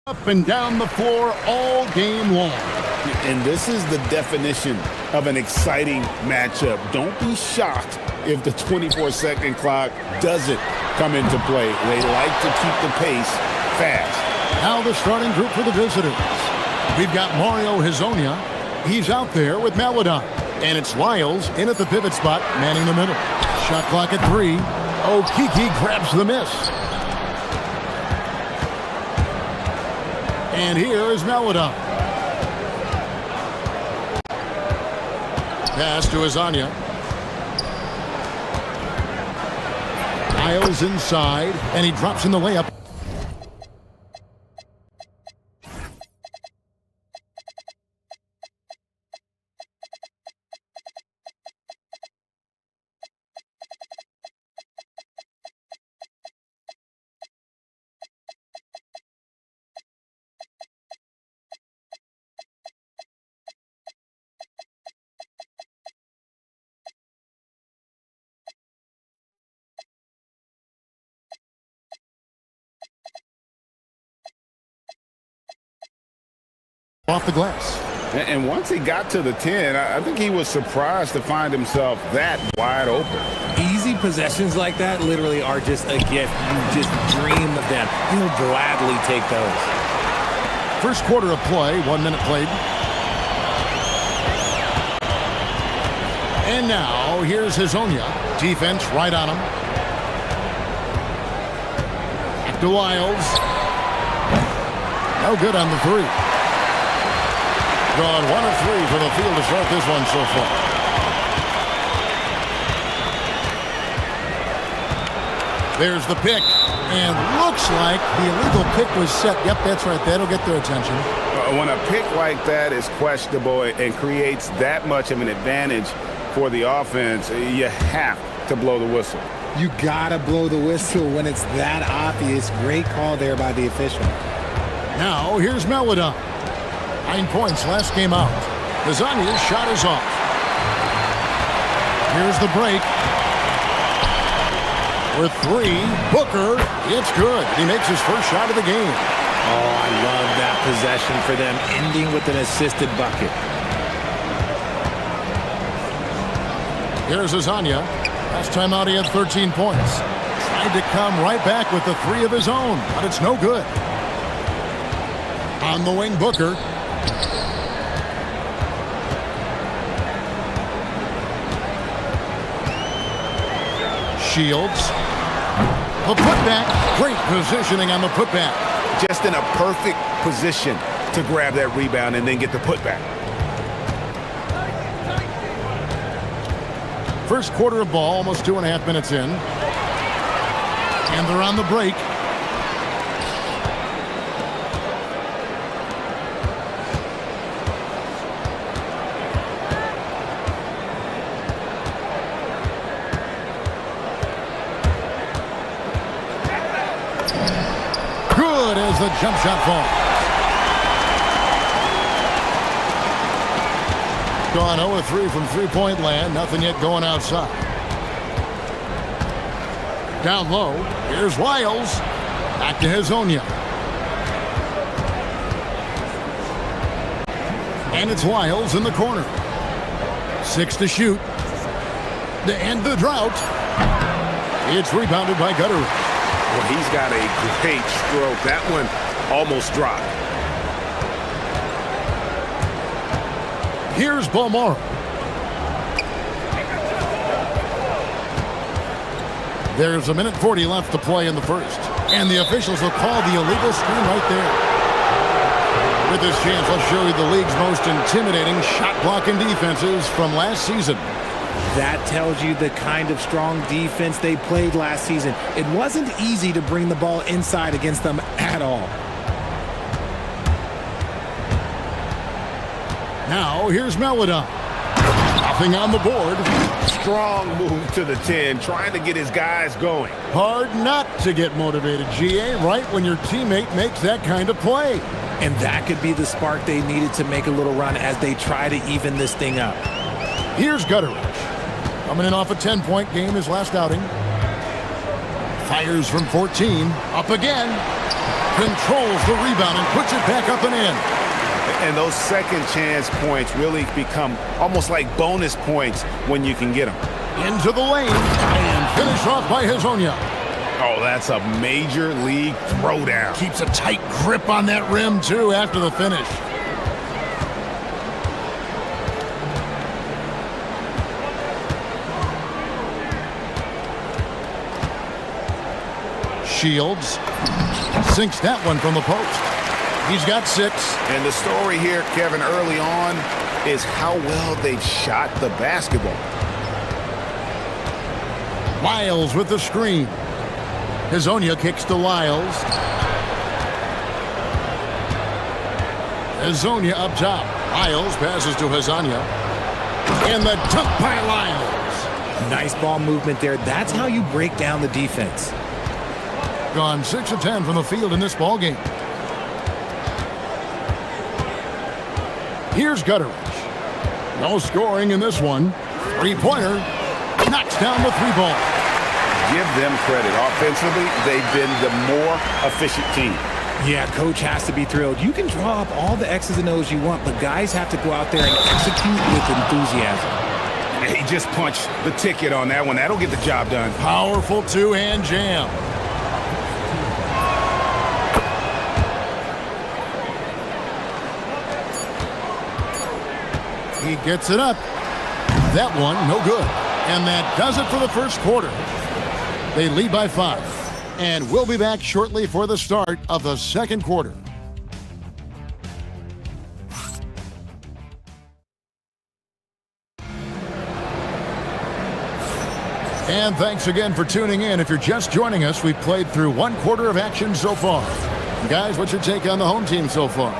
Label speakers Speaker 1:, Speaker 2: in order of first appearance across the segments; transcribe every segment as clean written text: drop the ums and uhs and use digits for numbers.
Speaker 1: Up and down the floor all game long.
Speaker 2: And this is the definition of an exciting matchup. Don't be shocked if the 24-second clock doesn't come into play. They like to keep the pace fast.
Speaker 1: Now the starting group for the visitors. We've got Mario Hezonja. He's out there with Maladon. And it's Lyles in at the pivot spot, manning the middle. Shot clock at 3. Okiki grabs the miss. And here is Maladon. Pass to Hezonja. Lyles inside, and he drops in the layup. Off the glass.
Speaker 2: And once he got to the 10, I think he was surprised to find himself that wide open.
Speaker 3: Easy possessions like that literally are just a gift. You just dream of them. He'll gladly take those.
Speaker 1: First quarter of play, 1 minute played. And now, here's Hezonja. Defense right on him. Back to Lyles. No good on the 3. Gone 1 of 3 from the field to start this one so far. There's the pick, and looks like the illegal pick was set. Yep, that's right. That'll get their attention.
Speaker 2: When a pick like that is questionable and creates that much of an advantage for the offense, you have to blow the whistle.
Speaker 3: You gotta blow the whistle when it's that obvious. Great call there by the official.
Speaker 1: Now, here's Maladon. 9 points last game out. Hezonja's shot is off. Here's the break. With 3, Booker, it's good. He makes his first shot of the game.
Speaker 3: Oh, I love that possession for them, ending with an assisted bucket.
Speaker 1: Here's Hezonja. Last time out he had 13 points. Tried to come right back with the 3 of his own, but it's no good. On the wing, Booker. Shields. The putback. Great positioning on the putback.
Speaker 2: Just in a perfect position to grab that rebound and then get the putback.
Speaker 1: First quarter of ball, almost 2.5 minutes in. And they're on the break. Good as the jump shot falls. Gone 0-3 from three-point land. Nothing yet going outside. Down low. Here's Lyles. Back to Hezonja. And it's Lyles in the corner. 6 to shoot. To end the drought. It's rebounded by Gutteridge.
Speaker 2: Well, he's got a great stroke. That one almost dropped.
Speaker 1: Here's Balmora. There's 1:40 left to play in the first. And the officials will call the illegal screen right there. With this chance, I'll show you the league's most intimidating shot blocking defenses from last season.
Speaker 3: That tells you the kind of strong defense they played last season. It wasn't easy to bring the ball inside against them at all.
Speaker 1: Now, here's Maladon. Nothing on the board.
Speaker 2: Strong move to the 10, trying to get his guys going.
Speaker 1: Hard not to get motivated, GA, right when your teammate makes that kind of play.
Speaker 3: And that could be the spark they needed to make a little run as they try to even this thing up.
Speaker 1: Here's Gutteridge. Coming in off a 10-point game his last outing. Fires from 14. Up again. controls the rebound and puts it back up and in.
Speaker 2: And those second chance points really become almost like bonus points when you can get them.
Speaker 1: Into the lane and finish off by Hezonja.
Speaker 2: Oh, that's a major league throwdown.
Speaker 1: Keeps a tight grip on that rim, too, after the finish. Shields sinks that one from the post. He's got 6.
Speaker 2: And the story here, Kevin, early on is how well they've shot the basketball.
Speaker 1: Lyles with the screen. Hezonja kicks to Lyles. Hezonja up top. Lyles passes to Hezonja. And the dunk by Lyles.
Speaker 3: Nice ball movement there. That's how you break down the defense.
Speaker 1: Gone 6 of 10 from the field in this ball game. Here's Gutteridge. No scoring in this one. Three-pointer. Knocks down the 3-ball.
Speaker 2: Give them credit. Offensively, they've been the more efficient team.
Speaker 3: Yeah, coach has to be thrilled. You can draw up all the X's and O's you want, but guys have to go out there and execute with enthusiasm.
Speaker 2: He just punched the ticket on that one. That'll get the job done.
Speaker 1: Powerful two-hand jam. He gets it up. That one, no good. And that does it for the first quarter. They lead by 5. And we'll be back shortly for the start of the second quarter. And thanks again for tuning in. If you're just joining us, we've played through 1 quarter of action so far. Guys, what's your take on the home team so far?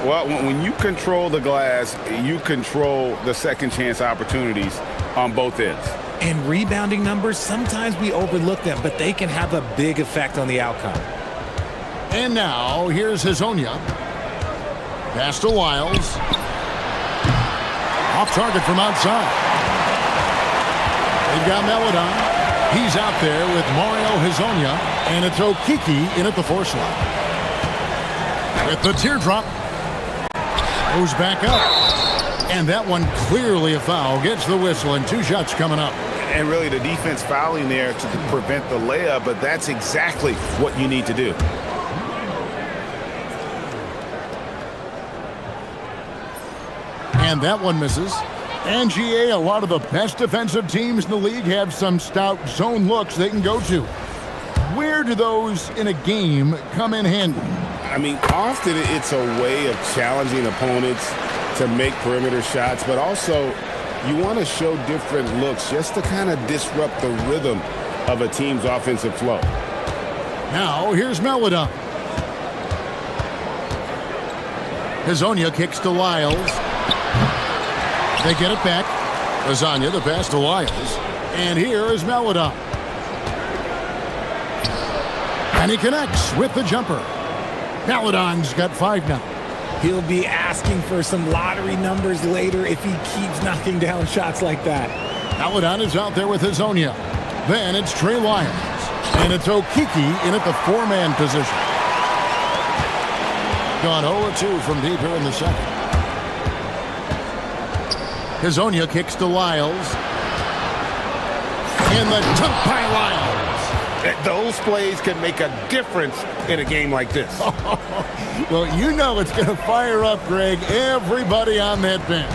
Speaker 2: Well, when you control the glass, you control the second chance opportunities on both ends.
Speaker 3: And rebounding numbers, sometimes we overlook them, but they can have a big effect on the outcome.
Speaker 1: And now, here's Hezonja. Pass to Lyles. Off target from outside. They've got Melodon. He's out there with Mario Hezonja. And it's Okiki in at the 4 slot. With the teardrop. Goes back up. And that one clearly a foul. Gets the whistle and 2 shots coming up.
Speaker 2: And really the defense fouling there to prevent the layup, but that's exactly what you need to do.
Speaker 1: And that one misses. And GA, a lot of the best defensive teams in the league have some stout zone looks they can go to. Where do those in a game come in handy?
Speaker 2: I mean, often it's a way of challenging opponents to make perimeter shots, but also you want to show different looks just to kind of disrupt the rhythm of a team's offensive flow.
Speaker 1: Now, here's Melodon. Hezonja kicks to Lyles. They get it back. Hezonja, the pass to Lyles. And here is Melodon. And he connects with the jumper. Melodon's got 5 now.
Speaker 3: He'll be asking for some lottery numbers later if he keeps knocking down shots like that.
Speaker 1: Melodon is out there with Hezonja. Then it's Trey Lyles. And it's Okiki in at the 4-man position. Gone 0-2 from deep here in the second. Hezonja kicks to Lyles. And the dunk by Lyles.
Speaker 2: Those plays can make a difference in a game like this.
Speaker 1: Well, you know it's going to fire up, Greg, everybody on that bench.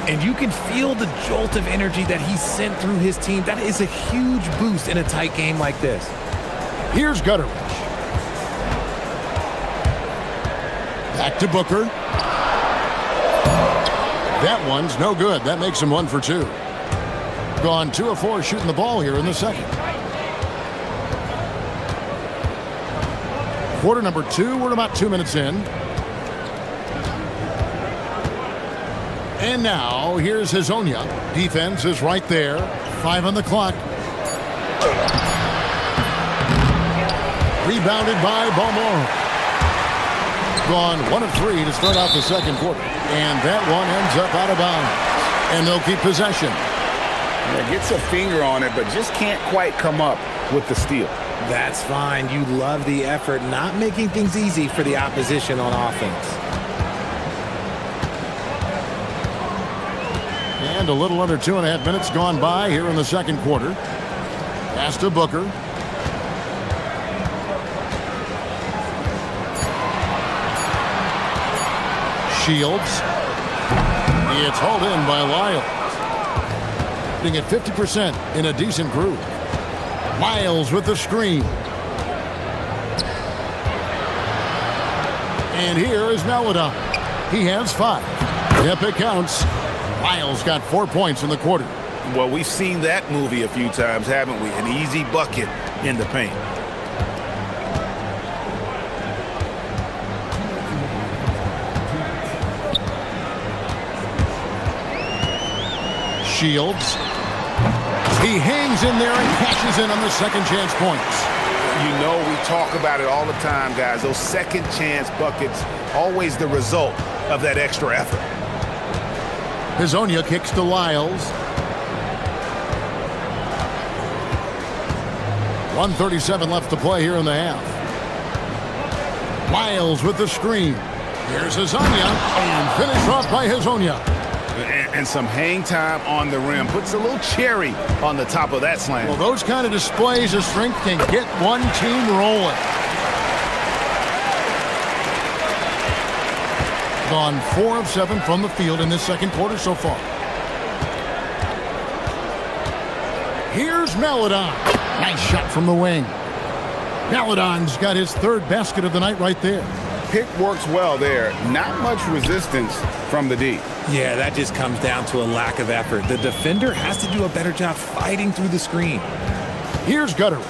Speaker 3: And you can feel the jolt of energy that he sent through his team. That is a huge boost in a tight game like this.
Speaker 1: Here's Gutteridge. Back to Booker. That one's no good. That makes him 1 for 2. Gone 2 of 4 shooting the ball here in the second. Quarter number 2, we're about 2 minutes in. And now, here's Hezonja. Defense is right there. 5 on the clock. Rebounded by Balmore. Gone 1 of 3 to start out the second quarter. And that one ends up out of bounds. And they'll keep possession.
Speaker 2: Yeah, gets a finger on it, but just can't quite come up with the steal.
Speaker 3: That's fine. You love the effort, not making things easy for the opposition on offense.
Speaker 1: And a little under 2.5 minutes gone by here in the second quarter. Pass to Booker. Shields. It's hauled in by Lyles. Being at 50% in a decent group. Lyles with the screen. And here is Maladon. He has 5. Yep, it counts. Lyles got 4 points in the quarter.
Speaker 2: Well, we've seen that movie a few times, haven't we? An easy bucket in the paint.
Speaker 1: Shields. He hangs in there and cashes in on the second chance points.
Speaker 2: You know, we talk about it all the time, guys. Those second chance buckets, always the result of that extra effort.
Speaker 1: Hazonia kicks to Lyles. 1:37 left to play here in the half. Lyles with the screen. Here's Hazonia, and finished off by Hazonia.
Speaker 2: And some hang time on the rim. Puts a little cherry on the top of that slam.
Speaker 1: Well, those kind of displays of strength can get one team rolling. Gone 4 of 7 from the field in this second quarter so far. Here's Maladon. Nice shot from the wing. Maladon's got his 3rd basket of the night right there.
Speaker 2: Pick works well there. Not much resistance from the D.
Speaker 3: Yeah, that just comes down to a lack of effort. The defender has to do a better job fighting through the screen.
Speaker 1: Here's Gutteridge.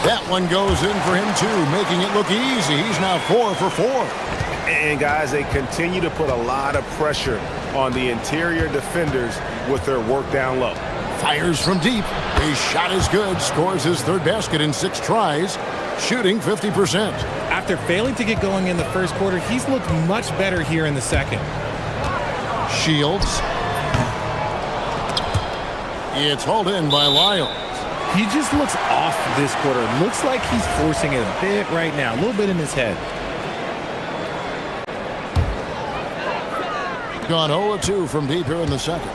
Speaker 1: That one goes in for him too, making it look easy. He's now 4 for 4.
Speaker 2: And guys, they continue to put a lot of pressure on the interior defenders with their work down low.
Speaker 1: Fires from deep. His shot is good. Scores his 3rd basket in 6 tries. Shooting 50%.
Speaker 3: After failing to get going in the first quarter, he's looked much better here in the second.
Speaker 1: Shields. It's hauled in by Lyles.
Speaker 3: He just looks off this quarter. Looks like he's forcing it a bit right now. A little bit in his head.
Speaker 1: Gone 0-2 from deep here in the second.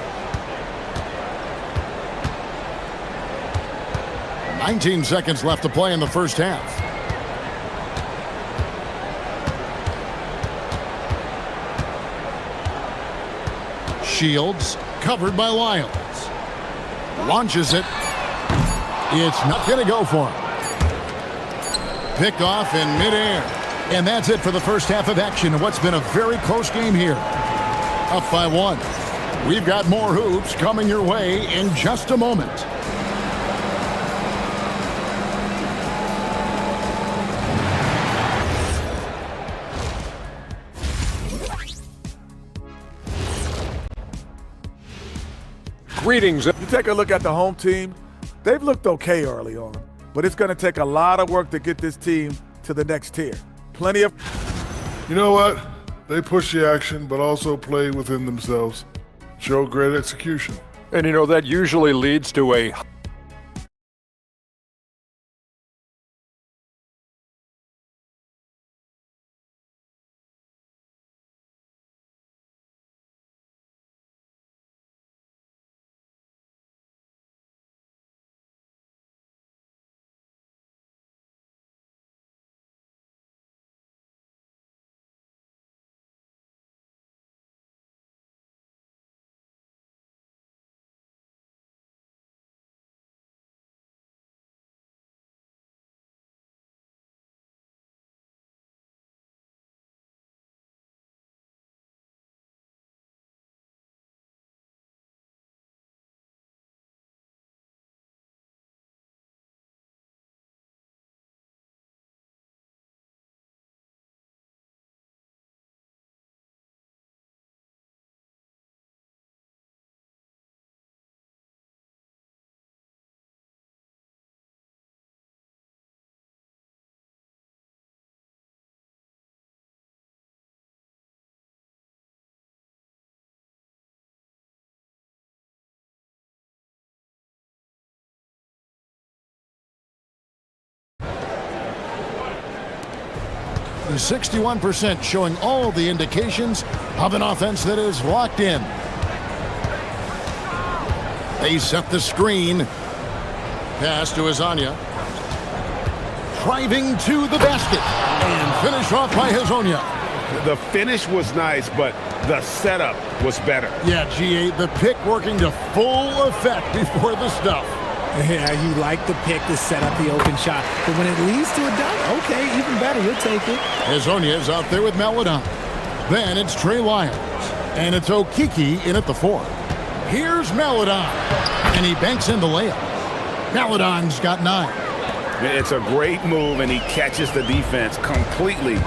Speaker 1: 19 seconds left to play in the first half. Shields covered by Lyles. Launches it. It's not going to go for him. Picked off in midair. And that's it for the first half of action in what's been a very close game here. Up by 1. We've got more hoops coming your way in just a moment.
Speaker 4: Greetings. You take a look at the home team, they've looked okay early on, but it's going to take a lot of work to get this team to the next tier. Plenty of...
Speaker 5: You know what? They push the action, but also play within themselves. Show great execution.
Speaker 6: And you know, that usually leads to a
Speaker 1: And 61% showing all the indications of an offense that is locked in. They set the screen. Pass to Azania. Driving to the basket. And finish off by Hazonia.
Speaker 2: The finish was nice, but the setup was better.
Speaker 1: Yeah, G8, the pick working to full effect before the stuff.
Speaker 3: Yeah, you like the pick to set up the open shot. But when it leads to a dunk, okay, even better, you'll take it.
Speaker 1: Hazonia is out there with Melodon. Then it's Trey Lyles. And it's Okiki in at the 4. Here's Melodon. And he banks in the layup. Melodon's got 9.
Speaker 2: It's a great move, and he catches the defense completely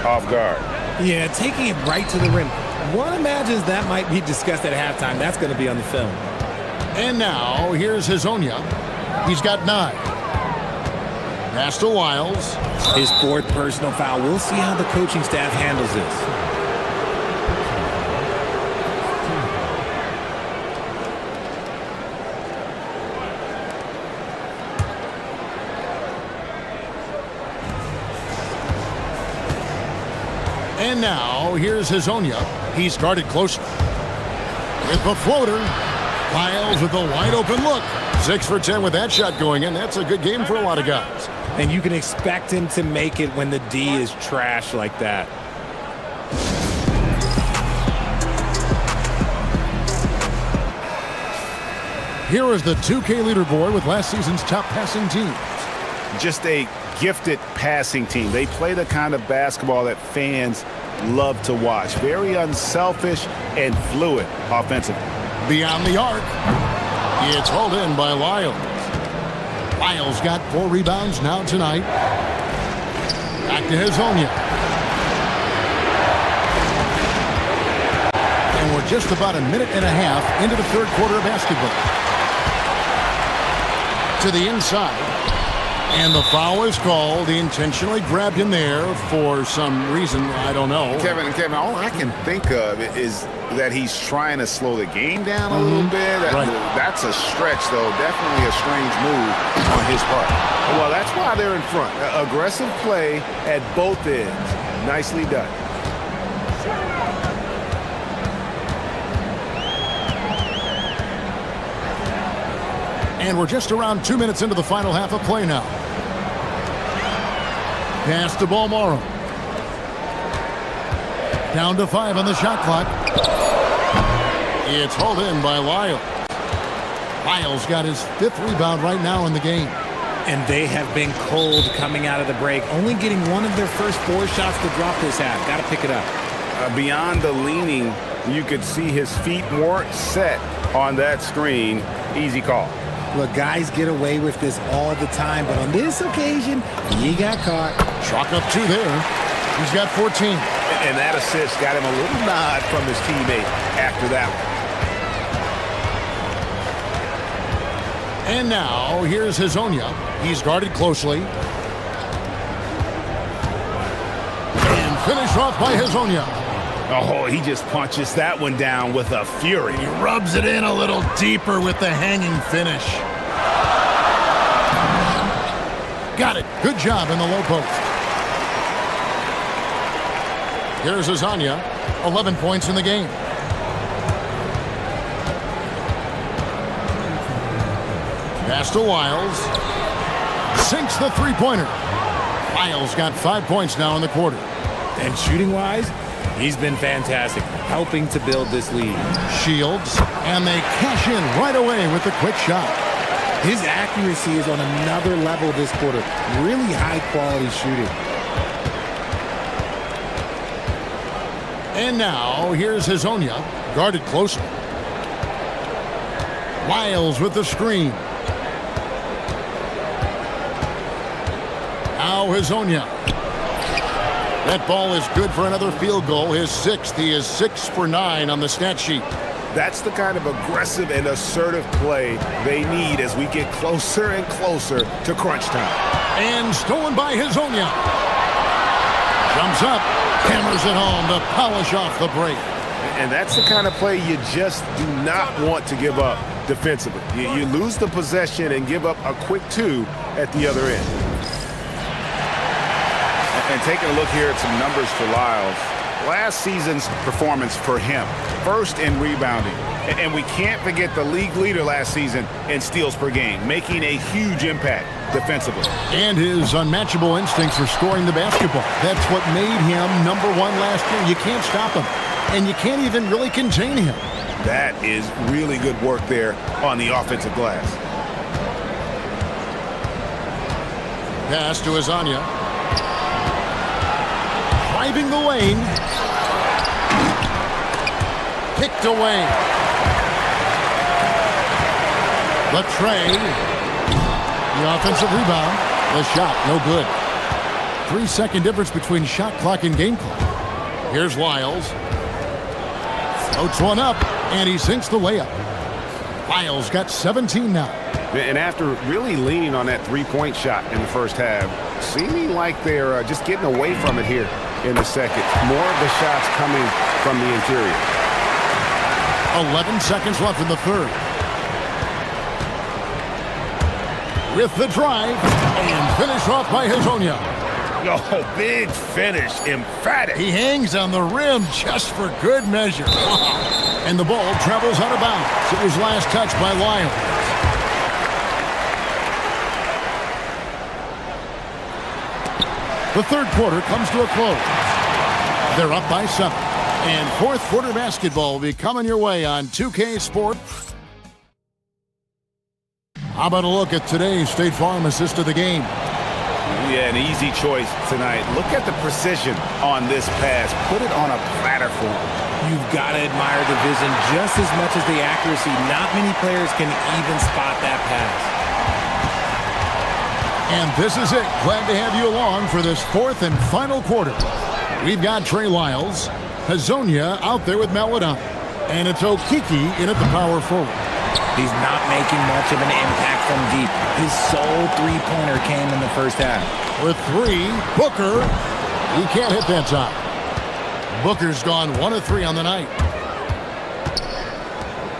Speaker 2: off guard.
Speaker 3: Yeah, taking it right to the rim. One imagines that might be discussed at halftime. That's going to be on the film.
Speaker 1: And now, here's Hazonia. He's got 9. Pass to Lyles.
Speaker 3: His 4th personal foul. We'll see how the coaching staff handles this.
Speaker 1: And now, here's Hazonia. He's guarded closely. With the floater. Lyles with a wide open look. 6 for 10 with that shot going in. That's a good game for a lot of guys.
Speaker 3: And you can expect him to make it when the D is trash like that.
Speaker 1: Here is the 2K leaderboard with last season's top passing teams.
Speaker 2: Just a gifted passing team. They play the kind of basketball that fans love to watch. Very unselfish and fluid offensively.
Speaker 1: Beyond the arc. It's hauled in by Lyles. Lyles got 4 rebounds now tonight. Back to Hazonia. And we're just about a minute and a half into the 3rd quarter of basketball. To the inside. And the foul is called. He intentionally grabbed him there for some reason. I don't know.
Speaker 2: Kevin, all I can think of is that he's trying to slow the game down a little bit. That's a stretch, though. Definitely a strange move on his part. Well, that's why they're in front. Aggressive play at both ends. Nicely done.
Speaker 1: And we're just around 2 minutes into the final half of play now. Pass to Morrow. Down to 5 on the shot clock. It's hauled in by Lyles. Lyles got his 5th rebound right now in the game.
Speaker 3: And they have been cold coming out of the break. Only getting one of their first 4 shots to drop this half. Got to pick it up.
Speaker 2: Beyond the leaning, you could see his feet weren't set on that screen. Easy call.
Speaker 3: Look, guys get away with this all the time, but on this occasion, he got caught.
Speaker 1: Chalk up 2 there. He's got 14.
Speaker 2: And that assist got him a little nod from his teammate after that one.
Speaker 1: And now, here's Hazonia. He's guarded closely. And finished off by Hazonia.
Speaker 2: Oh, he just punches that one down with a fury.
Speaker 1: He rubs it in a little deeper with the hanging finish. Got it. Good job in the low post. Here's Azania. 11 points in the game. Pass to Lyles. Sinks the 3-pointer. Lyles got 5 points now in the quarter.
Speaker 3: And shooting-wise, he's been fantastic, helping to build this lead.
Speaker 1: Shields, and they cash in right away with the quick shot.
Speaker 3: His accuracy is on another level this quarter. Really high-quality shooting.
Speaker 1: And now, here's Hazonia, guarded closely. Lyles with the screen. Now Hazonia. That ball is good for another field goal, his 6th. He is 6 for 9 on the stat sheet.
Speaker 2: That's the kind of aggressive and assertive play they need as we get closer and closer to crunch time.
Speaker 1: And stolen by Hazonia. Jumps up, hammers it home to polish off the break.
Speaker 2: And that's the kind of play you just do not want to give up defensively. You lose the possession and give up a quick 2 at the other end. And taking a look here at some numbers for Lyles. Last season's performance for him, first in rebounding. And we can't forget the league leader last season in steals per game, making a huge impact defensively.
Speaker 1: And his unmatchable instincts for scoring the basketball. That's what made him number one last year. You can't stop him. And you can't even really contain him.
Speaker 2: That is really good work there on the offensive glass.
Speaker 1: Pass to Azania. Driving the lane. Picked away. Latrey. The offensive rebound. The shot, no good. 3-second difference between shot clock and game clock. Here's Lyles. Floats one up, and he sinks the layup. Lyles got 17 now.
Speaker 2: And after really leaning on that three-point shot in the first half, seeming like they're just getting away from it here in the second. More of the shots coming from the interior.
Speaker 1: 11 seconds left in the third. With the drive, and finish off by Hazonia.
Speaker 2: Oh, big finish, emphatic.
Speaker 1: He hangs on the rim just for good measure. And the ball travels out of bounds. It was last touched by Lyles. The third quarter comes to a close. They're up by 7. And fourth quarter basketball will be coming your way on 2K Sports. How about a look at today's State Farm assist of the game?
Speaker 2: Yeah, an easy choice tonight. Look at the precision on this pass. Put it on a platter for him.
Speaker 3: You've got to admire the vision just as much as the accuracy. Not many players can even spot that pass.
Speaker 1: And this is it. Glad to have you along for this fourth and final quarter. We've got Trey Lyles, Hazonia out there with Maladon, and it's Okiki in at the power forward.
Speaker 3: He's not making much of an impact from deep. His sole three-pointer came in the first half.
Speaker 1: With 3, Booker. He can't hit that shot. Booker's gone 1 of 3 on the night.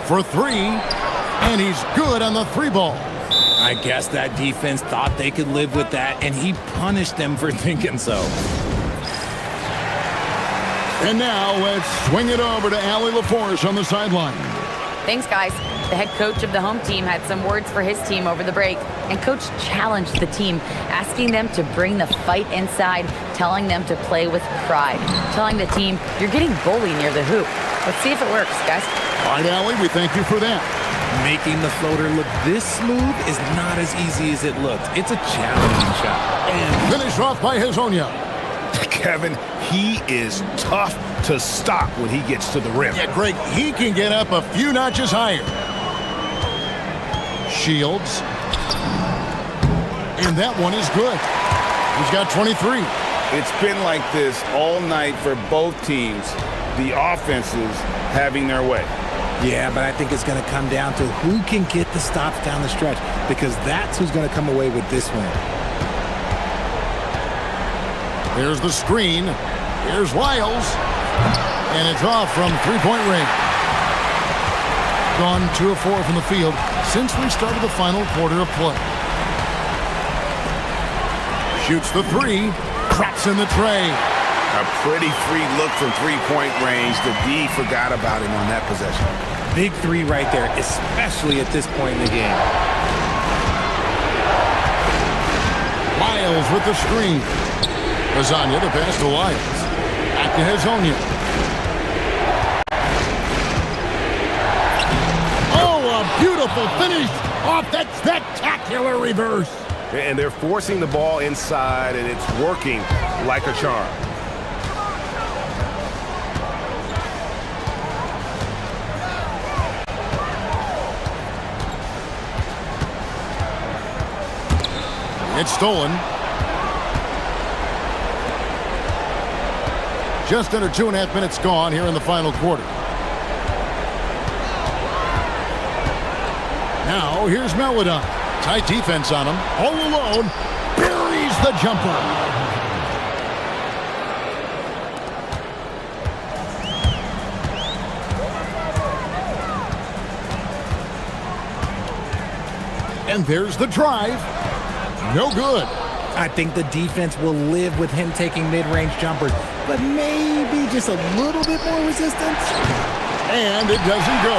Speaker 1: For 3, and he's good on the 3 ball.
Speaker 3: I guess that defense thought they could live with that, and he punished them for thinking so.
Speaker 1: And now let's swing it over to Allie LaForce on the sideline.
Speaker 7: Thanks, guys. The head coach of the home team had some words for his team over the break, and coach challenged the team, asking them to bring the fight inside, telling them to play with pride, telling the team, you're getting bullied near the hoop. Let's see if it works, guys.
Speaker 1: All right, Allie, we thank you for that.
Speaker 3: Making the floater look this smooth is not as easy as it looked. It's a challenging shot.
Speaker 1: And finished off by Hazonia.
Speaker 2: Kevin, he is tough to stop when he gets to the rim.
Speaker 1: Yeah, Greg, he can get up a few notches higher. Shields. And that one is good. He's got 23.
Speaker 2: It's been like this all night for both teams. The offenses having their way.
Speaker 3: Yeah, but I think it's going to come down to who can get the stops down the stretch, because that's who's going to come away with this win.
Speaker 1: There's the screen. Here's Lyles. And it's off from three-point range. Gone 2 of 4 from the field since we started the final quarter of play. Shoots the 3. Drops in the tray.
Speaker 2: A pretty free look from three-point range. The D forgot about him on that possession.
Speaker 3: Big 3 right there, especially at this point in the game.
Speaker 1: Lyles with the screen. Hazonia, the pass to Lyles. Back to Hazonia. Oh, a beautiful finish off that spectacular reverse.
Speaker 2: And they're forcing the ball inside, and it's working like a charm.
Speaker 1: It's stolen. Just under 2.5 minutes gone here in the final quarter. Now here's Maladon. Tight defense on him. All alone. Buries the jumper. And there's the drive. No good.
Speaker 3: I think the defense will live with him taking mid-range jumpers, but maybe just a little bit more resistance.
Speaker 1: And it doesn't go.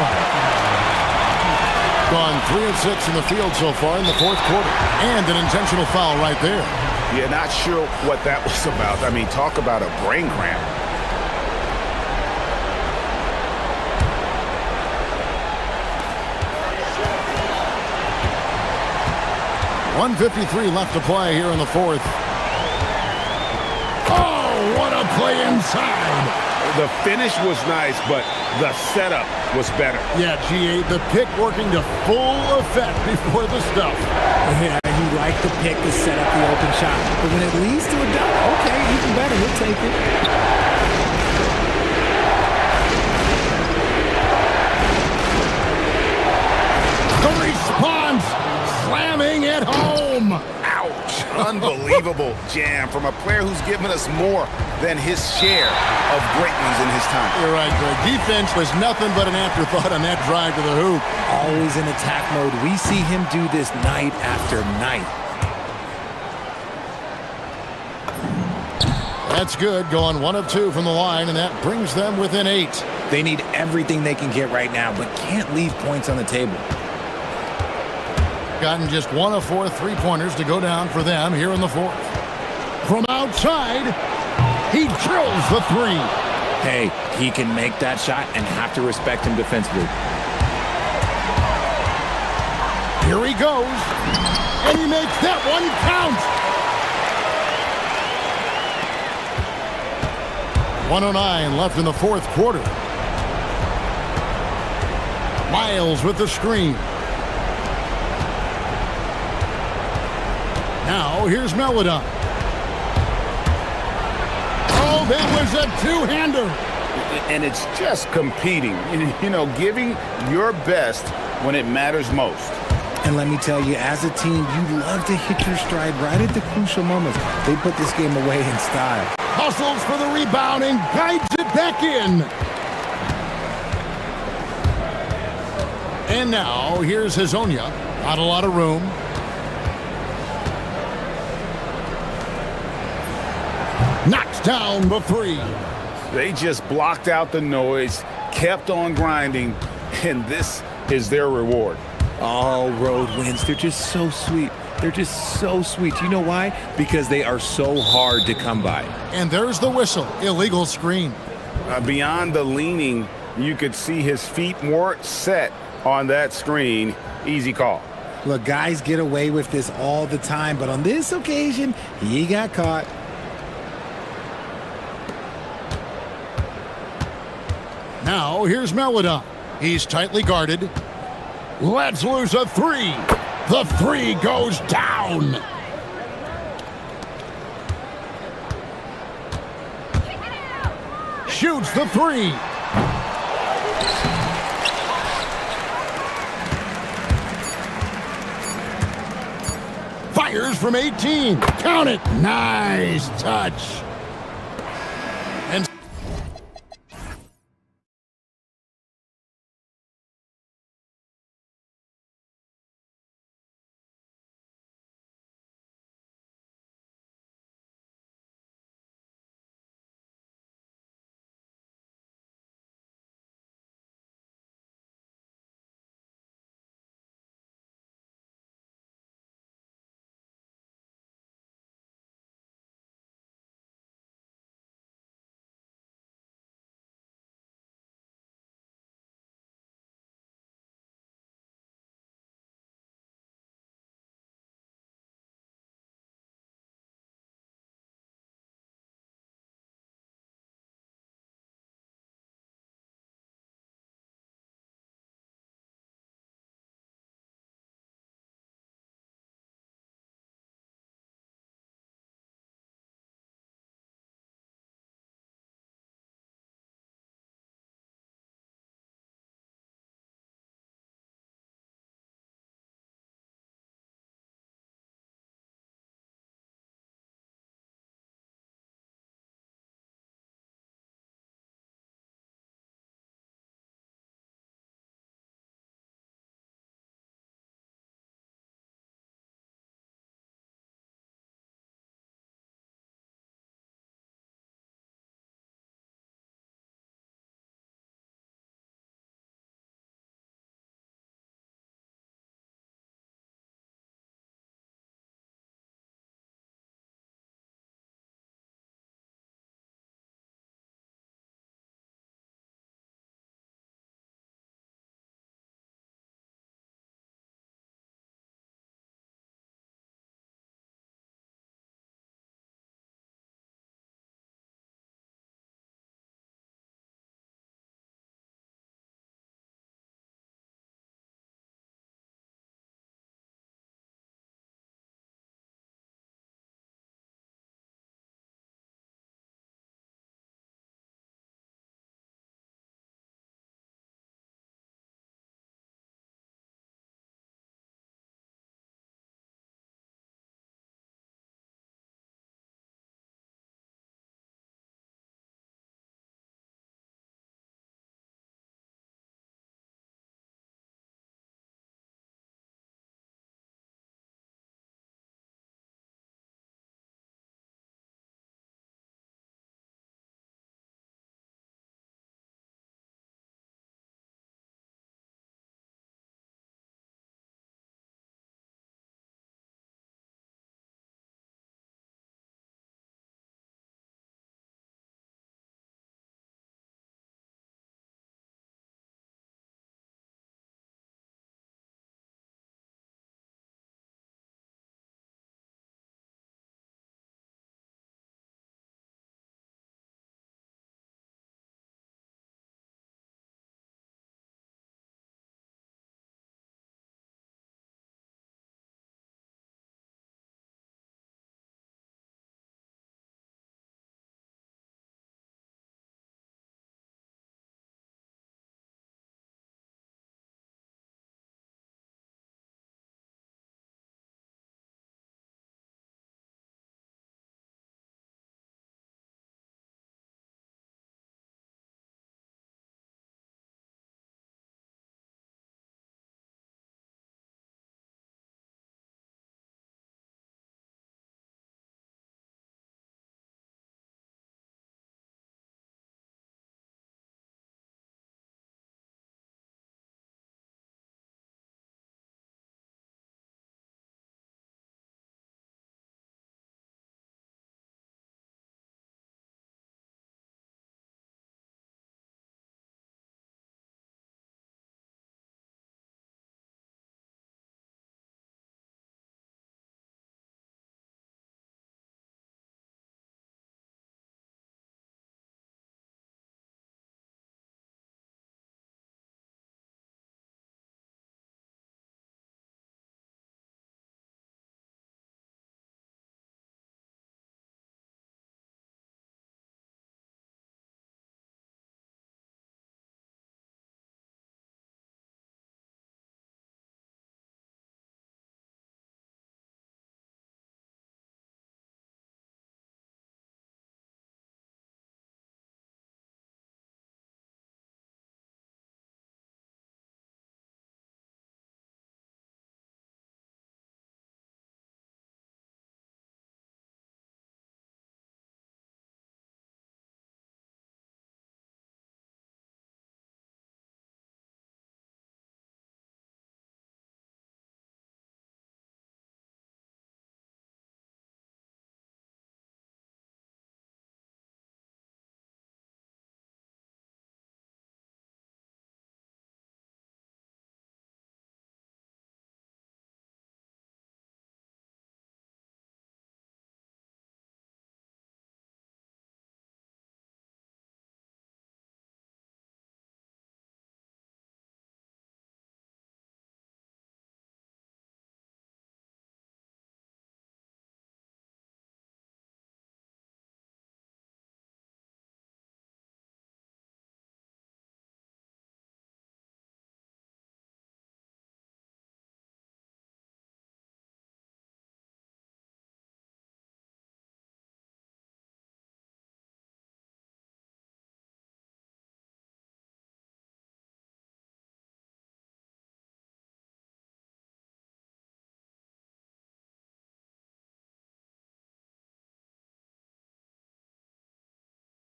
Speaker 1: Gone 3 of 6 in the field so far in the fourth quarter. And an intentional foul right there.
Speaker 2: Yeah, not sure what that was about. I mean, talk about a brain cramp.
Speaker 1: .153 left to play here in the fourth. Oh, what a play inside.
Speaker 2: The finish was nice, but the setup was better.
Speaker 1: Yeah, GA, the pick working to full effect before the stuff.
Speaker 3: Yeah, he liked the pick to set up the open shot. But when it leads to a dunk, okay, even better, he'll take it.
Speaker 1: The response, slamming it home.
Speaker 2: Ouch. Unbelievable jam from a player who's given us more than his share of great ones in his time.
Speaker 1: You're right, Greg. Defense was nothing but an afterthought on that drive to the hoop.
Speaker 3: Always in attack mode. We see him do this night after night.
Speaker 1: That's good, going 1 of 2 from the line, and that brings them within 8.
Speaker 3: They need everything they can get right now, but can't leave points on the table.
Speaker 1: Gotten just 1 of 4 three-pointers to go down for them here in the fourth. From outside, he drills the 3.
Speaker 3: Hey, he can make that shot and have to respect him defensively.
Speaker 1: Here he goes, and he makes that one count. 1:09 left in the fourth quarter. Miles with the screen. Now here's Melodon. Oh, that was a two-hander.
Speaker 2: And it's just competing, you know, giving your best when it matters most.
Speaker 3: And let me tell you, as a team, you love to hit your stride right at the crucial moments. They put this game away in style.
Speaker 1: Hustles for the rebound and guides it back in. And now here's Hazonia. Not a lot of room. Knocks down the 3.
Speaker 2: They just blocked out the noise, kept on grinding, and this is their reward.
Speaker 3: All road wins. They're just so sweet. They're just so sweet. You know why? Because they are so hard to come by.
Speaker 1: And there's the whistle. Illegal screen.
Speaker 2: Beyond the leaning, you could see his feet more set on that screen. Easy call.
Speaker 3: Look, guys get away with this all the time, but on this occasion, he got caught.
Speaker 1: Now here's Melodon. He's tightly guarded. Let's lose a 3. The 3 goes down. Shoots the 3. Fires from 18. Count it. Nice touch.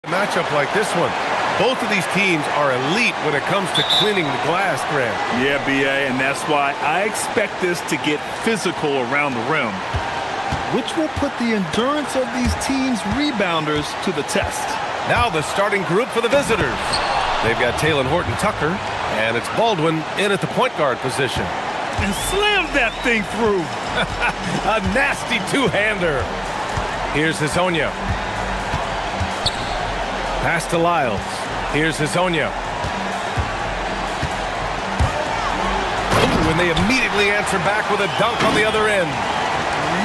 Speaker 8: matchup like this one. Both of these teams are elite when it comes to cleaning the glass, Graham.
Speaker 9: Yeah, B.A., and that's why I expect this to get physical around the rim, which will put the endurance of these teams' rebounders to the test.
Speaker 8: Now the starting group for the visitors. They've got Taylor Horton-Tucker, and it's Baldwin in at the point guard position.
Speaker 9: And slam that thing through.
Speaker 8: A nasty two-hander. Here's Hazonia. Pass to Lyles. Here's Hazonia. Ooh, and they immediately answer back with a dunk on the other end.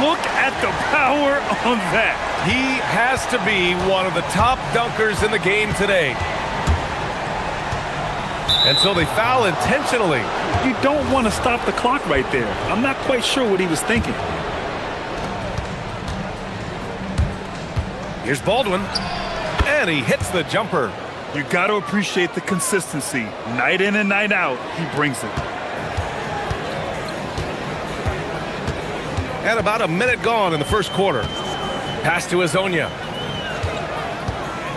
Speaker 9: Look at the power on that.
Speaker 8: He has to be one of the top dunkers in the game today. And so they foul intentionally.
Speaker 9: You don't want to stop the clock right there. I'm not quite sure what he was thinking.
Speaker 8: Here's Baldwin. And he hits the jumper.
Speaker 9: You got to appreciate the consistency. Night in and night out, he brings it.
Speaker 8: And about a minute gone in the first quarter. Pass to Hazonia.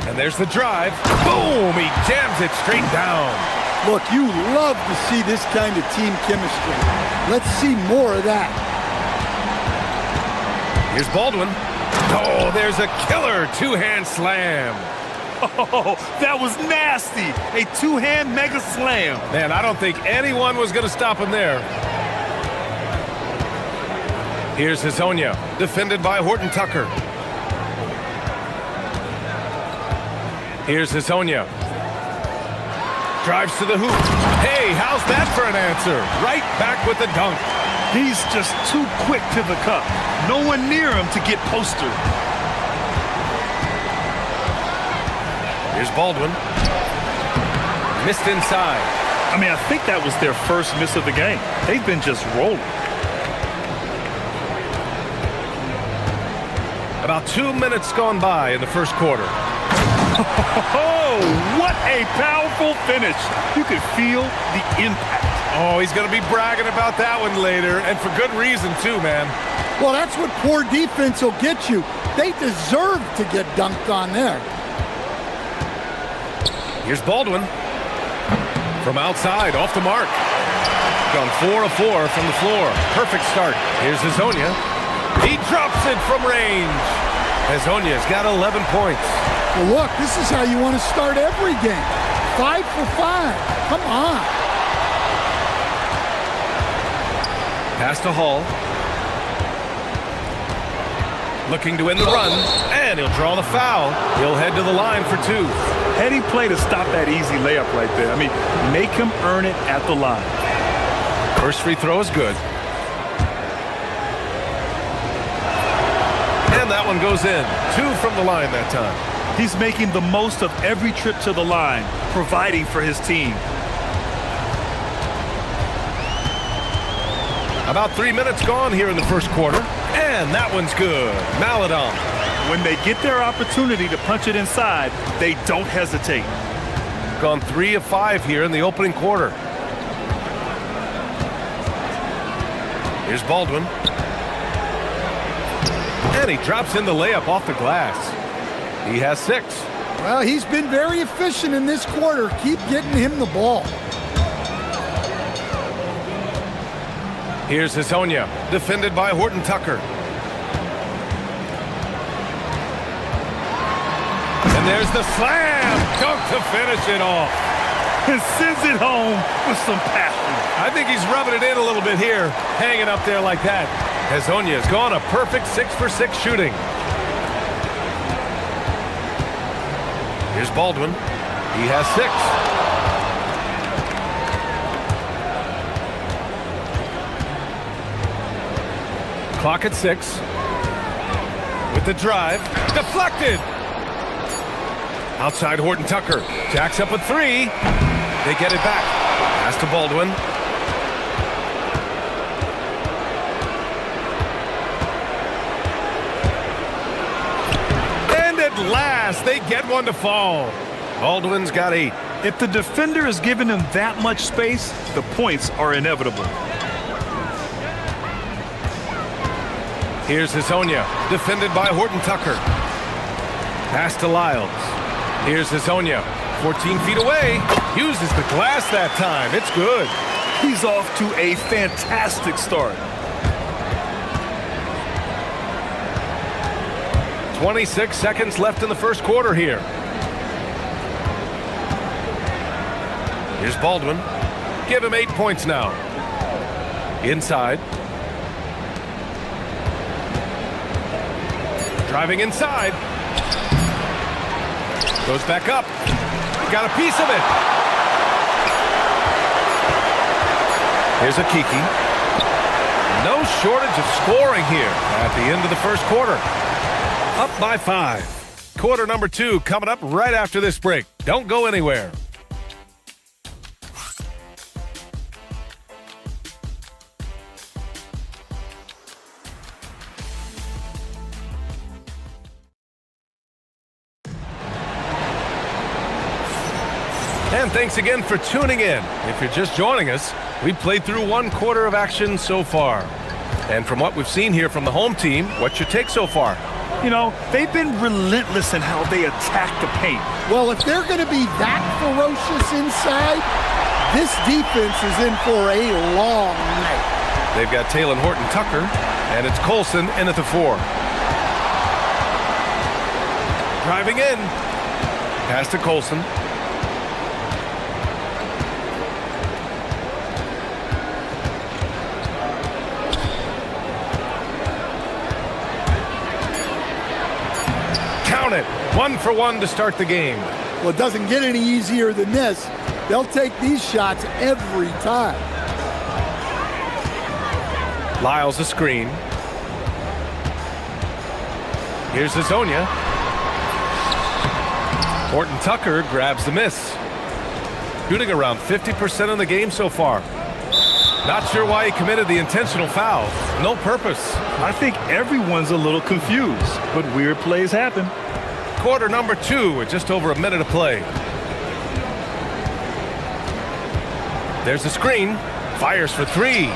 Speaker 8: And there's the drive. Boom! He jams it straight down.
Speaker 10: Look, you love to see this kind of team chemistry. Let's see more of that.
Speaker 8: Here's Baldwin. Oh, there's a killer two-hand slam.
Speaker 9: Oh, that was nasty. A two-hand mega slam.
Speaker 8: Man, I don't think anyone was going to stop him there. Here's Hazonia, defended by Horton-Tucker. Here's Hazonia. Drives to the hoop. Hey, how's that for an answer? Right back with the dunk.
Speaker 9: He's just too quick to the cup. No one near him to get postered.
Speaker 8: Here's Baldwin. Missed inside.
Speaker 9: I mean, I think that was their first miss of the game. They've been just rolling.
Speaker 8: About 2 minutes gone by in the first quarter.
Speaker 9: Oh, what a powerful finish. You could feel the impact.
Speaker 8: Oh, he's going to be bragging about that one later, and for good reason, too, man.
Speaker 10: Well, that's what poor defense will get you. They deserve to get dunked on there.
Speaker 8: Here's Baldwin. From outside, off the mark. Gone 4 of 4 from the floor. Perfect start. Here's Hazonia. He drops it from range. Hazonia's got 11 points.
Speaker 10: Well, look, this is how you want to start every game. 5 for 5. Come on.
Speaker 8: Pass to Hall. Looking to end the run, and he'll draw the foul. He'll head to the line for 2.
Speaker 9: Heady play to stop that easy layup right there. I mean, make him earn it at the line.
Speaker 8: First free throw is good. And that one goes in. 2 from the line that time.
Speaker 9: He's making the most of every trip to the line, providing for his team.
Speaker 8: About 3 minutes gone here in the first quarter. And that one's good. Maladon.
Speaker 9: When they get their opportunity to punch it inside, they don't hesitate.
Speaker 8: Gone 3 of 5 here in the opening quarter. Here's Baldwin. And he drops in the layup off the glass. He has 6.
Speaker 10: Well, he's been very efficient in this quarter. Keep getting him the ball.
Speaker 8: Here's Hazonia, defended by Horton-Tucker. And there's the slam dunk to finish it off.
Speaker 9: And sends it home with some passion.
Speaker 8: I think he's rubbing it in a little bit here, hanging up there like that. Hazonia's gone a perfect 6 for 6 shooting. Here's Baldwin. He has 6. Clock at 6. With the drive. Deflected. Outside Horton-Tucker. Jacks up a 3. They get it back. Pass to Baldwin. And at last, they get one to fall. Baldwin's got 8.
Speaker 9: If the defender is giving him that much space, the points are inevitable. Here's Hazonia, defended by Horton-Tucker. Pass to Lyles.
Speaker 8: Here's Hazonia, 14 feet away. Uses the glass that time. It's good.
Speaker 9: He's off to a fantastic start.
Speaker 8: 26 seconds left in the first quarter here. Here's Baldwin. Give him 8 points now. Inside. Driving inside. Goes back up. Got a piece of it. Here's a Kiki. No shortage of scoring here at the end of the first quarter. Up by 5. Quarter number 2 coming up right after this break. Don't go anywhere. And thanks again for tuning in. If you're just joining us, we've played through 1 quarter of action so far. And from what we've seen here from the home team, what's your take so far?
Speaker 9: You know, they've been relentless in how they attack the paint.
Speaker 10: Well, if they're going to be that ferocious inside, this defense is in for a long night.
Speaker 8: They've got Taylor Horton-Tucker, and it's Colson in at the 4. Driving in. Pass to Colson. Count it. 1 for 1 to start the game.
Speaker 10: Well, it doesn't get any easier than this. They'll take these shots every time.
Speaker 8: Lyles a screen. Here's Hazonia. Horton-Tucker grabs the miss. Shooting around 50% in the game so far. Not sure why he committed the intentional foul. No purpose.
Speaker 9: I think everyone's a little confused, but weird plays happen.
Speaker 8: Quarter number 2 with just over a minute of play. There's the screen. Fires for 3.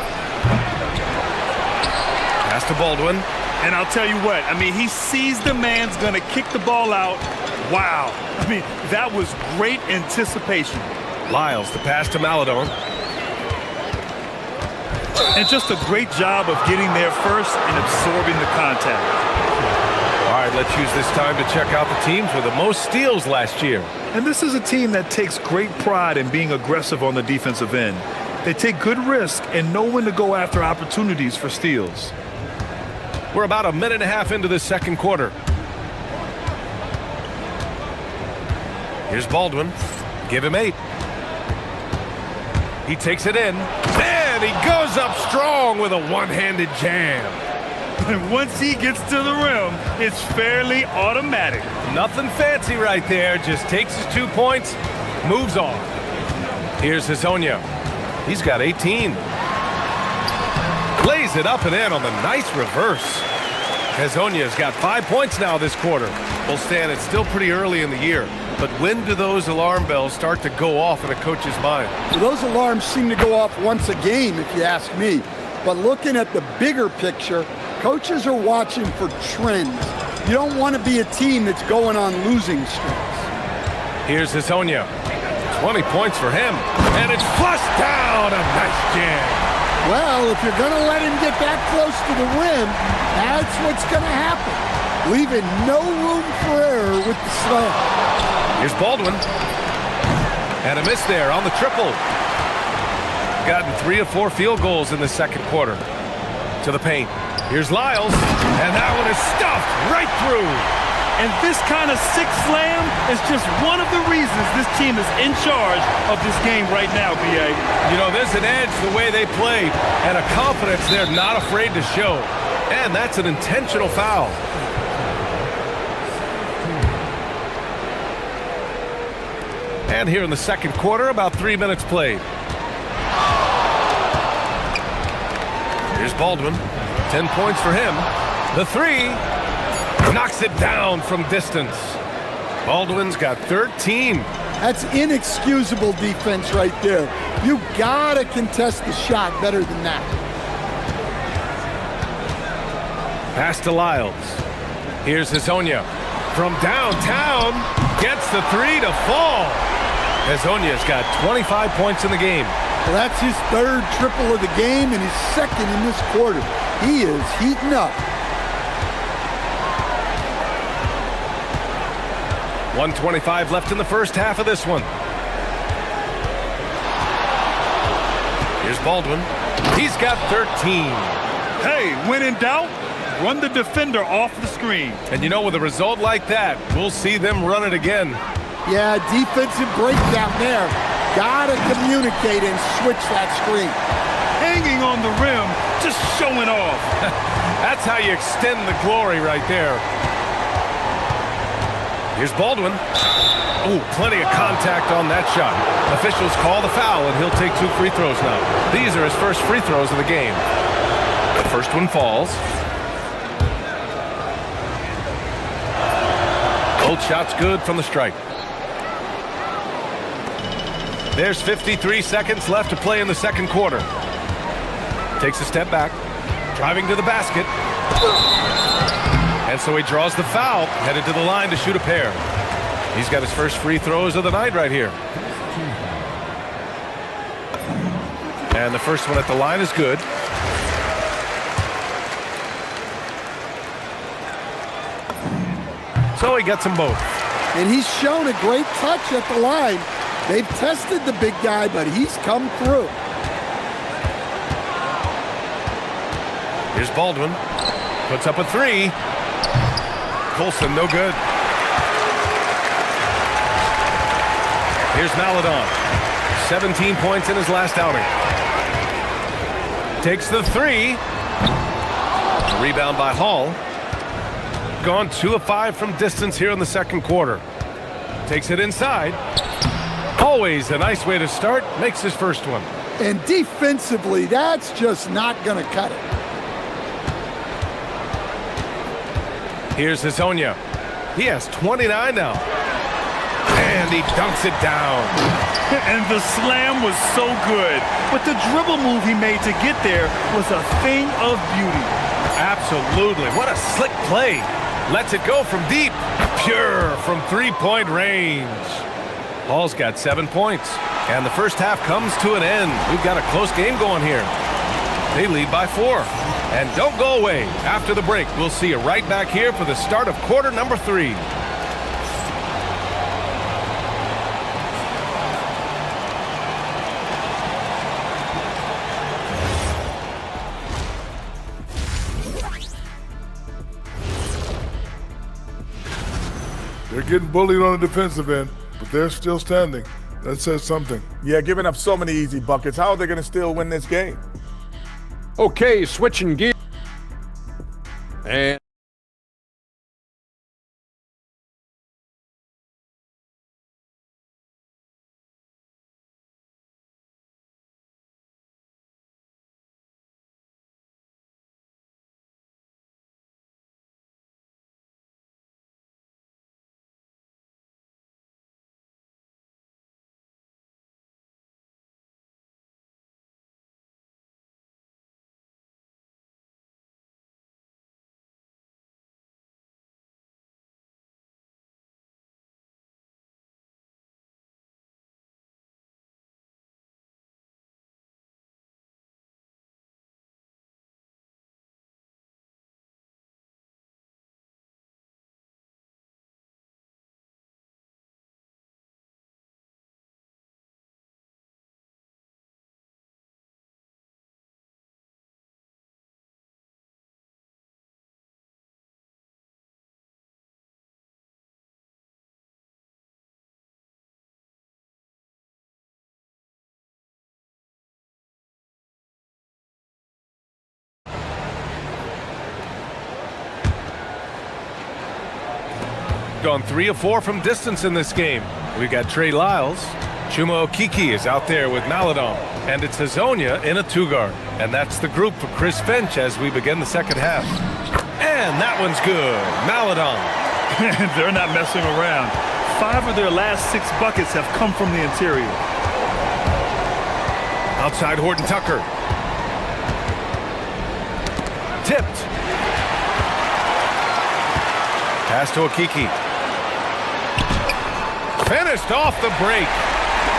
Speaker 8: Pass to Baldwin.
Speaker 9: And I'll tell you what, I mean, he sees the man's going to kick the ball out. Wow. I mean, that was great anticipation.
Speaker 8: Lyles, the pass to Maladon.
Speaker 9: And just a great job of getting there first and absorbing the contact.
Speaker 8: All right, let's use this time to check out the teams with the most steals last year.
Speaker 9: And this is a team that takes great pride in being aggressive on the defensive end. They take good risk and know when to go after opportunities for steals.
Speaker 8: We're about a minute and a half into this second quarter. Here's Baldwin. Give him 8. He takes it in. And he goes up strong with a one-handed jam.
Speaker 9: And once he gets to the rim, it's fairly automatic.
Speaker 8: Nothing fancy right there. Just takes his 2 points, moves on. Here's Hazonia. He's got 18. Lays it up and in on the nice reverse. Hazonia's got 5 points now this quarter. Well, Stan, it's still pretty early in the year, but when do those alarm bells start to go off in a coach's mind?
Speaker 10: Well, those alarms seem to go off once a game, if you ask me. But looking at the bigger picture, coaches are watching for trends. You don't want to be a team that's going on losing streaks.
Speaker 8: Here's Hazonia. 20 points for him, and it's flushed down. A nice jam.
Speaker 10: Well, if you're going to let him get that close to the rim, that's what's going to happen. Leaving no room for error with the slam.
Speaker 8: Here's Baldwin. And a miss there on the triple. Gotten 3 of 4 field goals in the second quarter. To the paint. Here's Lyles. And that one is stuffed right through.
Speaker 9: And this kind of sick slam is just one of the reasons this team is in charge of this game right now, B.A.
Speaker 8: You know, there's an edge the way they played and a confidence they're not afraid to show. And that's an intentional foul. And here in the second quarter, about 3 minutes played. Here's Baldwin. 10 points for him. The 3. Knocks it down from distance. Baldwin's got 13.
Speaker 10: That's inexcusable defense right there. You gotta contest the shot better than that.
Speaker 8: Pass to Lyles. Here's Hazonia. From downtown, Gets the three to fall. Hezonja's got 25 points in the game.
Speaker 10: Well, that's his third triple of the game and his second in this quarter. He is heating up.
Speaker 8: 1:25 left in the first half of this one. Here's Baldwin. He's got 13.
Speaker 9: Hey, when in doubt, run the defender off the screen.
Speaker 8: And you know, with a result like that, we'll see them run it again.
Speaker 10: Yeah, defensive breakdown there. Gotta communicate and switch that screen.
Speaker 9: Hanging on the rim, just showing off.
Speaker 8: That's how you extend the glory right there. Here's Baldwin. Oh, plenty of contact on that shot. Officials call the foul, and he'll take 2 free throws now. These are his first free throws of the game. The first one falls. Both shots good from the stripe. There's 53 seconds left to play in the second quarter. Takes a step back, driving to the basket. And so he draws the foul, headed to the line to shoot a pair. He's got his first free throws of the night right here. And the first one at the line is good. So he gets them both.
Speaker 10: And he's shown a great touch at the line. They've tested the big guy, but he's come through.
Speaker 8: Here's Baldwin. Puts up a three. Colson, no good. Here's Maladon. 17 points in his last outing. Takes the three. Rebound by Hall. Gone 2 of 5 from distance here in the second quarter. Takes it inside. Always a nice way to start. Makes his first one.
Speaker 10: And defensively, that's just not going to cut it.
Speaker 8: Here's Hezonja. He has 29 now. And he dunks it down.
Speaker 9: And the slam was so good. But the dribble move he made to get there was a thing of beauty.
Speaker 8: Absolutely. What a slick play. Lets it go from deep. Pure from three-point range. Hall's got 7 points. And the first half comes to an end. We've got a close game going here. They lead by 4. And don't go away. After the break, we'll see you right back here for the start of quarter number 3.
Speaker 5: They're getting bullied on the defensive end, but they're still standing. That says something.
Speaker 4: Yeah, giving up so many easy buckets. How are they going to still win this game?
Speaker 6: Okay, switching gears. And
Speaker 8: gone 3 of 4 from distance in this game. We got Trey Lyles. Chuma Okeke is out there with Maladon. And it's Hezonja in a 2-guard. And that's the group for Chris Finch as we begin the second half. And that one's good. Maladon.
Speaker 9: They're not messing around. 5 of their last 6 buckets have come from the interior.
Speaker 8: Outside Horton Tucker. Tipped. Pass to Okeke. Finished off the break.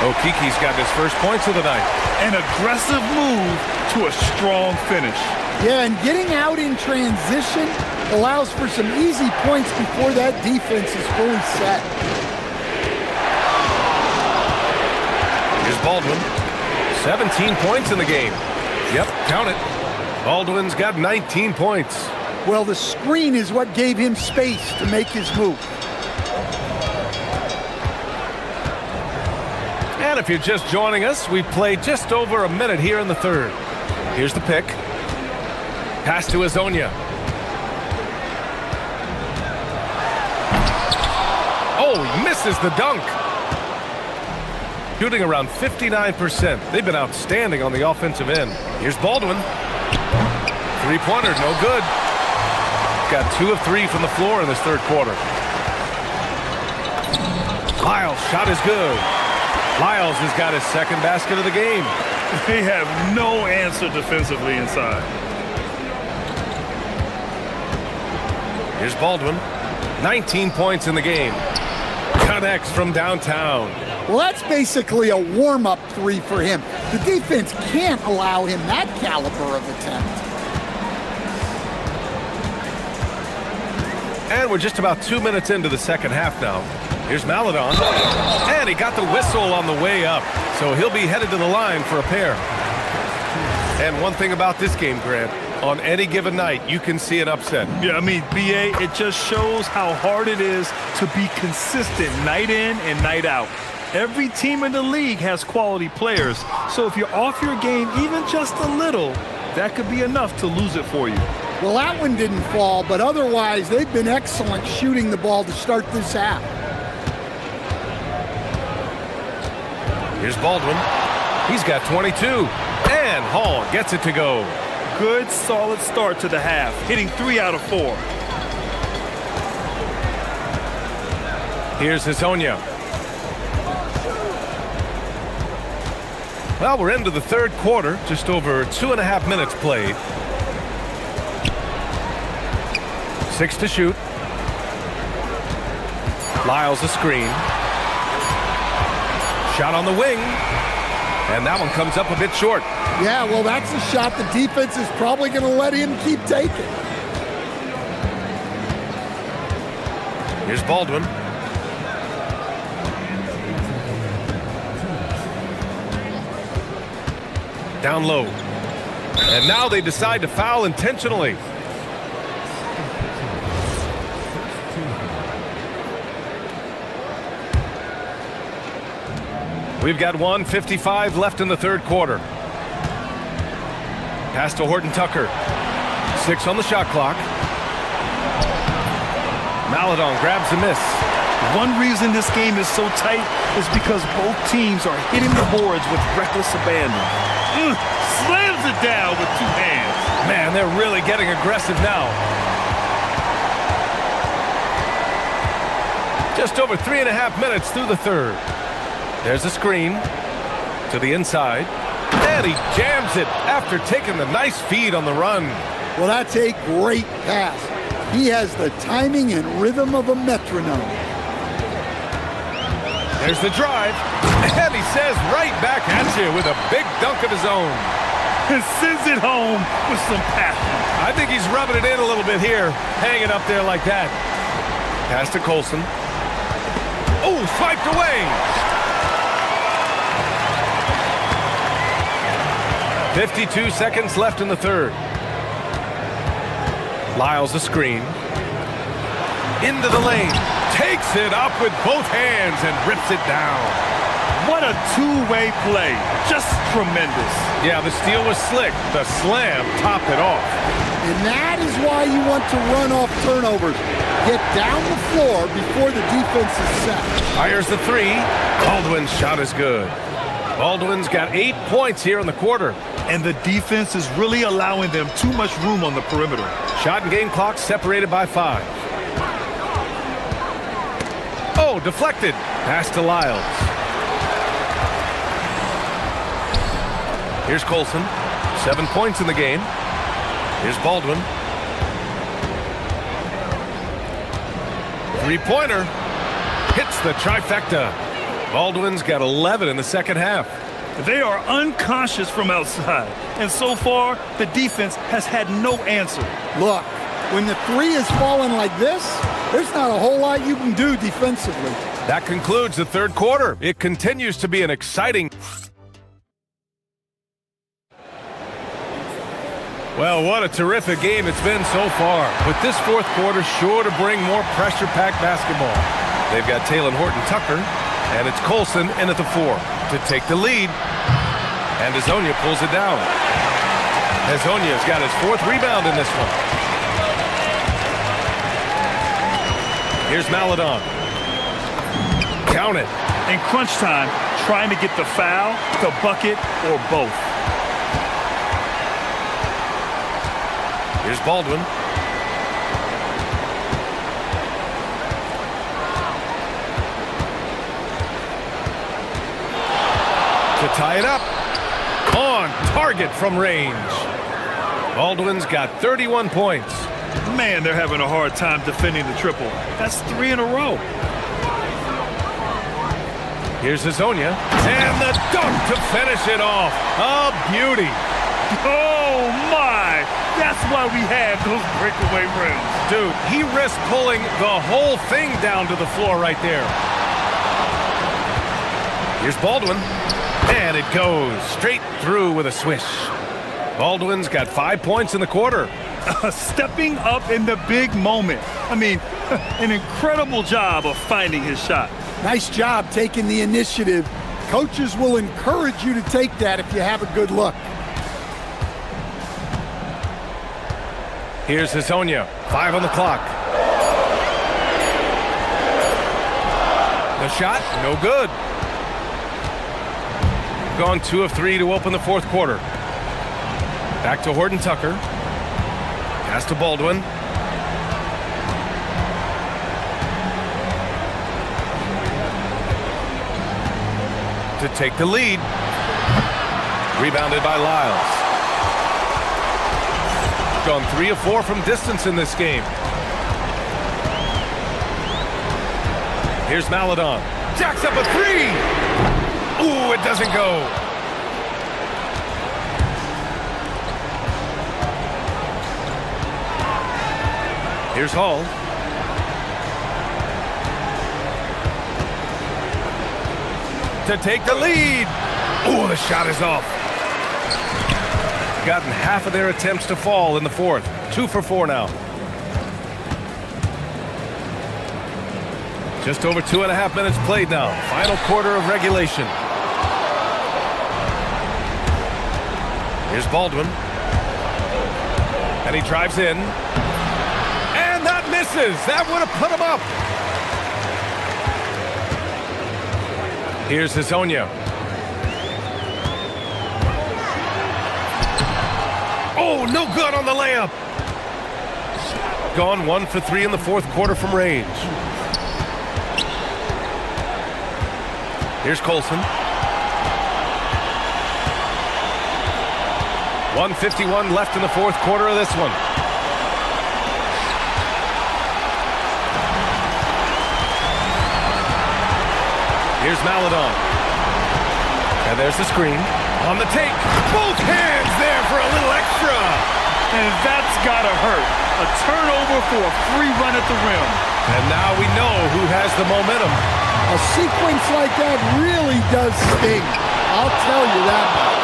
Speaker 8: Okiki's got his first points of the night.
Speaker 9: An aggressive move to a strong finish.
Speaker 10: Yeah, and getting out in transition allows for some easy points before that defense is fully set.
Speaker 8: Here's Baldwin. 17 points in the game. Yep, count it. Baldwin's got 19 points.
Speaker 10: Well, the screen is what gave him space to make his move.
Speaker 8: And if you're just joining us, we've played just over a minute here in the third. Here's the pick. Pass to Azonia. Oh, misses the dunk. Shooting around 59%. They've been outstanding on the offensive end. Here's Baldwin. Three-pointer, no good. Got 2 of 3 from the floor in this third quarter. Lyles' shot is good. Lyles has got his second basket of the game.
Speaker 9: They have no answer defensively inside.
Speaker 8: Here's Baldwin. 19 points in the game. Connects from downtown.
Speaker 10: Well, that's basically a warm-up three for him. The defense can't allow him that caliber of attempt.
Speaker 8: And we're just about 2 minutes into the second half now. Here's Maladon. And he got the whistle on the way up. So he'll be headed to the line for a pair. And one thing about this game, Grant, on any given night, you can see an upset.
Speaker 9: Yeah, I mean, BA, it just shows how hard it is to be consistent night in and night out. Every team in the league has quality players. So if you're off your game even just a little, that could be enough to lose it for you.
Speaker 10: Well, that one didn't fall, but otherwise, they've been excellent shooting the ball to start this half.
Speaker 8: Here's Baldwin. He's got 22. And Hall gets it to go.
Speaker 9: Good, solid start to the half, hitting 3 out of 4.
Speaker 8: Here's Hazonia. Well, we're into the third quarter, just over 2.5 minutes played. 6 to shoot. Lyles a screen. Shot on the wing. And that one comes up a bit short.
Speaker 10: Yeah, well, that's a shot the defense is probably going to let him keep taking.
Speaker 8: Here's Baldwin. Down low. And now they decide to foul intentionally. We've got 1:55 left in the third quarter. Pass to Horton Tucker. 6 on the shot clock. Maladon grabs a miss.
Speaker 9: One reason this game is so tight is because both teams are hitting the boards with reckless abandon. Slams it down with 2 hands.
Speaker 8: Man, they're really getting aggressive now. Just over 3.5 minutes through the third. There's a screen to the inside. And he jams it after taking the nice feed on the run.
Speaker 10: Well, that's a great pass. He has the timing and rhythm of a metronome.
Speaker 8: There's the drive. And he says right back at you with a big dunk of his own.
Speaker 9: And sends it home with some passion.
Speaker 8: I think he's rubbing it in a little bit here, hanging up there like that. Pass to Colson. Oh, swiped away. 52 seconds left in the third. Lyles a screen. Into the lane. Takes it up with both hands and rips it down.
Speaker 9: What a two-way play. Just tremendous.
Speaker 8: Yeah, the steal was slick. The slam topped it off.
Speaker 10: And that is why you want to run off turnovers. Get down the floor before the defense is set.
Speaker 8: Fires the 3. Baldwin's shot is good. Baldwin's got 8 points here in the quarter.
Speaker 9: And the defense is really allowing them too much room on the perimeter.
Speaker 8: Shot and game clock separated by 5. Oh, deflected. Pass to Lyles. Here's Colson. 7 points in the game. Here's Baldwin. 3-pointer. hits the trifecta. Baldwin's got 11 in the second half.
Speaker 9: They are unconscious from outside, and so far, the defense has had no answer.
Speaker 10: Look, when the three is falling like this, there's not a whole lot you can do defensively.
Speaker 8: That concludes the third quarter. It continues to be an exciting... Well, what a terrific game it's been so far. With this fourth quarter sure to bring more pressure-packed basketball. They've got Taylor Horton-Tucker, and it's Colson in at the 4 to take the lead. And Hezonja pulls it down. Hezonja's got his 4th rebound in this one. Here's Maledon. Count it.
Speaker 9: In crunch time, trying to get the foul, the bucket, or both.
Speaker 8: Here's Baldwin. To tie it up. On target from range. Baldwin's got 31 points.
Speaker 9: Man, they're having a hard time defending the triple. That's 3 in a row.
Speaker 8: Here's Hezonja. And the dunk to finish it off. A beauty.
Speaker 9: Oh, my! That's why we have those breakaway rims.
Speaker 8: Dude, he risked pulling the whole thing down to the floor right there. Here's Baldwin. And it goes straight through with a swish. Baldwin's got 5 points in the quarter.
Speaker 9: Stepping up in the big moment. I mean, an incredible job of finding his shot.
Speaker 10: Nice job taking the initiative. Coaches will encourage you to take that if you have a good look.
Speaker 8: Here's Hezonja. 5 on the clock. The shot, no good. Gone 2 of 3 to open the fourth quarter. Back to Horton-Tucker. Pass to Baldwin. To take the lead. Rebounded by Lyles. Gone 3 of 4 from distance in this game. Here's Maledon. Jacks up a 3! Ooh, it doesn't go. Here's Hall. To take the lead. Ooh, the shot is off. Gotten half of their attempts to fall in the fourth. 2 for 4 now. Just over 2.5 minutes played now. Final quarter of regulation. Here's Baldwin. And he drives in. And that misses. That would have put him up. Here's Hezonja. Oh, no good on the layup. Gone 1 for 3 in the fourth quarter from range. Here's Colson. 1:51 left in the fourth quarter of this one. Here's Maledon. And there's the screen. On the take. Both hands there for a little extra.
Speaker 9: And that's gotta hurt. A turnover for a free run at the rim.
Speaker 8: And now we know who has the momentum.
Speaker 10: A sequence like that really does sting. I'll tell you that much.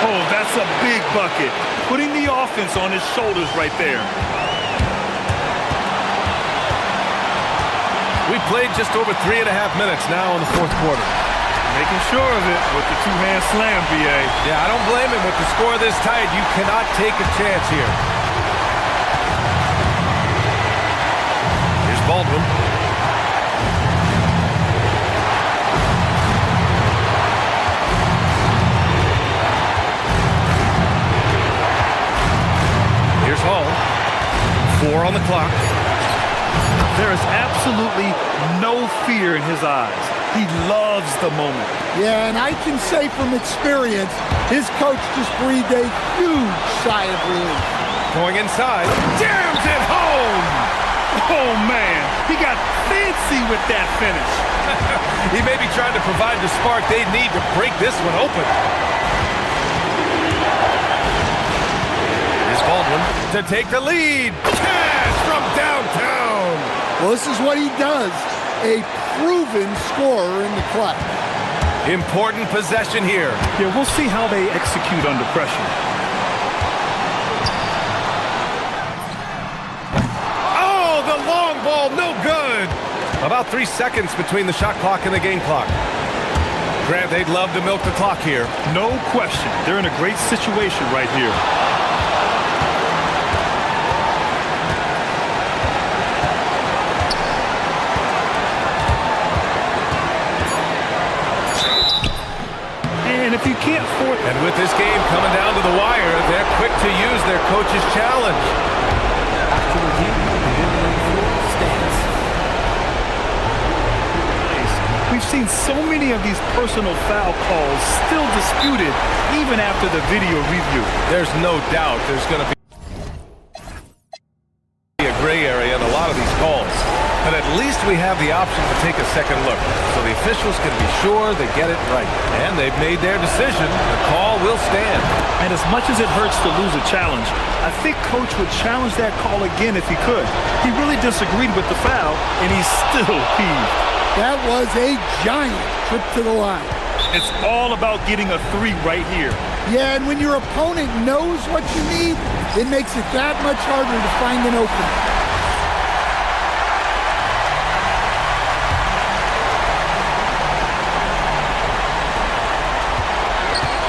Speaker 9: Oh, that's a big bucket. Putting the offense on his shoulders right there.
Speaker 8: We played just over 3.5 minutes now in the fourth quarter.
Speaker 9: Making sure of it with the two-hand slam, BA.
Speaker 8: Yeah, I don't blame him. With the score this tight, you cannot take a chance here. Here's Baldwin. Here's Hall. 4 on the clock.
Speaker 9: There is absolutely no fear in his eyes. He loves the moment.
Speaker 10: Yeah, and I can say from experience, his coach just breathed a huge sigh of relief.
Speaker 8: Going inside. Jams it home!
Speaker 9: Oh, man. He got fancy with that finish.
Speaker 8: He may be trying to provide the spark they need to break this one open. Here's Baldwin to take the lead. Cash from downtown.
Speaker 10: Well, this is what he does. A proven scorer in the clutch.
Speaker 8: Important possession here.
Speaker 9: Yeah, we'll see how they execute under pressure.
Speaker 8: Oh, the long ball, no good. About 3 seconds between the shot clock and the game clock. Grant, they'd love to milk the clock here.
Speaker 9: No question. They're in a great situation right here. And if you can't afford...
Speaker 8: And with this game coming down to the wire, they're quick to use their coach's challenge.
Speaker 3: After review, the floor stands.
Speaker 9: We've seen so many of these personal foul calls still disputed even after the video review.
Speaker 8: There's no doubt there's going to be a gray area in a lot of these calls. But at least we have the option to take a second look, so the officials can be sure they get it right. And they've made their decision. The call will stand.
Speaker 9: And as much as it hurts to lose a challenge, I think Coach would challenge that call again if he could. He really disagreed with the foul, and he's still peeved.
Speaker 10: That was a giant trip to the line.
Speaker 9: It's all about getting a three right here.
Speaker 10: Yeah, and when your opponent knows what you need, it makes it that much harder to find an opening.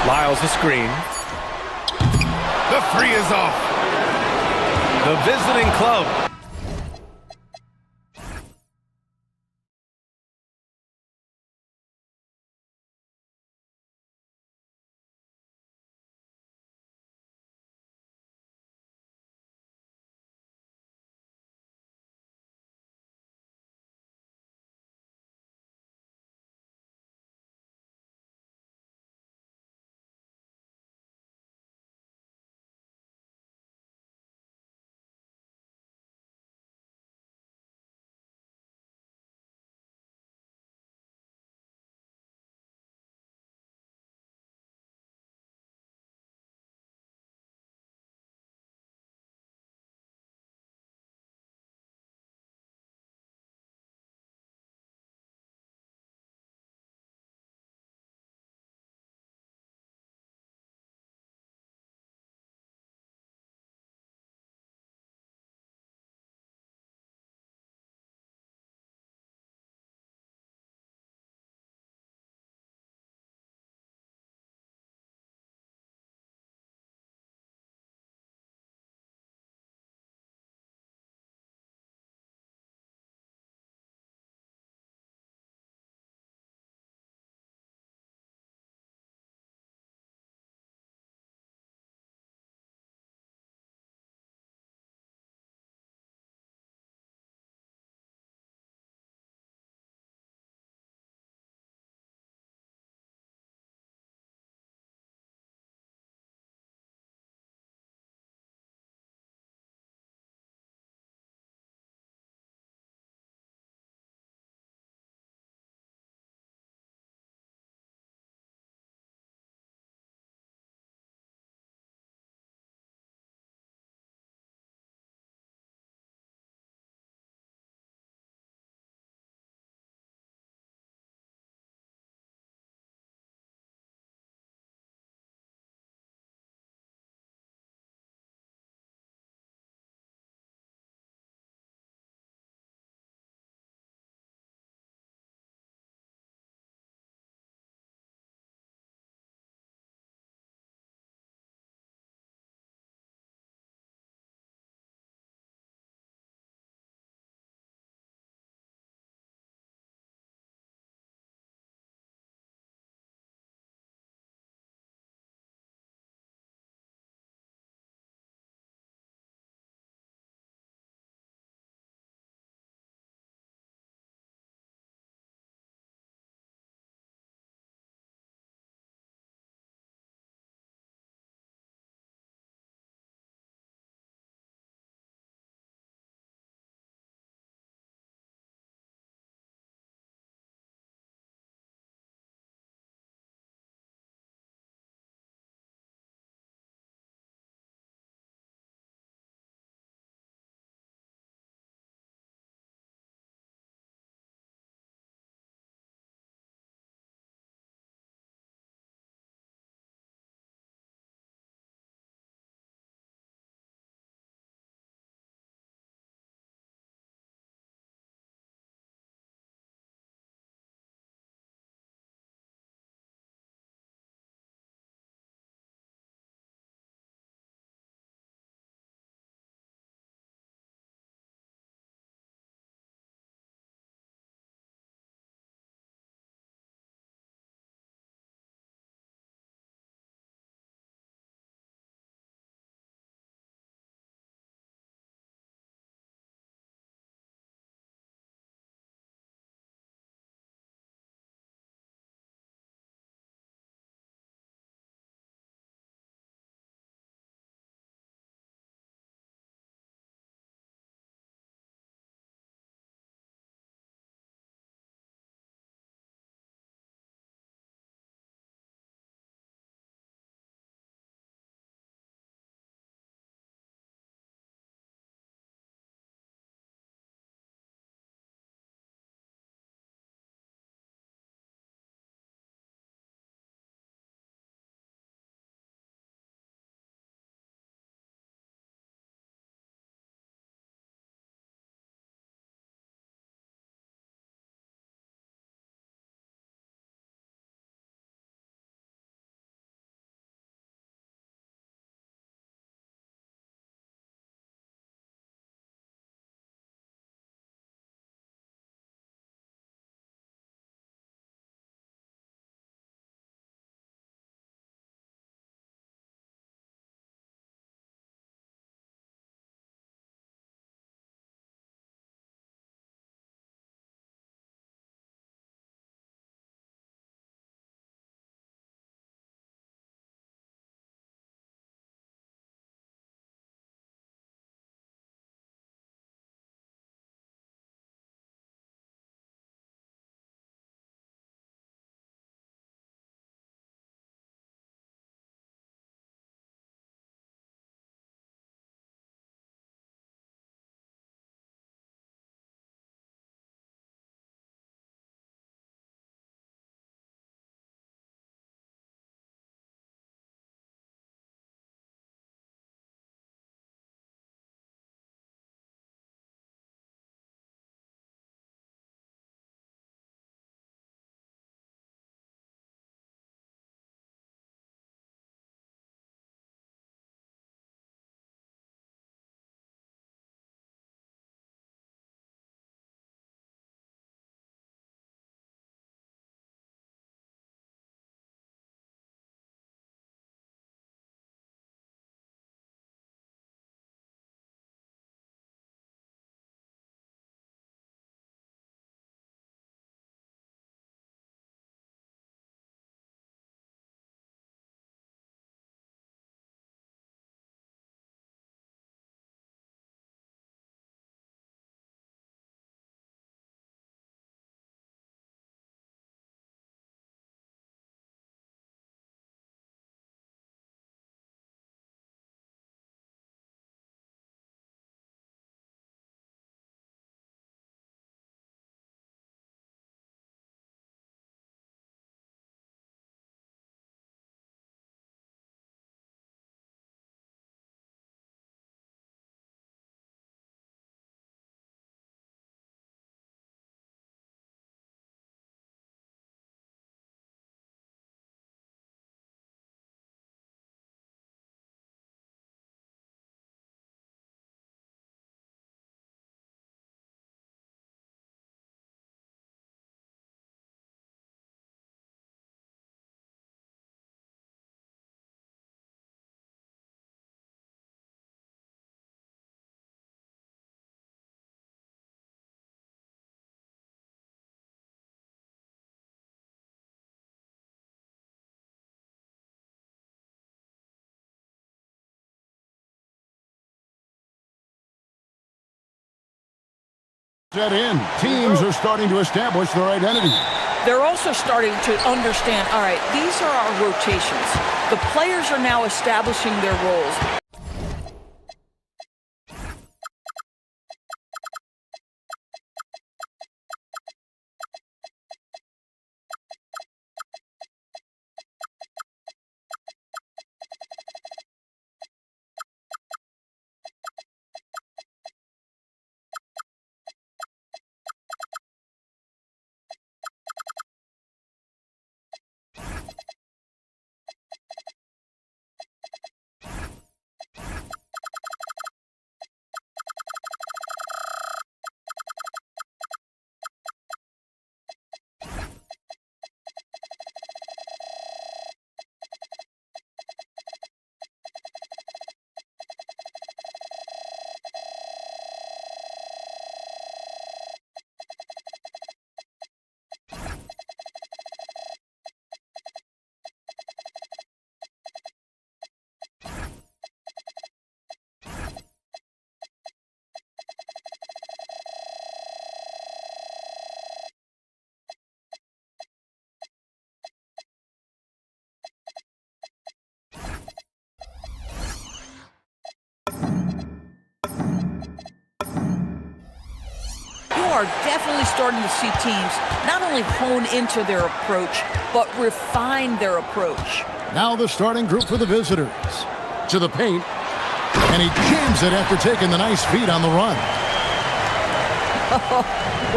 Speaker 8: Lyles a screen. The three is off. The visiting club
Speaker 1: Set in. Teams are starting to establish their identity.
Speaker 11: They're also starting to understand, all right, these are our rotations. The players are now establishing their roles. Are definitely starting to see teams not only hone into their approach, but refine their approach.
Speaker 1: Now the starting group for the visitors. To the paint, and he jams it after taking the nice feed on the run.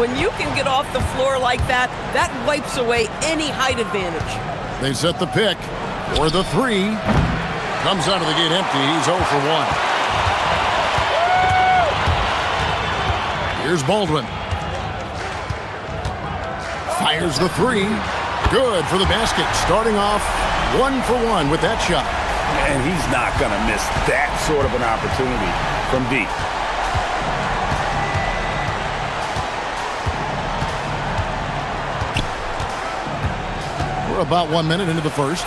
Speaker 11: When you can get off the floor like that, that wipes away any height advantage.
Speaker 1: They set the pick for the three. Comes out of the gate empty. He's 0 for 1. Here's Baldwin. Fires the three. Good for the basket. Starting off 1 for 1 with that shot.
Speaker 2: And he's not going to miss that sort of an opportunity from deep.
Speaker 1: We're about 1 minute into the first.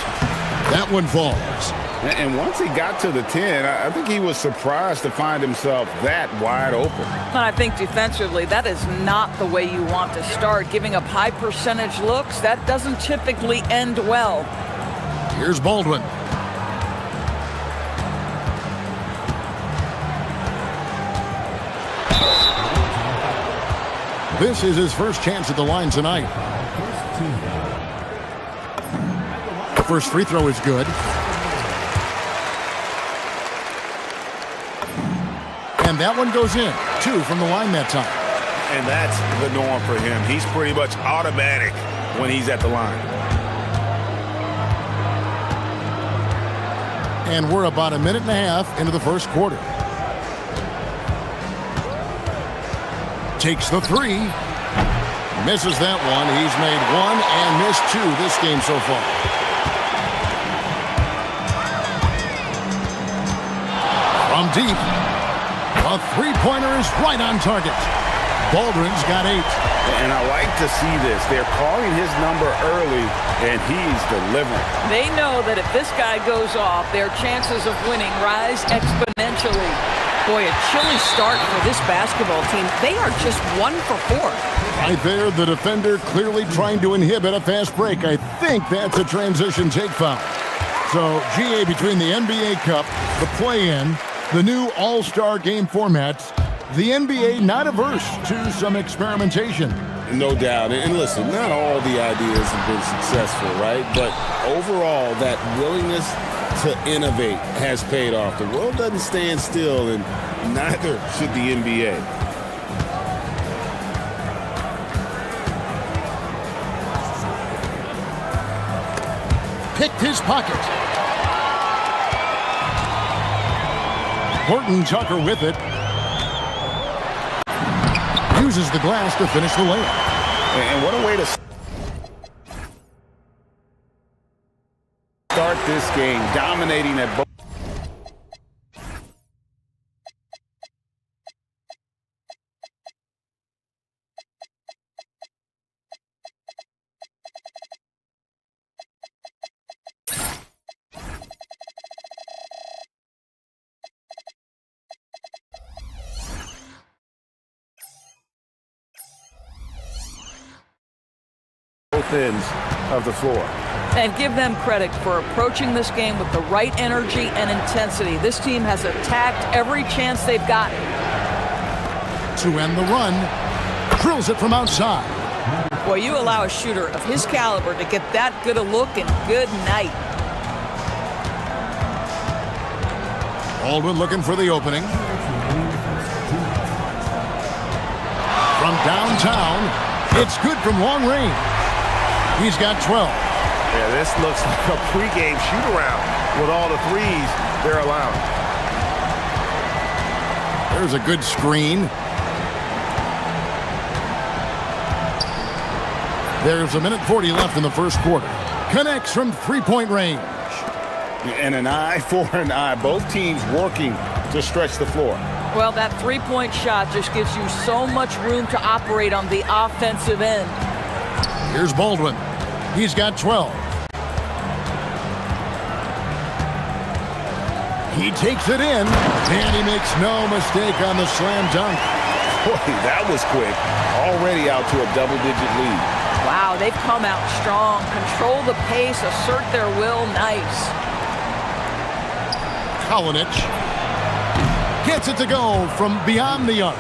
Speaker 1: That one falls.
Speaker 2: And once he got to the 10, I think he was surprised to find himself that wide open.
Speaker 11: And I think defensively, that is not the way you want to start. Giving up high percentage looks, that doesn't typically end well.
Speaker 1: Here's Baldwin. This is his first chance at the line tonight. The first free throw is good. And that one goes in. 2 from the line that time.
Speaker 2: And that's the norm for him. He's pretty much automatic when he's at the line.
Speaker 1: And we're about 1.5 minutes into the first quarter. Takes the three. Misses that one. He's made 1 and missed 2 this game so far. From deep. A three-pointer is right on target. Baldwin's got 8.
Speaker 2: And I like to see this. They're calling his number early, and he's delivering.
Speaker 11: They know that if this guy goes off, their chances of winning rise exponentially. Boy, a chilly start for this basketball team. They are just 1 for 4.
Speaker 1: Right there, the defender clearly trying to inhibit a fast break. I think that's a transition take foul. So, GA, between the NBA Cup, the play-in, the new All-Star game formats, the NBA not averse to some experimentation.
Speaker 2: No doubt. And listen, not all the ideas have been successful, right? But overall, that willingness to innovate has paid off. The world doesn't stand still, and neither should the NBA.
Speaker 1: Picked his pocket. Horton Tucker with it. Uses the glass to finish the layup.
Speaker 2: And what a way to start this game, dominating at both. ends of the floor.
Speaker 11: And give them credit for approaching this game with the right energy and intensity. This team has attacked every chance they've gotten.
Speaker 1: To end the run, drills it from outside.
Speaker 11: Boy, you allow a shooter of his caliber to get that good a look, and good night.
Speaker 1: Baldwin looking for the opening. From downtown, it's good from long range. He's got 12.
Speaker 8: Yeah, this looks like a pregame shoot-around with all the threes they're allowing.
Speaker 1: There's a good screen. There's 1:40 left in the first quarter. Connects from three-point range.
Speaker 2: And an eye for an eye. Both teams working to stretch the floor.
Speaker 11: Well, that three-point shot just gives you so much room to operate on the offensive end.
Speaker 1: Here's Baldwin. He's got 12. He takes it in, and he makes no mistake on the slam dunk.
Speaker 2: Boy, that was quick. Already out to a double-digit lead.
Speaker 11: Wow, they've come out strong. Control the pace, assert their will. Nice.
Speaker 1: Kalinic gets it to go from beyond the arc.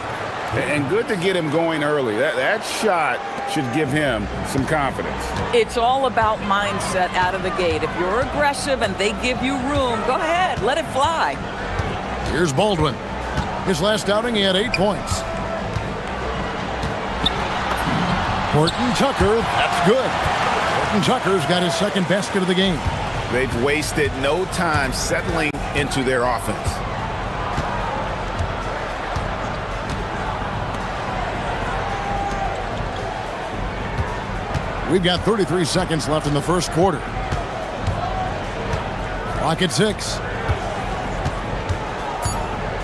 Speaker 2: And good to get him going early. That shot should give him some confidence.
Speaker 11: It's all about mindset out of the gate. If you're aggressive and they give you room, go ahead, let it fly.
Speaker 1: Here's Baldwin. His last outing, he had 8 points. Horton Tucker, that's good. Horton Tucker's got his second basket of the game.
Speaker 2: They've wasted no time settling into their offense.
Speaker 1: We've got 33 seconds left in the first quarter. Clock at 6.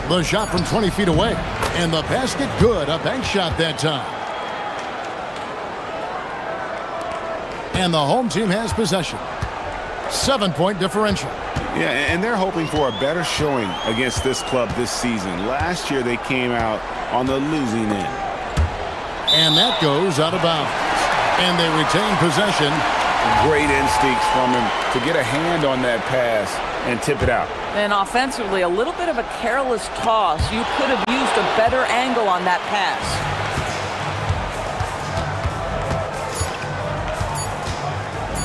Speaker 1: The shot from 20 feet away. And the basket good. A bank shot that time. And the home team has possession. 7-point differential.
Speaker 2: Yeah, and they're hoping for a better showing against this club this season. Last year they came out on the losing end.
Speaker 1: And that goes out of bounds. And they retain possession.
Speaker 2: Great instincts from him to get a hand on that pass and tip it out.
Speaker 11: And offensively, a little bit of a careless toss. You could have used a better angle on that pass.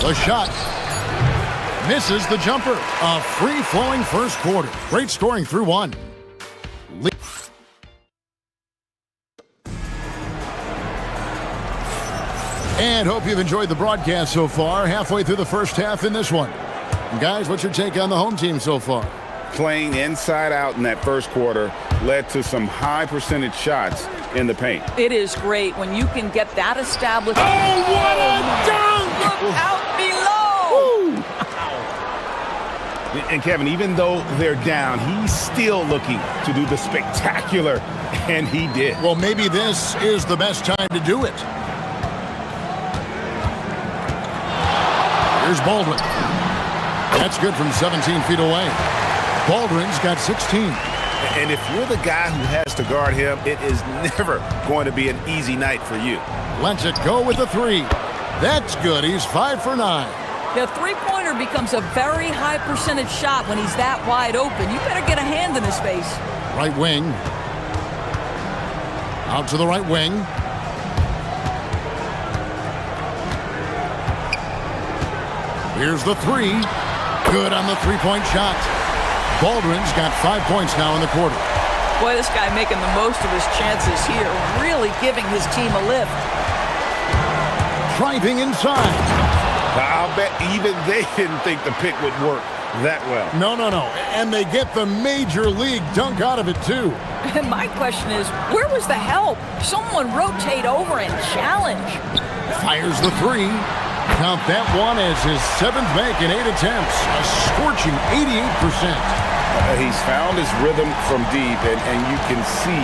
Speaker 1: The shot misses the jumper. A free-flowing first quarter. Great scoring through one. And hope you've enjoyed the broadcast so far. Halfway through the first half in this one. Guys, what's your take on the home team so far?
Speaker 2: Playing inside out in that first quarter led to some high percentage shots in the paint.
Speaker 11: It is great when you can get that established. Oh, what a dunk! Look out below!
Speaker 2: And Kevin, even though they're down, he's still looking to do the spectacular, and he did.
Speaker 1: Well, maybe this is the best time to do it. Here's Baldwin. That's good from 17 feet away. Baldwin's got 16.
Speaker 2: And if you're the guy who has to guard him, it is never going to be an easy night for you.
Speaker 1: Lets it go with the three. That's good. He's 5 for 9.
Speaker 11: The three-pointer becomes a very high percentage shot when he's that wide open. You better get a hand in his face.
Speaker 1: Right wing. Out to the right wing. Here's the three. Good on the three-point shot. Baldwin's got 5 points now in the quarter.
Speaker 11: Boy, this guy making the most of his chances here. Really giving his team a lift.
Speaker 1: Driving inside.
Speaker 2: I'll bet even they didn't think the pick would work that well.
Speaker 1: No. And they get the major league dunk out of it, too.
Speaker 11: And my question is, where was the help? Someone rotate over and challenge.
Speaker 1: Fires the three. Count that one as his 7th make in 8 attempts. A scorching 88%.
Speaker 2: He's found his rhythm from deep, and you can see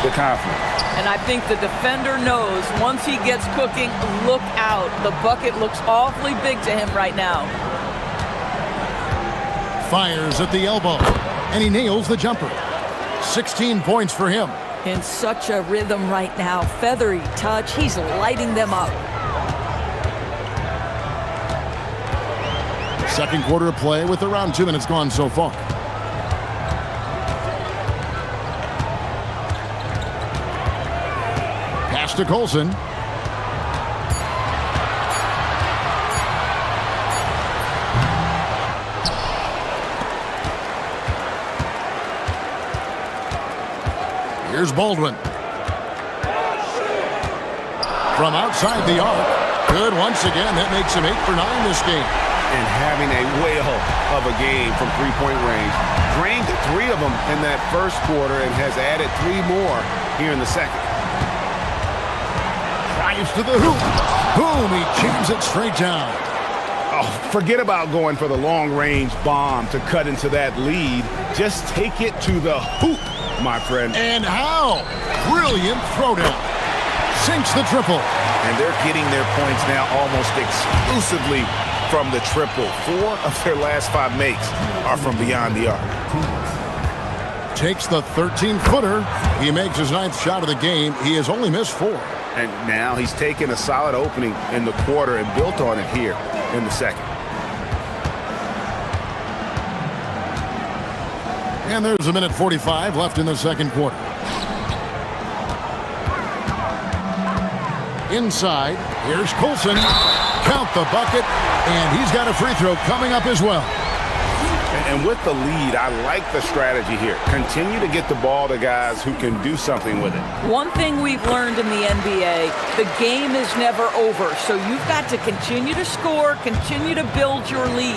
Speaker 2: the confidence.
Speaker 11: And I think the defender knows once he gets cooking, look out. The bucket looks awfully big to him right now.
Speaker 1: Fires at the elbow, and he nails the jumper. 16 points for him.
Speaker 11: In such a rhythm right now. Feathery touch. He's lighting them up.
Speaker 1: Second quarter of play with around 2 minutes gone so far. Pass to Colson. Here's Baldwin. From outside the arc. Good once again. That makes him 8 for 9 this game.
Speaker 2: And having a whale of a game from three-point range. Drained 3 of them in that first quarter and has added 3 more here in the second.
Speaker 1: Drives to the hoop. Boom, he jams it straight down.
Speaker 2: Oh, forget about going for the long-range bomb to cut into that lead. Just take it to the hoop, my friend.
Speaker 1: And how? Brilliant throwdown. Sinks the triple.
Speaker 2: And they're getting their points now almost exclusively from the triple. 4 of their last 5 makes are from beyond the arc.
Speaker 1: Takes the 13-footer. He makes his 9th shot of the game. He has only missed 4.
Speaker 2: And now he's taken a solid opening in the quarter and built on it here in the second.
Speaker 1: And there's 1:45 left in the second quarter. Inside, here's Colson. Count the bucket, and he's got a free throw coming up as well.
Speaker 2: And with the lead, I like the strategy here. Continue to get the ball to guys who can do something with it.
Speaker 11: One thing we've learned in the NBA, the game is never over. So you've got to continue to score, continue to build your lead.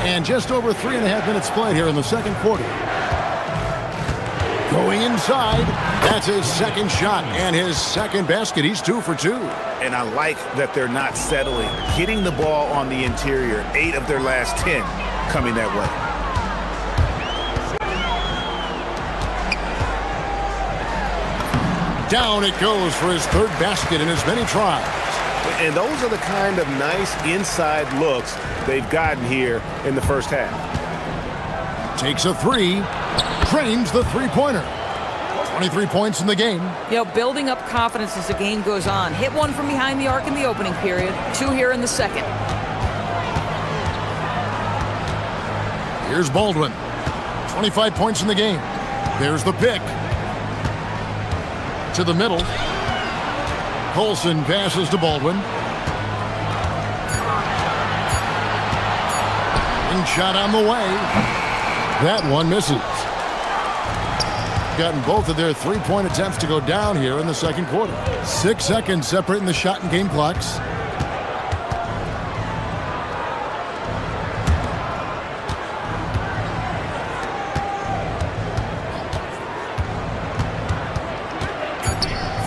Speaker 1: And just over 3.5 minutes played here in the second quarter. Going inside, that's his second shot and his second basket. He's 2 for 2.
Speaker 2: And I like that they're not settling. Getting the ball on the interior, 8 of their last 10 coming that way.
Speaker 1: Down it goes for his 3rd basket in as many tries.
Speaker 2: And those are the kind of nice inside looks they've gotten here in the first half.
Speaker 1: Takes a 3, drains the three-pointer. 23 points in the game.
Speaker 11: You know, building up confidence as the game goes on. Hit 1 from behind the arc in the opening period. 2 here in the second.
Speaker 1: Here's Baldwin. 25 points in the game. There's the pick. To the middle. Colson passes to Baldwin. And shot on the way. That one misses. Gotten both of their three-point attempts to go down here in the second quarter. 6 seconds separating the shot and game clocks.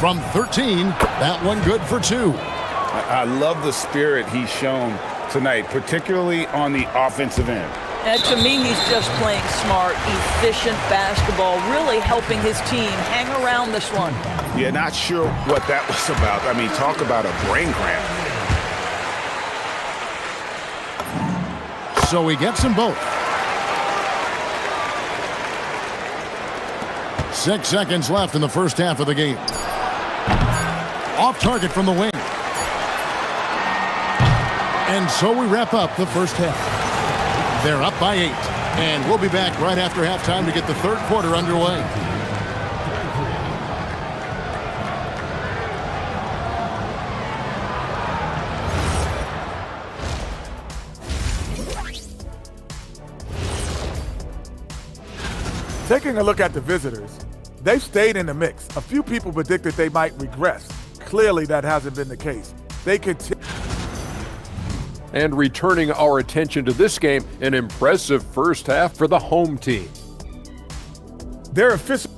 Speaker 1: From 13, that one good for 2.
Speaker 2: I love the spirit he's shown tonight, particularly on the offensive end.
Speaker 11: And to me, he's just playing smart, efficient basketball, really helping his team hang around this one.
Speaker 2: Yeah, not sure what that was about. I mean, talk about a brain cramp.
Speaker 1: So he gets them both. 6 seconds left in the first half of the game. Off target from the wing. And so we wrap up the first half. They're up by 8. And we'll be back right after halftime to get the third quarter underway.
Speaker 4: Taking a look at the visitors, they've stayed in the mix. A few people predicted they might regress. Clearly, that hasn't been the case. They continue.
Speaker 6: And returning our attention to this game, an impressive first half for the home team.
Speaker 4: Their official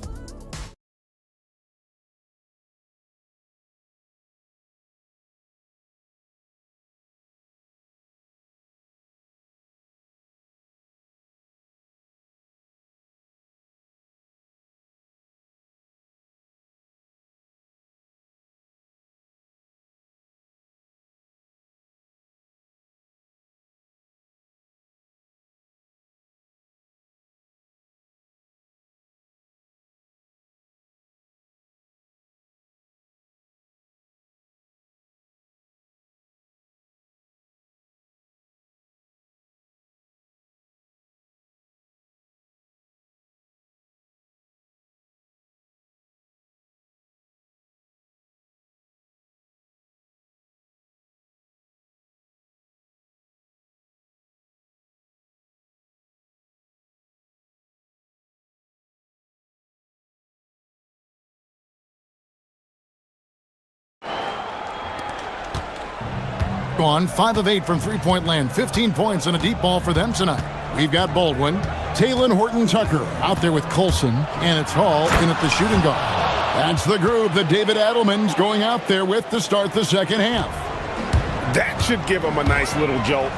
Speaker 1: Gone 5 of 8 from three-point land. 15 points and a deep ball for them tonight. We've got Baldwin, Talon Horton-Tucker out there with Colson, and it's Hall in at the shooting guard. That's the group that David Adelman's going out there with to start the second half.
Speaker 2: That should give them a nice little jolt.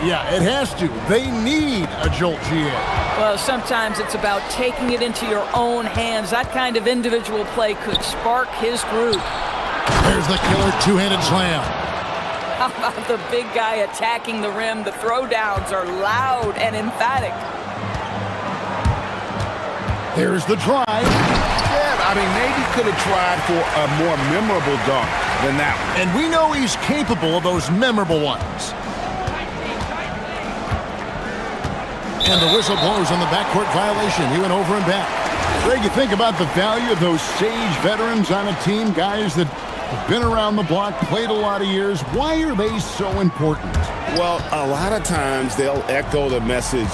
Speaker 1: Yeah, it has to. They need a jolt, GA.
Speaker 11: Well, sometimes it's about taking it into your own hands. That kind of individual play could spark his group.
Speaker 1: There's the killer two-handed slam.
Speaker 11: How about the big guy attacking the rim? The throwdowns are loud and emphatic.
Speaker 1: There's the try.
Speaker 2: Yeah, I mean, maybe could have tried for a more memorable dunk than that one.
Speaker 1: And we know he's capable of those memorable ones. And the whistle blows on the backcourt violation. He went over and back. Greg, you think about the value of those sage veterans on a team, guys that have been around the block, played a lot of years. Why are they so important?
Speaker 2: Well, a lot of times they'll echo the message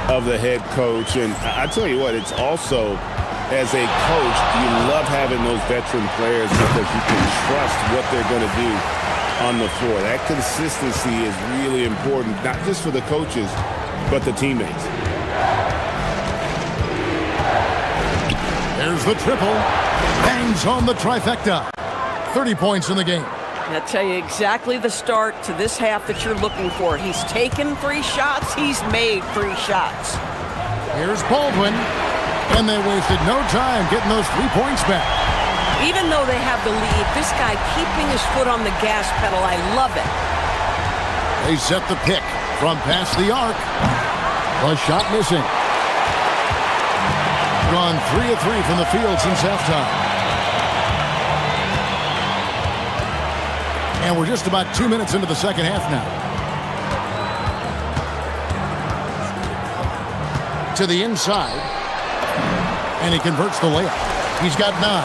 Speaker 2: of the head coach. And I tell you what, it's also, as a coach, you love having those veteran players because you can trust what they're going to do on the floor. That consistency is really important, not just for the coaches, but the teammates.
Speaker 1: There's the triple. Bangs home the trifecta. 30 points in the game.
Speaker 11: I'll tell you exactly the start to this half that you're looking for. He's taken 3 shots. He's made 3 shots.
Speaker 1: Here's Baldwin. And they wasted no time getting those 3 points back.
Speaker 11: Even though they have the lead, this guy keeping his foot on the gas pedal, I love it.
Speaker 1: They set the pick from past the arc. A shot missing. Gone 3 of 3 from the field since halftime. And we're just about 2 minutes into the second half now. To the inside. And he converts the layup. He's got 9.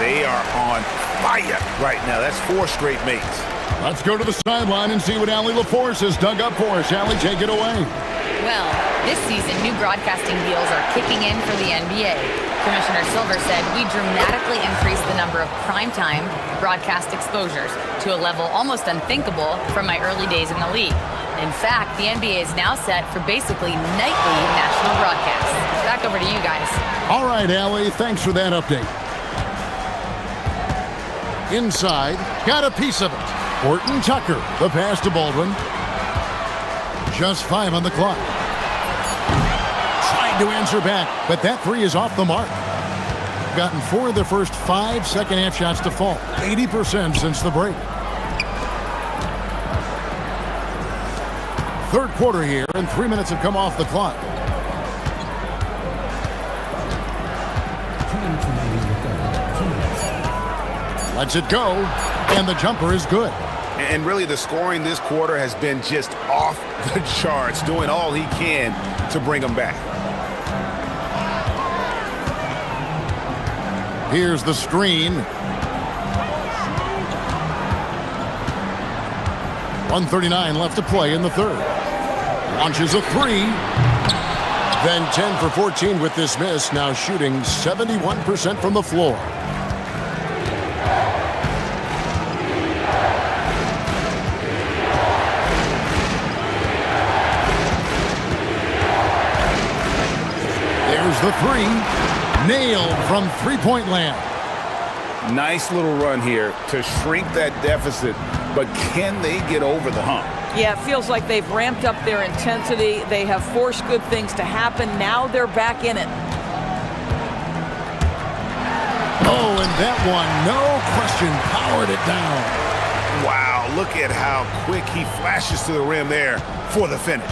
Speaker 2: They are on fire right now. That's 4 straight mates.
Speaker 1: Let's go to the sideline and see what Allie LaForce has dug up for us. Allie, take it away.
Speaker 7: Well, this season, new broadcasting deals are kicking in for the NBA. Commissioner Silver said we dramatically increased the number of primetime broadcast exposures to a level almost unthinkable from my early days in the league. In fact, the NBA is now set for basically nightly national broadcasts. Back over to you guys.
Speaker 1: All right, Allie, thanks for that update. Inside, got a piece of it. Horton-Tucker, the pass to Baldwin. Just 5 on the clock. Trying to answer back, but that 3 is off the mark. Gotten 4 of their first 5 second-half shots to fall. 80% since the break. Third quarter here, and 3 minutes have come off the clock. Lets it go, and the jumper is good.
Speaker 2: And really, the scoring this quarter has been just off the charts, doing all he can to bring them back.
Speaker 1: Here's the screen. 1:39 left to play in the third. Launches a 3. Then 10 for 14 with this miss. Now shooting 71% from the floor. There's the 3. Nailed from three-point land.
Speaker 2: Nice little run here to shrink that deficit, but can they get over the hump?
Speaker 11: Yeah, it feels like they've ramped up their intensity. They have forced good things to happen. Now they're back in it.
Speaker 1: Oh, and that one, no question, powered it down.
Speaker 2: Wow, look at how quick he flashes to the rim there for the finish.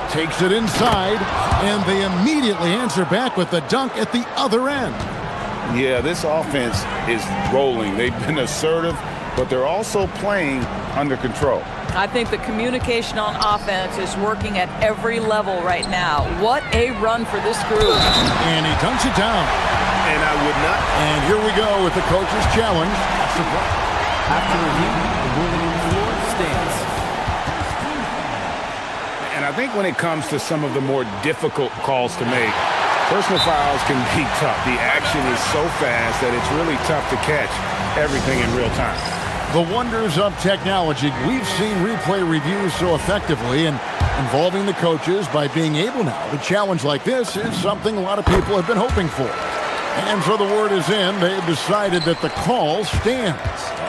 Speaker 1: Takes it inside, and they immediately answer back with the dunk at the other end.
Speaker 2: Yeah, this offense is rolling. They've been assertive, but they're also playing under control.
Speaker 11: I think the communication on offense is working at every level right now. What a run for this group.
Speaker 1: And he dunks it down.
Speaker 2: And I would not.
Speaker 1: And here we go with the coach's challenge.
Speaker 12: After review, the ruling on the floor stands.
Speaker 2: And I think when it comes to some of the more difficult calls to make, Personal fouls can be tough. The action is so fast that it's really tough to catch everything in real time.
Speaker 1: The wonders of technology. We've seen replay reviews so effectively, and involving the coaches by being able now to challenge like this is something a lot of people have been hoping for. And so the word is in, they've decided that the call stands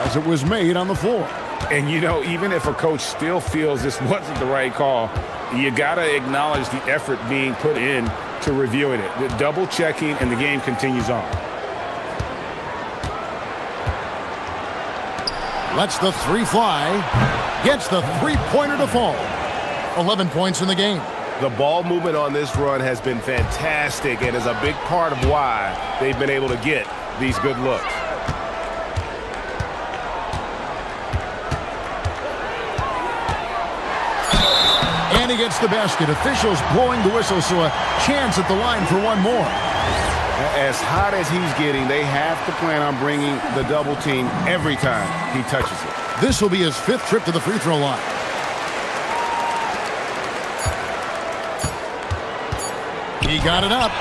Speaker 1: as it was made on the floor.
Speaker 2: And you know, even if a coach still feels this wasn't the right call, you gotta acknowledge the effort being put in to reviewing it. The double checking, and the game continues on.
Speaker 1: Lets the three fly. Gets the three-pointer to fall. 11 points in the game.
Speaker 8: The ball movement on this run has been fantastic and is a big part of why they've been able to get these good looks.
Speaker 1: And he gets the basket. Officials blowing the whistle, so a chance at the line for one more.
Speaker 2: As hot as he's getting, they have to plan on bringing the double team every time he touches it.
Speaker 1: This will be his fifth trip to the free throw line. He got it up,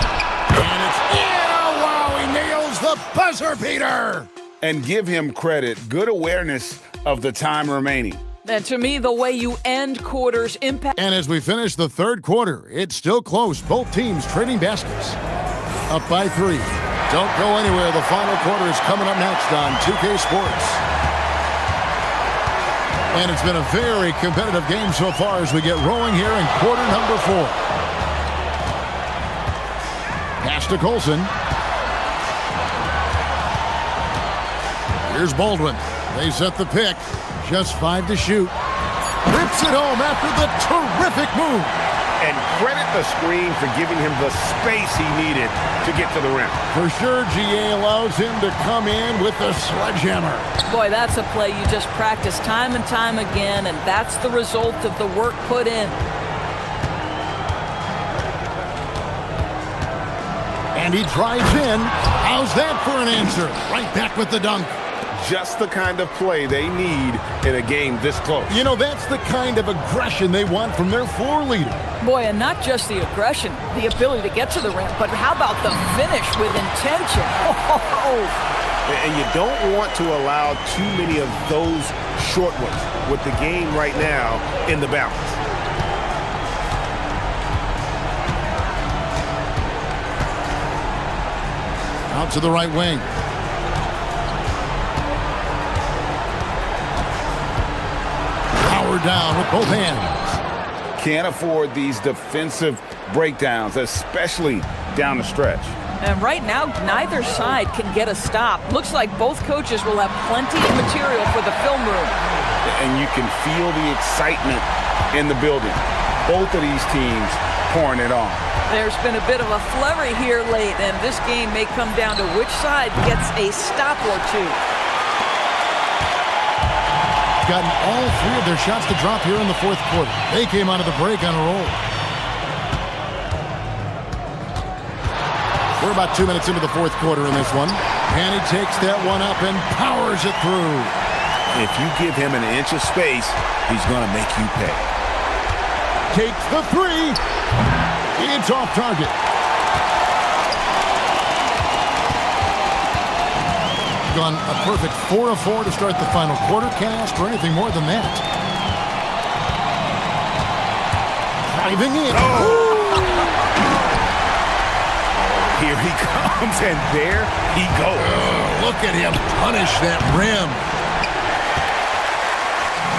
Speaker 1: and it's in. Oh, wow, he nails the buzzer beater.
Speaker 2: And give him credit. Good awareness of the time remaining.
Speaker 11: And to me, the way you end quarters impact.
Speaker 1: And as we finish the third quarter, it's still close. Both teams trading baskets. Up by 3. Don't go anywhere. The final quarter is coming up next on 2K Sports. And it's been a very competitive game so far as we get rolling here in quarter number 4. Pass to Colson. Here's Baldwin. They set the pick. Just 5 to shoot. Rips it home after the terrific move.
Speaker 2: And credit the screen for giving him the space he needed to get to the rim.
Speaker 1: For sure, GA allows him to come in with the sledgehammer.
Speaker 11: Boy, that's a play you just practice time and time again, and that's the result of the work put in.
Speaker 1: And he drives in. How's that for an answer? Right back with the dunk.
Speaker 2: Just the kind of play they need in a game this close.
Speaker 1: You know, that's the kind of aggression they want from their floor leader.
Speaker 11: Boy, and not just the aggression, the ability to get to the rim, but how about the finish with intention?
Speaker 8: And you don't want to allow too many of those short ones with the game right now in the balance.
Speaker 1: Out to the right wing. Power down with both hands.
Speaker 2: Can't afford these defensive breakdowns, especially down the stretch.
Speaker 11: And right now, neither side can get a stop. Looks like both coaches will have plenty of material for the film room.
Speaker 2: And you can feel the excitement in the building. Both of these teams pouring it on.
Speaker 11: There's been a bit of a flurry here late, and this game may come down to which side gets a stop or two.
Speaker 1: Gotten all 3 of their shots to drop here in the fourth quarter. They came out of the break on a roll. We're about 2 minutes into the fourth quarter in this one. And he takes that one up and powers it through.
Speaker 8: If you give him an inch of space, he's going to make you pay.
Speaker 1: Takes the 3. It's off target. Gone a perfect 4 of 4 to start the final quarter. Can't ask for anything more than that. Driving in.
Speaker 8: Here he comes, and there he goes.
Speaker 1: Look at him punish that rim.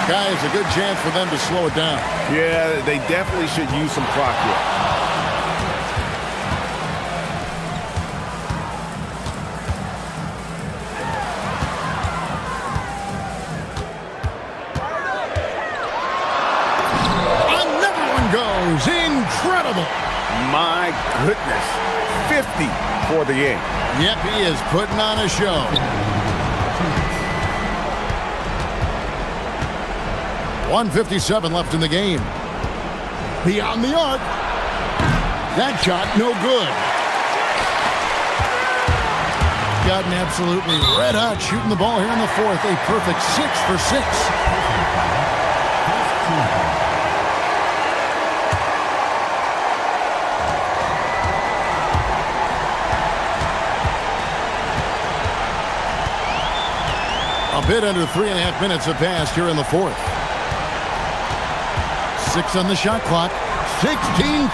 Speaker 1: Guys, a good chance for them to slow it down.
Speaker 8: Yeah, they definitely should use some clock here.
Speaker 1: Incredible.
Speaker 2: My goodness. 50 for the game.
Speaker 1: Yep, he is putting on a show. .157 left in the game. Beyond the arc. That shot, no good. Gotten absolutely red hot shooting the ball here in the fourth. A perfect 6 for 6. A bit under 3.5 minutes have passed here in the fourth. 6 on the shot clock. 16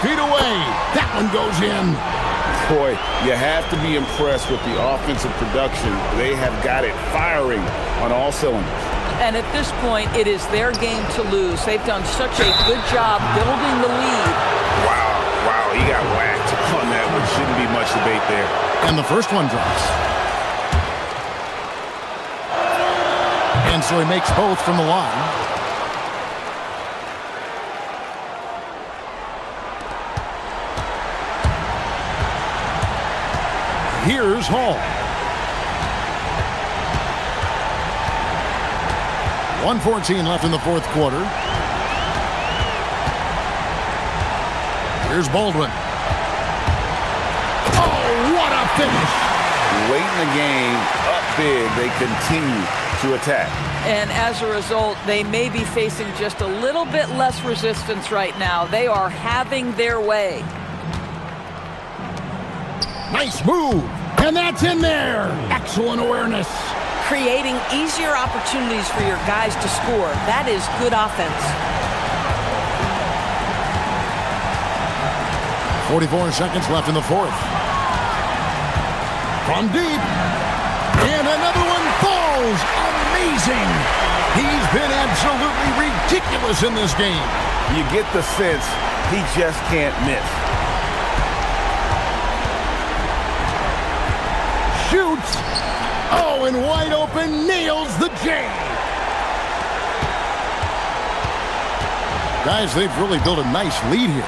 Speaker 1: feet away. That one goes in.
Speaker 2: Boy, you have to be impressed with the offensive production. They have got it firing on all cylinders.
Speaker 11: And at this point, it is their game to lose. They've done such a good job building the lead.
Speaker 2: Wow, he got whacked on that one. Shouldn't be much debate there.
Speaker 1: And the first one drops. And so he makes both from the line. Here's Hall. 1:14 left in the fourth quarter. Here's Baldwin. Oh, what a finish!
Speaker 2: Late in the game, up big, they continue to attack.
Speaker 11: And as a result, they may be facing just a little bit less resistance right now. They are having their way.
Speaker 1: Nice move, and that's in there. Excellent awareness.
Speaker 11: Creating easier opportunities for your guys to score. That is good offense.
Speaker 1: 44 seconds left in the fourth. From deep, and another one falls. Amazing. He's been absolutely ridiculous in this game.
Speaker 2: You get the sense he just can't miss.
Speaker 1: Shoots. Oh, and wide open, nails the J. Guys, they've really built a nice lead here.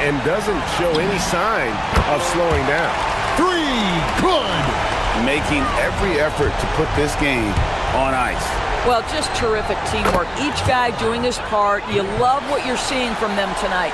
Speaker 8: And doesn't show any sign of slowing down.
Speaker 1: 3, good.
Speaker 2: Making every effort to put this game on ice.
Speaker 11: Well, just terrific teamwork. Each guy doing his part. You love what you're seeing from them tonight.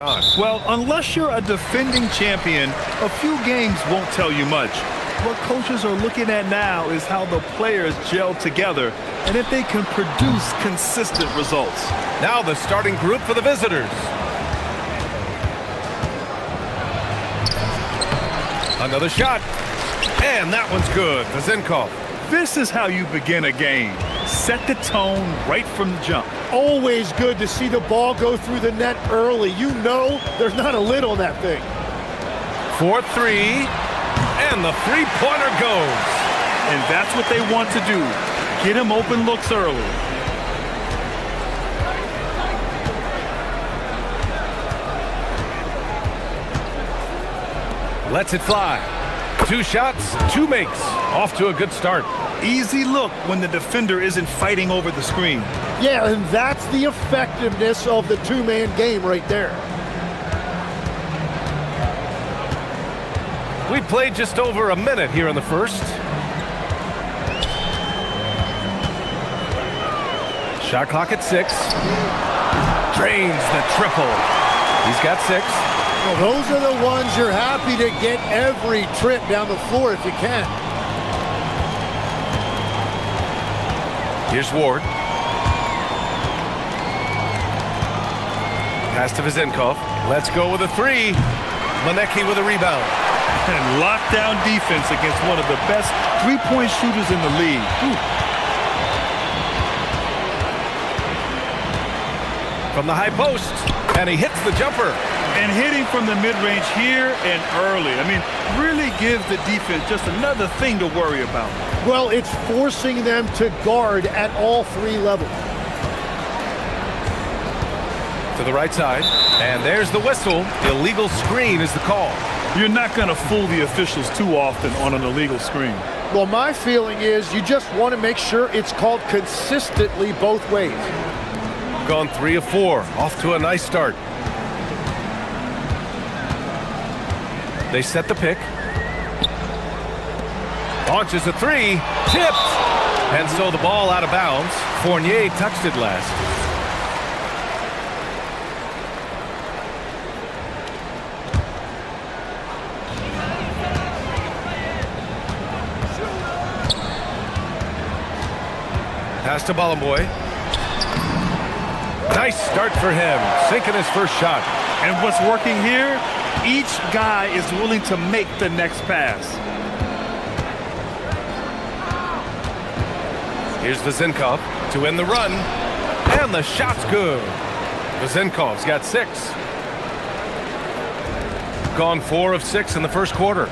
Speaker 9: Well, unless you're a defending champion, a few games won't tell you much. What coaches are looking at now is how the players gel together and if they can produce consistent results.
Speaker 8: Now the starting group for the visitors. Another shot. And that one's good. Vezenkov.
Speaker 9: This is how you begin a game. Set the tone right from the jump.
Speaker 13: Always good to see the ball go through the net early. You know there's not a lid on that thing.
Speaker 8: 4-3. And the three-pointer goes.
Speaker 9: And that's what they want to do. Get him open looks early.
Speaker 8: Lets it fly. 2 shots, 2 makes. Off to a good start.
Speaker 9: Easy look when the defender isn't fighting over the screen.
Speaker 13: Yeah, and that's the effectiveness of the two-man game right there.
Speaker 8: We played just over a minute here in the first. Shot clock at 6. Drains the triple. He's got 6.
Speaker 13: Well, those are the ones you're happy to get every trip down the floor if you can.
Speaker 8: Here's Ward. Pass to Vezenkov. Let's go with a 3. Manecki with a rebound.
Speaker 9: And lockdown defense against one of the best three-point shooters in the league.
Speaker 8: From the high post, and he hits the jumper.
Speaker 9: And hitting from the mid-range here and early. I mean, really gives the defense just another thing to worry about.
Speaker 13: Well, it's forcing them to guard at all 3 levels.
Speaker 8: To the right side, and there's the whistle. Illegal screen is the call.
Speaker 9: You're not going to fool the officials too often on an illegal screen.
Speaker 13: Well, my feeling is you just want to make sure it's called consistently both ways.
Speaker 8: Gone 3 of 4. Off to a nice start. They set the pick. Launches a 3. Tipped. And so the ball out of bounds. Fournier touched it last. Pass to Bolomboy. Nice start for him. Sinking his first shot.
Speaker 9: And what's working here? Each guy is willing to make the next pass.
Speaker 8: Here's Vezenkov to end the run. And the shot's good. Vezenkov's got 6. Gone 4 of 6 in the first quarter.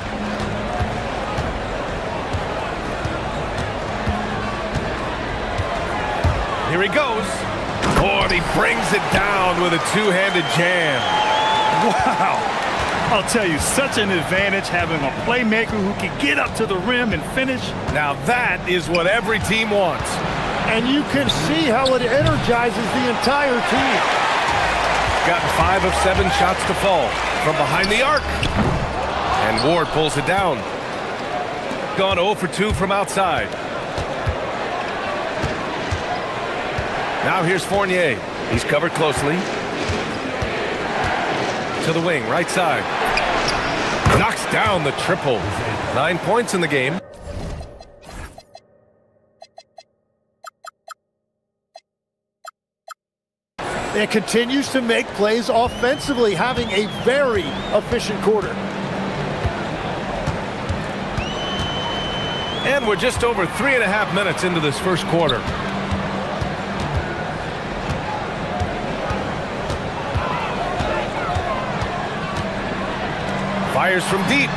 Speaker 8: Here he goes. Oh, and he brings it down with a two-handed jam.
Speaker 9: Wow. I'll tell you, such an advantage having a playmaker who can get up to the rim and finish.
Speaker 8: Now that is what every team wants.
Speaker 13: And you can see how it energizes the entire team.
Speaker 8: Gotten 5 of 7 shots to fall from behind the arc. And Ward pulls it down. Gone 0 for 2 from outside. Now here's Fournier. He's covered closely. To the wing, right side. Knocks down the triple. 9 points in the game.
Speaker 13: It continues to make plays offensively, having a very efficient quarter.
Speaker 8: And we're just over 3.5 minutes into this first quarter. Fires from deep.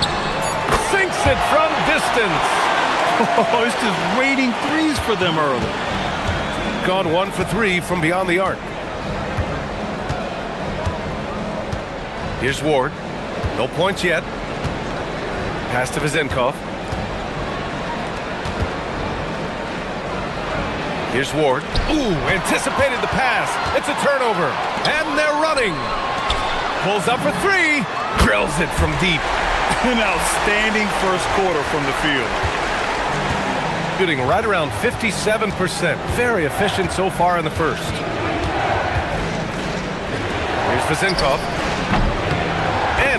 Speaker 8: Sinks it from distance.
Speaker 9: Oh, it's just raining threes for them early.
Speaker 8: Gone 1 for 3 from beyond the arc. Here's Ward. No points yet. Pass to Vezenkov. Here's Ward. Ooh, anticipated the pass. It's a turnover. And they're running. Pulls up for 3. Drills it from deep.
Speaker 9: An outstanding first quarter from the field.
Speaker 8: Shooting right around 57%. Very efficient so far in the first. Here's Vezenkov.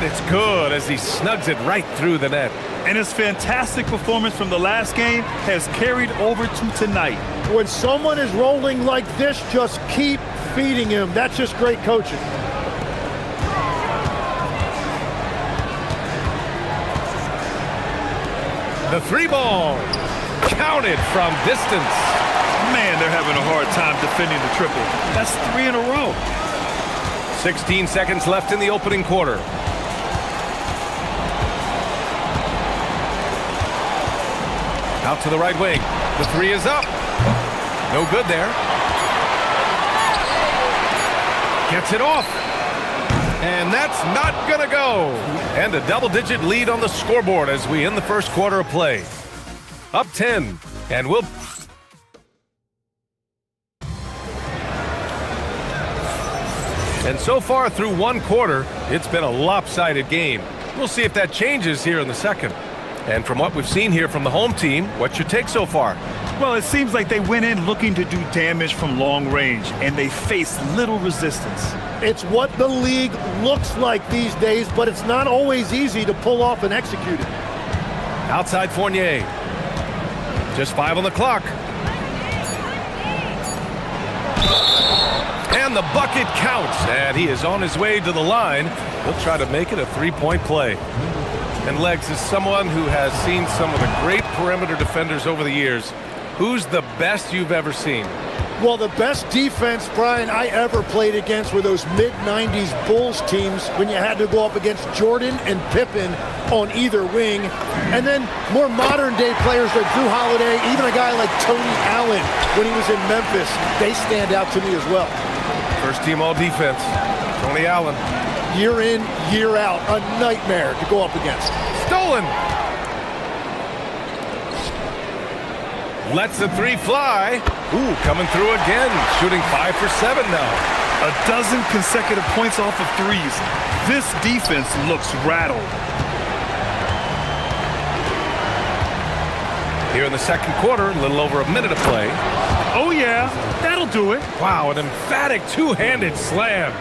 Speaker 8: it's good as he snugs it right through the net.
Speaker 9: And his fantastic performance from the last game has carried over to tonight.
Speaker 13: When someone is rolling like this, just keep feeding him. That's just great coaching.
Speaker 8: The three ball, counted from distance.
Speaker 9: Man, they're having a hard time defending the triple. That's 3 in a row.
Speaker 8: 16 seconds left in the opening quarter. Out to the right wing. The three is up. No good there. Gets it off. And that's not going to go. And a double-digit lead on the scoreboard as we end the first quarter of play. Up 10. And we'll... And so far through one quarter, it's been a lopsided game. We'll see if that changes here in the second. And from what we've seen here from the home team, what's your take so far?
Speaker 9: Well, it seems like they went in looking to do damage from long range, and they faced little resistance.
Speaker 13: It's what the league looks like these days, but it's not always easy to pull off and execute it.
Speaker 8: Outside Fournier. Just 5 on the clock. And the bucket counts, and he is on his way to the line. He'll try to make it a three-point play. And Legs is someone who has seen some of the great perimeter defenders over the years. Who's the best you've ever seen?
Speaker 13: Well, the best defense, Brian, I ever played against were those mid-90s Bulls teams when you had to go up against Jordan and Pippen on either wing. And then more modern-day players like Drew Holiday, even a guy like Tony Allen when he was in Memphis, they stand out to me as well.
Speaker 8: First team all-defense, Tony Allen.
Speaker 13: Year in, year out, a nightmare to go up against.
Speaker 8: Stolen! Lets the three fly. Ooh, coming through again, shooting 5 for 7 now.
Speaker 9: A dozen consecutive points off of threes. This defense looks rattled.
Speaker 8: Here in the second quarter, a little over a minute of play.
Speaker 9: Oh yeah, that'll do it.
Speaker 8: Wow, an emphatic two-handed slam.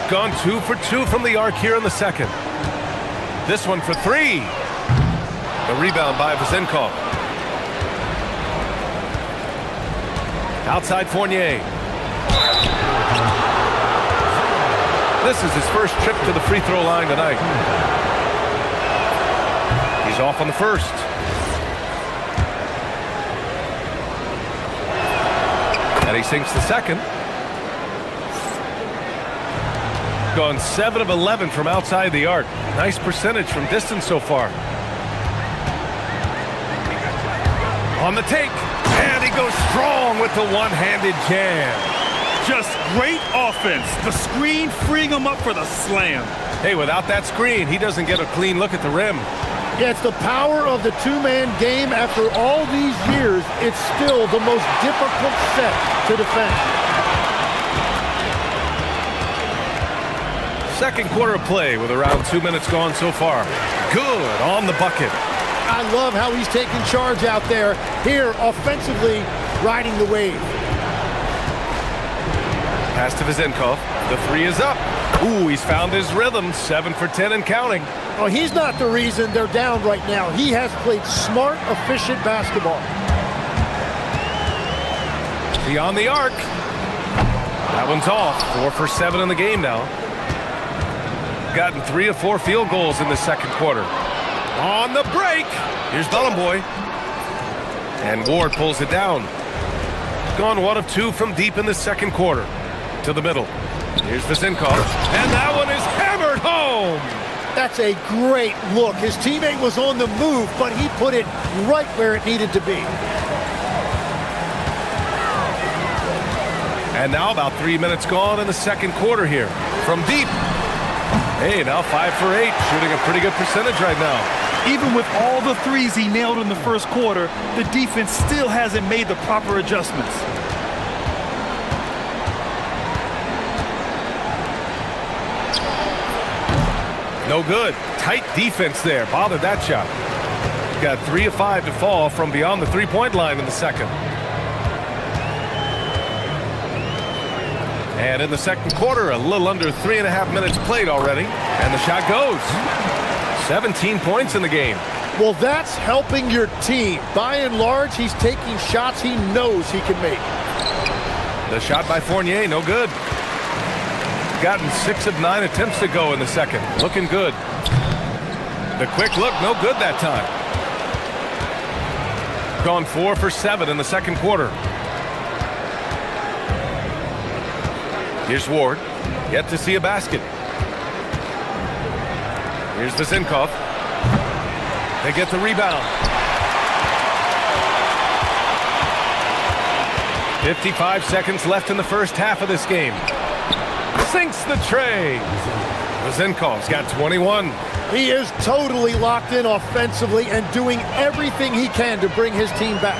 Speaker 8: Gone 2 for 2 from the arc here in the second. This one for 3. The rebound by Vezenkov. Outside Fournier. This is his first trip to the free throw line tonight. He's off on the first. And he sinks the second. Gone 7 of 11 from outside the arc. Nice percentage from distance so far. On the take. And he goes strong with the one-handed jam.
Speaker 9: Just great offense. The screen freeing him up for the slam.
Speaker 8: Hey, without that screen, he doesn't get a clean look at the rim.
Speaker 13: Yeah, it's the power of the two-man game. After all these years, it's still the most difficult set to defend.
Speaker 8: Second quarter of play with around 2 minutes gone so far. Good on the bucket.
Speaker 13: I love how he's taking charge out there. Here, offensively, riding the wave.
Speaker 8: Pass to Vezenkov. The three is up. Ooh, he's found his rhythm. 7 for 10 and counting.
Speaker 13: Oh, he's not the reason they're down right now. He has played smart, efficient basketball.
Speaker 8: Beyond the arc. That one's off. 4 for 7 in the game now. Gotten 3 of 4 field goals in the second quarter. On the break. Here's Bellenboy. And Ward pulls it down. Gone 1 of 2 from deep in the second quarter. To the middle. Here's Vezenkov. And that one is hammered home.
Speaker 13: That's a great look. His teammate was on the move, but he put it right where it needed to be.
Speaker 8: And now about 3 minutes gone in the second quarter here. From deep. Hey, now 5 for 8. Shooting a pretty good percentage right now.
Speaker 9: Even with all the threes he nailed in the first quarter, the defense still hasn't made the proper adjustments.
Speaker 8: No good. Tight defense there. Bothered that shot. Got 3 of 5 to fall from beyond the three-point line in the second. And in the second quarter, a little under 3.5 minutes played already. And the shot goes. 17 points in the game.
Speaker 13: Well, that's helping your team. By and large, he's taking shots he knows he can make.
Speaker 8: The shot by Fournier, no good. Gotten 6 of 9 attempts to go in the second. Looking good. The quick look, no good that time. Gone 4 for 7 in the second quarter. Here's Ward. Yet to see a basket. Here's Vezenkov. They get the rebound. 55 seconds left in the first half of this game. Sinks the tray. Vezenkov's got 21.
Speaker 13: He is totally locked in offensively and doing everything he can to bring his team back.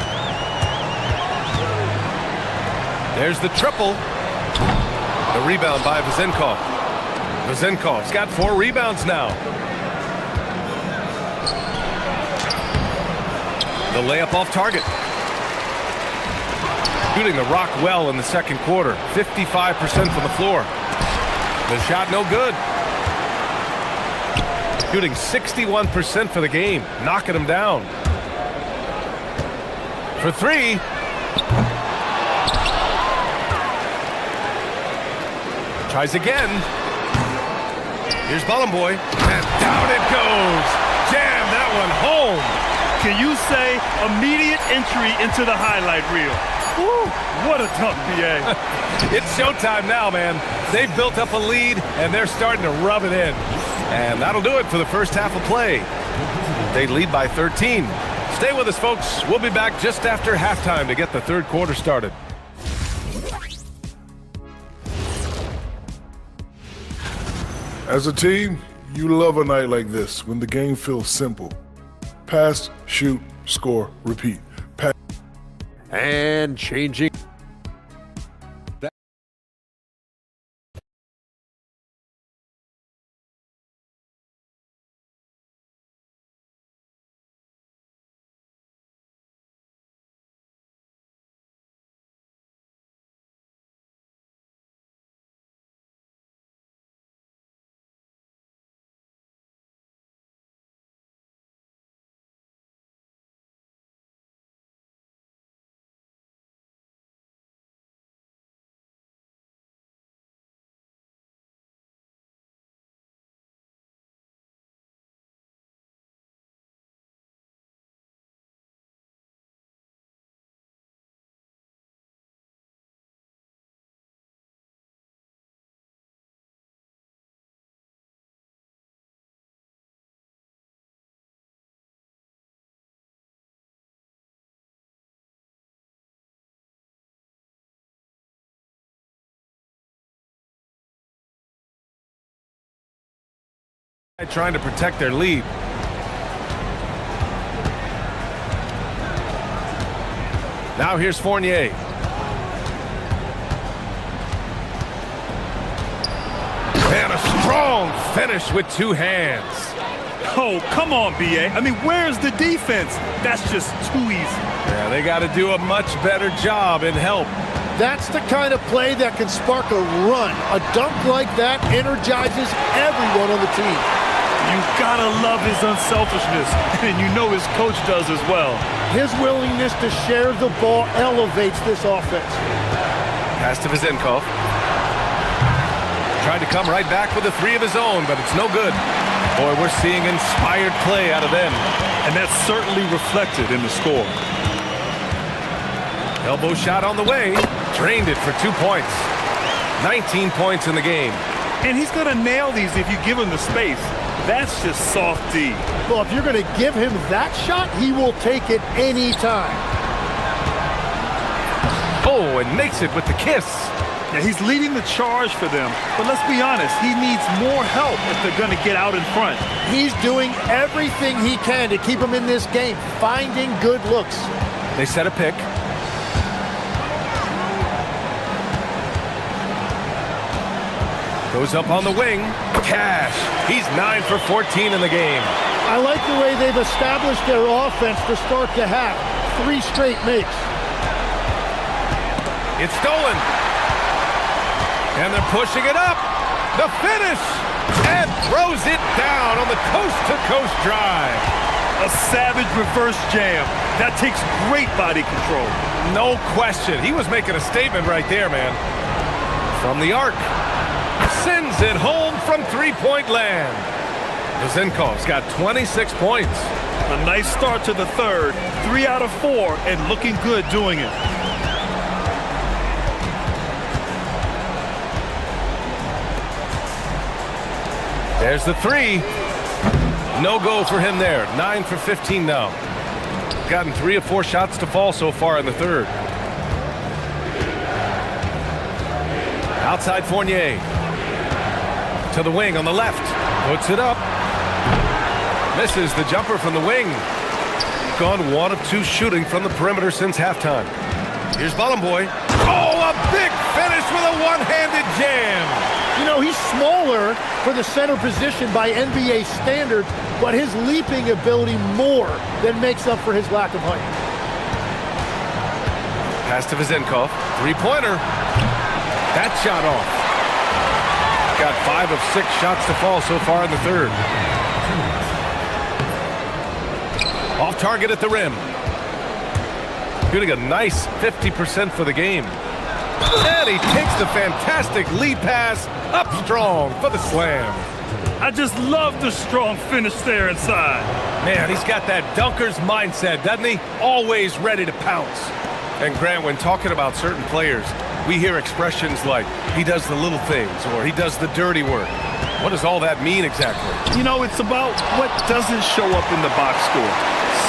Speaker 8: There's the triple. The rebound by Vezenkov. Vezenkov's got 4 rebounds now. The layup off target. Shooting the rock well in the second quarter. 55% from the floor. The shot no good. Shooting 61% for the game. Knocking him down. For 3. Tries again. Here's Bolomboy. And down it goes. Jam that one home.
Speaker 9: Can you say immediate entry into the highlight reel? Woo, what a dunk, BA.
Speaker 8: It's showtime now, man. They've built up a lead, and they're starting to rub it in. And that'll do it for the first half of play. They lead by 13. Stay with us, folks. We'll be back just after halftime to get the third quarter started.
Speaker 5: As a team, you love a night like this when the game feels simple. Pass, shoot, score, repeat. Pass.
Speaker 6: And changing.
Speaker 8: Trying to protect their lead. Now here's Fournier. And a strong finish with 2 hands.
Speaker 9: Oh, come on, BA. I mean, where's the defense? That's just too easy.
Speaker 8: Yeah, they got to do a much better job in help.
Speaker 13: That's the kind of play that can spark a run. A dunk like that energizes everyone on the team.
Speaker 9: You gotta love his unselfishness, and you know his coach does as well.
Speaker 13: His willingness to share the ball elevates this offense.
Speaker 8: Pass to Vezenkov. Tried to come right back with a 3 of his own, but it's no good. Boy, we're seeing inspired play out of them.
Speaker 9: And that's certainly reflected in the score.
Speaker 8: Elbow shot on the way. Drained it for 2 points. 19 points in the game.
Speaker 9: And he's gonna nail these if you give him the space. That's just soft D.
Speaker 13: Well, if you're going to give him that shot, he will take it any time.
Speaker 8: Oh, and makes it with the kiss.
Speaker 9: Yeah, he's leading the charge for them. But let's be honest, he needs more help if they're going to get out in front.
Speaker 13: He's doing everything he can to keep them in this game, finding good looks.
Speaker 8: They set a pick. Goes up on the wing. Cash. He's 9 for 14 in the game.
Speaker 13: I like the way they've established their offense to start the half. 3 straight makes.
Speaker 8: It's stolen. And they're pushing it up. The finish. And throws it down on the coast-to-coast drive.
Speaker 9: A savage reverse jam. That takes great body control.
Speaker 8: No question. He was making a statement right there, man. From the arc. Sends it home from three-point land. Vezenkov's got 26 points.
Speaker 9: A nice start to the third. 3 out of 4 and looking good doing it.
Speaker 8: There's the three. No go for him there. 9 for 15 now. Gotten 3 of 4 shots to fall so far in the third. Outside Fournier. To the wing on the left. Puts it up. Misses the jumper from the wing. Gone 1 of 2 shooting from the perimeter since halftime. Here's Bolomboy. Oh, a big finish with a one-handed jam.
Speaker 13: You know, he's smaller for the center position by NBA standards, but his leaping ability more than makes up for his lack of height.
Speaker 8: Pass to Vezenkov. Three-pointer. That shot off. Got 5 of 6 shots to fall so far in the third. Off target at the rim. Shooting a nice 50% for the game. And he takes the fantastic lead pass up strong for the slam.
Speaker 9: I just love the strong finish there inside.
Speaker 8: Man, he's got that dunker's mindset, doesn't he? Always ready to pounce. And Grant, when talking about certain players, we hear expressions like, he does the little things, or he does the dirty work. What does all that mean exactly?
Speaker 9: You know, it's about what doesn't show up in the box score.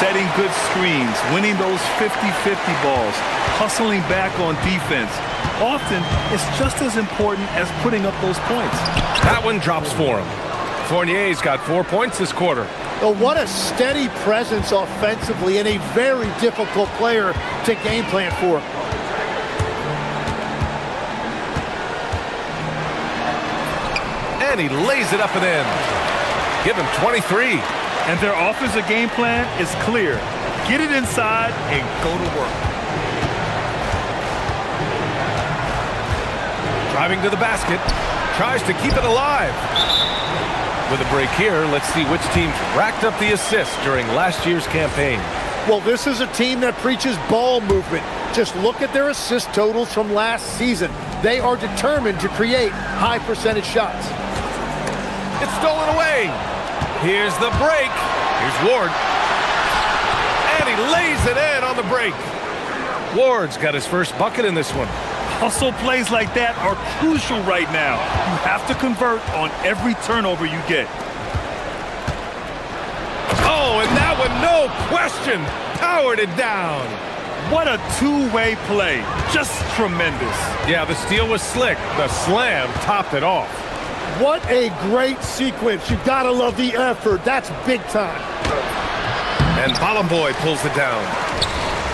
Speaker 9: Setting good screens, winning those 50-50 balls, hustling back on defense. Often, it's just as important as putting up those points.
Speaker 8: That one drops for him. Fournier's got 4 points this quarter.
Speaker 13: Oh, what a steady presence offensively and a very difficult player to game plan for.
Speaker 8: And he lays it up and in. Give him 23.
Speaker 9: And their offensive game plan is clear. Get it inside and go to work.
Speaker 8: Driving to the basket. Tries to keep it alive. With a break here, let's see which teams racked up the assists during last year's campaign.
Speaker 13: Well, this is a team that preaches ball movement. Just look at their assist totals from last season. They are determined to create high percentage shots.
Speaker 8: It's stolen away. Here's the break. Here's Ward. And he lays it in on the break. Ward's got his first bucket in this one.
Speaker 9: Hustle plays like that are crucial right now. You have to convert on every turnover you get.
Speaker 8: Oh, and that one, no question, powered it down.
Speaker 9: What a two-way play. Just tremendous.
Speaker 8: Yeah, the steal was slick. The slam topped it off.
Speaker 13: What a great sequence. You gotta love the effort. That's big time.
Speaker 8: And Bolomboy pulls it down.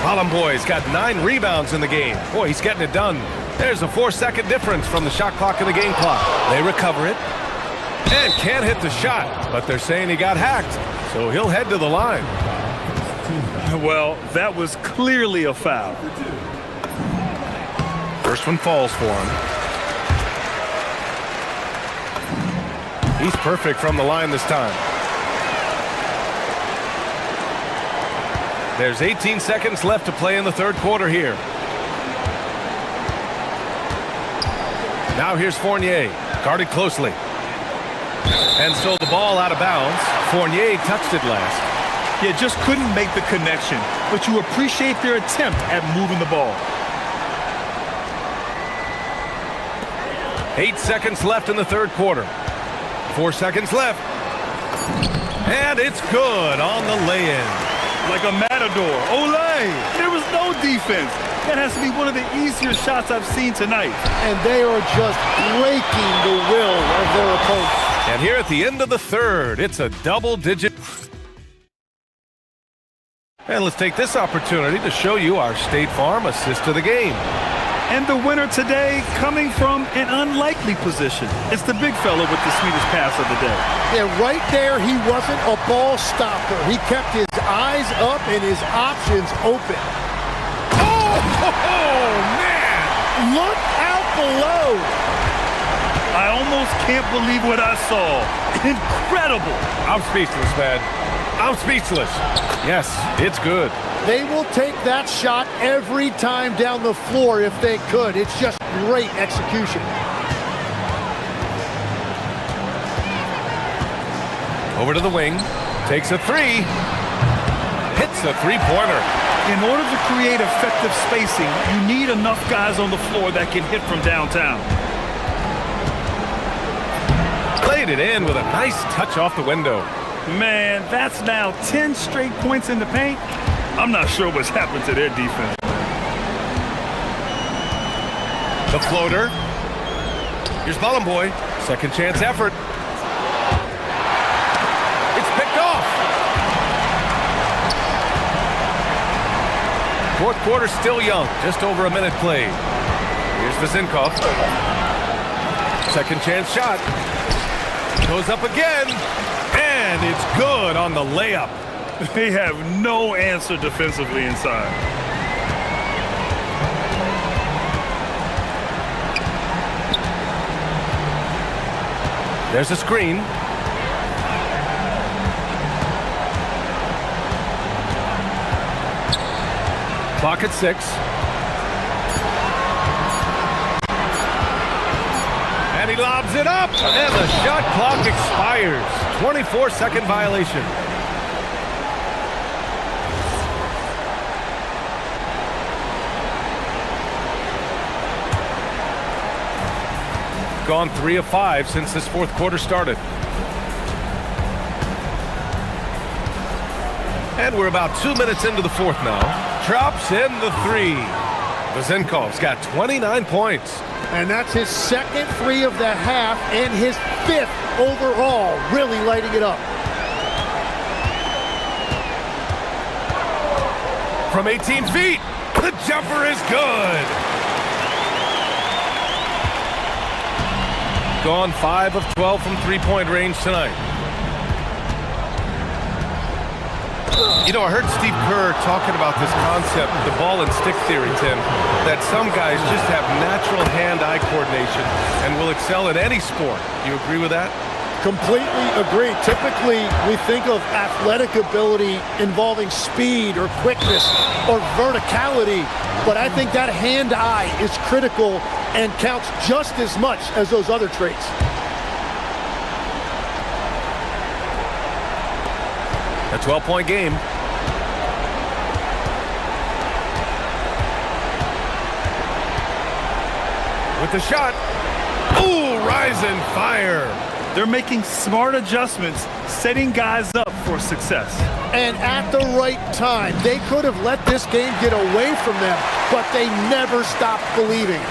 Speaker 8: Bolomboy's got 9 rebounds in the game. Boy, he's getting it done. There's a 4-second difference from the shot clock and the game clock. They recover it. And can't hit the shot, but they're saying he got hacked, so he'll head to the line.
Speaker 9: Well, that was clearly a foul.
Speaker 8: First one falls for him. He's perfect from the line this time. There's 18 seconds left to play in the third quarter here. Now here's Fournier, guarded closely. And so the ball out of bounds. Fournier touched it last.
Speaker 9: Yeah, just couldn't make the connection, but you appreciate their attempt at moving the ball.
Speaker 8: 8 seconds left in the third quarter. 4 seconds left. And it's good on the lay-in.
Speaker 9: Like a matador. Olay! There was no defense. That has to be one of the easier shots I've seen tonight.
Speaker 13: And they are just breaking the will of their opponents.
Speaker 8: And here at the end of the third, it's a double-digit. And let's take this opportunity to show you our State Farm assist of the game.
Speaker 9: And the winner today coming from an unlikely position. It's the big fella with the sweetest pass of the day.
Speaker 13: Yeah, right there, he wasn't a ball stopper. He kept his eyes up and his options open.
Speaker 8: Oh, man!
Speaker 13: Look out below.
Speaker 9: I almost can't believe what I saw. Incredible.
Speaker 8: I'm speechless, man. I'm speechless. Yes, it's good.
Speaker 13: They will take that shot every time down the floor if they could. It's just great execution.
Speaker 8: Over to the wing. Takes a three. Hits a three-pointer.
Speaker 9: In order to create effective spacing, you need enough guys on the floor that can hit from downtown.
Speaker 8: Played it in with a nice touch off the window.
Speaker 9: Man, that's now 10 straight points in the paint. I'm not sure what's happened to their defense.
Speaker 8: The floater. Here's Ballin Boy. Second chance effort. It's picked off. Fourth quarter still young. Just over a minute played. Here's Vezinkov. Second chance shot. Goes up again. And it's good on the layup.
Speaker 9: They have no answer defensively inside.
Speaker 8: There's a screen. Clock at 6. And he lobs it up. And the shot clock expires. 24-second violation. Gone 3 of 5 since this fourth quarter started. And we're about 2 minutes into the fourth now. Drops in the three. Vezinkov's got 29 points.
Speaker 13: And that's his second three of the half and his 5th overall, really lighting it up.
Speaker 8: From 18 feet, the jumper is good. Gone 5 of 12 from three-point range tonight. You know, I heard Steve Kerr talking about this concept, the ball and stick theory, Tim, that some guys just have natural hand-eye coordination and will excel at any sport. You agree with that?
Speaker 13: Completely agree. Typically, we think of athletic ability involving speed or quickness or verticality, but I think that hand-eye is critical and counts just as much as those other traits.
Speaker 8: A 12-point game. With the shot. Ooh, rise and fire.
Speaker 9: They're making smart adjustments, setting guys up for success.
Speaker 13: And at the right time, they could have let this game get away from them, but they never stopped believing.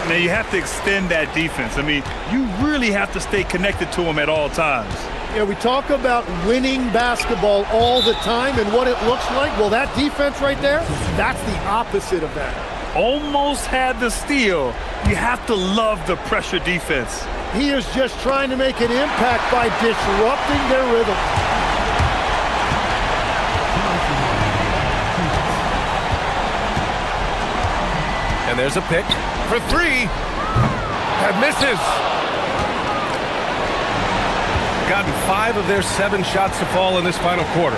Speaker 9: Now you have to extend that defense. I mean, you really have to stay connected to them at all times.
Speaker 13: Yeah, we talk about winning basketball all the time and what it looks like. Well, that defense right there, that's the opposite of that.
Speaker 9: Almost had the steal. You have to love the pressure defense.
Speaker 13: He is just trying to make an impact by disrupting their rhythm.
Speaker 8: And there's a pick for three. That misses. Gotten 5 of their 7 shots to fall in this final quarter.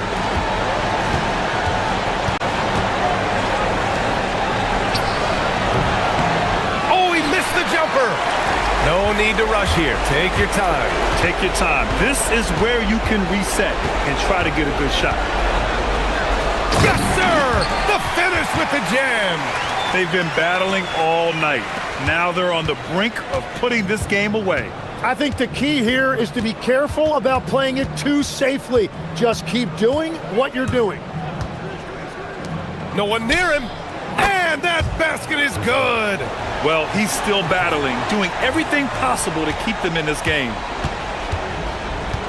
Speaker 8: Oh, he missed the jumper. No need to rush here. Take your time.
Speaker 9: Take your time. This is where you can reset and try to get a good shot.
Speaker 8: Yes, sir! The finish with the jam.
Speaker 9: They've been battling all night. Now they're on the brink of putting this game away.
Speaker 13: I think the key here is to be careful about playing it too safely. Just keep doing what you're doing.
Speaker 8: No one near him. And that basket is good.
Speaker 9: Well, he's still battling, doing everything possible to keep them in this game.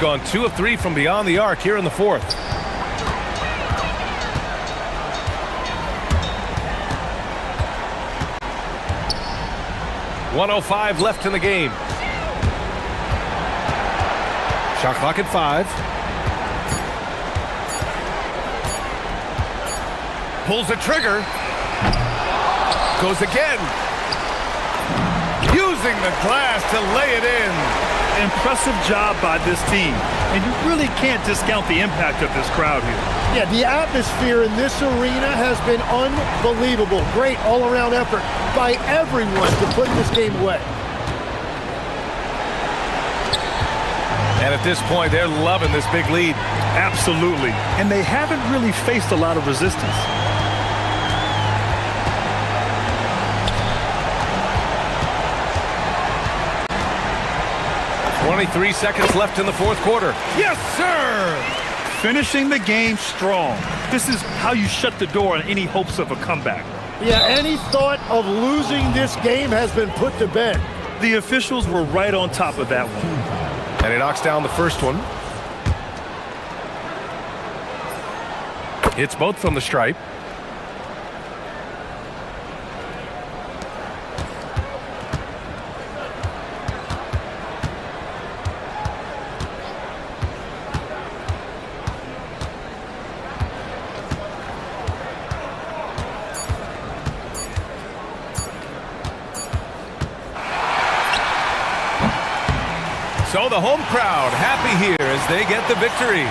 Speaker 8: Gone 2 of 3 from beyond the arc here in the fourth. .105 left in the game. Shot clock at 5. Pulls the trigger. Goes again. Use raising the glass to lay it in.
Speaker 9: Impressive job by this team. And you really can't discount the impact of this crowd here.
Speaker 13: Yeah, the atmosphere in this arena has been unbelievable. Great all-around effort by everyone to put this game away.
Speaker 8: And at this point, they're loving this big lead.
Speaker 9: Absolutely. And they haven't really faced a lot of resistance.
Speaker 8: 23 seconds left in the fourth quarter. Yes, sir!
Speaker 9: Finishing the game strong. This is how you shut the door on any hopes of a comeback.
Speaker 13: Yeah, any thought of losing this game has been put to bed.
Speaker 9: The officials were right on top of that one.
Speaker 8: And he knocks down the first one. Hits both from the stripe. So the home crowd happy here as they get the victory.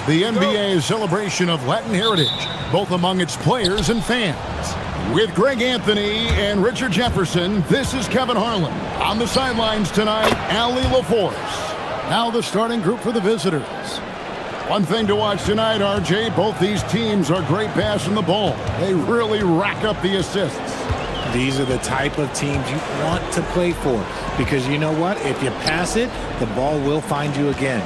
Speaker 1: The NBA's celebration of Latin heritage, both among its players and fans. With Greg Anthony and Richard Jefferson, this is Kevin Harlan. On the sidelines tonight, Allie LaForce. Now the starting group for the visitors. One thing to watch tonight, RJ, both these teams are great passing the ball. They really rack up the assists.
Speaker 3: These are the type of teams you want to play for because you know what? If you pass it, the ball will find you again.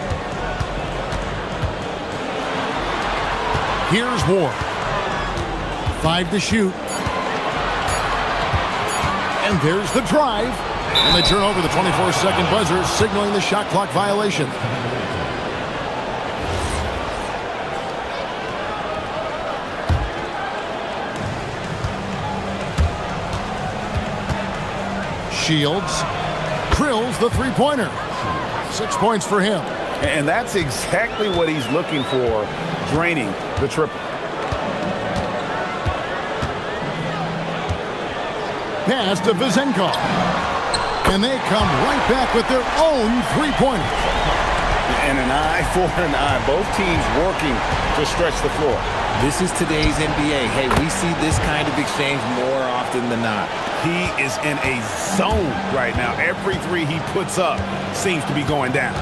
Speaker 1: Here's Ward. 5 to shoot. And there's the drive. And they turn over the 24-second buzzer, signaling the shot clock violation. Shields drills the three-pointer. 6 points for him.
Speaker 2: And that's exactly what he's looking for, draining the triple.
Speaker 1: Pass to Vizenkov. And they come right back with their own three-pointer.
Speaker 2: And an eye for an eye. Both teams working to stretch the floor.
Speaker 3: This is today's NBA. Hey, we see this kind of exchange more often than not.
Speaker 2: He is in a zone right now. Every three he puts up seems to be going down.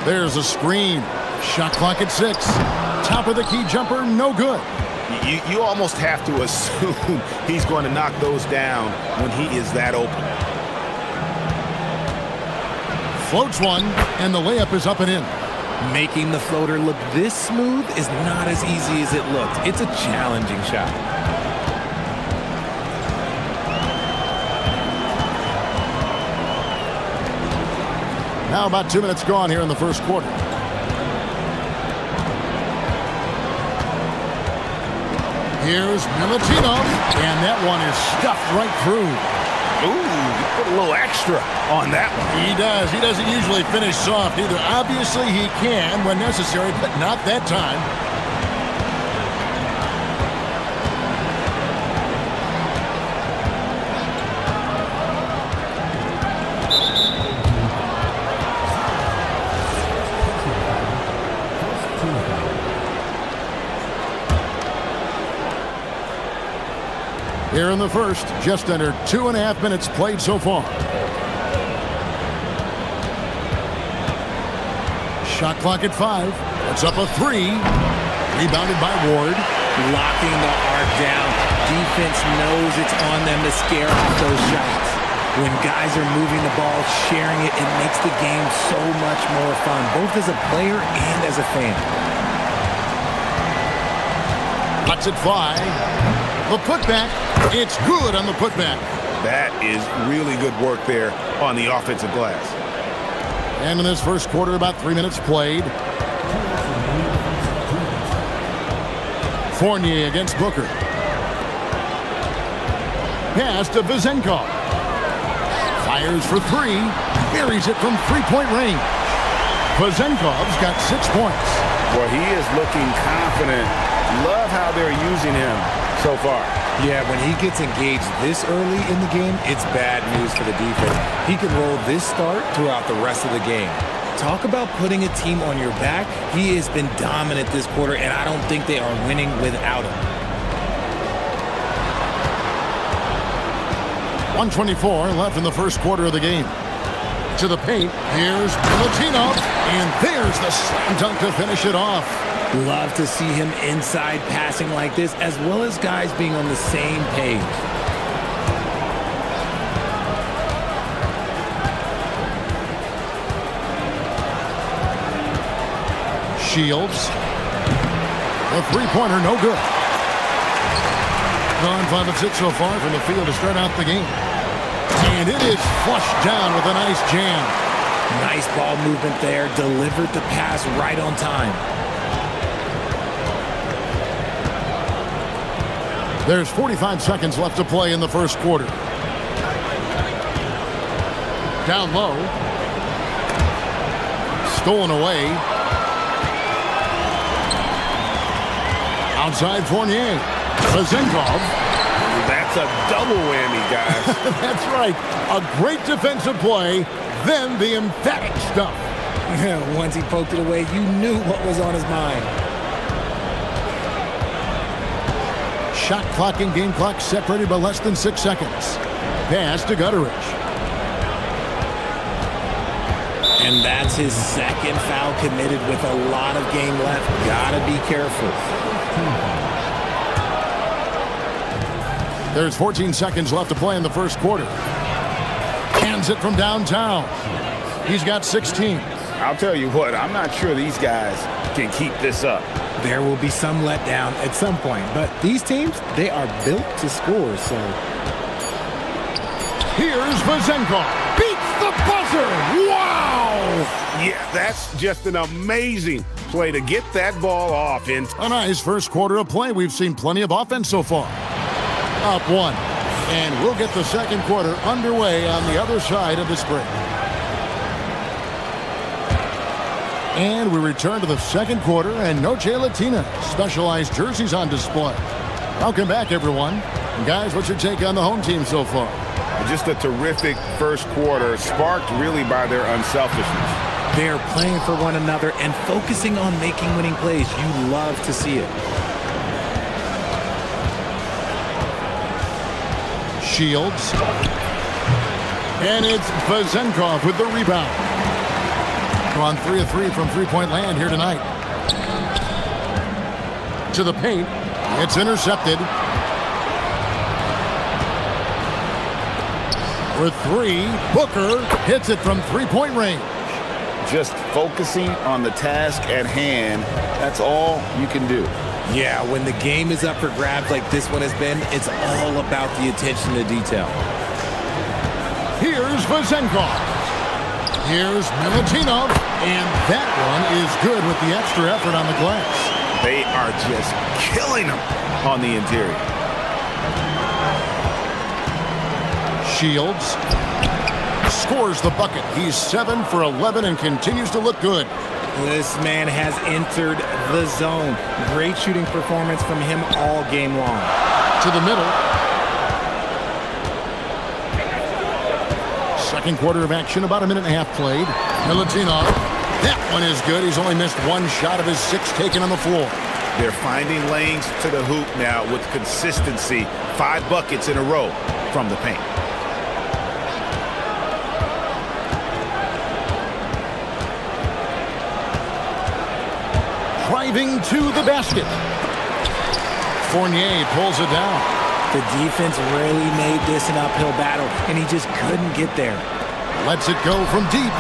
Speaker 1: There's a screen. Shot clock at 6. Top of the key jumper, no good.
Speaker 2: You almost have to assume he's going to knock those down when he is that open.
Speaker 1: Floats one, and the layup is up and in.
Speaker 3: Making the floater look this smooth is not as easy as it looked. It's a challenging shot.
Speaker 1: Now about 2 minutes gone here in the first quarter. Here's Milutinov, and that one is stuffed right through.
Speaker 2: Ooh, you put a little extra on that one.
Speaker 1: He does. He doesn't usually finish soft either. Obviously, he can when necessary, but not that time. Here in the first, just under 2.5 minutes played so far. Shot clock at 5. It's up a 3. Rebounded by Ward.
Speaker 3: Locking the arc down. Defense knows it's on them to scare off those shots. When guys are moving the ball, sharing it, it makes the game so much more fun, both as a player and as a fan.
Speaker 1: Puts at 5. The putback, it's good on the putback.
Speaker 2: That is really good work there on the offensive glass.
Speaker 1: And in this first quarter, about 3 minutes played. Fournier against Booker. Pass to Vizenkov. Fires for 3. Buries it from three-point range. Vizenkov's got 6 points.
Speaker 2: Well, he is looking confident. Love how they're using him so far.
Speaker 3: Yeah, when he gets engaged this early in the game, it's bad news for the defense. He can roll this start throughout the rest of the game. Talk about putting a team on your back. He has been dominant this quarter, and I don't think they are winning without him.
Speaker 1: 1:24 left in the first quarter of the game. To the paint, here's Milutinov, and there's the slam dunk to finish it off.
Speaker 3: Love to see him inside passing like this, as well as guys being on the same page.
Speaker 1: Shields. The three-pointer, no good. Gone 5 of 6 so far from the field to start out the game. And it is flushed down with a nice jam.
Speaker 3: Nice ball movement there. Delivered the pass right on time.
Speaker 1: There's 45 seconds left to play in the first quarter. Down low. Stolen away. Outside Fournier. Vizenkov.
Speaker 2: That's a double whammy, guys.
Speaker 1: That's right. A great defensive play, then the emphatic stuff.
Speaker 3: Once he poked it away, you knew what was on his mind.
Speaker 1: Shot clock and game clock separated by less than 6 seconds. Pass to Gutteridge.
Speaker 3: And that's his second foul committed with a lot of game left. Gotta be careful.
Speaker 1: There's 14 seconds left to play in the first quarter. Hands it from downtown. He's got 16.
Speaker 2: I'll tell you what, I'm not sure these guys can keep this up.
Speaker 3: There will be some letdown at some point, but these teams, they are built to score, so.
Speaker 1: Here's Vazenkov. Beats the buzzer. Wow!
Speaker 2: Yeah, that's just an amazing play to get that ball off. In
Speaker 1: a nice first quarter of play. We've seen plenty of offense so far. Up one. And we'll get the second quarter underway on the other side of this break. And we return to the second quarter, and Noche Latina specialized jerseys on display. Welcome back, everyone. And guys, what's your take on the home team so far?
Speaker 2: Just a terrific first quarter, sparked really by their unselfishness.
Speaker 3: They are playing for one another and focusing on making winning plays. You love to see it.
Speaker 1: Shields. And it's Vazenkov with the rebound. On 3 of 3 from three-point land here tonight. To the paint. It's intercepted. For three, Booker hits it from three-point range.
Speaker 2: Just focusing on the task at hand, that's all you can do.
Speaker 3: Yeah, when the game is up for grabs like this one has been, it's all about the attention to detail.
Speaker 1: Here's Vazenkov. Here's Milutinov, and that one is good with the extra effort on the glass.
Speaker 2: They are just killing them on the interior.
Speaker 1: Shields scores the bucket. He's 7 for 11 and continues to look good.
Speaker 3: This man has entered the zone. Great shooting performance from him all game long.
Speaker 1: To the middle. Second quarter of action, about a minute and a half played. Milutinov, that one is good. He's only missed one shot of his 6 taken on the floor.
Speaker 2: They're finding lanes to the hoop now with consistency. 5 buckets in a row from the paint.
Speaker 1: Driving to the basket. Fournier pulls it down.
Speaker 3: The defense really made this an uphill battle, and he just couldn't get there.
Speaker 1: Lets it go from deep.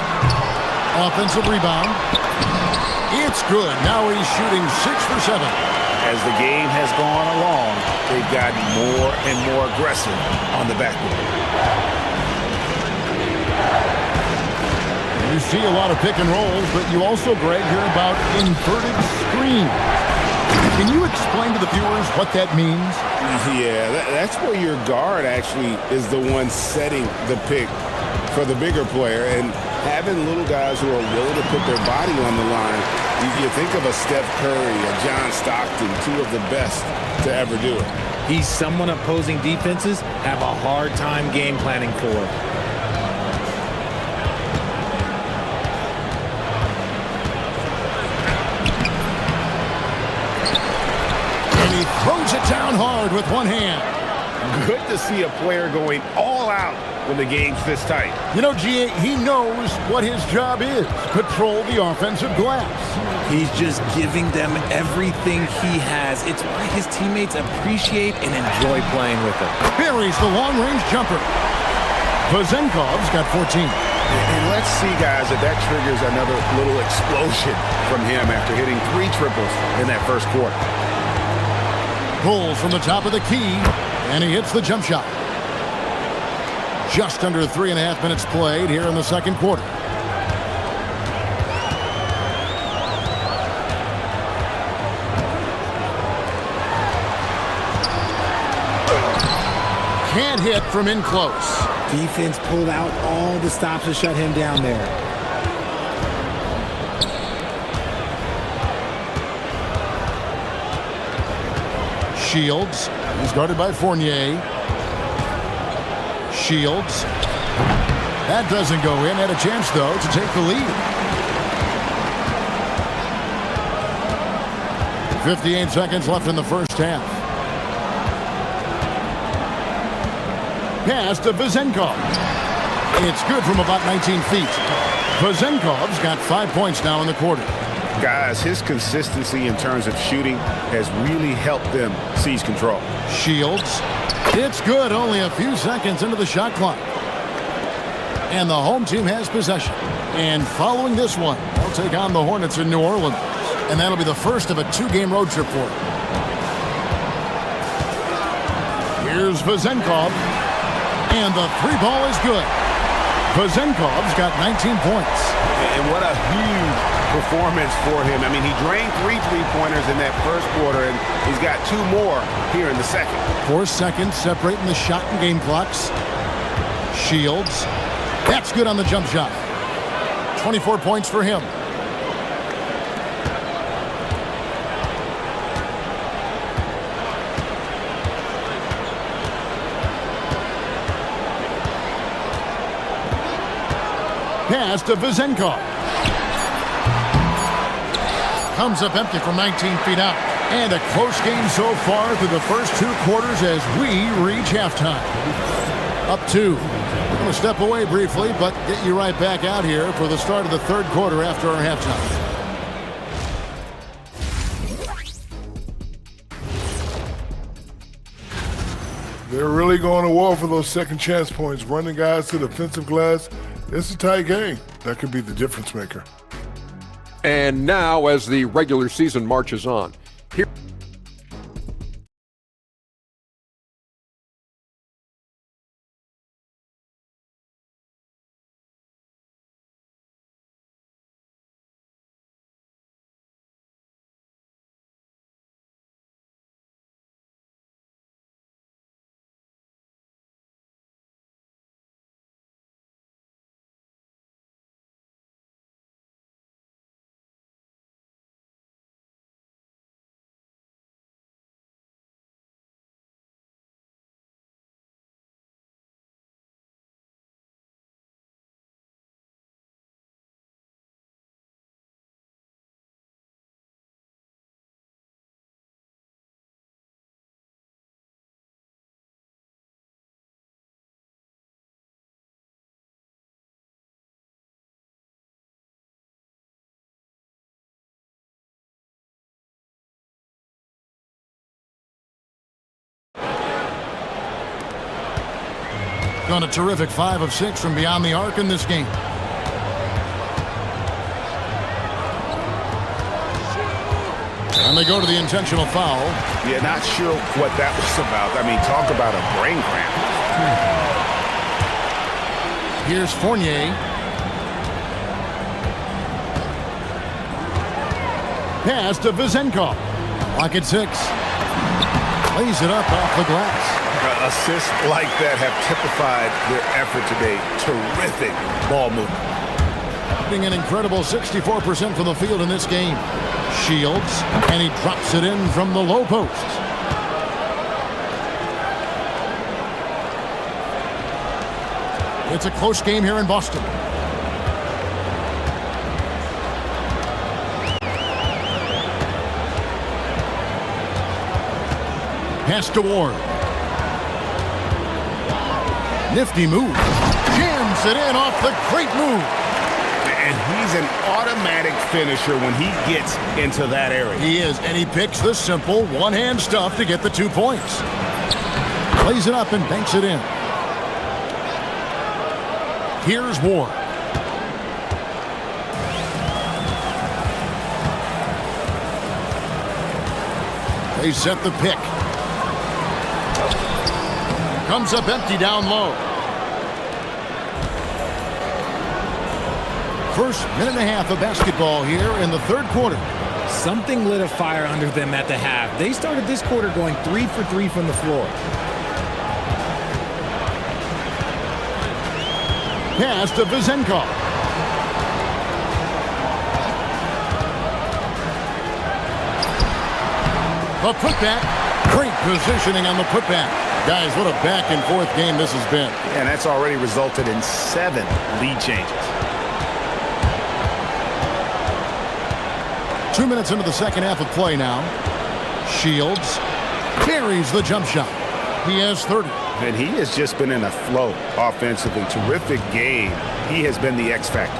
Speaker 1: Offensive rebound. It's good. Now he's shooting 6 for 7.
Speaker 2: As the game has gone along, they've gotten more and more aggressive on the backboard.
Speaker 1: You see a lot of pick and rolls, but you also, Greg, hear about inverted screens. Can you explain to the viewers what that means?
Speaker 2: Yeah, that's where your guard actually is the one setting the pick for the bigger player, and having little guys who are willing to put their body on the line. You think of a Steph Curry, a John Stockton, 2 of the best to ever do it.
Speaker 3: He's someone opposing defenses have a hard time game planning for.
Speaker 1: Throws it down hard with one hand.
Speaker 2: Good to see a player going all out when the game's this tight.
Speaker 1: You know, G.A., he knows what his job is. Control the offensive glass.
Speaker 3: He's just giving them everything he has. It's why his teammates appreciate and enjoy playing with him.
Speaker 1: Buries the long-range jumper. Vazenkov's got 14.
Speaker 2: And let's see, guys, if that triggers another little explosion from him after hitting 3 triples in that first quarter.
Speaker 1: Pulls from the top of the key, and he hits the jump shot. Just under 3.5 minutes played here in the second quarter. Can't hit from in close.
Speaker 3: Defense pulled out all the stops to shut him down there.
Speaker 1: Shields He's guarded by Fournier. Shields. That doesn't go in. Had a chance, though, to take the lead. 58 seconds left in the first half. Pass to Vezenkov. It's good from about 19 feet. Vezenkov's got 5 points now in the quarter.
Speaker 2: Guys, his consistency in terms of shooting has really helped them seize control.
Speaker 1: Shields. It's good, only a few seconds into the shot clock. And the home team has possession. And following this one, they'll take on the Hornets in New Orleans. And that'll be the first of a 2-game road trip for them. Here's Vezenkov. And the 3-ball is good. Vezenkov's got 19 points.
Speaker 2: And what a huge performance for him. I mean, he drained 3 3-pointers in that first quarter, and he's got 2 more here in the second.
Speaker 1: 4 seconds separating the shot and game clocks. Shields. That's good on the jump shot. 24 points for him. Pass to Vezenkov. Comes up empty from 19 feet out. And a close game so far through the first 2 quarters as we reach halftime. Up 2. We're going to step away briefly, but get you right back out here for the start of the third quarter after our halftime.
Speaker 5: They're really going to war for those second chance points, running guys to the offensive glass. It's a tight game. That could be the difference maker.
Speaker 6: And now, as the regular season marches on, here.
Speaker 1: Done a terrific 5 of 6 from beyond the arc in this game. And they go to the intentional foul.
Speaker 2: Yeah, not sure what that was about. I mean, talk about a brain cramp.
Speaker 1: Here's Fournier. Pass to Vezenkov. Lock at 6. Lays it up off the glass.
Speaker 2: Assists like that have typified their effort today. Terrific ball movement.
Speaker 1: Being an incredible 64% from the field in this game. Shields, and he drops it in from the low post. It's a close game here in Boston. Pass to Ward. Nifty move. Jams it in off the great move.
Speaker 2: And he's an automatic finisher when he gets into that area.
Speaker 1: He is, and he picks the simple one-hand stuff to get the 2 points. Plays it up and banks it in. Here's Ward. They set the pick. Comes up empty down low. First minute and a half of basketball here in the third quarter.
Speaker 3: Something lit a fire under them at the half. They started this quarter going 3 for 3 from the floor.
Speaker 1: Pass to Vezenkov. A putback. Great positioning on the putback. Guys, what a back-and-forth game this has been.
Speaker 2: And that's already resulted in 7 lead changes.
Speaker 1: 2 minutes into the second half of play now. Shields carries the jump shot. He has 30.
Speaker 2: And he has just been in a flow offensively. Terrific game. He has been the X factor.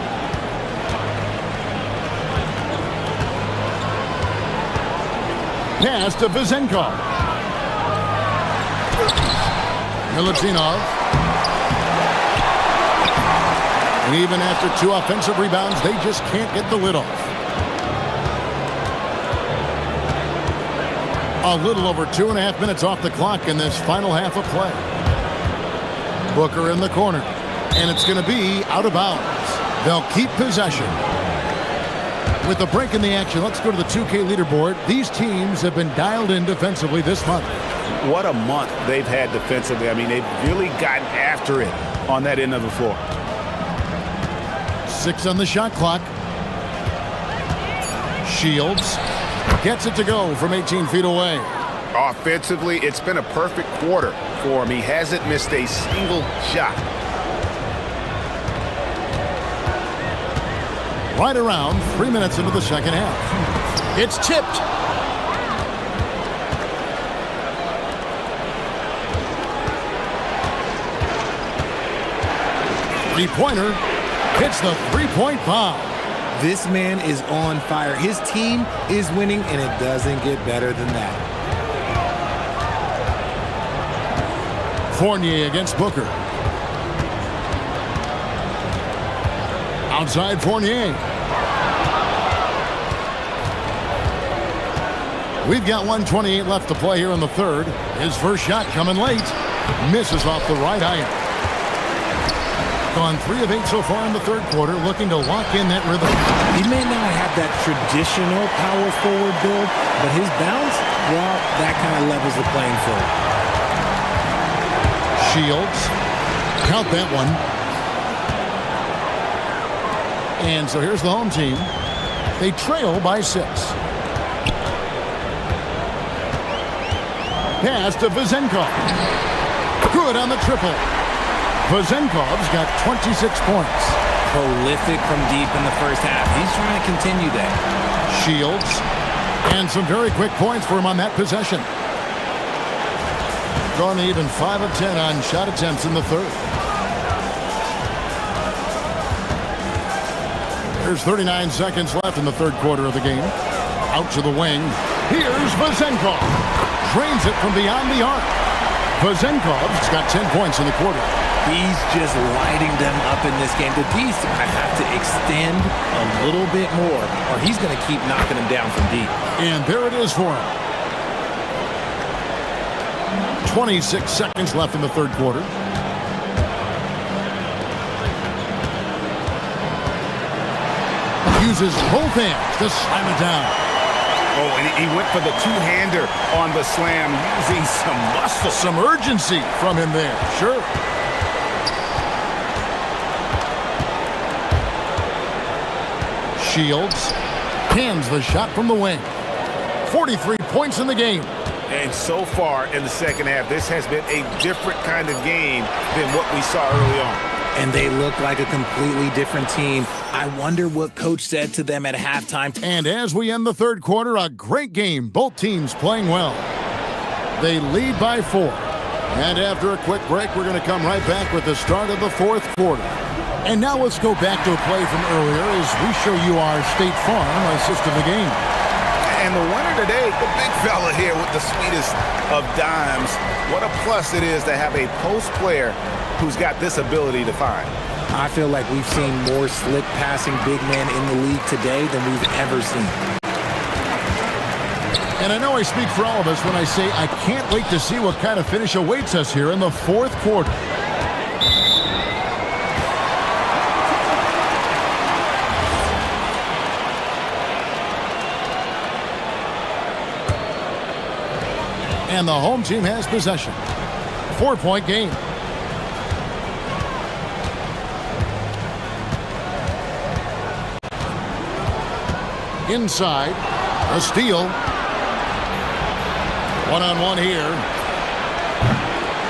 Speaker 1: Pass to Vezenkov. Milutinov. And even after 2 offensive rebounds, they just can't get the lid off. A little over 2.5 minutes off the clock in this final half of play. Booker in the corner. And it's going to be out of bounds. They'll keep possession. With the break in the action, let's go to the 2K leaderboard. These teams have been dialed in defensively this month.
Speaker 2: What a month they've had defensively. I mean, they've really gotten after it on that end of the floor.
Speaker 1: 6 on the shot clock. Shields gets it to go from 18 feet away.
Speaker 2: Offensively, it's been a perfect quarter for him. He hasn't missed a single shot.
Speaker 1: Right around 3 minutes into the second half. It's tipped. Three-pointer hits the three-point bomb.
Speaker 3: This man is on fire. His team is winning, and it doesn't get better than that.
Speaker 1: Fournier against Booker. Outside Fournier. We've got 1:28 left to play here in the third. His first shot coming late. Misses off the right iron. Gone 3 of 8 so far in the third quarter, looking to lock in that rhythm.
Speaker 3: He may not have that traditional power forward build, but his bounce, well, that kind of levels the playing field.
Speaker 1: Shields. Count that one. And so here's the home team. They trail by 6. Pass to Vezenkov. Good on the triple. Vezenkov's got 26 points.
Speaker 3: Prolific from deep in the first half. He's trying to continue that.
Speaker 1: Shields. And some very quick points for him on that possession. Gone even 5 of 10 on shot attempts in the third. There's 39 seconds left in the third quarter of the game. Out to the wing. Here's Vezenkov. Drains it from beyond the arc. Vezenkov's got 10 points in the quarter.
Speaker 3: He's just lighting them up in this game. The D's going to have to extend a little bit more, or he's going to keep knocking them down from deep.
Speaker 1: And there it is for him. 26 seconds left in the third quarter. Uses both hands to slam it down.
Speaker 2: Oh, and he went for the two-hander on the slam, using some muscle.
Speaker 1: Some urgency from him there, sure. Shields hands the shot from the wing. 43 points in the game.
Speaker 2: And so far in the second half, this has been a different kind of game than what we saw early on.
Speaker 3: And they look like a completely different team. I wonder what coach said to them at halftime.
Speaker 1: And as we end the third quarter, a great game. Both teams playing well. They lead by 4. And after a quick break, we're going to come right back with the start of the fourth quarter. And now let's go back to a play from earlier as we show you our State Farm assist of the game.
Speaker 2: And the winner today, the big fella here with the sweetest of dimes. What a plus it is to have a post player who's got this ability to find.
Speaker 3: I feel like we've seen more slick passing big men in the league today than we've ever seen.
Speaker 1: And I know I speak for all of us when I say I can't wait to see what kind of finish awaits us here in the fourth quarter. And the home team has possession. 4-point game. Inside, a steal. One-on-one here.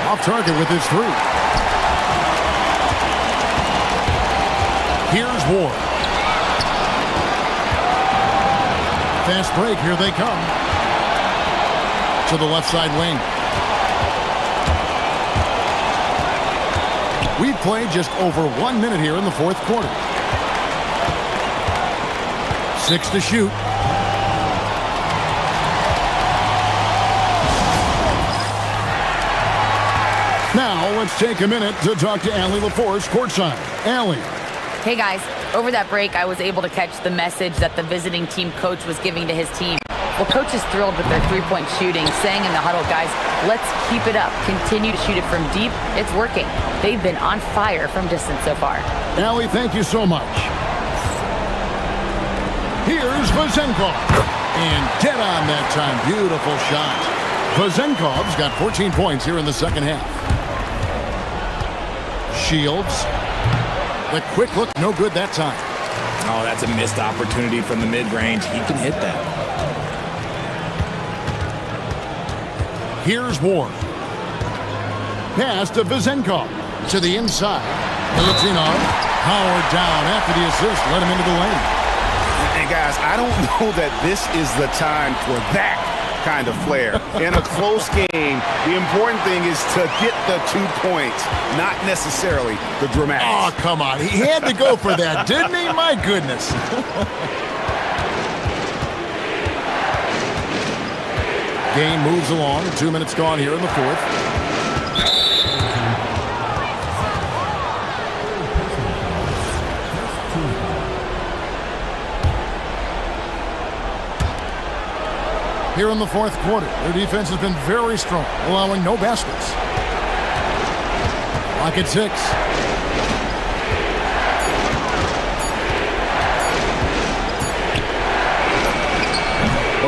Speaker 1: Off target with his three. Here's Ward. Fast break. Here they come. To the left side wing. We've played just over 1 minute here in the fourth quarter. 6 to shoot. Now, let's take a minute to talk to Allie LaForce courtside. Allie.
Speaker 7: Hey guys, over that break, I was able to catch the message that the visiting team coach was giving to his team. Well, coach is thrilled with their three-point shooting, saying in the huddle, guys, let's keep it up. Continue to shoot it from deep. It's working. They've been on fire from distance so far.
Speaker 1: Allie, thank you so much. Here's Vazenkov. And dead on that time. Beautiful shot. Vazenkov's got 14 points here in the second half. Shields. The quick look, no good that time.
Speaker 3: Oh, that's a missed opportunity from the mid-range. He can hit that.
Speaker 1: Here's Ward. Pass to Vazenkov. To the inside. Milutinov. Howard down after the assist. Let him into the lane.
Speaker 2: And guys, I don't know that this is the time for that kind of flair. In a close game, the important thing is to get the 2 points, not necessarily the dramatics.
Speaker 1: Oh, come on. He had to go for that, didn't he? My goodness. Game moves along. 2 minutes gone here in the fourth. Here in the fourth quarter, their defense has been very strong, allowing no baskets. Clock at 6.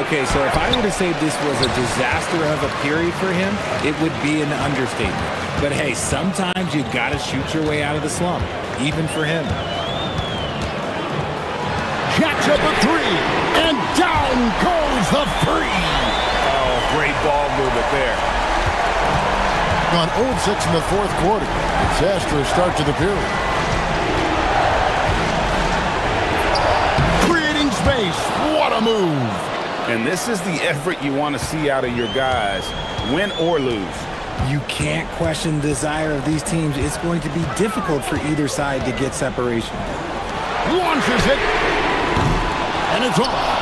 Speaker 3: Okay, so if I were to say this was a disaster of a period for him, it would be an understatement. But hey, sometimes you gotta shoot your way out of the slump, even for him.
Speaker 1: Jacks up a three, and down goes the three.
Speaker 2: Oh, great ball movement there.
Speaker 1: On 0-6 in the fourth quarter. Disastrous start to the period. Creating space. What a move.
Speaker 2: And this is the effort you want to see out of your guys, win or lose.
Speaker 3: You can't question the desire of these teams. It's going to be difficult for either side to get separation.
Speaker 1: Launches it. And it's off.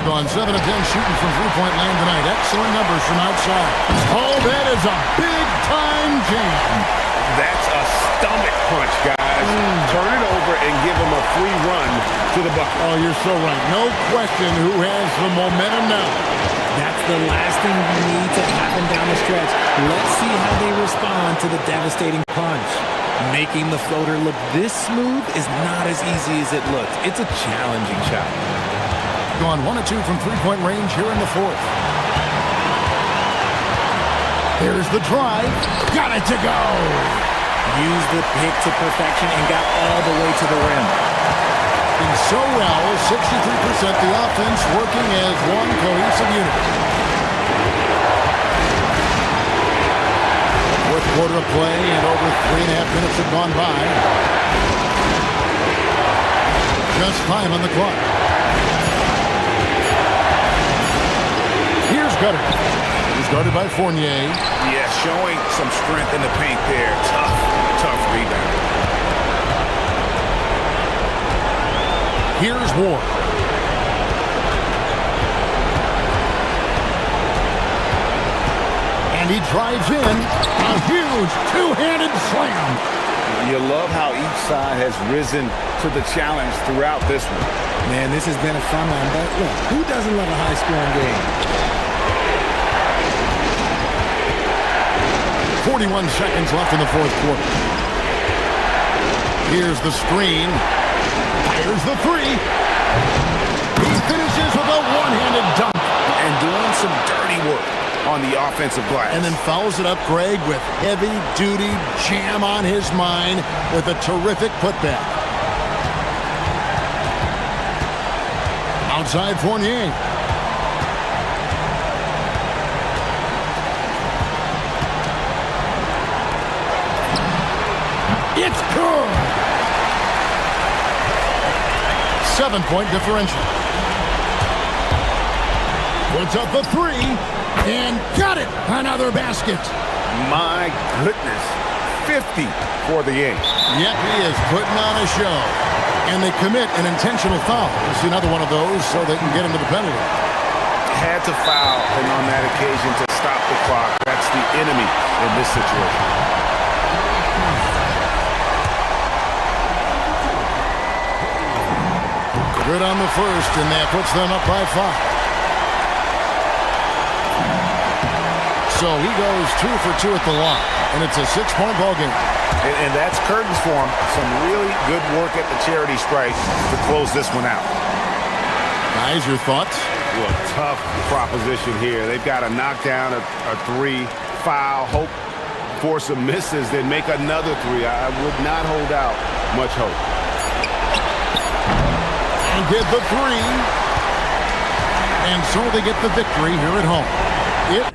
Speaker 1: Gone 7 of 10 shooting from three-point land tonight. Excellent numbers from outside. Oh, that is a big-time jam.
Speaker 2: That's a stomach punch, guys. Turn it over and give them a free run to the bucket.
Speaker 1: Oh, you're so right. No question who has the momentum now.
Speaker 3: That's the last thing you need to happen down the stretch. Let's see how they respond to the devastating punch. Making the floater look this smooth is not as easy as it looks. It's a challenging shot.
Speaker 1: Gone 1 of 2 from three-point range here in the fourth. There's the drive. Got it to go.
Speaker 3: Used the pick to perfection and got all the way to the rim.
Speaker 1: And so well, 63% the offense working as one cohesive unit. Fourth quarter of play and over 3.5 minutes have gone by. Just 5 on the clock. Here's Gutter. He's guarded by Fournier.
Speaker 2: Yeah, showing some strength in the paint there. Tough rebound.
Speaker 1: Here's Ward. And he drives in. A huge two-handed slam.
Speaker 2: You love how each side has risen to the challenge throughout this one.
Speaker 3: Man, this has been a fun one, but look, who doesn't love a high-scoring game?
Speaker 1: 41 seconds left in the fourth quarter. Here's the screen. Fires the three. He finishes with a one-handed dunk.
Speaker 2: And doing some dirty work on the offensive glass.
Speaker 1: And then fouls it up, Greg, with heavy-duty jam on his mind with a terrific putback. Outside Fournier. It's good. 7-point differential. Puts up the three and got it. Another basket.
Speaker 2: My goodness. 50 for the ace.
Speaker 1: Yep, he is putting on a show. And they commit an intentional foul. We'll see another one of those so they can get into the penalty.
Speaker 2: Had to foul, and on that occasion to stop the clock. That's the enemy in this situation.
Speaker 1: Good on the first, and that puts them up by 5. So he goes 2 for 2 at the line, and it's a 6-point ball game.
Speaker 2: And that's curtains for him. Some really good work at the charity stripe to close this one out.
Speaker 1: Guys, your thoughts?
Speaker 2: Well, tough proposition here. They've got to knock down a three, foul, hope for some misses, then make another three. I would not hold out much hope.
Speaker 1: And get the three. And so they get the victory here at home. It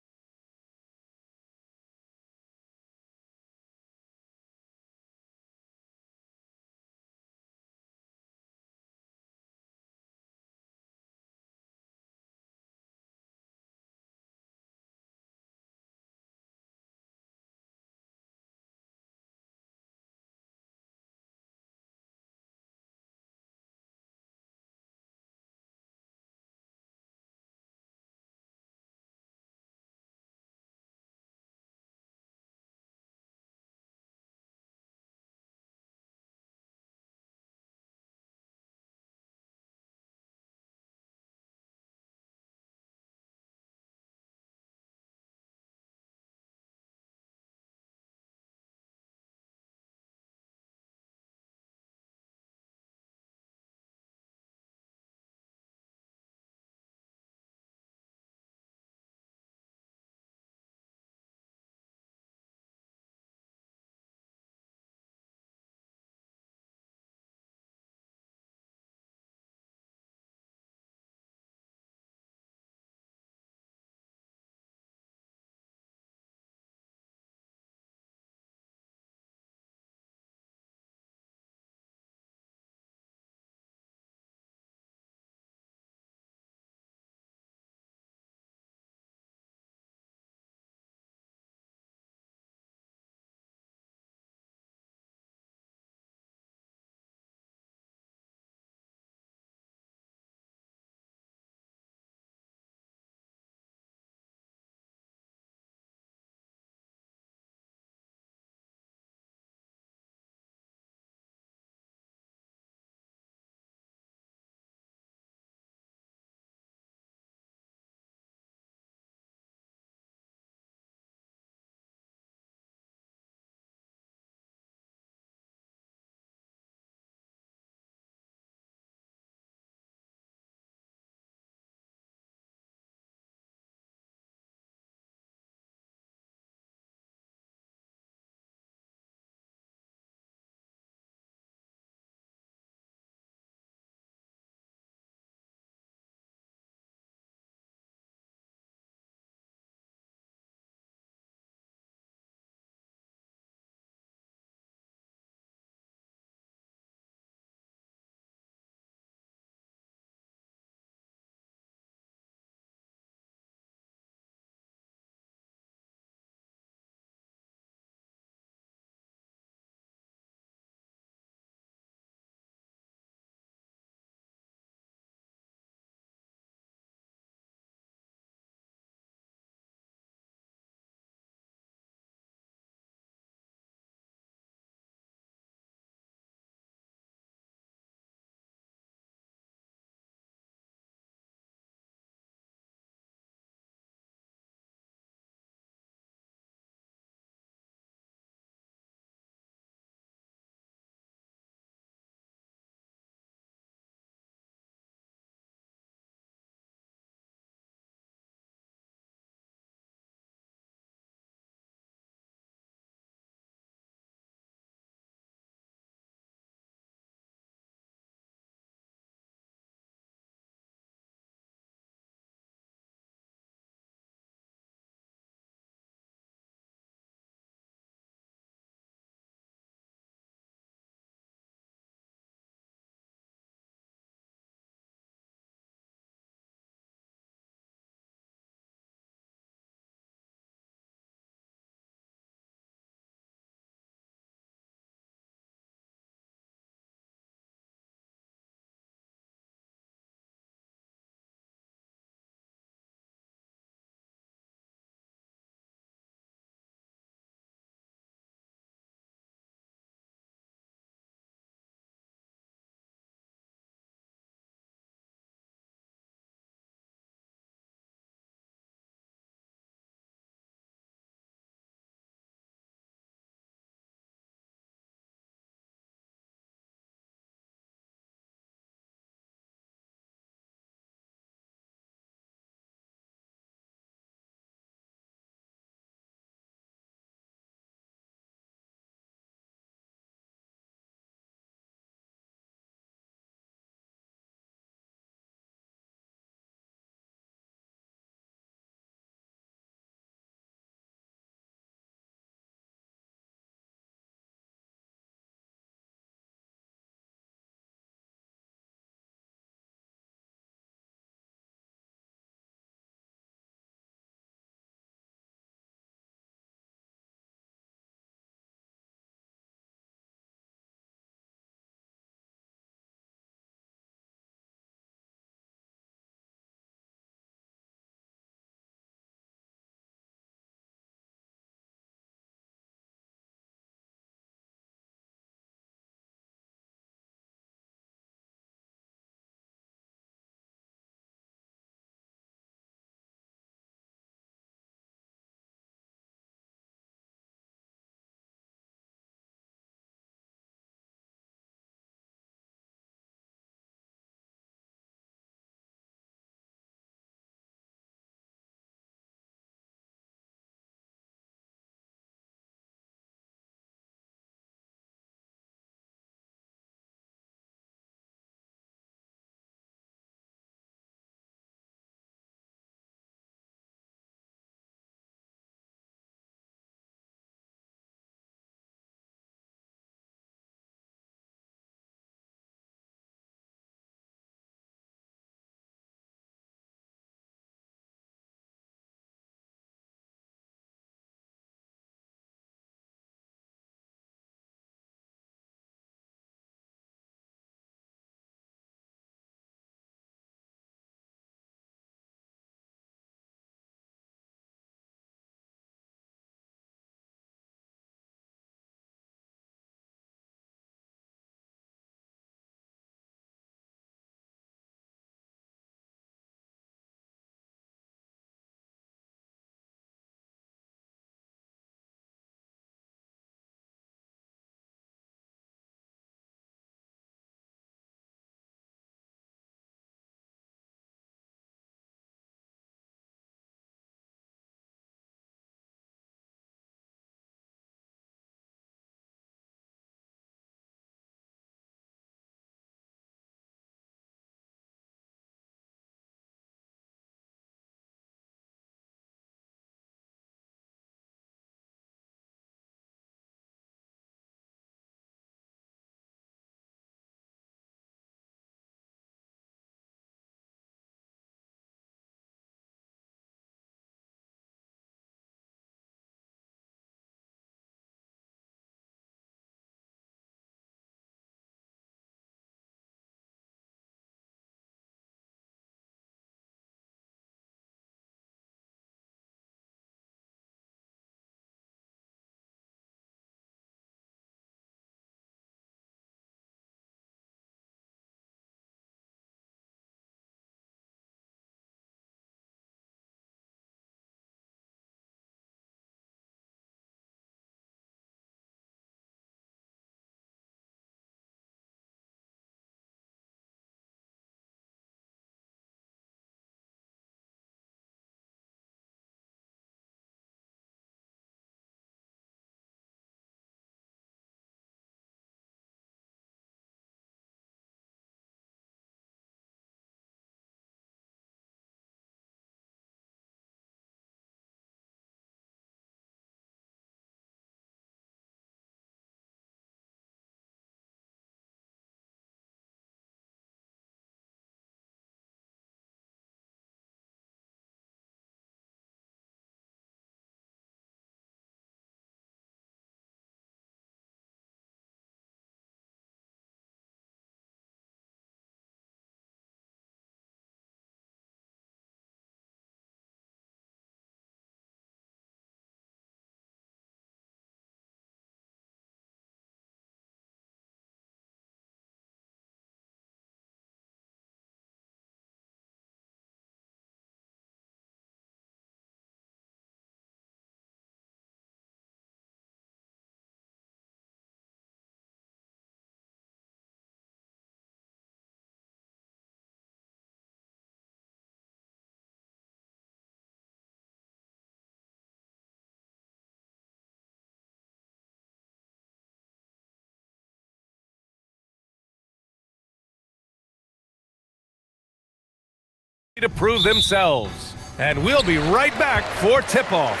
Speaker 8: to prove themselves. And we'll be right back for tip-off.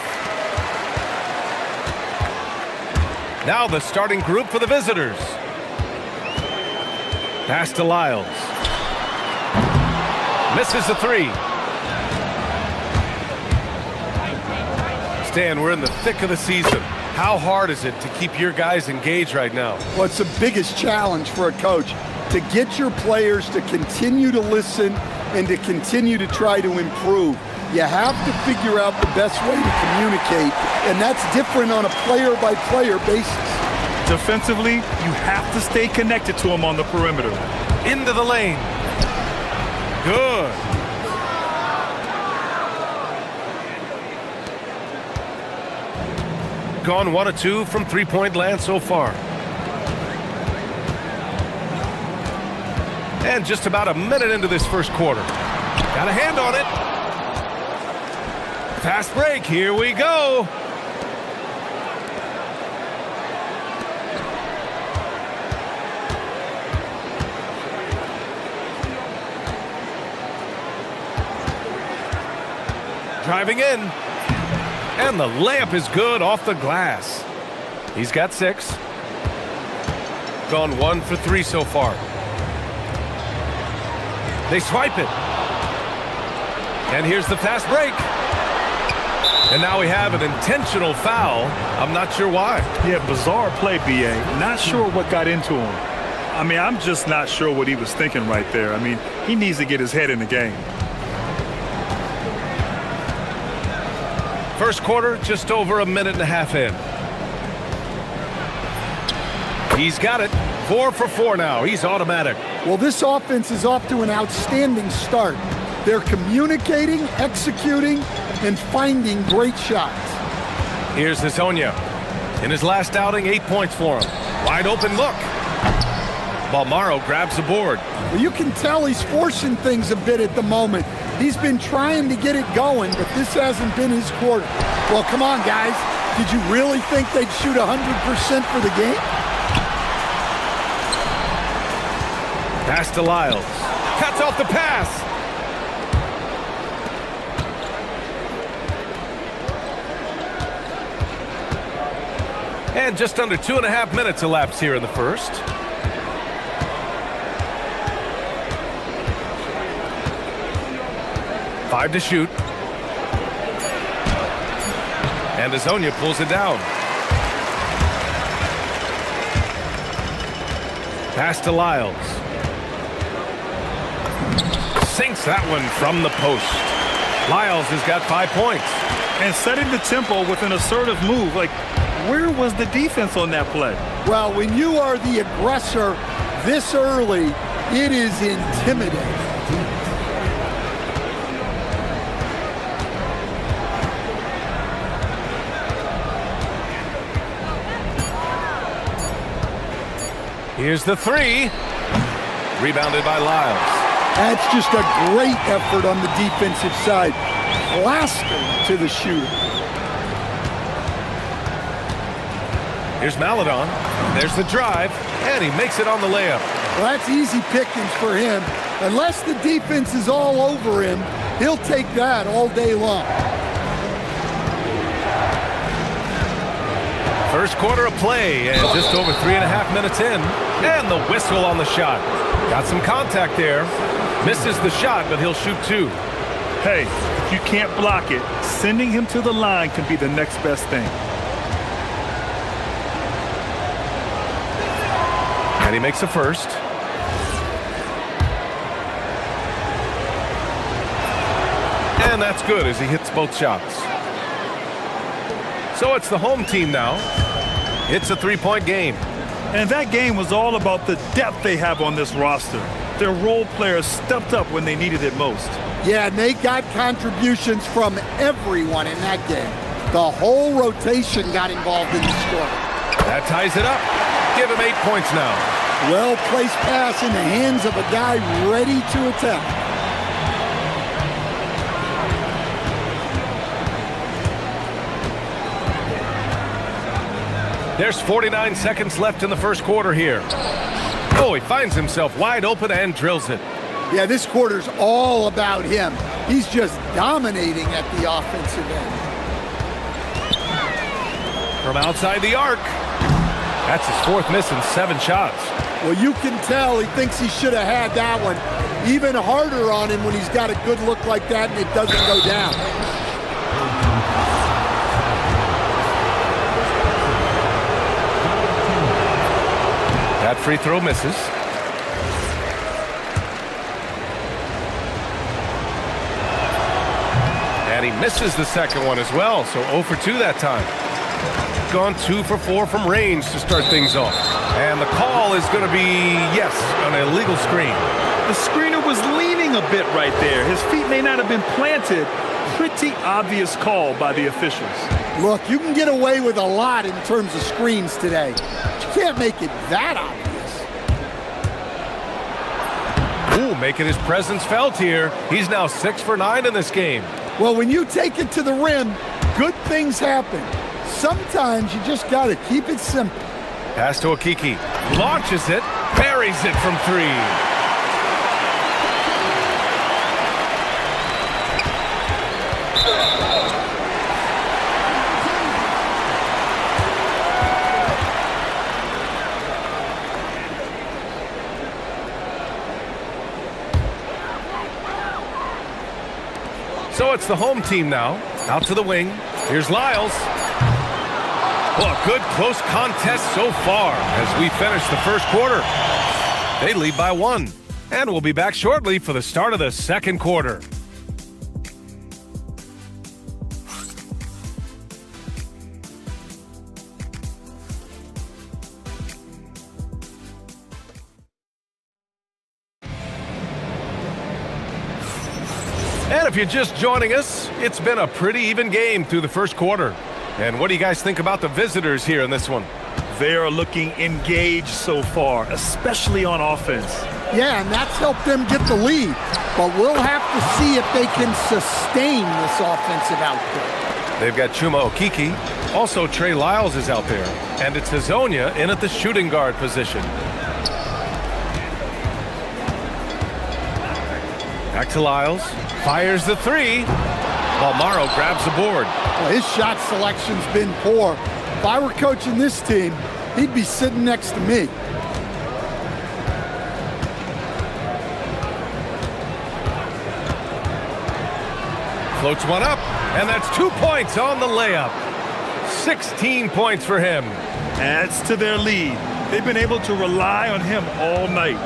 Speaker 8: Now the starting group for the visitors. Pass to Lyles. Misses the three. Stan, we're in the thick of the season. How hard is it to keep your guys engaged right now?
Speaker 10: Well, it's the biggest challenge for a coach, to get your players to continue to listen and to continue to try to improve. You have to figure out the best way to communicate, and that's different on a player-by-player basis.
Speaker 9: Defensively, you have to stay connected to him on the perimeter.
Speaker 8: Into the lane. Good. Gone 1 of 2 from three-point land so far. And just about a minute into this first quarter. Got a hand on it. Fast break, here we go. Driving in. And the layup is good off the glass. He's got 6. Gone 1 for 3 so far. They swipe it. And here's the fast break. And now we have an intentional foul. I'm not sure why.
Speaker 9: Yeah, bizarre play, B.A. Not sure what got into him. I mean, I'm just not sure what he was thinking right there. I mean, he needs to get his head in the game.
Speaker 8: First quarter, just over a minute and a half in. He's got it. 4 for 4 now. He's automatic.
Speaker 10: Well, this offense is off to an outstanding start. They're communicating, executing, and finding great shots.
Speaker 8: Here's Hazonia. In his last outing, 8 points for him. Wide open look. Balmaro grabs the board.
Speaker 10: Well, you can tell he's forcing things a bit at the moment. He's been trying to get it going, but this hasn't been his quarter. Well, come on, guys. Did you really think they'd shoot 100% for the game?
Speaker 8: Pass to Lyles. Cuts off the pass. And just under 2.5 minutes elapsed here in the first. Five to shoot. And Hazonia pulls it down. Pass to Lyles. Sinks that one from the post. Lyles has got 5 points.
Speaker 9: And setting the tempo with an assertive move. Like, where was the defense on that play?
Speaker 10: Well, when you are the aggressor this early, it is intimidating.
Speaker 8: Here's the three. Rebounded by Lyles.
Speaker 10: That's just a great effort on the defensive side. Plastered to the shooter.
Speaker 8: Here's Maladon. There's the drive. And he makes it on the layup.
Speaker 10: Well, that's easy pickings for him. Unless the defense is all over him, he'll take that all day long.
Speaker 8: First quarter of play, and just over 3.5 minutes in. And the whistle on the shot. Got some contact there. Misses the shot, but he'll shoot 2.
Speaker 9: Hey, if you can't block it, sending him to the line can be the next best thing.
Speaker 8: And he makes a first. And that's good as he hits both shots. So it's the home team now. It's a 3-point game.
Speaker 9: And that game was all about the depth they have on this roster. Their role players stepped up when they needed it most.
Speaker 10: Yeah, and they got contributions from everyone in that game. The whole rotation got involved in the score.
Speaker 8: That ties it up. Give him 8 points now.
Speaker 10: Well-placed pass in the hands of a guy ready to attack.
Speaker 8: There's 49 seconds left in the first quarter here. Oh, he finds himself wide open and drills it.
Speaker 10: Yeah, this quarter's all about him. He's just dominating at the offensive end.
Speaker 8: From outside the arc. That's his fourth miss in 7 shots.
Speaker 10: Well, you can tell he thinks he should have had that one. Even harder on him when he's got a good look like that and it doesn't go down.
Speaker 8: That free throw misses. And he misses the second one as well, so 0 for 2 that time. Gone 2 for 4 from range to start things off. And the call is going to be, yes, an illegal screen.
Speaker 9: The screener was leaning a bit right there. His feet may not have been planted. Pretty obvious call by the officials.
Speaker 10: Look, you can get away with a lot in terms of screens today. But you can't make it that obvious.
Speaker 8: Ooh, making his presence felt here. He's now 6 for 9 in this game.
Speaker 10: Well, when you take it to the rim, good things happen. Sometimes you just got to keep it simple.
Speaker 8: Pass to Okiki. Launches it. Buries it from 3. So it's the home team now. Out to the wing. Here's Lyles. Well, a good close contest so far as we finish the first quarter. They lead by 1. And we'll be back shortly for the start of the second quarter. And if you're just joining us, it's been a pretty even game through the first quarter. And what do you guys think about the visitors here in this one?
Speaker 9: They are looking engaged so far, especially on offense.
Speaker 10: Yeah, and that's helped them get the lead. But we'll have to see if they can sustain this offensive output.
Speaker 8: They've got Chuma Okiki. Also, Trey Lyles is out there. And it's Hazonia in at the shooting guard position. Back to Lyles. Fires the 3. While Morrow grabs the board.
Speaker 10: Well, his shot selection's been poor. If I were coaching this team, he'd be sitting next to me.
Speaker 8: Floats one up, and that's 2 points on the layup. 16 points for him.
Speaker 9: Adds to their lead. They've been able to rely on him all night.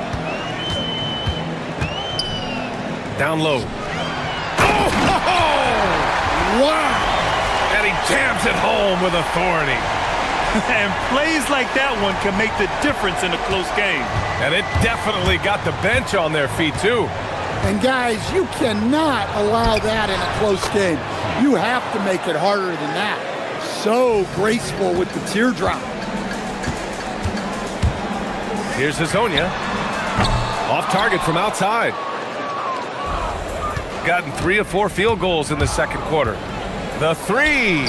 Speaker 8: Down low.
Speaker 10: Wow!
Speaker 8: And he jams it home with authority.
Speaker 9: And plays like that one can make the difference in a close game.
Speaker 8: And it definitely got the bench on their feet, too.
Speaker 10: And guys, you cannot allow that in a close game. You have to make it harder than that. So graceful with the teardrop.
Speaker 8: Here's Hazonia. Off target from outside. Gotten 3 of 4 field goals in the second quarter. The 3.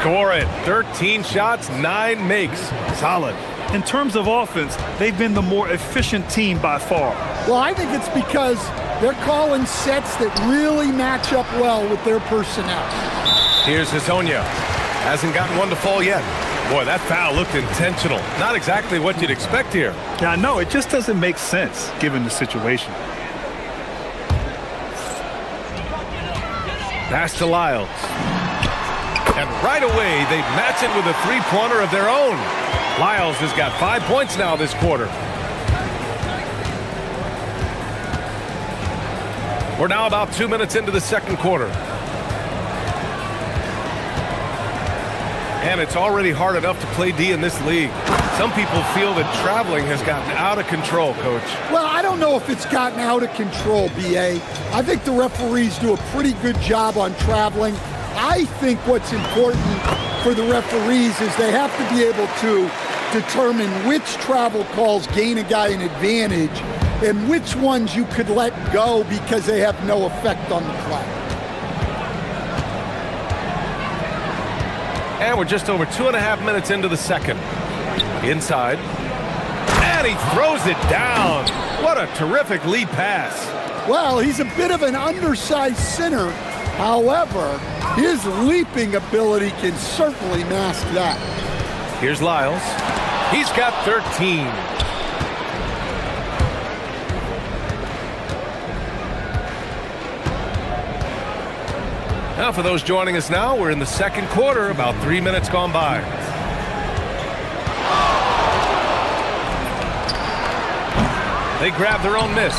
Speaker 8: Score it. 13 shots, 9 makes. Solid.
Speaker 9: In terms of offense, they've been the more efficient team by far.
Speaker 10: Well, I think it's because they're calling sets that really match up well with their personnel.
Speaker 8: Here's Hazonia. Hasn't gotten one to fall yet. Boy, that foul looked intentional. Not exactly what you'd expect here.
Speaker 9: Yeah, I know. It just doesn't make sense given the situation.
Speaker 8: Pass to Lyles. And right away, they match it with a 3-pointer of their own. Lyles has got 5 points now this quarter. We're now about 2 minutes into the second quarter. And it's already hard enough to play D in this league. Some people feel that traveling has gotten out of control, Coach.
Speaker 10: Well, I don't know if it's gotten out of control, B.A. I think the referees do a pretty good job on traveling. I think what's important for the referees is they have to be able to determine which travel calls gain a guy an advantage and which ones you could let go because they have no effect on the play.
Speaker 8: And we're just over 2.5 minutes into the second. Inside. And he throws it down. What a terrific lead pass.
Speaker 10: Well, he's a bit of an undersized center. However, his leaping ability can certainly mask that.
Speaker 8: Here's Lyles. He's got 13. Now, for those joining us now, we're in the second quarter, about 3 minutes gone by. They grab their own miss.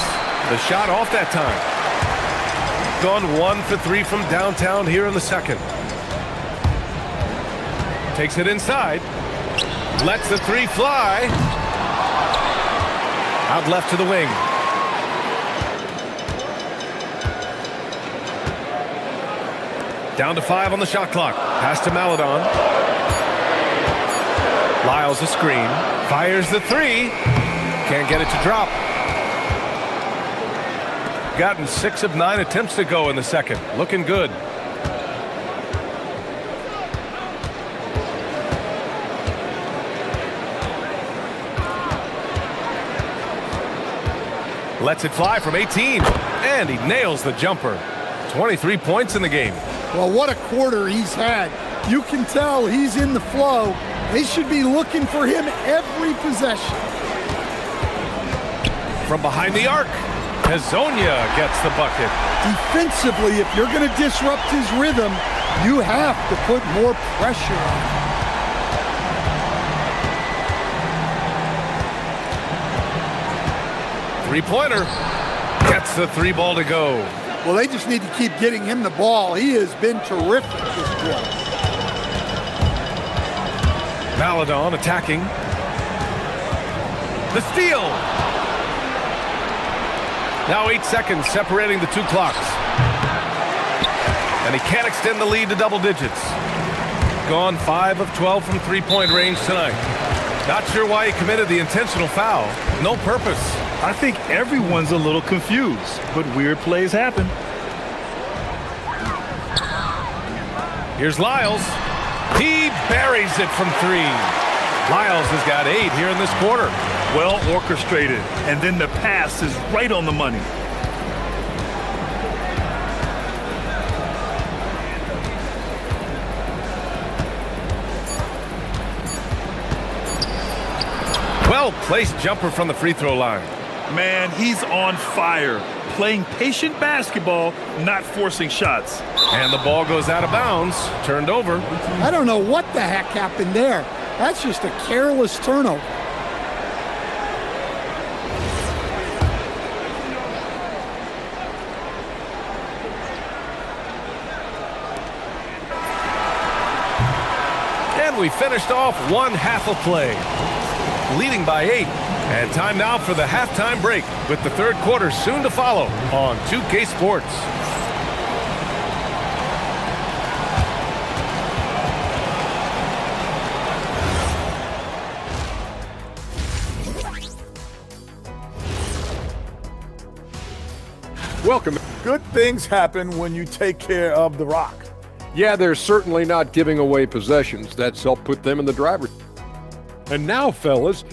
Speaker 8: The shot off that time. Gone 1 for 3 from downtown here in the second. Takes it inside. Lets the three fly. Out left to the wing. Down to 5 on the shot clock. Pass to Maladon. Lyles a screen. Fires the three. Can't get it to drop. Gotten 6 of 9 attempts to go in the second. Looking good. Lets it fly from 18. And he nails the jumper. 23 points in the game.
Speaker 10: Well, what a quarter he's had. You can tell he's in the flow. They should be looking for him every possession.
Speaker 8: From behind the arc, Hezonja gets the bucket.
Speaker 10: Defensively, if you're going to disrupt his rhythm, you have to put more pressure on him.
Speaker 8: Three-pointer. Gets the three ball to go.
Speaker 10: Well, they just need to keep getting him the ball. He has been terrific this quarter.
Speaker 8: Maladon attacking. The steal. Now 8 seconds separating the two clocks. And he can't extend the lead to double digits. Gone 5 of 12 from three-point range tonight. Not sure why he committed the intentional foul. No purpose.
Speaker 9: I think everyone's a little confused, but weird plays happen.
Speaker 8: Here's Lyles. He buries it from 3. Lyles has got 8 here in this quarter.
Speaker 9: Well orchestrated, and then the pass is right on the money.
Speaker 8: Well-placed jumper from the free throw line.
Speaker 9: Man, he's on fire. Playing patient basketball, not forcing shots.
Speaker 8: And the ball goes out of bounds, turned over.
Speaker 10: I don't know what the heck happened there. That's just a careless turnover.
Speaker 8: And we finished off one half of play, leading by 8. And time now for the halftime break, with the third quarter soon to follow on 2K Sports.
Speaker 6: Welcome.
Speaker 4: Good things happen when you take care of the rock.
Speaker 6: Yeah, they're certainly not giving away possessions. That's helped put them in the driver's. And now, fellas,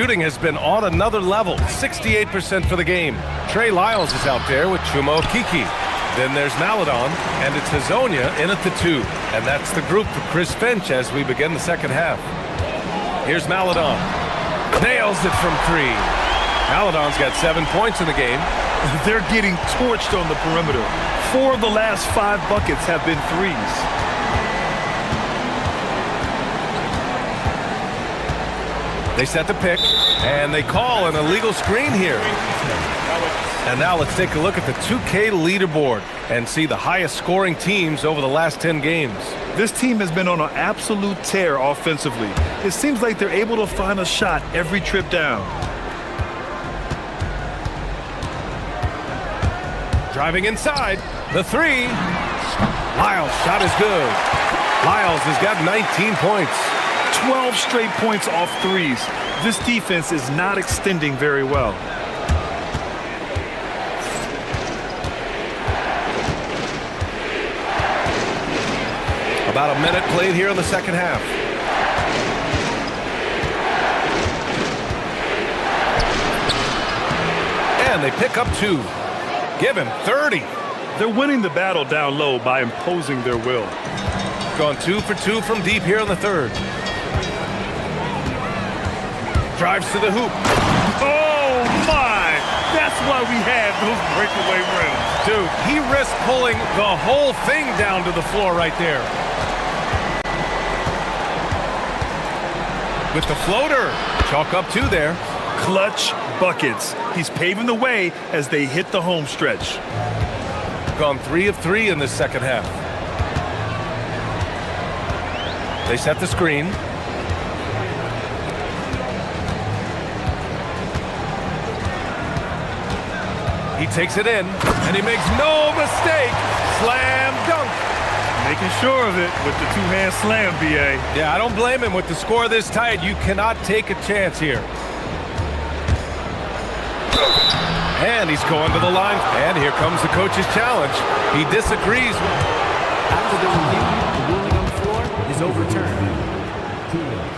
Speaker 8: Shooting has been on another level, 68% for the game. Trey Lyles is out there with Chuma Okeke. Then there's Maladon, and it's Hazonia in at the 2. And that's the group for Chris Finch as we begin the second half. Here's Maladon. Nails it from 3. Maladon's got 7 points in the game.
Speaker 9: They're getting torched on the perimeter. 4 of the last 5 buckets have been threes.
Speaker 8: They set the pick, and they call an illegal screen here. And now let's take a look at the 2K leaderboard and see the highest scoring teams over the last 10 games.
Speaker 9: This team has been on an absolute tear offensively. It seems like they're able to find a shot every trip down.
Speaker 8: Driving inside, the 3. Lyles' shot is good. Lyles has got 19 points.
Speaker 9: 12 straight points off threes. This defense is not extending very well.
Speaker 8: About a minute played here in the second half. And they pick up 2. Give him 30.
Speaker 9: They're winning the battle down low by imposing their will.
Speaker 8: Gone 2 for 2 from deep here in the third. Drives to the hoop.
Speaker 9: Oh, my! That's why we have those breakaway rims.
Speaker 8: Dude, he risked pulling the whole thing down to the floor right there. With the floater. Chalk up 2 there.
Speaker 9: Clutch buckets. He's paving the way as they hit the home stretch.
Speaker 8: Gone 3 of 3 in this second half. They set the screen. He takes it in, and he makes no mistake. Slam dunk.
Speaker 9: Making sure of it with the 2-hand slam, B.A.
Speaker 8: Yeah, I don't blame him. With the score this tight, you cannot take a chance here. And he's going to the line. And here comes the coach's challenge. He disagrees.
Speaker 12: After the review, the ruling on the floor is overturned.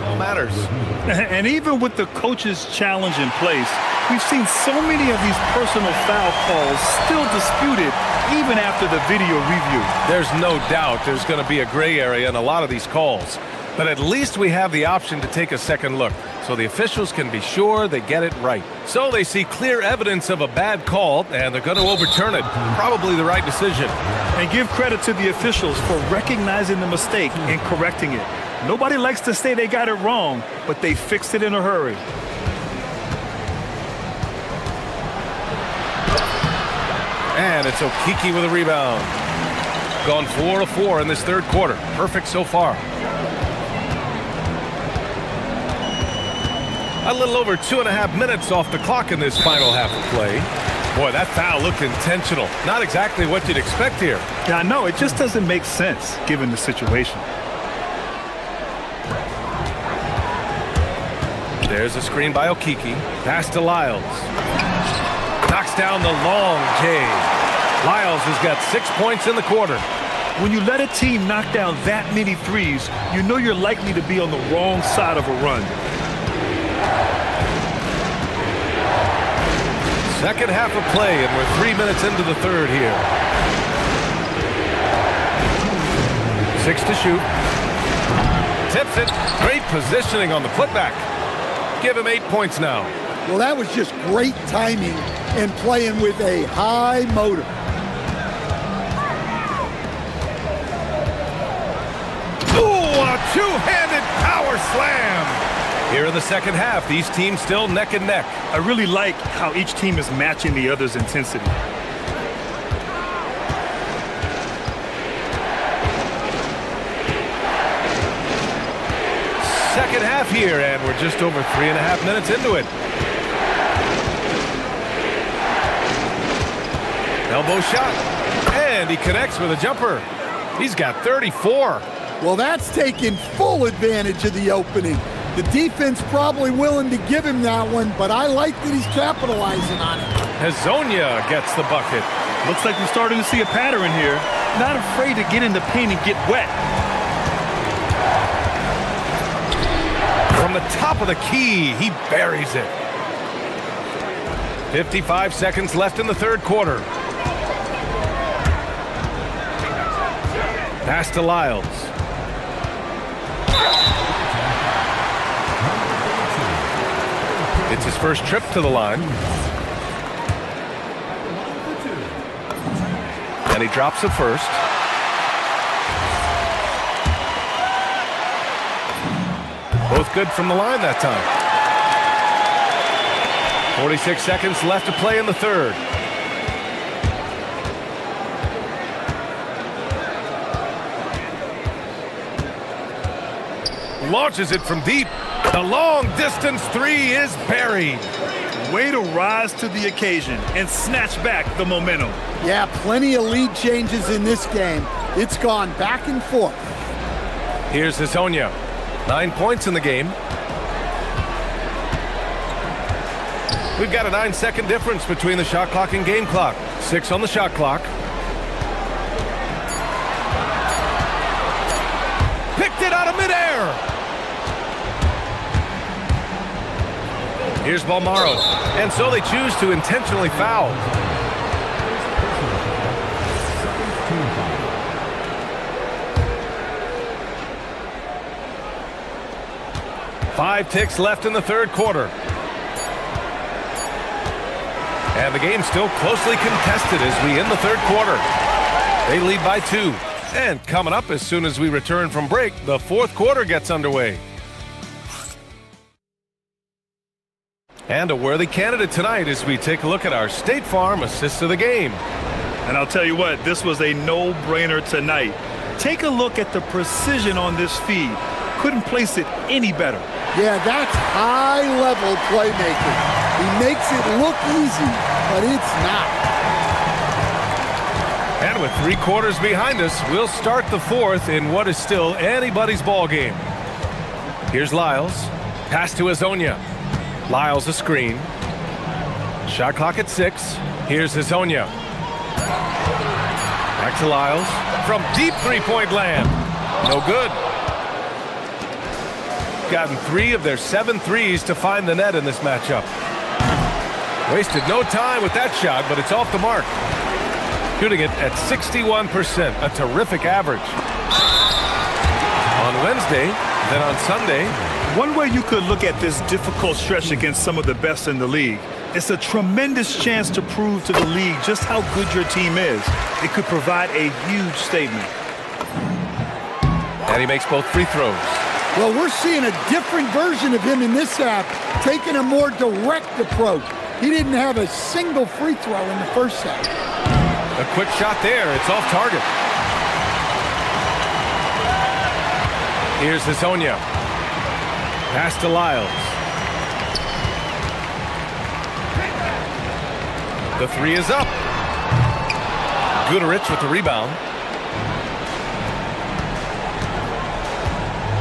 Speaker 8: All matters.
Speaker 9: And even with the coach's challenge in place, we've seen so many of these personal foul calls still disputed even after the video review.
Speaker 8: There's no doubt there's going to be a gray area in a lot of these calls. But at least we have the option to take a second look, so the officials can be sure they get it right. So they see clear evidence of a bad call, and they're going to overturn it. Probably the right decision.
Speaker 9: And give credit to the officials for recognizing the mistake and correcting it. Nobody likes to say they got it wrong, but they fixed it in a hurry.
Speaker 8: And it's Okiki with a rebound. Gone 4 of 4 in this third quarter. Perfect so far. A little over 2.5 minutes off the clock in this final half of play. Boy, that foul looked intentional. Not exactly what you'd expect here.
Speaker 9: Yeah, I know. It just doesn't make sense given the situation.
Speaker 8: There's a screen by Okiki. Pass to Lyles. Knocks down the long J. Lyles has got 6 points in the quarter.
Speaker 9: When you let a team knock down that many threes, you know you're likely to be on the wrong side of a run.
Speaker 8: Second half of play, and we're 3 minutes into the third here. 6 to shoot. Tips it. Great positioning on the putback. Give him 8 points now.
Speaker 10: Well, that was just great timing and playing with a high motor.
Speaker 8: Ooh, a two-handed power slam. Here in the second half, these teams still neck and neck.
Speaker 9: I really like how each team is matching the other's intensity.
Speaker 8: Second half here, and we're just over 3.5 minutes into it. Elbow shot, and he connects with a jumper. He's got 34.
Speaker 10: Well, that's taking full advantage of the opening. The defense probably willing to give him that one, but I like that he's capitalizing on it.
Speaker 8: Hazonia gets the bucket.
Speaker 9: Looks like we're starting to see a pattern here. Not afraid to get in the paint and get wet.
Speaker 8: From the top of the key, he buries it. 55 seconds left in the third quarter. Pass to Lyles. It's his first trip to the line. And he drops it first. Both good from the line that time. 46 seconds left to play in the third. Launches it from deep. The long-distance three is buried.
Speaker 9: Way to rise to the occasion and snatch back the momentum.
Speaker 10: Yeah, plenty of lead changes in this game. It's gone back and forth.
Speaker 8: Here's Hazonia. 9 points in the game. We've got a 9-second difference between the shot clock and game clock. 6 on the shot clock. Picked it out of midair. Here's Balmaro. And so they choose to intentionally foul. Five ticks left in the third quarter. And the game's still closely contested as we end the third quarter. They lead by 2. And coming up as soon as we return from break, the fourth quarter gets underway. And a worthy candidate tonight as we take a look at our State Farm assist of the game.
Speaker 9: And I'll tell you what, this was a no-brainer tonight. Take a look at the precision on this feed. Couldn't place it any better.
Speaker 10: Yeah, that's high-level playmaking. He makes it look easy, but it's not.
Speaker 8: And with 3 quarters behind us, we'll start the fourth in what is still anybody's ball game. Here's Lyles. Pass to Hazonia. Lyles a screen. Shot clock at 6. Here's Hazonia. Back to Lyles. From deep three-point land. No good. Gotten 3 of their 7 threes to find the net in this matchup. Wasted no time with that shot, but it's off the mark. Shooting it at 61%, a terrific average. On Wednesday, then on Sunday.
Speaker 9: One way you could look at this difficult stretch against some of the best in the league, it's a tremendous chance to prove to the league just how good your team is. It could provide a huge statement.
Speaker 8: And he makes both free throws.
Speaker 10: Well, we're seeing a different version of him in this half, taking a more direct approach. He didn't have a single free throw in the first half.
Speaker 8: A quick shot there. It's off target. Here's Hazonia. Pass to Lyles. The 3 is up. Guterich with the rebound.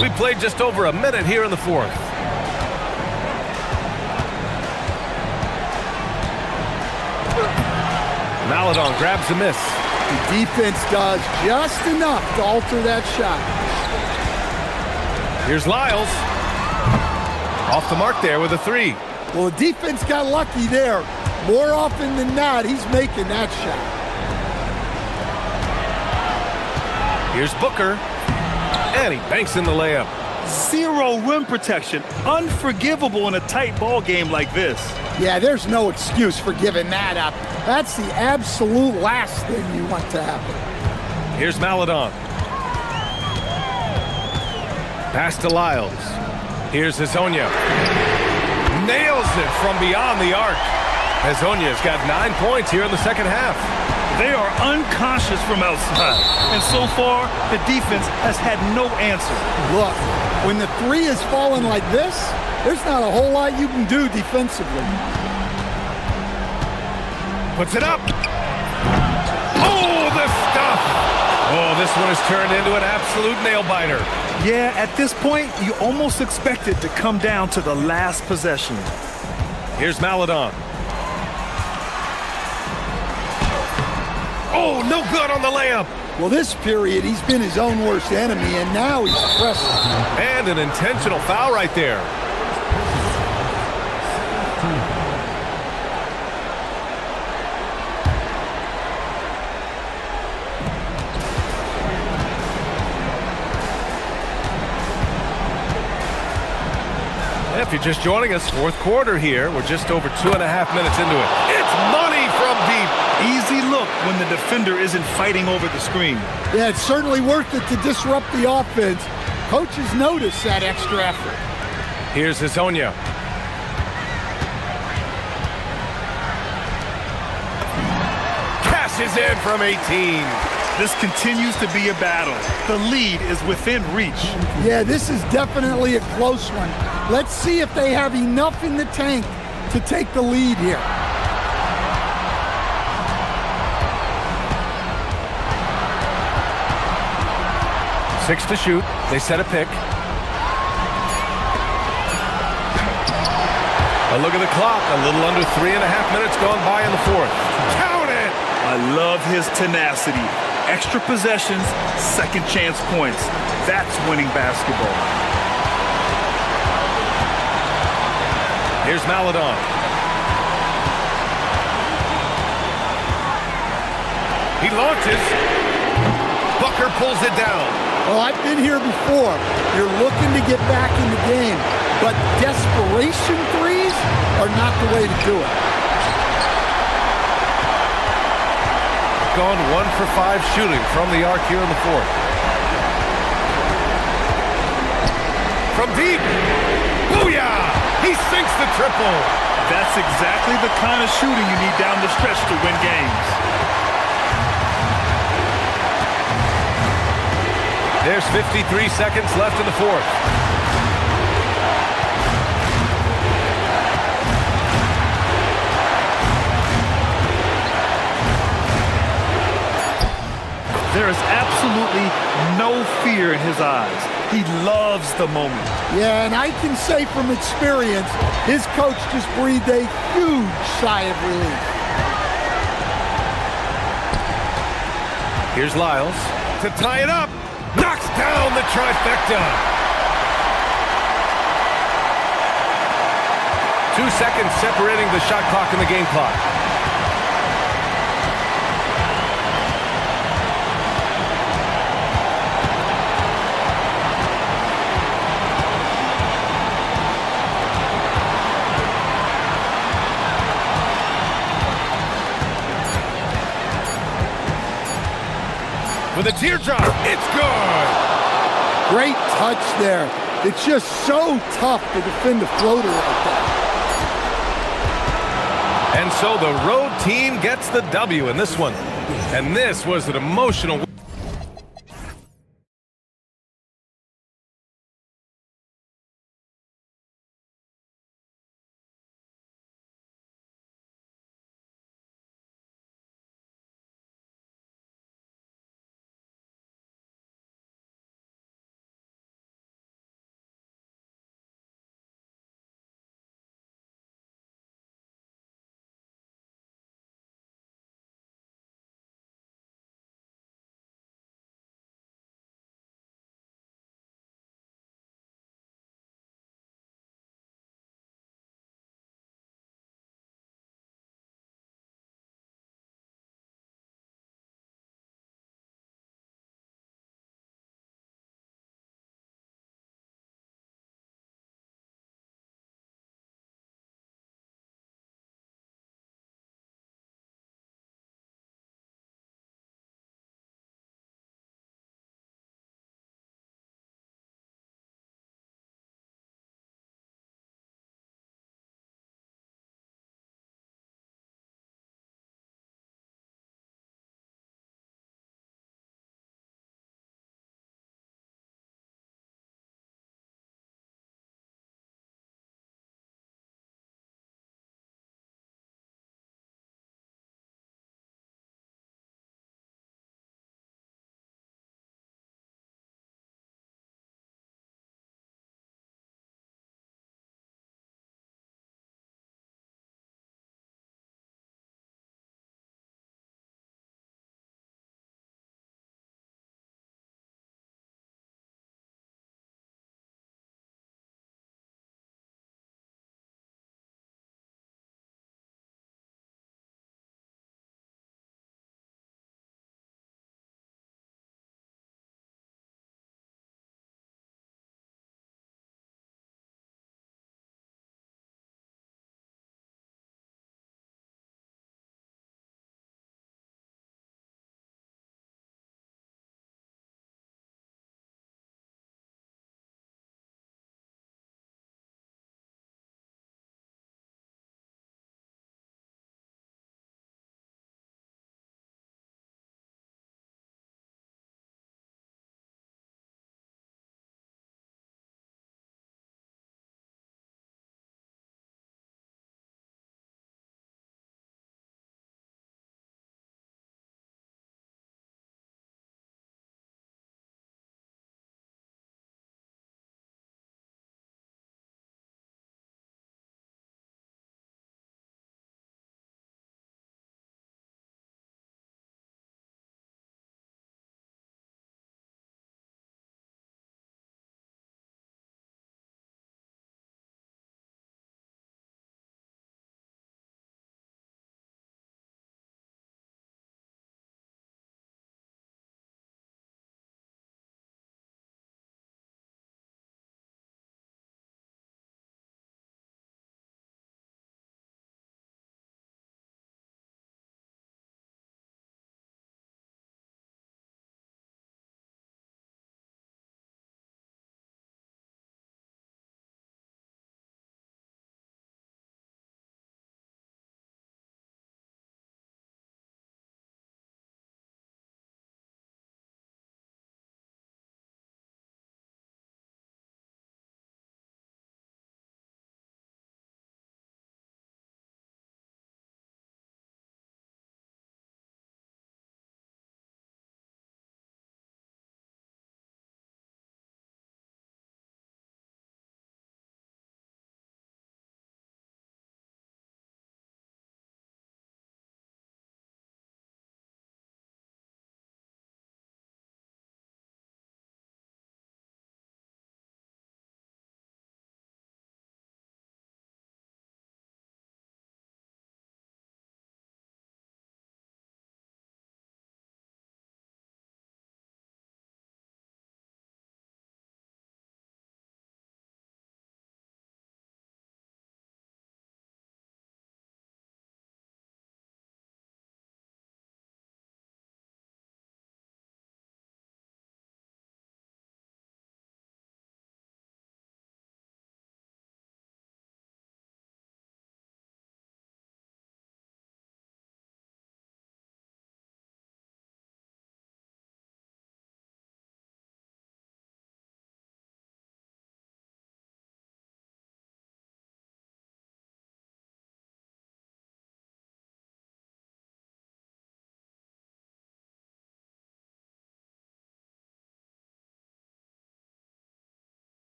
Speaker 8: We played just over a minute here in the fourth. Maladon grabs a miss.
Speaker 10: The defense does just enough to alter that shot.
Speaker 8: Here's Lyles. Off the mark there with a 3.
Speaker 10: Well, the defense got lucky there. More often than not, he's making that shot.
Speaker 8: Here's Booker. And he banks in the layup.
Speaker 9: 0 rim protection. Unforgivable in a tight ball game like this.
Speaker 10: Yeah, there's no excuse for giving that up. That's the absolute last thing you want to happen.
Speaker 8: Here's Maladon. Pass to Lyles. Here's Hazonia. Nails it from beyond the arc. Hazonia's got 9 points here in the second half.
Speaker 9: They are unconscious from outside. And so far, the defense has had no answer.
Speaker 10: Look, when the 3 is falling like this, there's not a whole lot you can do defensively.
Speaker 8: Puts it up. Oh, the stuff. Oh, this one has turned into an absolute nail-biter.
Speaker 9: Yeah, at this point, you almost expect it to come down to the last possession.
Speaker 8: Here's Maladon. Oh, no good on the layup.
Speaker 10: Well, this period, he's been his own worst enemy, and now he's pressing.
Speaker 8: And an intentional foul right there. if you're just joining us, fourth quarter here. We're just over 2.5 minutes into it. It's money from deep.
Speaker 9: Easy look when the defender isn't fighting over the screen.
Speaker 10: Yeah, it's certainly worth it to disrupt the offense. Coaches notice that extra effort.
Speaker 8: Here's Hazonia. Cashes in from 18.
Speaker 9: This continues to be a battle. The lead is within reach.
Speaker 10: Yeah, this is definitely a close one. Let's see if they have enough in the tank to take the lead here.
Speaker 8: Six to shoot. They set a pick. A look at the clock. A little under 3.5 minutes gone by in the fourth. Count it!
Speaker 9: I love his tenacity. Extra possessions, second chance points. That's winning basketball.
Speaker 8: Here's Maladon. He launches. Bucker pulls it down.
Speaker 10: Well, I've been here before. You're looking to get back in the game, but desperation threes are not the way to do it.
Speaker 8: Gone 1 for 5 shooting from the arc here in the fourth. From deep. Booyah! He sinks the triple.
Speaker 9: That's exactly the kind of shooting you need down the stretch to win games.
Speaker 8: There's 53 seconds left in the fourth.
Speaker 9: There is absolutely no fear in his eyes. He loves the moment.
Speaker 10: Yeah, and I can say from experience, his coach just breathed a huge sigh of relief.
Speaker 8: Here's Lyles to tie it up. Knocks down the trifecta. 2 seconds separating the shot clock and the game clock. With a teardrop, it's good.
Speaker 10: Great touch there. It's just so tough to defend a floater like that.
Speaker 8: And so the road team gets the W in this one. And this was an emotional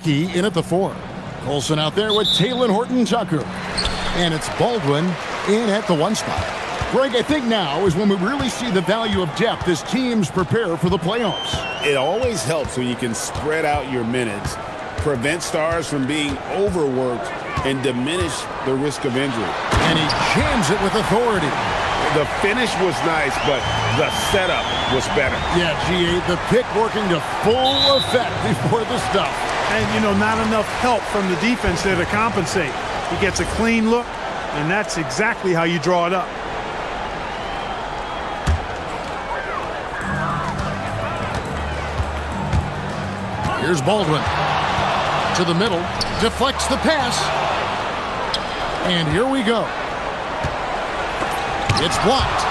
Speaker 1: Key in at the 4. Colson out there with Taylor Horton-Tucker. And it's Baldwin in at the 1 spot. Greg, I think now is when we really see the value of depth as teams prepare for the playoffs.
Speaker 2: It always helps when you can spread out your minutes, prevent stars from being overworked, and diminish the risk of injury.
Speaker 1: And he jams it with authority.
Speaker 2: The finish was nice, but the setup was better.
Speaker 1: Yeah, G8, the pick working to full effect before the stuff.
Speaker 9: And, you know, not enough help from the defense there to compensate. He gets a clean look, and that's exactly how you draw it up.
Speaker 1: Here's Baldwin. To the middle. Deflects the pass. And here we go. It's blocked.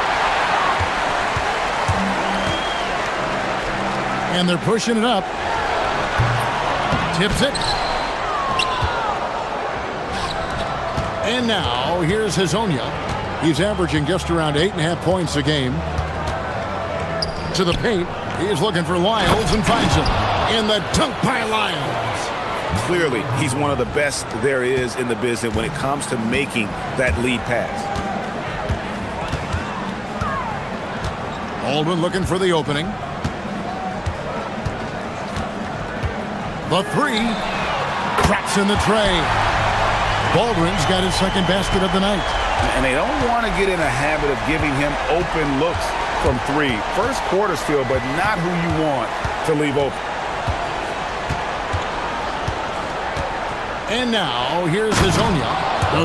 Speaker 1: And they're pushing it up. Tips it. And now, here's Hazonia. He's averaging just around 8.5 points a game. To the paint. He's looking for Lyles and finds him. In the dunk by Lyles.
Speaker 2: Clearly, he's one of the best there is in the business when it comes to making that lead pass.
Speaker 1: Baldwin looking for the opening. The 3. Drops in the tray. Baldwin's got his second basket of the night.
Speaker 2: And they don't want to get in a habit of giving him open looks from 3. First quarter still, but not who you want to leave open.
Speaker 1: And now, here's Hazonia.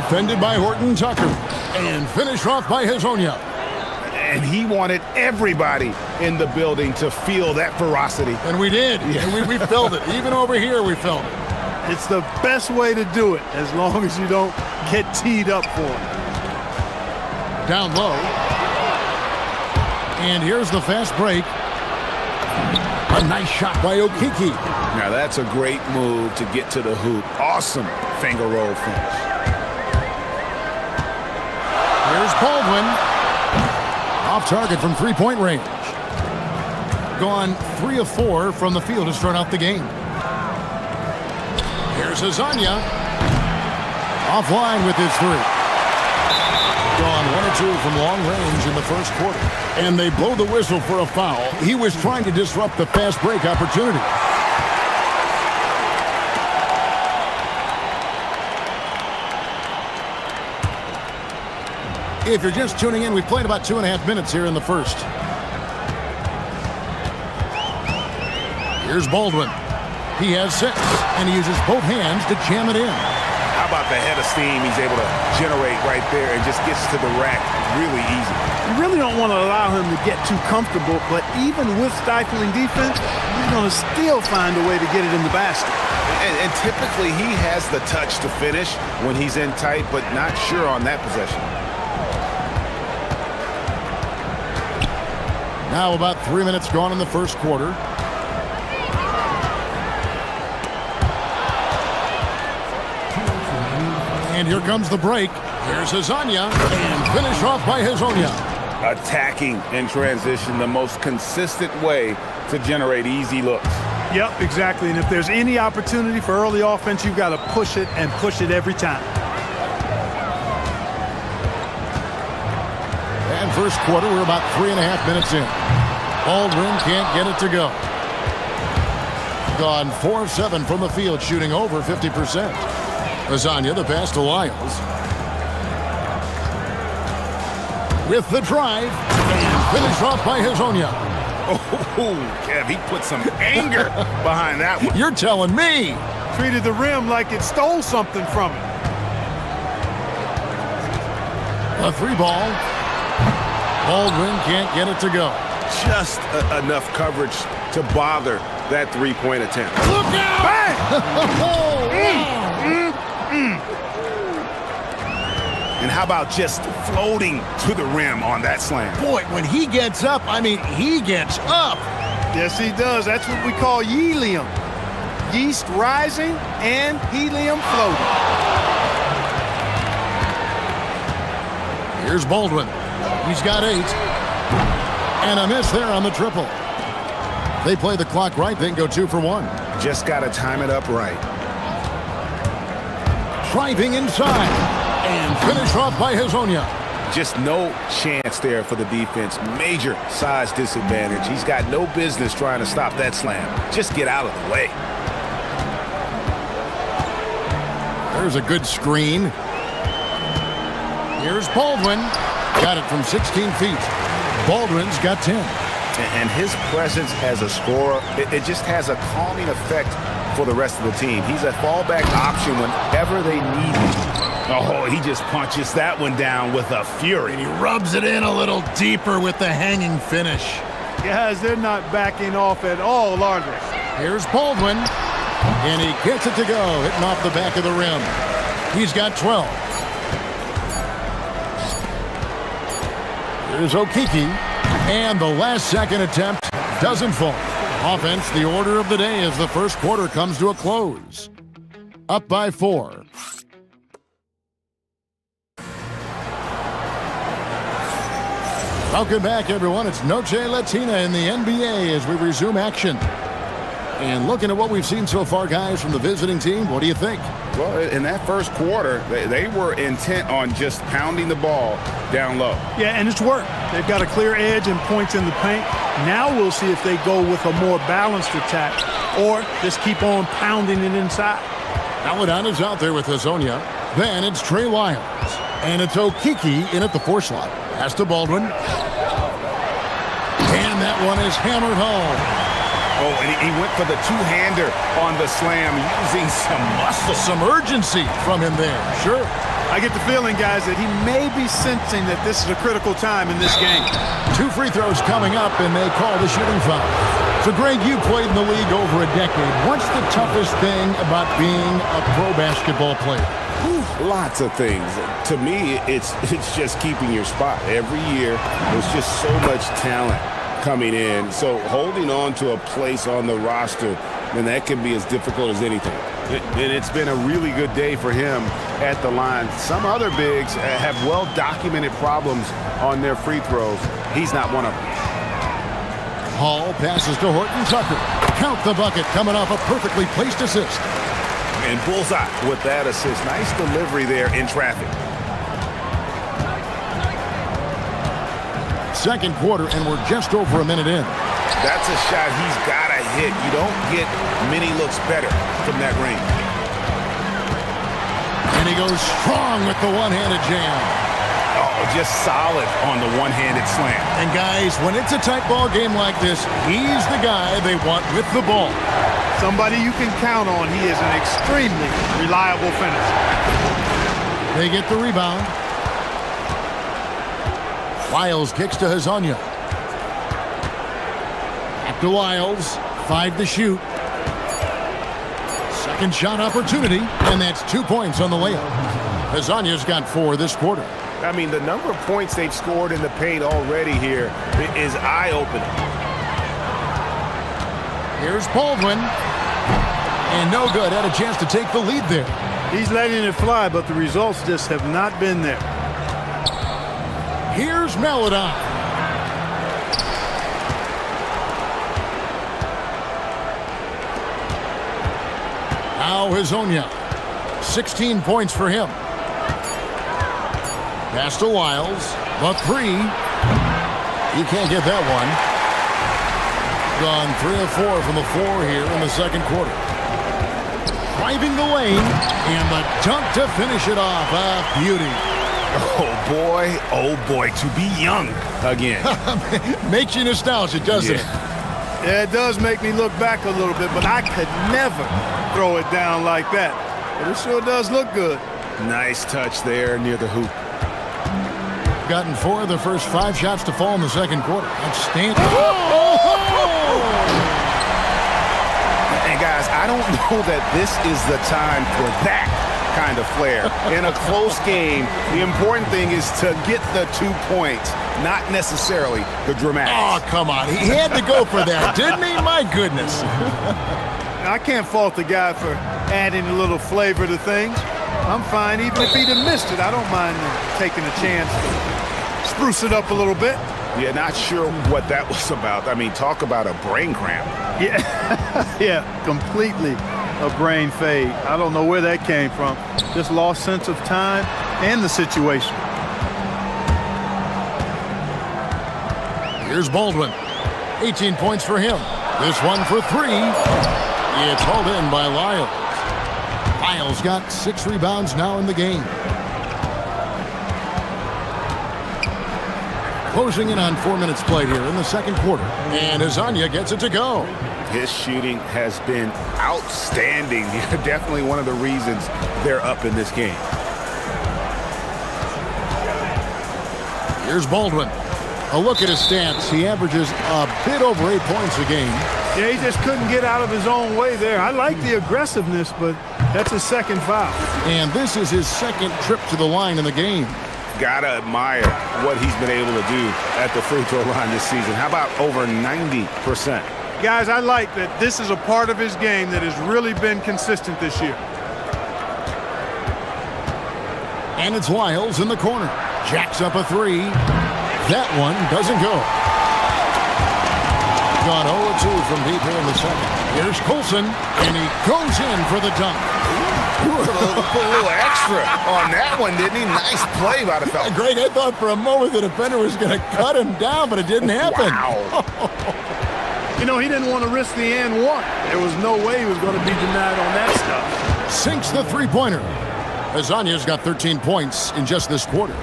Speaker 1: Defended by Horton-Tucker. And finished off by Hazonia.
Speaker 2: And he wanted everybody in the building to feel that ferocity.
Speaker 1: And we did. Yeah. And we felt it. Even over here, we felt it.
Speaker 9: It's the best way to do it, as long as you don't get teed up for it.
Speaker 1: Down low. And here's the fast break. A nice shot by Okiki.
Speaker 2: Now that's a great move to get to the hoop. Awesome finger roll finish.
Speaker 1: Here's Baldwin. Off target from three-point range. Gone 3 of 4 from the field to start out the game. Here's Hazonia. Offline with his 3. Gone 1 or 2 from long range in the first quarter. And they blow the whistle for a foul. He was trying to disrupt the fast break opportunity. If you're just tuning in, we've played about 2.5 minutes here in the first. Here's Baldwin. He has 6, and he uses both hands to jam it in.
Speaker 2: How about the head of steam he's able to generate right there and just gets to the rack really easy.
Speaker 9: You really don't want to allow him to get too comfortable, but even with stifling defense, he's going to still find a way to get it in the basket.
Speaker 2: And typically he has the touch to finish when he's in tight, but not sure on that possession.
Speaker 1: Now about 3 minutes gone in the first quarter. And here comes the break. Here's Hazonia, and finish off by Hazonia.
Speaker 2: Attacking in transition, the most consistent way to generate easy looks.
Speaker 9: Yep, exactly. And if there's any opportunity for early offense, you've got to push it and push it every time.
Speaker 1: And first quarter, we're about 3.5 minutes in. Baldwin can't get it to go. Gone 4 of 7 from the field, shooting over 50%. Hazonia, the pass to Lyles. With the drive, and finished off by Hazonia.
Speaker 2: Oh, Kev, he put some anger behind that one.
Speaker 1: You're telling me.
Speaker 9: Treated the rim like it stole something from it.
Speaker 1: A 3 ball. Baldwin can't get it to go.
Speaker 2: Just enough coverage to bother that three-point attempt.
Speaker 1: Look out!
Speaker 2: And how about just floating to the rim on that slam?
Speaker 1: Boy, when he gets up, I mean, he gets up.
Speaker 9: Yes, he does. That's what we call helium. Yeast rising and helium floating.
Speaker 1: Here's Baldwin. He's got 8. And a miss there on the triple. They play the clock right, then go 2 for 1.
Speaker 2: Just got to time it up right.
Speaker 1: driving inside. And finished off by Hazonia.
Speaker 2: Just no chance there for the defense. Major size disadvantage. He's got no business trying to stop that slam. Just get out of the way.
Speaker 1: There's a good screen. Here's Baldwin. Got it from 16 feet. Baldwin's got 10.
Speaker 2: And his presence as a scorer, it just has a calming effect for the rest of the team. He's a fallback option whenever they need him. Oh, he just punches that one down with a fury.
Speaker 1: And he rubs it in a little deeper with the hanging finish.
Speaker 13: Guys, they're not backing off at all, are they?
Speaker 1: Here's Baldwin. And he gets it to go, hitting off the back of the rim. He's got 12. Here's Okiki. And the last second attempt doesn't fall. Offense, the order of the day as the first quarter comes to a close. Up by 4. Welcome back, everyone. It's Noche Latina in the NBA as we resume action. And looking at what we've seen so far, guys, from the visiting team, what do you think?
Speaker 2: Well, in that first quarter, they were intent on just pounding the ball down low.
Speaker 9: Yeah, and it's worked. They've got a clear edge and points in the paint. Now we'll see if they go with a more balanced attack or just keep on pounding it inside.
Speaker 1: Paladon is out there with Hazonia. Then it's Trey Lyles. And it's Okiki in at the 4 slot. Pass to Baldwin. And that one is hammered home.
Speaker 2: Oh, and he went for the two-hander on the slam, using some muscle.
Speaker 1: Some urgency from him there. Sure.
Speaker 9: I get the feeling, guys, that he may be sensing that this is a critical time in this game.
Speaker 1: 2 free throws coming up, and they call the shooting foul. So, Greg, you played in the league over a decade. What's the toughest thing about being a pro basketball player?
Speaker 2: Lots of things. To me, it's just keeping your spot. Every year, there's just so much talent coming in. So holding on to a place on the roster, and that can be as difficult as anything. And it's been a really good day for him at the line. Some other bigs have well-documented problems on their free throws. He's not one of them.
Speaker 1: Hall passes to Horton Tucker. Count the bucket, coming off a perfectly placed assist.
Speaker 2: And bullseye with that assist. Nice delivery there in traffic.
Speaker 1: Second quarter, and we're just over a minute in.
Speaker 2: That's a shot he's got to hit. You don't get many looks better from that range.
Speaker 1: And he goes strong with the one-handed jam.
Speaker 2: Oh, just solid on the one-handed slam.
Speaker 1: And guys, when it's a tight ball game like this, he's the guy they want with the ball.
Speaker 9: Somebody you can count on. He is an extremely reliable finisher.
Speaker 1: They get the rebound. Lyles kicks to Hazonia. Back to Lyles. 5 to shoot. Second shot opportunity, and that's 2 points on the layup. Hazonia's got 4 this quarter.
Speaker 2: I mean, the number of points they've scored in the paint already here is eye-opening.
Speaker 1: Here's Baldwin. And no good. Had a chance to take the lead there.
Speaker 9: He's letting it fly, but the results just have not been there.
Speaker 1: Here's Melodon. Now Hazonia. 16 points for him. Pass to Lyles. The 3. He can't get that one. Gone 3 of 4 from the floor here in the second quarter. Driving the lane, and the dunk to finish it off. A beauty.
Speaker 2: Oh boy, to be young again.
Speaker 1: Makes you nostalgic, doesn't it?
Speaker 9: Yeah, it does make me look back a little bit, but I could never throw it down like that. But it sure does look good.
Speaker 2: Nice touch there near the hoop.
Speaker 1: Gotten 4 of the first 5 shots to fall in the second quarter. Outstanding.
Speaker 2: And guys, I don't know that this is the time for that kind of flair. In a close game, the important thing is to get the 2 points, not necessarily the dramatics.
Speaker 1: Oh, come on. He had to go for that, didn't he? My goodness.
Speaker 9: I can't fault the guy for adding a little flavor to things. I'm fine. Even if he'd have missed it, I don't mind taking a chance to spruce it up a little bit.
Speaker 2: Yeah, not sure what that was about. I mean, talk about a brain cramp.
Speaker 9: Yeah, yeah, completely. a brain fade. I don't know where that came from. Just lost sense of time and the situation.
Speaker 1: Here's Baldwin. 18 points for him. This one for 3. It's hauled in by Lyles. Lyles got 6 rebounds now in the game. Closing in on 4 minutes played here in the second quarter. And Azania gets it to go.
Speaker 2: His shooting has been outstanding. Definitely one of the reasons they're up in this game.
Speaker 1: Here's Baldwin. A look at his stats. He averages a bit over 8 points a game.
Speaker 9: Yeah, he just couldn't get out of his own way there. I like the aggressiveness, but that's his second foul.
Speaker 1: And this is his second trip to the line in the game.
Speaker 2: Gotta admire what he's been able to do at the free throw line this season. How about over 90%?
Speaker 9: Guys, I like that this is a part of his game that has really been consistent this year.
Speaker 1: And it's Lyles in the corner. Jacks up a 3. That one doesn't go. Gone 0-2 from deep here in the second. Here's Colson, and he goes in for the dunk.
Speaker 2: Put a little extra on that one, didn't he? Nice play by the fella.
Speaker 1: Greg, I thought for a moment the defender was going to cut him down, but it didn't happen.
Speaker 2: Wow.
Speaker 9: You know, he didn't want to risk the and one. There was no way he was going to be denied on that stuff.
Speaker 1: Sinks the three-pointer. Azania's got 13 points in just this quarter.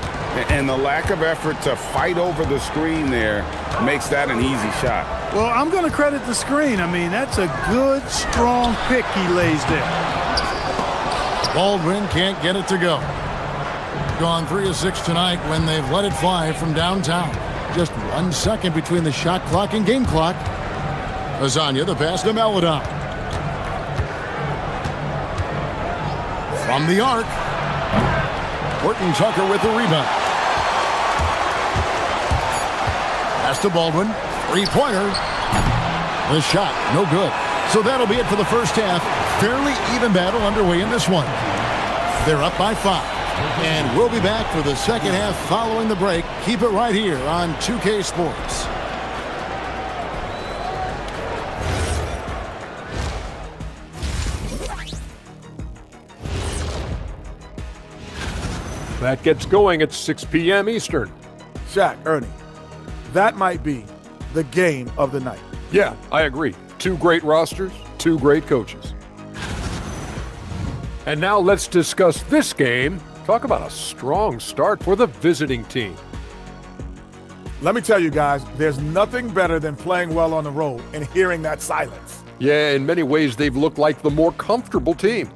Speaker 2: And the lack of effort to fight over the screen there makes that an easy shot.
Speaker 9: Well, I'm going to credit the screen. I mean, that's a good, strong pick he lays there.
Speaker 1: Baldwin can't get it to go. Gone 3 of 6 tonight when they've let it fly from downtown. Just 1 second between the shot clock and game clock. Azania, the pass to Melodon. From the arc. Horton Tucker with the rebound. Pass to Baldwin. 3-pointer. The shot, no good. So that'll be it for the first half. Fairly even battle underway in this one. They're up by 5. And we'll be back for the second half following the break. Keep it right here on 2K Sports.
Speaker 6: That gets going at 6 p.m. Eastern.
Speaker 4: Shaq, Ernie, that might be the game of the night.
Speaker 6: Yeah, I agree. 2 great rosters, 2 great coaches. And now let's discuss this game. Talk about a strong start for the visiting team.
Speaker 4: Let me tell you guys, there's nothing better than playing well on the road and hearing that silence.
Speaker 6: Yeah, in many ways, they've looked like the more comfortable team.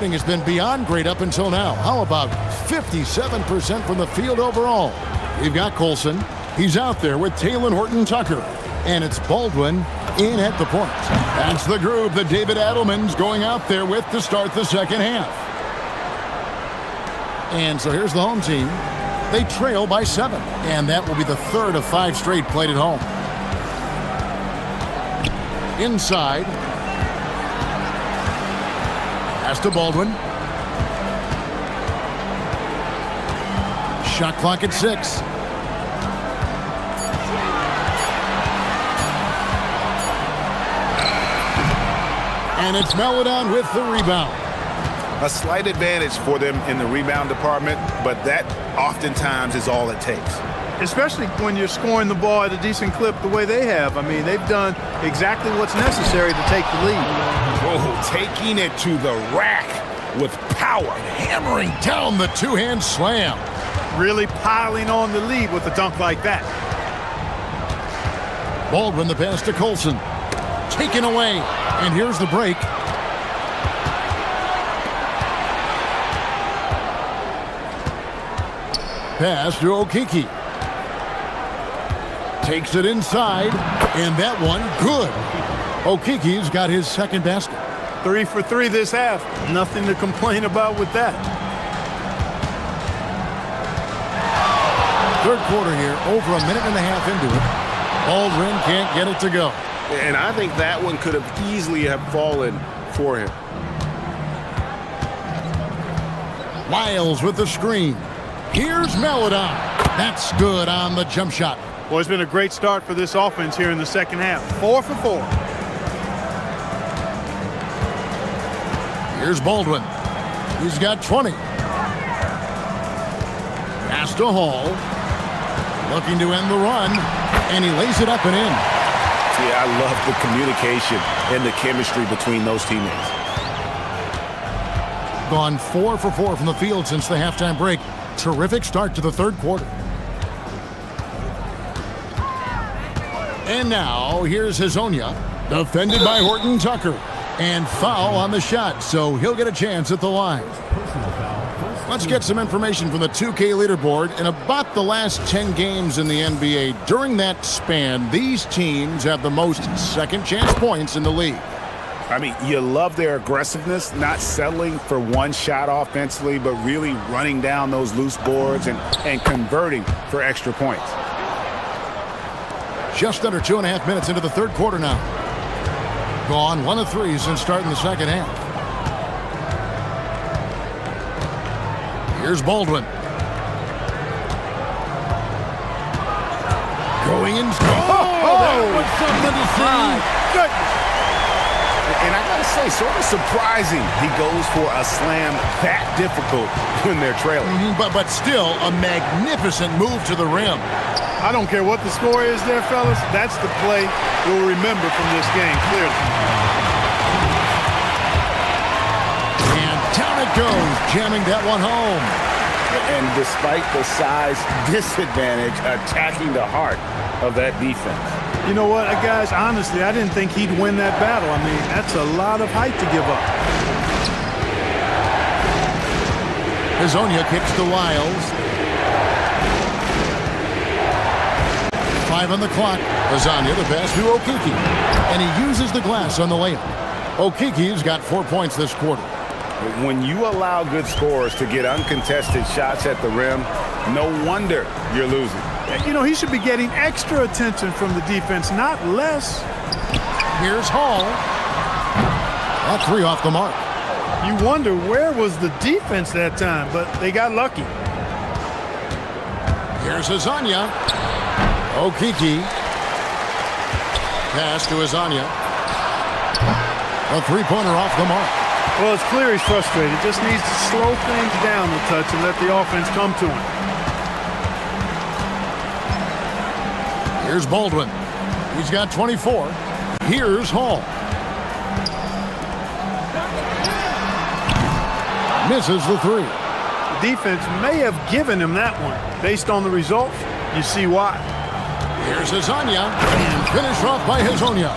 Speaker 1: Has been beyond great up until now. How about 57% from the field overall? We've got Colson. He's out there with Taylor Horton Tucker. And it's Baldwin in at the point. That's the groove that David Adelman's going out there with to start the second half. And so here's the home team. They trail by 7. And that will be the 3rd of 5 straight played at home. Inside. Pass to Baldwin. Shot clock at 6. And it's Melodon with the rebound.
Speaker 2: A slight advantage for them in the rebound department, but that oftentimes is all it takes.
Speaker 9: especially when you're scoring the ball at a decent clip the way they have. I mean, they've done exactly what's necessary to take the lead.
Speaker 2: Oh, taking it to the rack with power.
Speaker 1: Hammering down the two-hand slam.
Speaker 9: Really piling on the lead with a dunk like that.
Speaker 1: Baldwin the pass to Colson. Taken away. And here's the break. Pass to Okiki. Takes it inside. And that one, good. Okiki's got his second basket.
Speaker 9: 3 for 3 this half. Nothing to complain about with that.
Speaker 1: Third quarter here, over a minute and a half into it. Baldwin can't get it to go.
Speaker 2: And I think that one could have easily have fallen for him.
Speaker 1: Lyles with the screen. Here's Melodon. That's good on the jump shot.
Speaker 9: Well, it's been a great start for this offense here in the second half. 4 for 4.
Speaker 1: Here's Baldwin. He's got 20. Pass to Hall. Looking to end the run. And he lays it up and in.
Speaker 2: See, I love the communication and the chemistry between those teammates.
Speaker 1: Gone 4 for 4 from the field since the halftime break. Terrific start to the third quarter. And now, here's Hazonia. Defended by Horton Tucker. And foul on the shot, so he'll get a chance at the line. Let's get some information from the 2K leaderboard. In about the last 10 games in the NBA, during that span, these teams have the most second chance points in the league.
Speaker 2: I mean, you love their aggressiveness, not settling for one shot offensively, but really running down those loose boards and converting for extra points.
Speaker 1: Just under 2.5 minutes into the third quarter now. Gone 1 of 3 since starting the second half. Here's Baldwin. Going in. Oh, that was something to see.
Speaker 2: Goodness. And I gotta say, sort of surprising he goes for a slam that difficult when they're trailing.
Speaker 1: But still a magnificent move to the rim.
Speaker 9: I don't care what the score is there, fellas. That's the play we'll remember from this game, clearly.
Speaker 1: And down it goes, jamming that one home.
Speaker 2: And despite the size disadvantage, attacking the heart of that defense.
Speaker 9: You know what, guys? Honestly, I didn't think he'd win that battle. I mean, that's a lot of height to give up.
Speaker 1: Hazonia kicks to Lyles. 5 on the clock. Hazonia the pass to Okiki. And he uses the glass on the layup. Okiki's got 4 points this quarter.
Speaker 2: When you allow good scorers to get uncontested shots at the rim, no wonder you're losing.
Speaker 9: You know, he should be getting extra attention from the defense, not less.
Speaker 1: Here's Hall. That 3 off the mark.
Speaker 9: You wonder where was the defense that time, but they got lucky.
Speaker 1: Here's Hazonia. Okiki. Pass to Hazonia. A 3-pointer off the mark.
Speaker 9: Well, it's clear he's frustrated. Just needs to slow things down a touch and let the offense come to him.
Speaker 1: Here's Baldwin. He's got 24. Here's Hall. Misses the 3.
Speaker 9: The defense may have given him that one. Based on the results, you see why.
Speaker 1: Here's Hazonia. And finished off by Hazonia.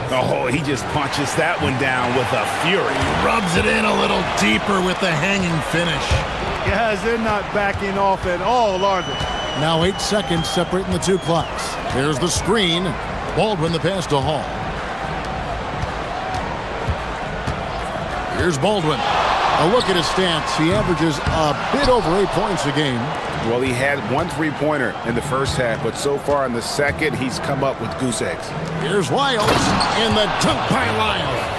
Speaker 2: Oh, he just punches that one down with a fury.
Speaker 1: Rubs it in a little deeper with the hanging finish.
Speaker 9: Guys, they're not backing off at all, are they?
Speaker 1: Now 8 seconds separating the two clocks. There's the screen. Baldwin the pass to Hall. Here's Baldwin. A look at his stats. He averages a bit over 8 points a game.
Speaker 2: Well, he had 1 3-pointer in the first half, but so far in the second, he's come up with goose eggs.
Speaker 1: Here's Lyles, and the dunk by Lyles.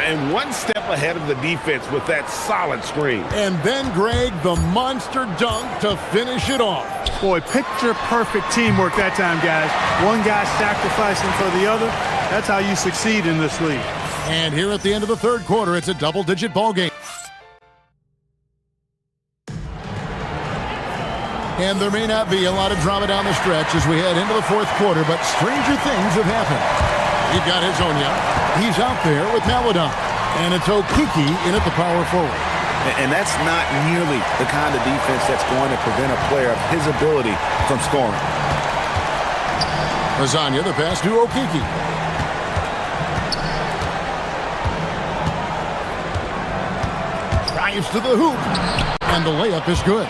Speaker 2: And 1 step ahead of the defense with that solid screen.
Speaker 1: And then, Greg, the monster dunk to finish it off.
Speaker 9: Boy, picture-perfect teamwork that time, guys. One guy sacrificing for the other. That's how you succeed in this league.
Speaker 1: And here at the end of the third quarter, it's a double-digit ball game. And there may not be a lot of drama down the stretch as we head into the fourth quarter, but stranger things have happened. We've got Hazonia. He's out there with Maladon. And it's Okiki in at the power forward.
Speaker 2: And that's not nearly the kind of defense that's going to prevent a player of his ability from scoring.
Speaker 1: Hazonia, the pass to Okiki. Drives to the hoop. And the layup is good.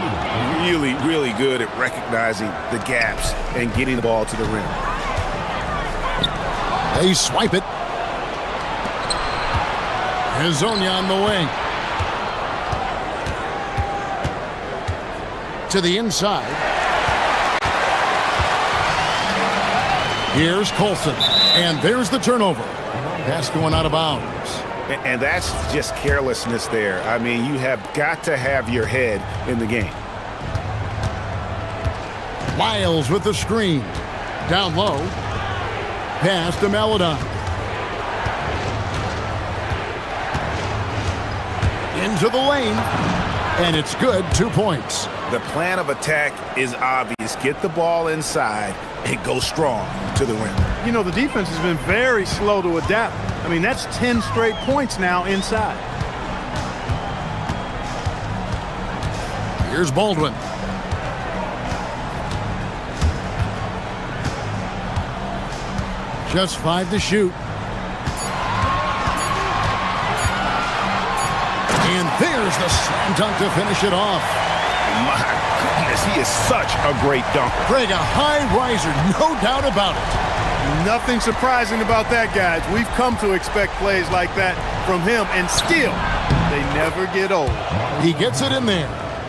Speaker 2: Really, really good at recognizing the gaps and getting the ball to the rim.
Speaker 1: They swipe it. Hazonia on the wing. To the inside. Here's Colson. And there's the turnover. Pass going out of bounds.
Speaker 2: And that's just carelessness there. I mean, you have got to have your head in the game.
Speaker 1: Miles with the screen. Down low. Pass to Maladon. Into the lane. And it's good. 2 points.
Speaker 2: The plan of attack is obvious. Get the ball inside and go strong to the rim.
Speaker 9: You know, the defense has been very slow to adapt. I mean, that's 10 straight points now inside.
Speaker 1: Here's Baldwin. Just 5 to shoot. And there's the slam dunk to finish it off.
Speaker 2: My goodness, he is such a great dunker.
Speaker 1: Greg, a high riser, no doubt about it.
Speaker 13: Nothing surprising about that, guys. We've come to expect plays like that from him, and still, they never get old.
Speaker 1: He gets it in there.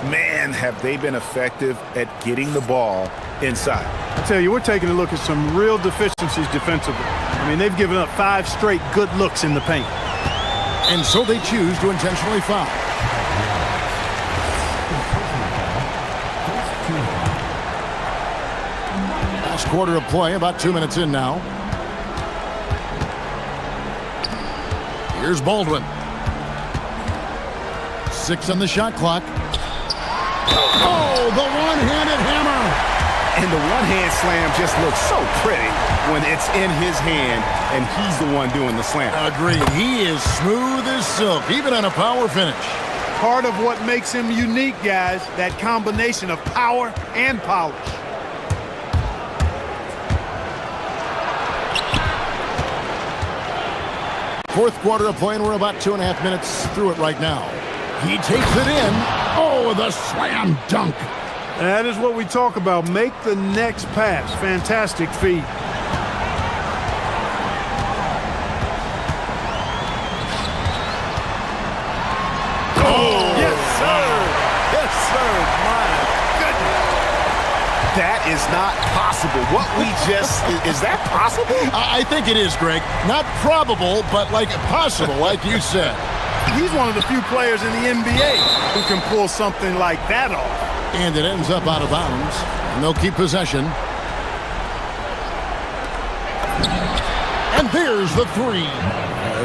Speaker 2: Man, have they been effective at getting the ball inside.
Speaker 9: I tell you, we're taking a look at some real deficiencies defensively. I mean, they've given up 5 straight good looks in the paint.
Speaker 1: And so they choose to intentionally foul. Last quarter of play, about 2 minutes in now. Here's Baldwin. 6 on the shot clock. Oh, the one-handed hammer.
Speaker 2: And the one-hand slam just looks so pretty when it's in his hand and he's the one doing the slam.
Speaker 1: Agreed. He is smooth as silk, even on a power finish.
Speaker 13: Part of what makes him unique, guys, that combination of power and polish.
Speaker 1: Fourth quarter of play, and we're about 2.5 minutes through it right now. He takes it in. Oh, the slam dunk.
Speaker 9: That is what we talk about. Make the next pass. Fantastic feed.
Speaker 2: Oh, yes, sir. Yes, sir. My goodness. That is not possible. What we just, is that possible?
Speaker 1: I think it is, Greg. Not probable, but like possible, like you said.
Speaker 13: He's one of the few players in the NBA who can pull something like that off.
Speaker 1: And it ends up out of bounds. And they'll keep possession. And there's the 3.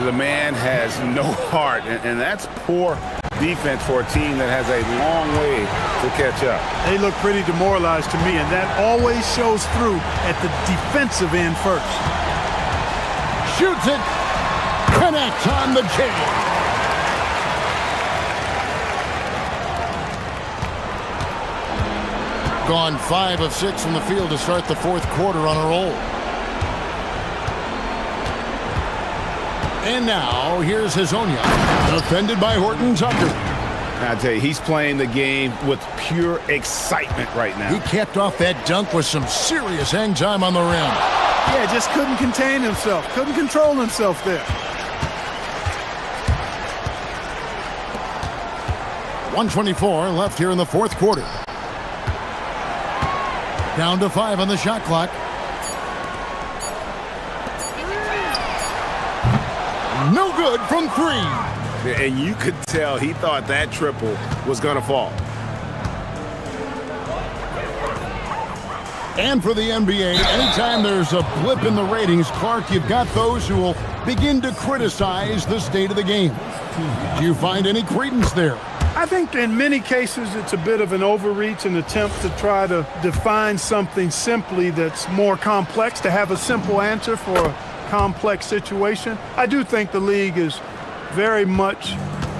Speaker 2: The man has no heart, and that's poor defense for a team that has a long way to catch up.
Speaker 9: They look pretty demoralized to me, and that always shows through at the defensive end first.
Speaker 1: Shoots it. Connects on the jam. Gone 5 of 6 from the field to start the fourth quarter on a roll. And now, here's Hazonia, defended by Horton Tucker.
Speaker 2: I tell you, he's playing the game with pure excitement right now.
Speaker 1: He capped off that dunk with some serious hang time on the rim.
Speaker 9: Yeah, just couldn't contain himself. Couldn't control himself there.
Speaker 1: 1:24 left here in the fourth quarter. Down to 5 on the shot clock. No good from 3.
Speaker 2: And you could tell he thought that triple was going to fall.
Speaker 1: And for the NBA, anytime there's a blip in the ratings, Clark, you've got those who will begin to criticize the state of the game. Do you find any credence there?
Speaker 9: I think in many cases it's a bit of an overreach, an attempt to try to define something simply that's more complex, to have a simple answer for a complex situation. I do think the league is very much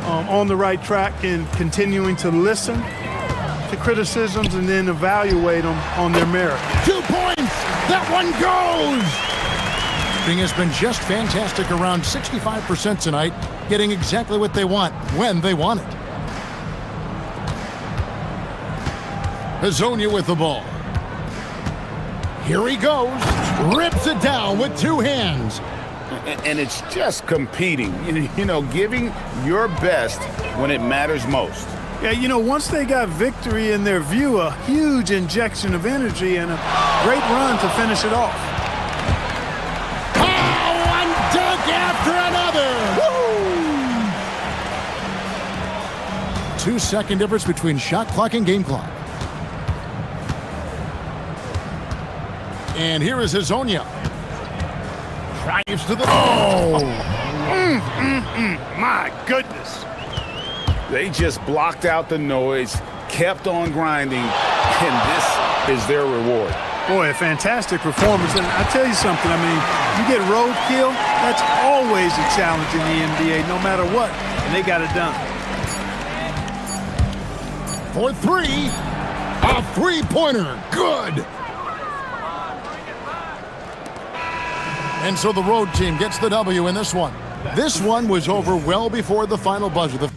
Speaker 9: on the right track in continuing to listen to criticisms and then evaluate them on their merit.
Speaker 1: 2 points! That one goes! Thing has been just fantastic, around 65% tonight, getting exactly what they want, when they want it. Hazonia with the ball. Here he goes, rips it down with 2 hands.
Speaker 2: And it's just competing, you know, giving your best when it matters most.
Speaker 9: Yeah, you know, once they got victory in their view, a huge injection of energy and a great run to finish it off.
Speaker 1: Oh, one dunk after another! Woo! 2-second difference between shot clock and game clock. And here is Hazonia. Drives to the... Oh!
Speaker 9: My goodness.
Speaker 2: They just blocked out the noise, kept on grinding, and this is their reward.
Speaker 9: Boy, a fantastic performance. And I tell you something, I mean, you get roadkill, that's always a challenge in the NBA, no matter what, and they got it done.
Speaker 1: For 3, a three-pointer, good! And so the road team gets the W in this one. This one was over well before the final buzzer.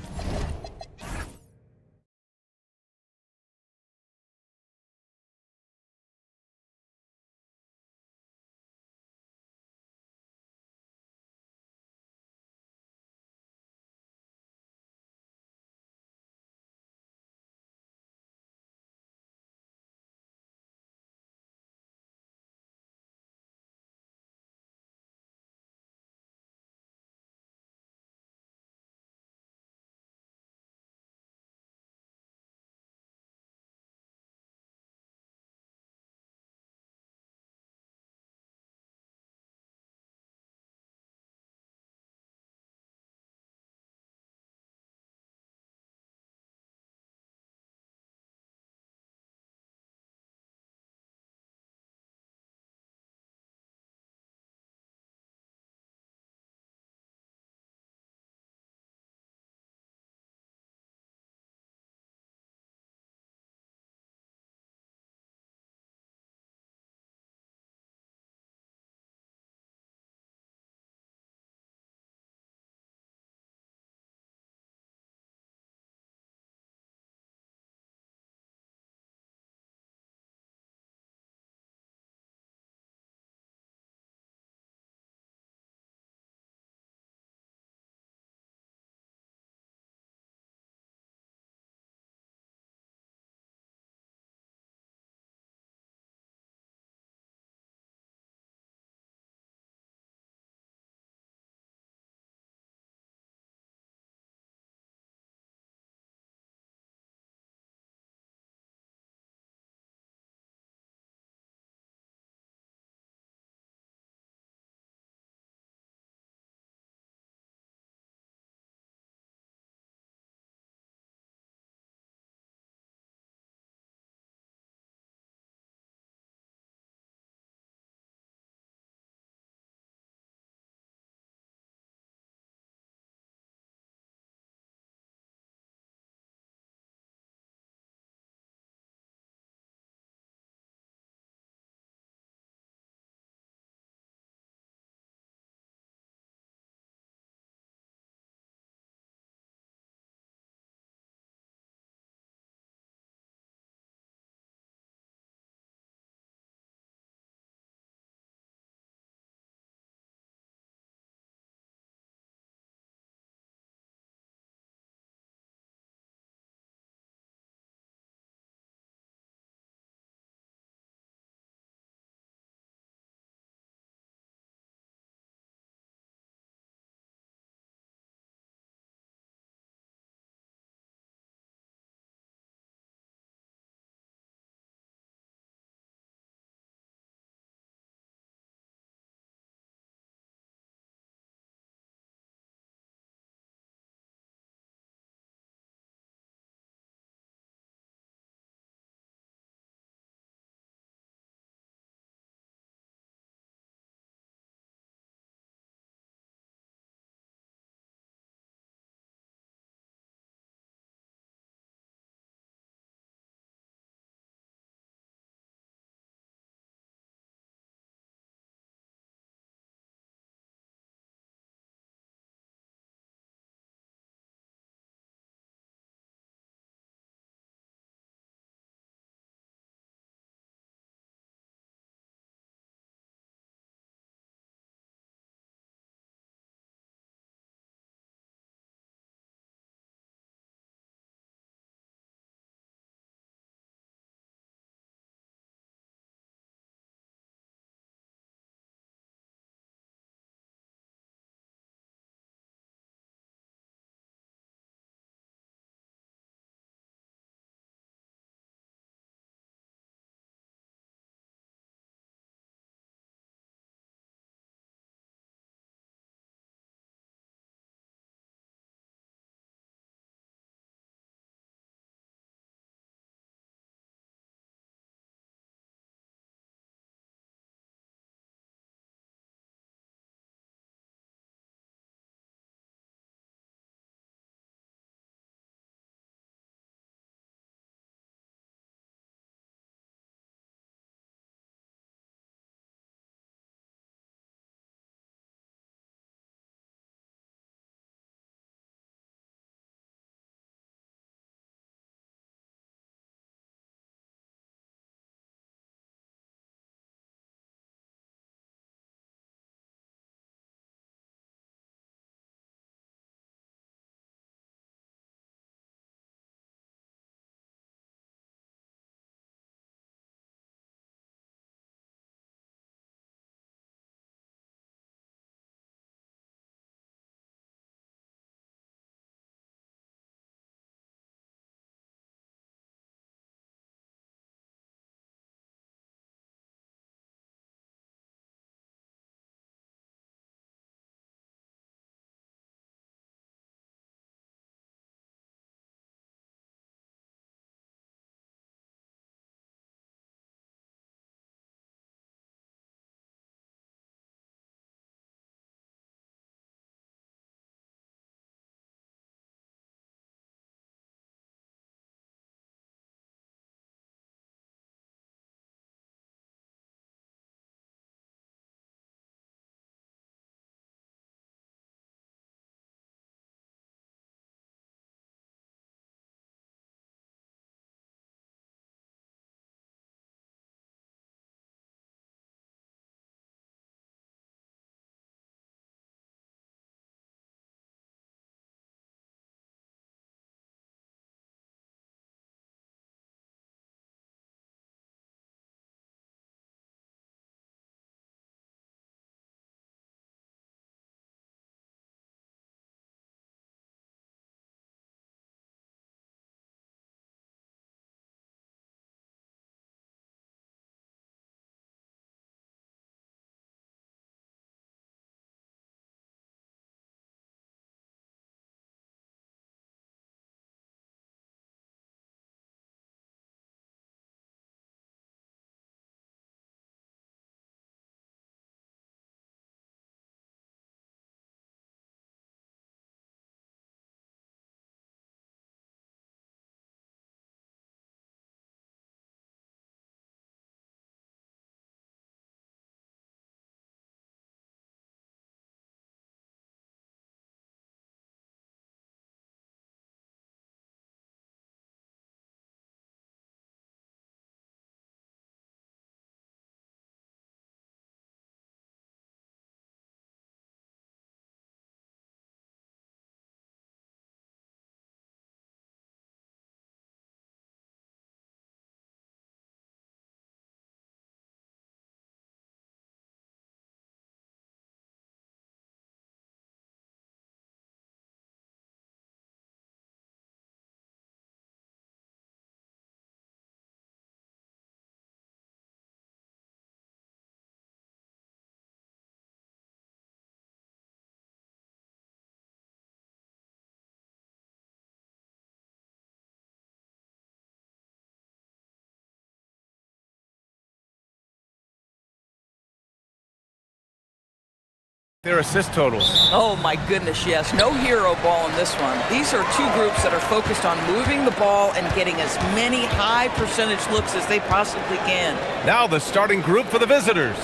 Speaker 8: their assist totals.
Speaker 11: Oh my goodness, yes. No hero ball in this one. These are two groups that are focused on moving the ball and getting as many high percentage looks as they possibly can.
Speaker 8: Now the starting group for the visitors.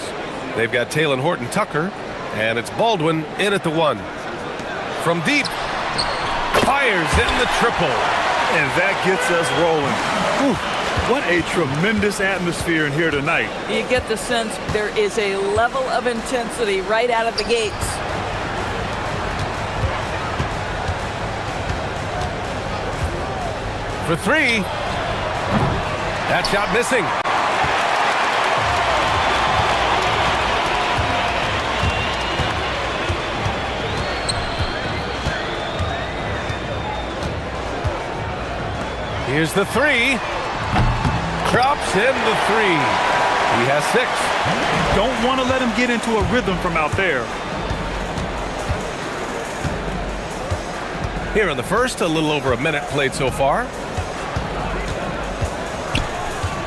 Speaker 8: They've got Taylor Horton-Tucker, and it's Baldwin in at the 1. From deep, fires in the triple.
Speaker 9: And that gets us rolling. Whew. What a tremendous atmosphere in here tonight.
Speaker 11: You get the sense there is a level of intensity right out of the gates.
Speaker 8: For 3. That shot missing. Here's the 3. Drops in the 3. He has 6.
Speaker 9: Don't want to let him get into a rhythm from out there.
Speaker 8: Here in the first, a little over a minute played so far.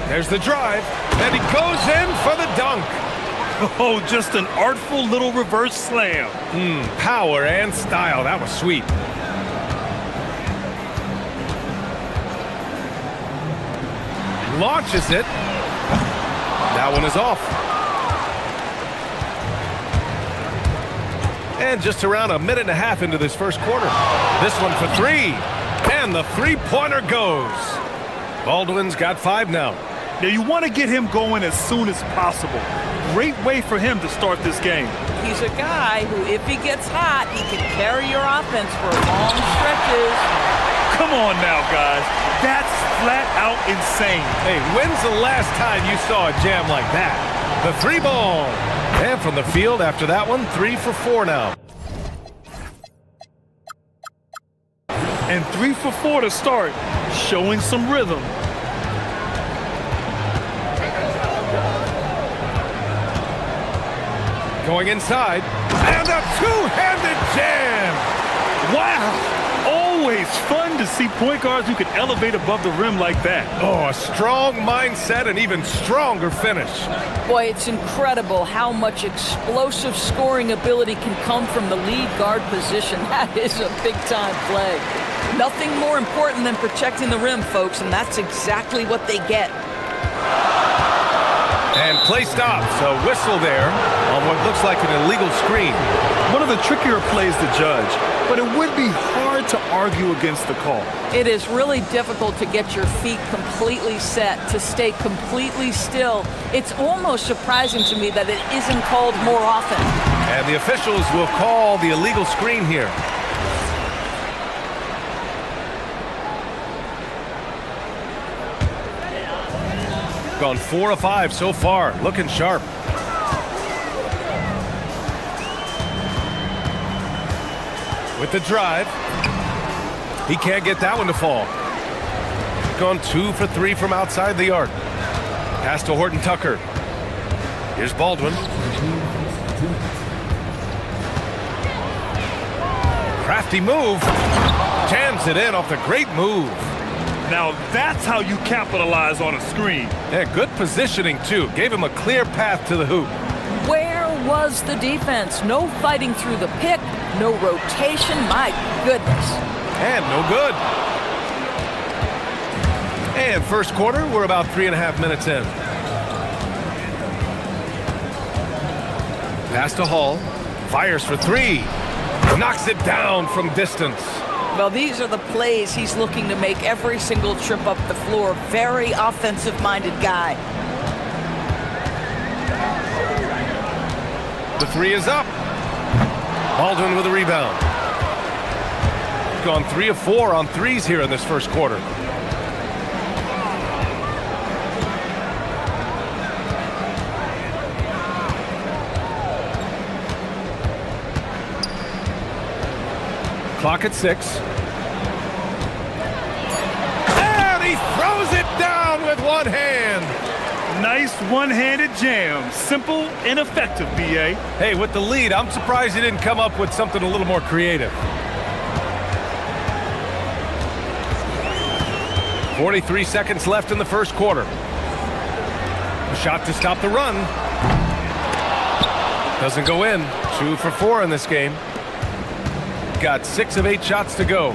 Speaker 8: There's the drive, and he goes in for the dunk.
Speaker 9: Oh, just an artful little reverse slam.
Speaker 8: Power and style. That was sweet. Launches it. That one is off. And just around a minute and a half into this first quarter. This one for 3. And the three-pointer goes. Baldwin's got 5 now.
Speaker 9: Now you want to get him going as soon as possible. Great way for him to start this game.
Speaker 11: He's a guy who, if he gets hot, he can carry your offense for long stretches.
Speaker 9: Come on now, guys. That's flat out insane.
Speaker 8: Hey, when's the last time you saw a jam like that? The 3 ball. And from the field after that one, 3 for 4 now.
Speaker 9: And 3 for 4 to start, showing some rhythm.
Speaker 8: Going inside, and a two-handed jam!
Speaker 9: Wow! Always fun to see point guards who can elevate above the rim like that.
Speaker 8: Oh, a strong mindset and even stronger finish.
Speaker 11: Boy, it's incredible how much explosive scoring ability can come from the lead guard position. That is a big-time play. Nothing more important than protecting the rim, folks, and that's exactly what they get.
Speaker 8: And play stops. A whistle there on what looks like an illegal screen.
Speaker 9: One of the trickier plays to judge, but it would be hard to argue against the call.
Speaker 11: It is really difficult to get your feet completely set, to stay completely still. It's almost surprising to me that it isn't called more often.
Speaker 8: And the officials will call the illegal screen here. Gone 4 of 5 so far, looking sharp. With the drive, he can't get that one to fall. Gone 2 for 3 from outside the arc. Pass to Horton-Tucker. Here's Baldwin. Crafty move. Jams it in off the great move.
Speaker 9: Now that's how you capitalize on a screen.
Speaker 8: Yeah, good positioning too. Gave him a clear path to the hoop.
Speaker 11: Where was the defense? No fighting through the pick, no rotation, my goodness.
Speaker 8: And no good. And first quarter, we're about 3.5 minutes in. Pass to Hall. Fires for 3. Knocks it down from distance.
Speaker 11: Well, these are the plays he's looking to make every single trip up the floor. Very offensive-minded guy.
Speaker 8: The 3 is up. Baldwin with a rebound. Gone 3 of 4 on threes here in this first quarter. Clock at 6. And he throws it down with one hand.
Speaker 9: Nice one-handed jam. Simple and effective, B.A.
Speaker 8: Hey, with the lead, I'm surprised he didn't come up with something a little more creative. 43 seconds left in the first quarter. A shot to stop the run. Doesn't go in. 2 for 4 in this game. Got 6 of 8 shots to go.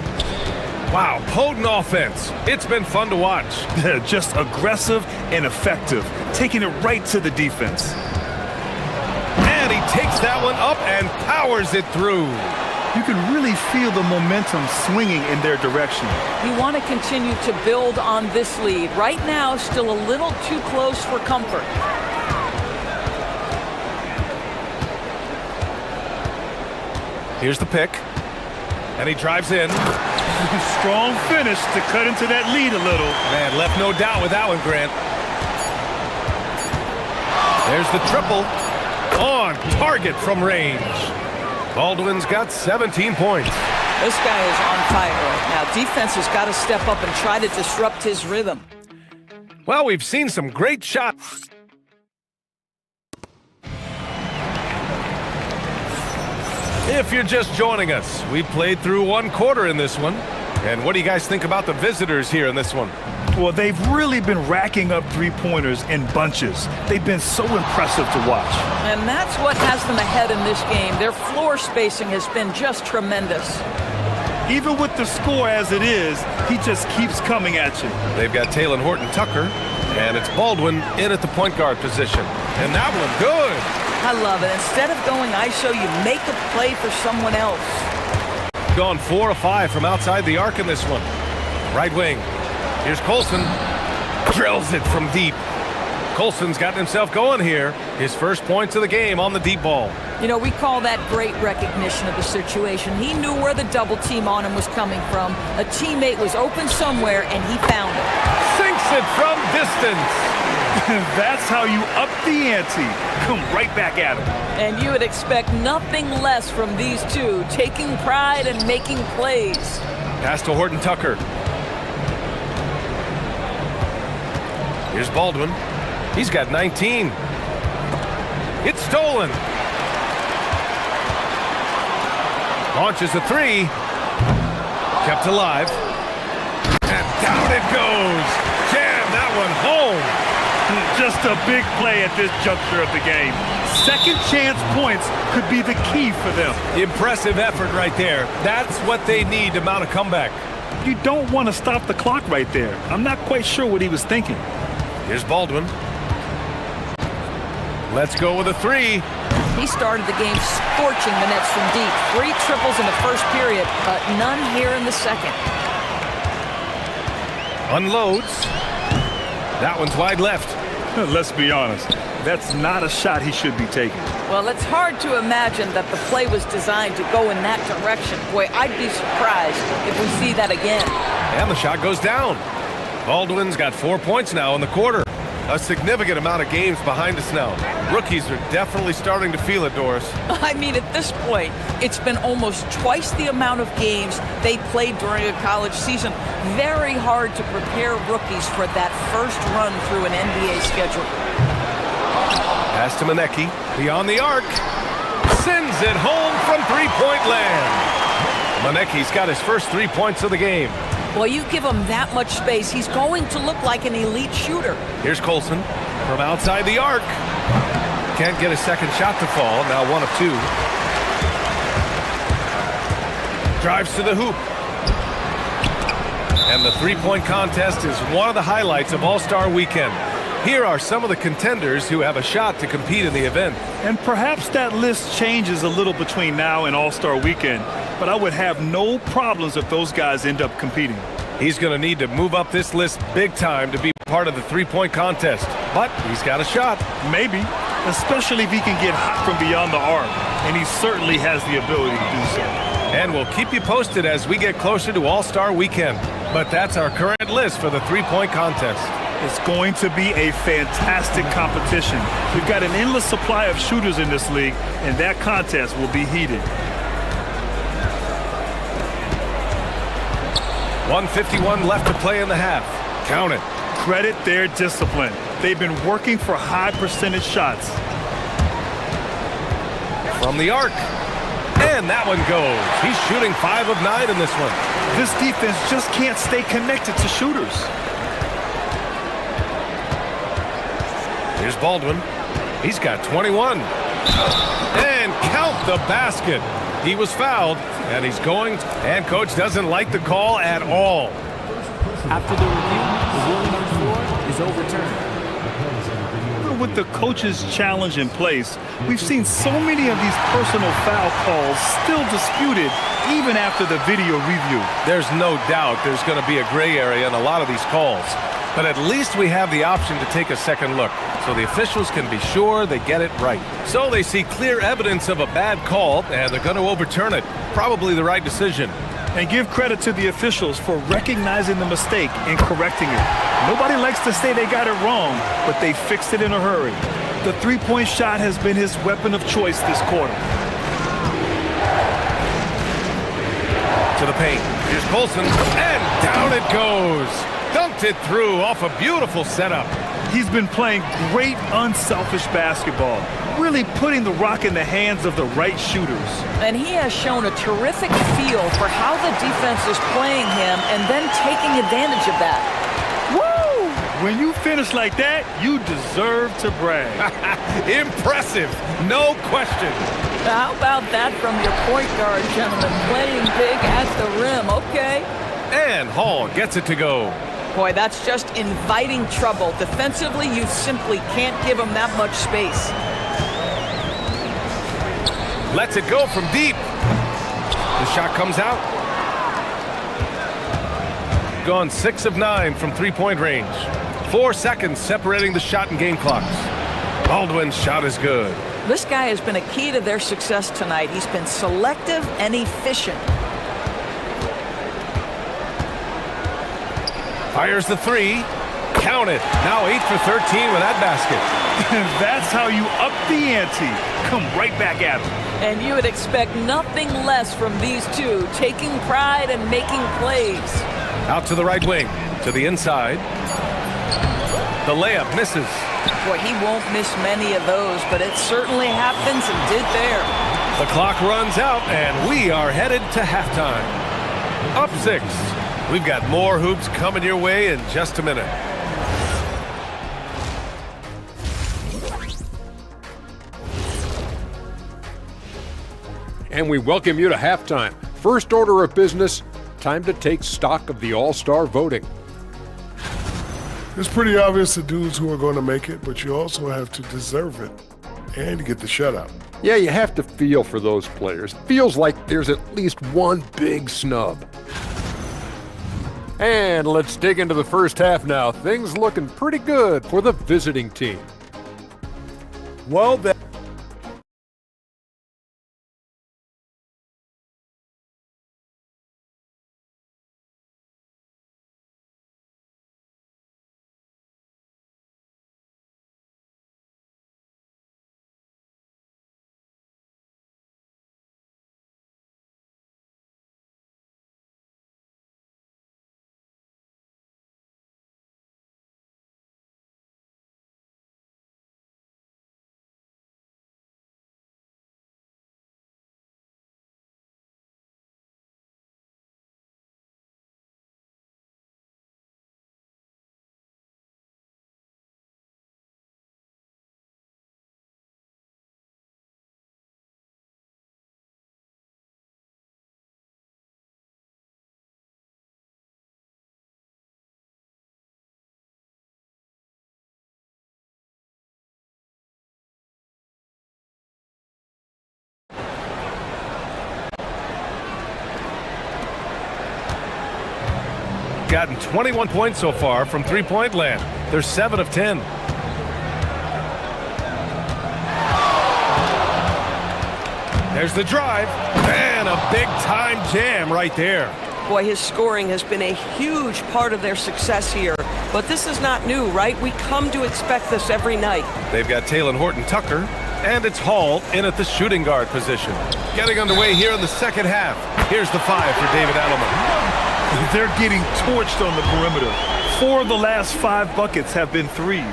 Speaker 8: Wow, potent offense. It's been fun to watch.
Speaker 9: Just aggressive and effective, taking it right to the defense.
Speaker 8: And he takes that one up and powers it through.
Speaker 9: You can really feel the momentum swinging in their direction.
Speaker 11: You want to continue to build on this lead. Right now, still a little too close for comfort.
Speaker 8: Here's the pick. And he drives in.
Speaker 9: Strong finish to cut into that lead a little.
Speaker 8: Man, left no doubt with that one, Grant. There's the triple. On target from range. Baldwin's got 17 points.
Speaker 11: This guy is on fire right now. Defense has got to step up and try to disrupt his rhythm.
Speaker 8: Well, we've seen some great shots. If you're just joining us, we played through 1 quarter in this one. And what do you guys think about the visitors here in this one?
Speaker 9: Well, they've really been racking up three-pointers in bunches. They've been so impressive to watch.
Speaker 11: And that's what has them ahead in this game. Their floor spacing has been just tremendous.
Speaker 9: Even with the score as it is, he just keeps coming at you.
Speaker 8: They've got Taylor Horton-Tucker, and it's Baldwin in at the point guard position. And that one, good.
Speaker 11: I love it. Instead of going ISO, you make a play for someone else.
Speaker 8: Gone 4 of 5 from outside the arc in this one. Right wing. Here's Colson. Drills it from deep. Colson's gotten himself going here. His first points of the game on the deep ball.
Speaker 11: You know, we call that great recognition of the situation. He knew where the double team on him was coming from. A teammate was open somewhere, and he found it.
Speaker 8: Sinks it from distance.
Speaker 9: That's how you up the ante. Come right back at him.
Speaker 11: And you would expect nothing less from these two, taking pride and making plays.
Speaker 8: Pass to Horton-Tucker. Here's Baldwin. He's got 19. It's stolen. Launches a 3. Kept alive. And down it goes. Jam that one home.
Speaker 9: Just a big play at this juncture of the game. Second chance points could be the key for them.
Speaker 8: Impressive effort right there. That's what they need to mount a comeback.
Speaker 9: You don't want to stop the clock right there. I'm not quite sure what he was thinking.
Speaker 8: Here's Baldwin. Let's go with a 3.
Speaker 11: He started the game scorching the nets from deep. 3 triples in the first period, but none here in the second.
Speaker 8: Unloads. That one's wide left.
Speaker 9: Let's be honest. That's not a shot he should be taking.
Speaker 11: Well, it's hard to imagine that the play was designed to go in that direction. Boy, I'd be surprised if we see that again.
Speaker 8: And the shot goes down. Baldwin's got 4 points now in the quarter. A significant amount of games behind us now. Rookies are definitely starting to feel it, Doris.
Speaker 11: I mean, at this point, it's been almost twice the amount of games they played during a college season. Very hard to prepare rookies for that first run through an NBA schedule.
Speaker 8: Pass to Manecki. Beyond the arc. Sends it home from three-point land. Manecki's got his first 3 points of the game.
Speaker 11: Well, you give him that much space, he's going to look like an elite shooter.
Speaker 8: Here's Colson from outside the arc. Can't get a second shot to fall. Now 1 of 2. Drives to the hoop. And the three-point contest is one of the highlights of All-Star Weekend. Here are some of the contenders who have a shot to compete in the event.
Speaker 9: And perhaps that list changes a little between now and All-Star Weekend, but I would have no problems if those guys end up competing.
Speaker 8: He's going to need to move up this list big time to be part of the three-point contest, but he's got a shot.
Speaker 9: Maybe, especially if he can get hot from beyond the arc, and he certainly has the ability to do so.
Speaker 8: And we'll keep you posted as we get closer to All-Star Weekend. But that's our current list for the three-point contest.
Speaker 9: It's going to be a fantastic competition. We've got an endless supply of shooters in this league, and that contest will be heated.
Speaker 8: 1:51 left to play in the half. Count it.
Speaker 9: Credit their discipline. They've been working for high percentage shots.
Speaker 8: From the arc. And that one goes. He's shooting 5 of 9 in this one.
Speaker 9: This defense just can't stay connected to shooters.
Speaker 8: Here's Baldwin. He's got 21. And count the basket. He was fouled, and he's going, and coach doesn't like the call at all.
Speaker 12: After the review, the ruling on the floor is overturned.
Speaker 9: With the coach's challenge in place, we've seen so many of these personal foul calls still disputed even after the video review.
Speaker 8: There's no doubt there's going to be a gray area in a lot of these calls. But at least we have the option to take a second look, so the officials can be sure they get it right. So they see clear evidence of a bad call, and they're going to overturn it. Probably the right decision.
Speaker 9: And give credit to the officials for recognizing the mistake and correcting it. Nobody likes to say they got it wrong, but they fixed it in a hurry. The three-point shot has been his weapon of choice this quarter.
Speaker 8: To the paint. Here's Colson, and down it goes. Dunked it through off a beautiful setup.
Speaker 9: He's been playing great, unselfish basketball, really putting the rock in the hands of the right shooters.
Speaker 11: And he has shown a terrific feel for how the defense is playing him and then taking advantage of that.
Speaker 9: Woo! When you finish like that, you deserve to brag.
Speaker 8: Impressive, no question.
Speaker 11: How about that from your point guard, gentlemen? Playing big at the rim, okay.
Speaker 8: And Hall gets it to go.
Speaker 11: Boy, that's just inviting trouble. Defensively, you simply can't give him that much space.
Speaker 8: Lets it go from deep. The shot comes out. Gone 6 of 9 from three-point range. 4 seconds separating the shot and game clocks. Baldwin's shot is good.
Speaker 11: This guy has been a key to their success tonight. He's been selective and efficient.
Speaker 8: Fires the three. Count it. Now 8 for 13 with that basket.
Speaker 9: That's how you up the ante. Come right back at him.
Speaker 11: And you would expect nothing less from these two, taking pride and making plays.
Speaker 8: Out to the right wing. To the inside. The layup misses.
Speaker 11: Boy, he won't miss many of those, but it certainly happens and did there.
Speaker 8: The clock runs out, and we are headed to halftime. Up 6. We've got more hoops coming your way in just a minute.
Speaker 6: And we welcome you to halftime. First order of business, time to take stock of the All-Star voting.
Speaker 5: It's pretty obvious the dudes who are going to make it, but you also have to deserve it and get the shutout.
Speaker 6: Yeah, you have to feel for those players. Feels like there's at least one big snub. And let's dig into the first half now. Things looking pretty good for the visiting team.
Speaker 4: Well, that
Speaker 8: gotten 21 points so far from three-point land. They're 7 of 10. There's the drive, and a big-time jam right there.
Speaker 14: Boy, his scoring has been a huge part of their success here. But this is not new, right? We come to expect this every night.
Speaker 8: They've got Taylor Horton-Tucker, and it's Hall in at the shooting guard position. Getting underway here in the second half. Here's the 5 for David Adelman.
Speaker 9: They're getting torched on the perimeter. 4 of the last 5 buckets have been threes.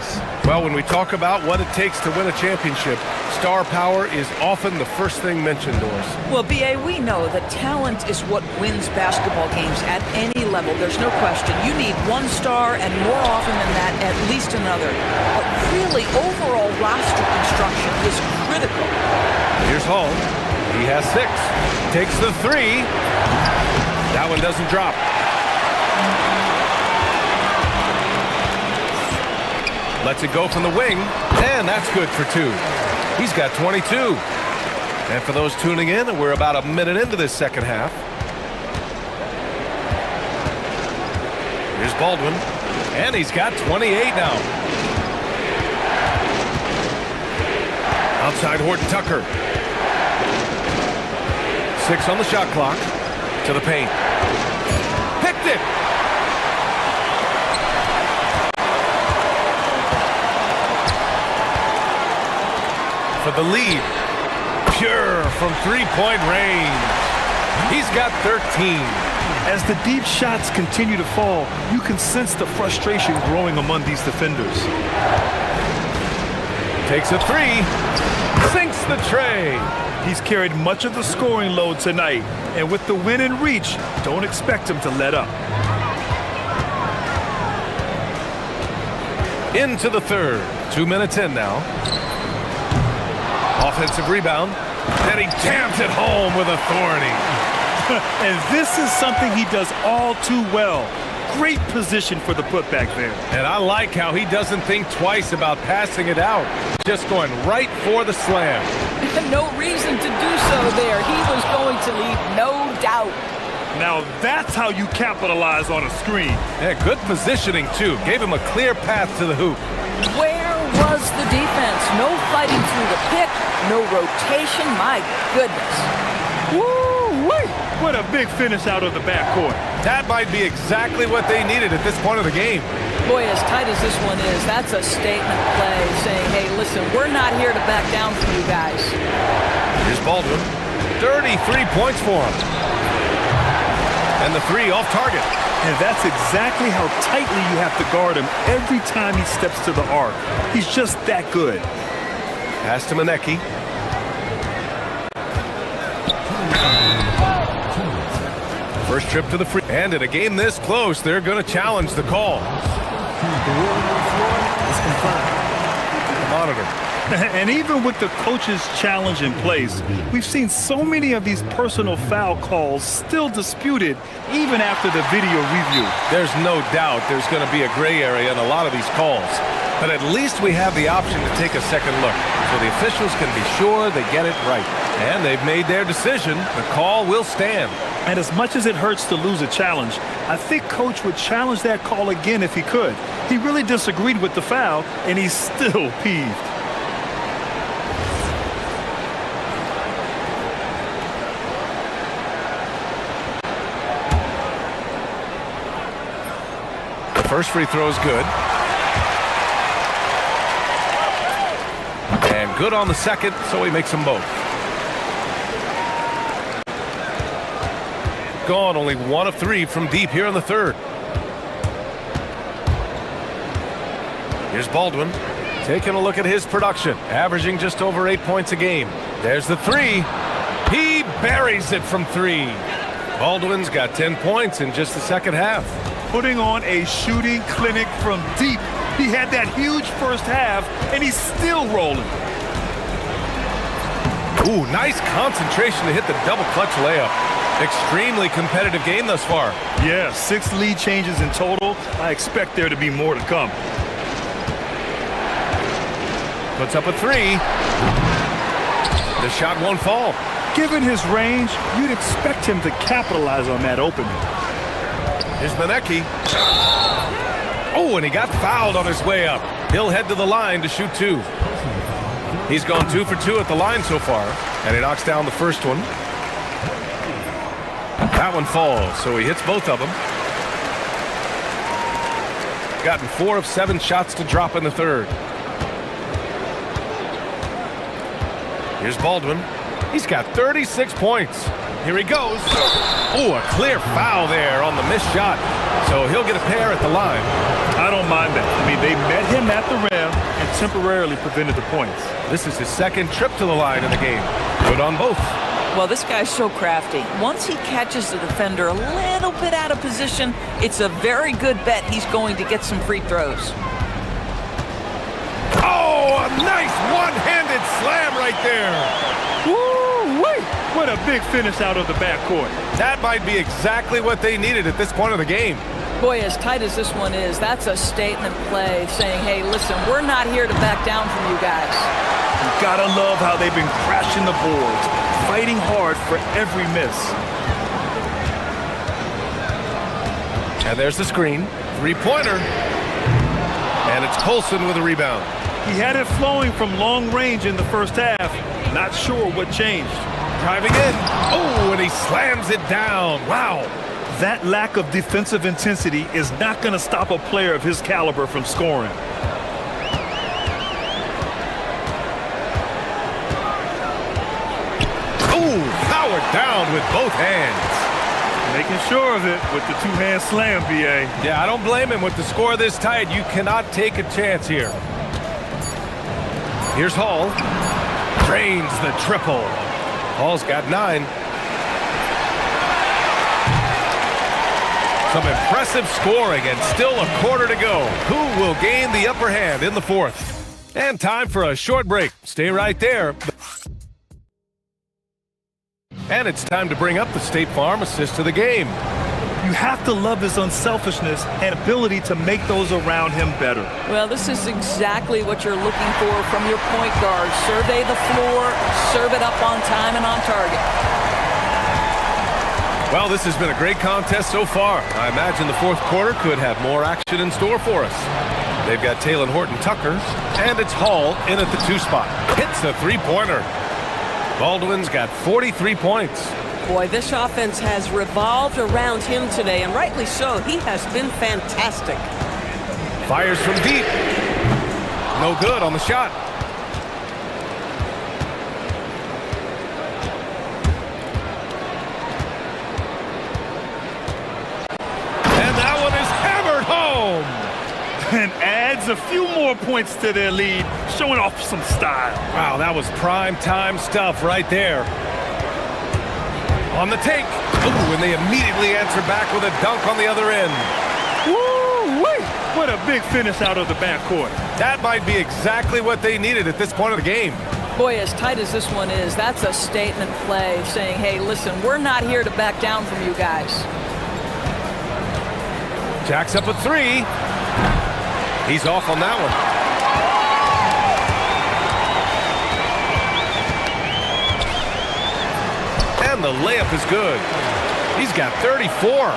Speaker 8: Well, when we talk about what it takes to win a championship, star power is often the first thing mentioned, Doris.
Speaker 11: Well, B.A., we know that talent is what wins basketball games at any level. There's no question. You need one star, and more often than that, at least another. But really, overall roster construction is critical.
Speaker 8: Here's Hall. He has 6. Takes the 3. That one doesn't drop. Lets it go from the wing, and that's good for 2. He's got 22. And for those tuning in, we're about a minute into this second half. Here's Baldwin, and he's got 28 now. Outside Horton Tucker. 6 on the shot clock. To the paint. Picked it! For the lead. Pure from three-point range. He's got 13.
Speaker 9: As the deep shots continue to fall, you can sense the frustration growing among these defenders.
Speaker 8: Takes a 3. Sinks the tray.
Speaker 9: He's carried much of the scoring load tonight, and with the win in reach, don't expect him to let up.
Speaker 8: Into the third. 2 minutes in now. Offensive rebound. And he jams it home with authority.
Speaker 9: And this is something he does all too well. Great position for the putback there.
Speaker 8: And I like how he doesn't think twice about passing it out. Just going right for the slam.
Speaker 11: No reason to do so there. He was going to leave no doubt.
Speaker 9: Now that's how you capitalize on a screen.
Speaker 8: Yeah, good positioning too. Gave him a clear path to the hoop.
Speaker 11: Where was the defense? No fighting through the pick, no rotation. My goodness.
Speaker 9: Woo-wee! What a big finish out of the backcourt.
Speaker 8: That might be exactly what they needed at this point of the game.
Speaker 11: Boy, as tight as this one is, that's a statement play saying, hey, listen, we're not here to back down from you guys.
Speaker 8: Here's Baldwin. 33 points for him. And the 3 off target.
Speaker 9: And that's exactly how tightly you have to guard him every time he steps to the arc. He's just that good.
Speaker 8: Pass to Manecki. First trip to the free. And in a game this close, they're going to challenge the call.
Speaker 12: The ruling on the floor is confirmed.
Speaker 8: Monitor.
Speaker 9: And even with the coach's challenge in place, we've seen so many of these personal foul calls still disputed even after the video review.
Speaker 8: There's no doubt there's going to be a gray area in a lot of these calls. But at least we have the option to take a second look, so the officials can be sure they get it right. And they've made their decision. The call will stand.
Speaker 9: And as much as it hurts to lose a challenge, I think Coach would challenge that call again if he could. He really disagreed with the foul, and he's still peeved.
Speaker 8: The first free throw is good. And good on the second, so he makes them both. Gone, only 1 of 3 from deep here in the third. Here's Baldwin, taking a look at his production, averaging just over 8 points a game. There's the 3. He buries it from 3. Baldwin's got 10 points in just the second half.
Speaker 9: Putting on a shooting clinic from deep. He had that huge first half, and he's still rolling.
Speaker 8: Ooh, nice concentration to hit the double clutch layup. Extremely competitive game thus far.
Speaker 9: Yeah, 6 lead changes in total. I expect there to be more to come.
Speaker 8: Puts up a 3. The shot won't fall.
Speaker 9: Given his range, you'd expect him to capitalize on that opening.
Speaker 8: Here's Manecki. Oh, and he got fouled on his way up. He'll head to the line to shoot 2. He's gone 2 for 2 at the line so far, and he knocks down the first one. That one falls, so he hits both of them. Gotten 4 of 7 shots to drop in the third. Here's Baldwin. He's got 36 points. Here he goes. Oh, a clear foul there on the missed shot. So he'll get a pair at the line.
Speaker 9: I don't mind that. I mean, they met him at the rim and temporarily prevented the points.
Speaker 8: This is his second trip to the line in the game. Good on both.
Speaker 11: Well, this guy's so crafty. Once he catches the defender a little bit out of position, it's a very good bet he's going to get some free throws.
Speaker 8: Oh, a nice one-handed slam right there.
Speaker 9: Woo-wee! What a big finish out of the backcourt.
Speaker 8: That might be exactly what they needed at this point of the game.
Speaker 11: Boy, as tight as this one is, that's a statement play saying, hey, listen, we're not here to back down from you guys.
Speaker 9: You gotta love how they've been crashing the boards, fighting hard for every miss.
Speaker 8: And there's the screen. Three-pointer. And it's Colson with a rebound.
Speaker 9: He had it flowing from long range in the first half. Not sure what changed.
Speaker 8: Driving in. Oh, and he slams it down. Wow.
Speaker 9: That lack of defensive intensity is not going to stop a player of his caliber from scoring.
Speaker 8: Ooh, powered down with both hands.
Speaker 9: Making sure of it with the two-hand slam, B.A.
Speaker 8: Yeah, I don't blame him. With the score this tight, you cannot take a chance here. Here's Hall. Drains the triple. Hall's got 9. Some impressive scoring and still a quarter to go. Who will gain the upper hand in the fourth? And time for a short break. Stay right there. And it's time to bring up the State Farm assist to the game.
Speaker 9: You have to love his unselfishness and ability to make those around him better.
Speaker 11: Well, this is exactly what you're looking for from your point guard. Survey the floor, serve it up on time and on target.
Speaker 8: Well, this has been a great contest so far. I imagine the fourth quarter could have more action in store for us. They've got Taylor Horton-Tucker, and it's Hall in at the 2 spot. Hits a three-pointer. Baldwin's got 43 points.
Speaker 14: Boy, this offense has revolved around him today, and rightly so. He has been fantastic.
Speaker 8: Fires from deep. No good on the shot. And that one is hammered home.
Speaker 9: And adds a few more points to their lead, showing off some style.
Speaker 8: Wow, that was prime time stuff right there. On the take. Ooh, and they immediately answer back with a dunk on the other end.
Speaker 9: Woo-wee! What a big finish out of the backcourt.
Speaker 8: That might be exactly what they needed at this point of the game.
Speaker 11: Boy, as tight as this one is, that's a statement play saying, hey, listen, we're not here to back down from you guys.
Speaker 8: Jacks up a 3. He's off on that one. And the layup is good. He's got 34.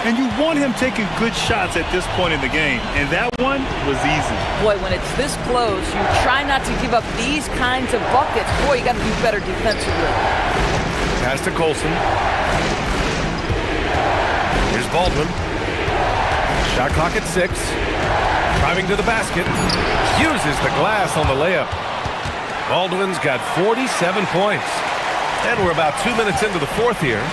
Speaker 9: And you want him taking good shots at this point in the game. And that one was easy.
Speaker 11: Boy, when it's this close, you try not to give up these kinds of buckets. Boy, you got to do better defensively.
Speaker 8: Pass to Colson. Here's Baldwin. Shot clock at 6. Driving to the basket. Uses the glass on the layup. Baldwin's got 47 points. And we're about 2 minutes into the fourth here.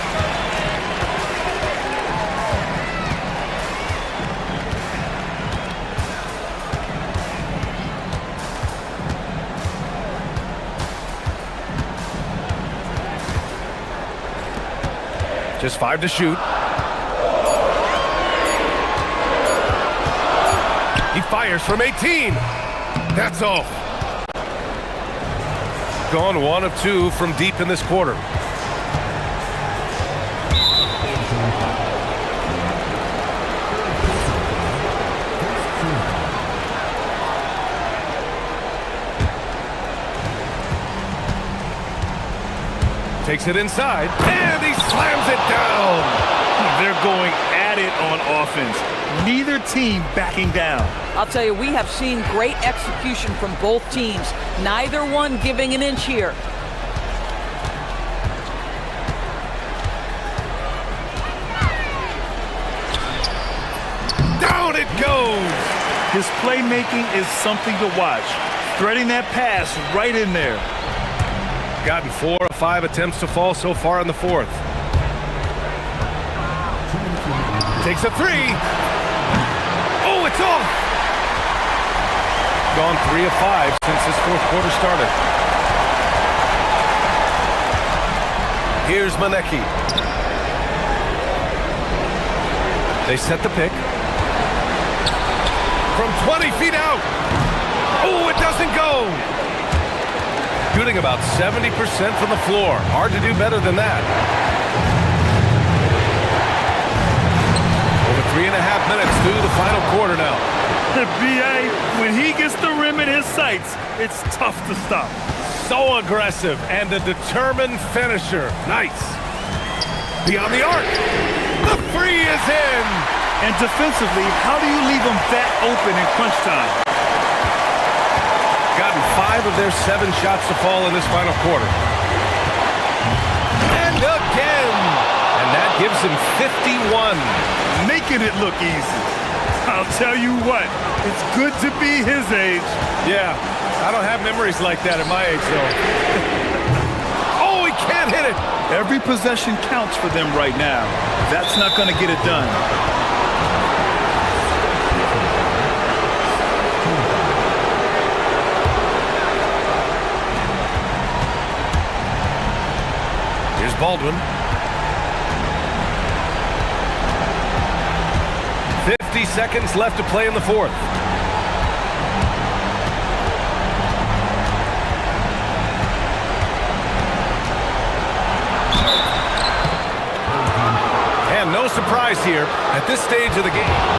Speaker 8: Just 5 to shoot. He fires from 18. That's off. Gone 1 of 2 from deep in this quarter. Takes it inside, and he slams it down.
Speaker 9: They're going at it on offense. Neither team backing down.
Speaker 11: I'll tell you, we have seen great execution from both teams. Neither one giving an inch here.
Speaker 8: Down it goes.
Speaker 9: His playmaking is something to watch. Threading that pass right in there.
Speaker 8: Gotten 4 of 5 attempts to fall so far in the fourth. Takes a three. Oh, it's off. Gone 3 of 5 since this fourth quarter started. Here's Manecki. They set the pick. From 20 feet out. Oh, it doesn't go. Shooting about 70% from the floor. Hard to do better than that. Over 3.5 minutes through the final quarter now.
Speaker 9: The BA, when he gets the rim in his sights, it's tough to stop.
Speaker 8: So aggressive and a determined finisher. Nice. Beyond the arc. The three is in.
Speaker 9: And defensively, how do you leave them that open in crunch time?
Speaker 8: Gotten 5 of their 7 shots to fall in this final quarter. And again. And that gives him 51.
Speaker 9: Making it look easy. I'll tell you what, it's good to be his age.
Speaker 8: Yeah, I don't have memories like that at my age, though. Oh, he can't hit it.
Speaker 9: Every possession counts for them right now. That's not going to get it done.
Speaker 8: Here's Baldwin. 50 seconds left to play in the fourth. And no surprise here at this stage of the game.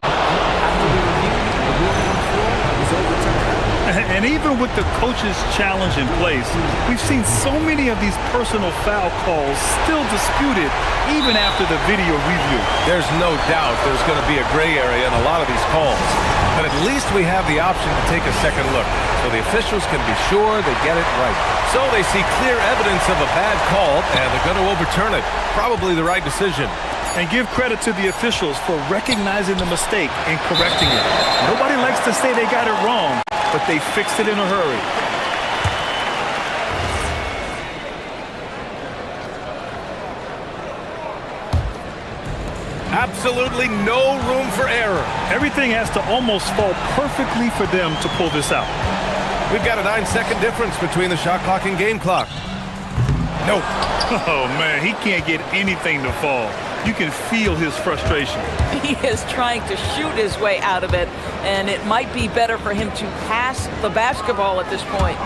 Speaker 9: And even with the coach's challenge in place, we've seen so many of these personal foul calls still disputed even after the video review.
Speaker 8: There's no doubt there's going to be a gray area in a lot of these calls. But at least we have the option to take a second look so the officials can be sure they get it right. So they see clear evidence of a bad call and they're going to overturn it. Probably the right decision.
Speaker 9: And give credit to the officials for recognizing the mistake and correcting it. Nobody likes to say they got it wrong, but they fixed it in a hurry.
Speaker 8: Absolutely no room for error.
Speaker 9: Everything has to almost fall perfectly for them to pull this out.
Speaker 8: We've got a 9-second difference between the shot clock and game clock. Nope.
Speaker 9: Oh, man, he can't get anything to fall. You can feel his frustration.
Speaker 11: He is trying to shoot his way out of it, and it might be better for him to pass the basketball at this point.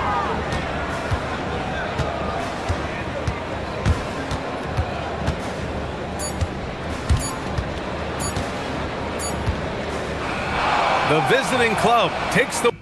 Speaker 8: The visiting club takes the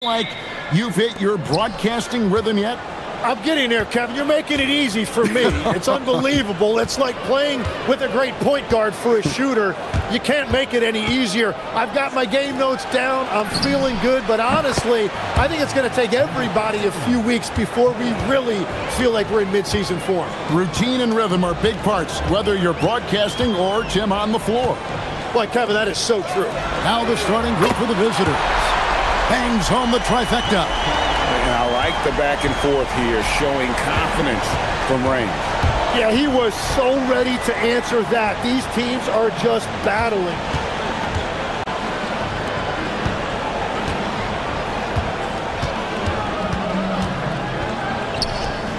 Speaker 1: Like you've hit your broadcasting rhythm yet?
Speaker 13: I'm getting there, Kevin. You're making it easy for me. It's unbelievable. It's like playing with a great point guard for a shooter. You can't make it any easier. I've got my game notes down. I'm feeling good, but honestly, I think it's going to take everybody a few weeks before we really feel like we're in midseason form.
Speaker 1: Routine and rhythm are big parts, whether you're broadcasting or Jim on the floor.
Speaker 13: Boy, Kevin, that is so true.
Speaker 1: Now the starting group for the visitors. Bangs home the trifecta.
Speaker 2: And I like the back and forth here, showing confidence from range.
Speaker 13: Yeah, he was so ready to answer that. These teams are just battling.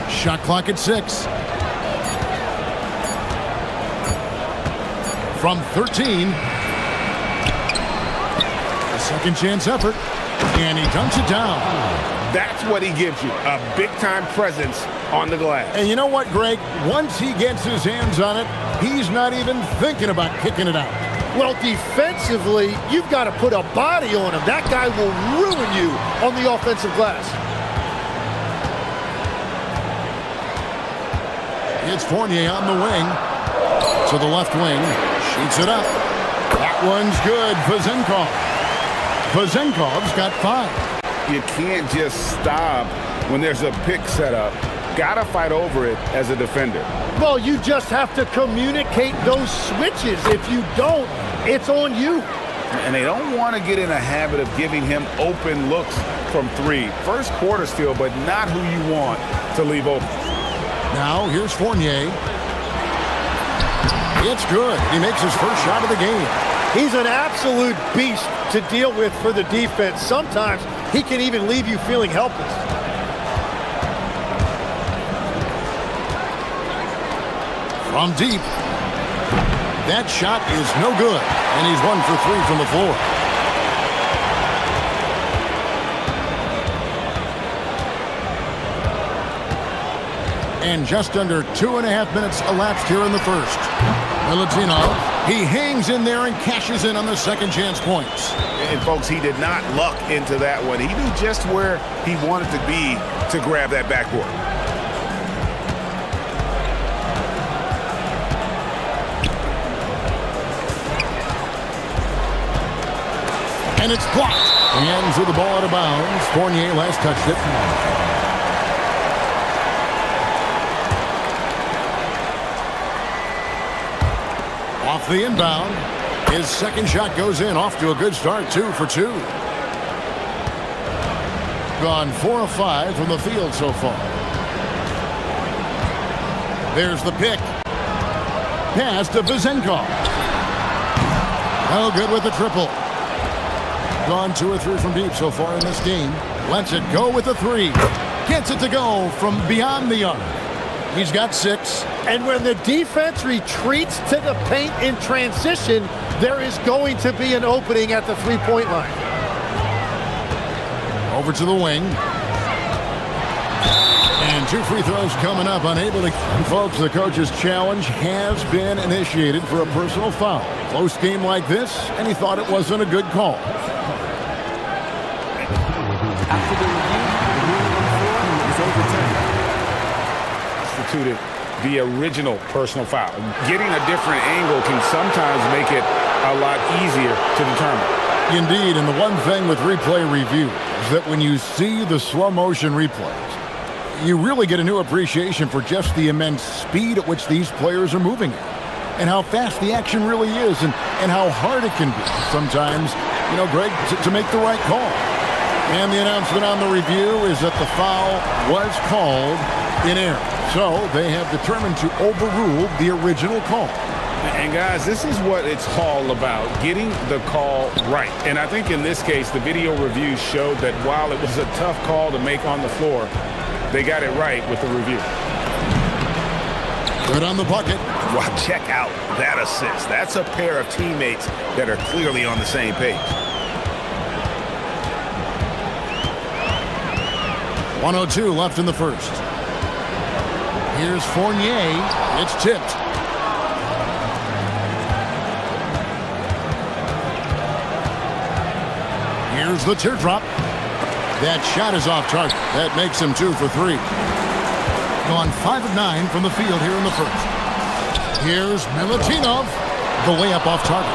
Speaker 1: Shot clock at 6. From 13. A second chance effort. And he dunks it down.
Speaker 2: That's what he gives you, a big-time presence on the glass.
Speaker 1: And you know what, Greg? Once he gets his hands on it, he's not even thinking about kicking it out.
Speaker 13: Well, defensively, you've got to put a body on him. That guy will ruin you on the offensive glass.
Speaker 1: It's Fournier on the wing. To the left wing. Shoots it up. That one's good. Vazenkov's got 5.
Speaker 2: You can't just stop when there's a pick set up. Gotta fight over it as a defender.
Speaker 13: Well, you just have to communicate those switches. If you don't, it's on you.
Speaker 2: And they don't want to get in a habit of giving him open looks from 3. First quarter steal, but not who you want to leave open.
Speaker 1: Now here's Fournier. It's good. He makes his first shot of the game.
Speaker 13: He's an absolute beast to deal with for the defense. Sometimes he can even leave you feeling helpless.
Speaker 1: From deep. That shot is no good. And he's 1 for 3 from the floor. And just under 2.5 minutes elapsed here in the first. Milutino, he hangs in there and cashes in on the second chance points.
Speaker 2: And folks, he did not luck into that one. He knew just where he wanted to be to grab that backboard.
Speaker 1: And it's blocked. Hands with the ball out of bounds. Fournier last touched it. Off the inbound. His second shot goes in. Off to a good start. 2 for 2. Gone 4 of 5 from the field so far. There's the pick. Pass to Vazenkov. No good with the triple. Gone 2 or 3 from deep so far in this game. Lets it go with the 3. Gets it to go from beyond the arc. He's got 6.
Speaker 13: And when the defense retreats to the paint in transition, there is going to be an opening at the three-point line.
Speaker 1: Over to the wing. And 2 free throws coming up. Unable to... Folks, the coach's challenge has been initiated for a personal foul. Close game like this, and he thought it wasn't a good call.
Speaker 12: After the review, the ruling on the floor is overturned.
Speaker 2: Instituted the original personal foul. Getting a different angle can sometimes make it a lot easier to determine.
Speaker 1: Indeed, and the one thing with replay review is that when you see the slow motion replays, you really get a new appreciation for just the immense speed at which these players are moving at, and how fast the action really is, and how hard it can be sometimes, you know, Greg, to make the right call. And the announcement on the review is that the foul was called in error. So they have determined to overrule the original call.
Speaker 2: And guys, this is what it's all about, getting the call right. And I think in this case, the video review showed that while it was a tough call to make on the floor, they got it right with the review.
Speaker 1: Good on the bucket.
Speaker 2: Well, check out that assist. That's a pair of teammates that are clearly on the same page.
Speaker 1: 1:02 left in the first. Here's Fournier. It's tipped. Here's the teardrop. That shot is off target. That makes him 2 for 3. Gone 5 of 9 from the field here in the first. Here's Milutinov. The layup off target.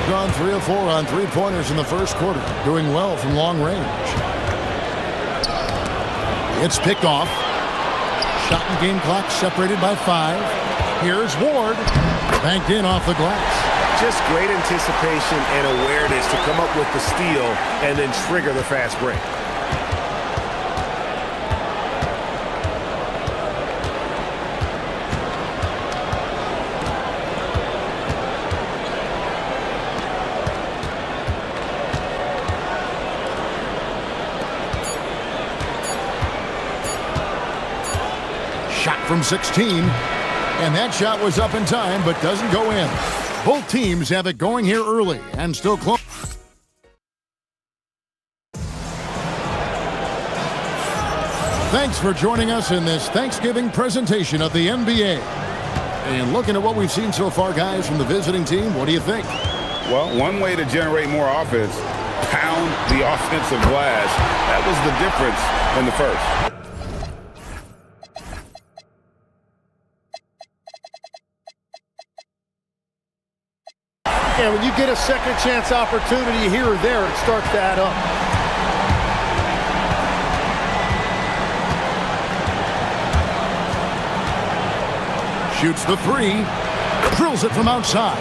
Speaker 1: Gone 3 of 4 on three-pointers in the first quarter. Doing well from long range. It's picked off. Shot and game clock separated by 5. Here's Ward. Banked in off the glass.
Speaker 8: Just great anticipation and awareness to come up with the steal and then trigger the fast break.
Speaker 1: Shot from 16. And that shot was up in time, but doesn't go in. Both teams have it going here early and still close. Thanks for joining us in this Thanksgiving presentation of the NBA. And looking at what we've seen so far, guys, from the visiting team, what do you think?
Speaker 2: Well, one way to generate more offense, pound the offensive glass. That was the difference in the first.
Speaker 13: Yeah, when you get a second chance opportunity here or there, it starts to add up.
Speaker 1: Shoots the 3, drills it from outside.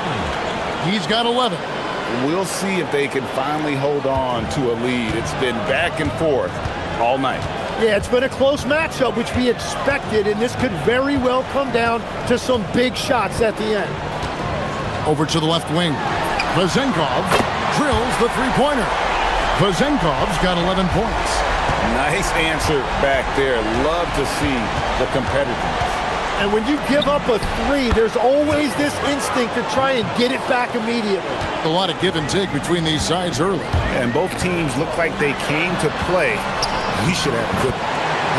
Speaker 1: He's got 11.
Speaker 2: We'll see if they can finally hold on to a lead. It's been back and forth all night.
Speaker 13: Yeah, it's been a close matchup, which we expected, and this could very well come down to some big shots at the end.
Speaker 1: Over to the left wing. Vezenkov drills the three-pointer. Vezenkov's got 11 points.
Speaker 2: Nice answer back there. Love to see the competitiveness.
Speaker 13: And when you give up a 3, there's always this instinct to try and get it back immediately.
Speaker 1: A lot of give and take between these sides early.
Speaker 2: And both teams look like they came to play. We should have a good.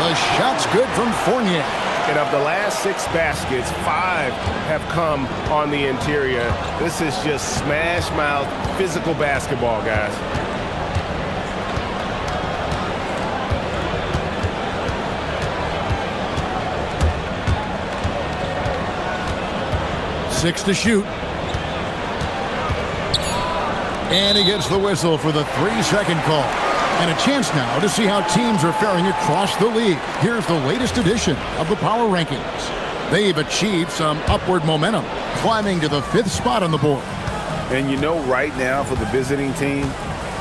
Speaker 1: The shot's good from Fournier.
Speaker 8: And of the last 6 baskets, 5 have come on the interior. This is just smash mouth physical basketball, guys.
Speaker 1: Six to shoot. And he gets the whistle for the 3-second call. And a chance now to see how teams are faring across the league. Here's the latest edition of the Power Rankings. They've achieved some upward momentum, climbing to the 5th spot on the board.
Speaker 2: And you know, right now for the visiting team,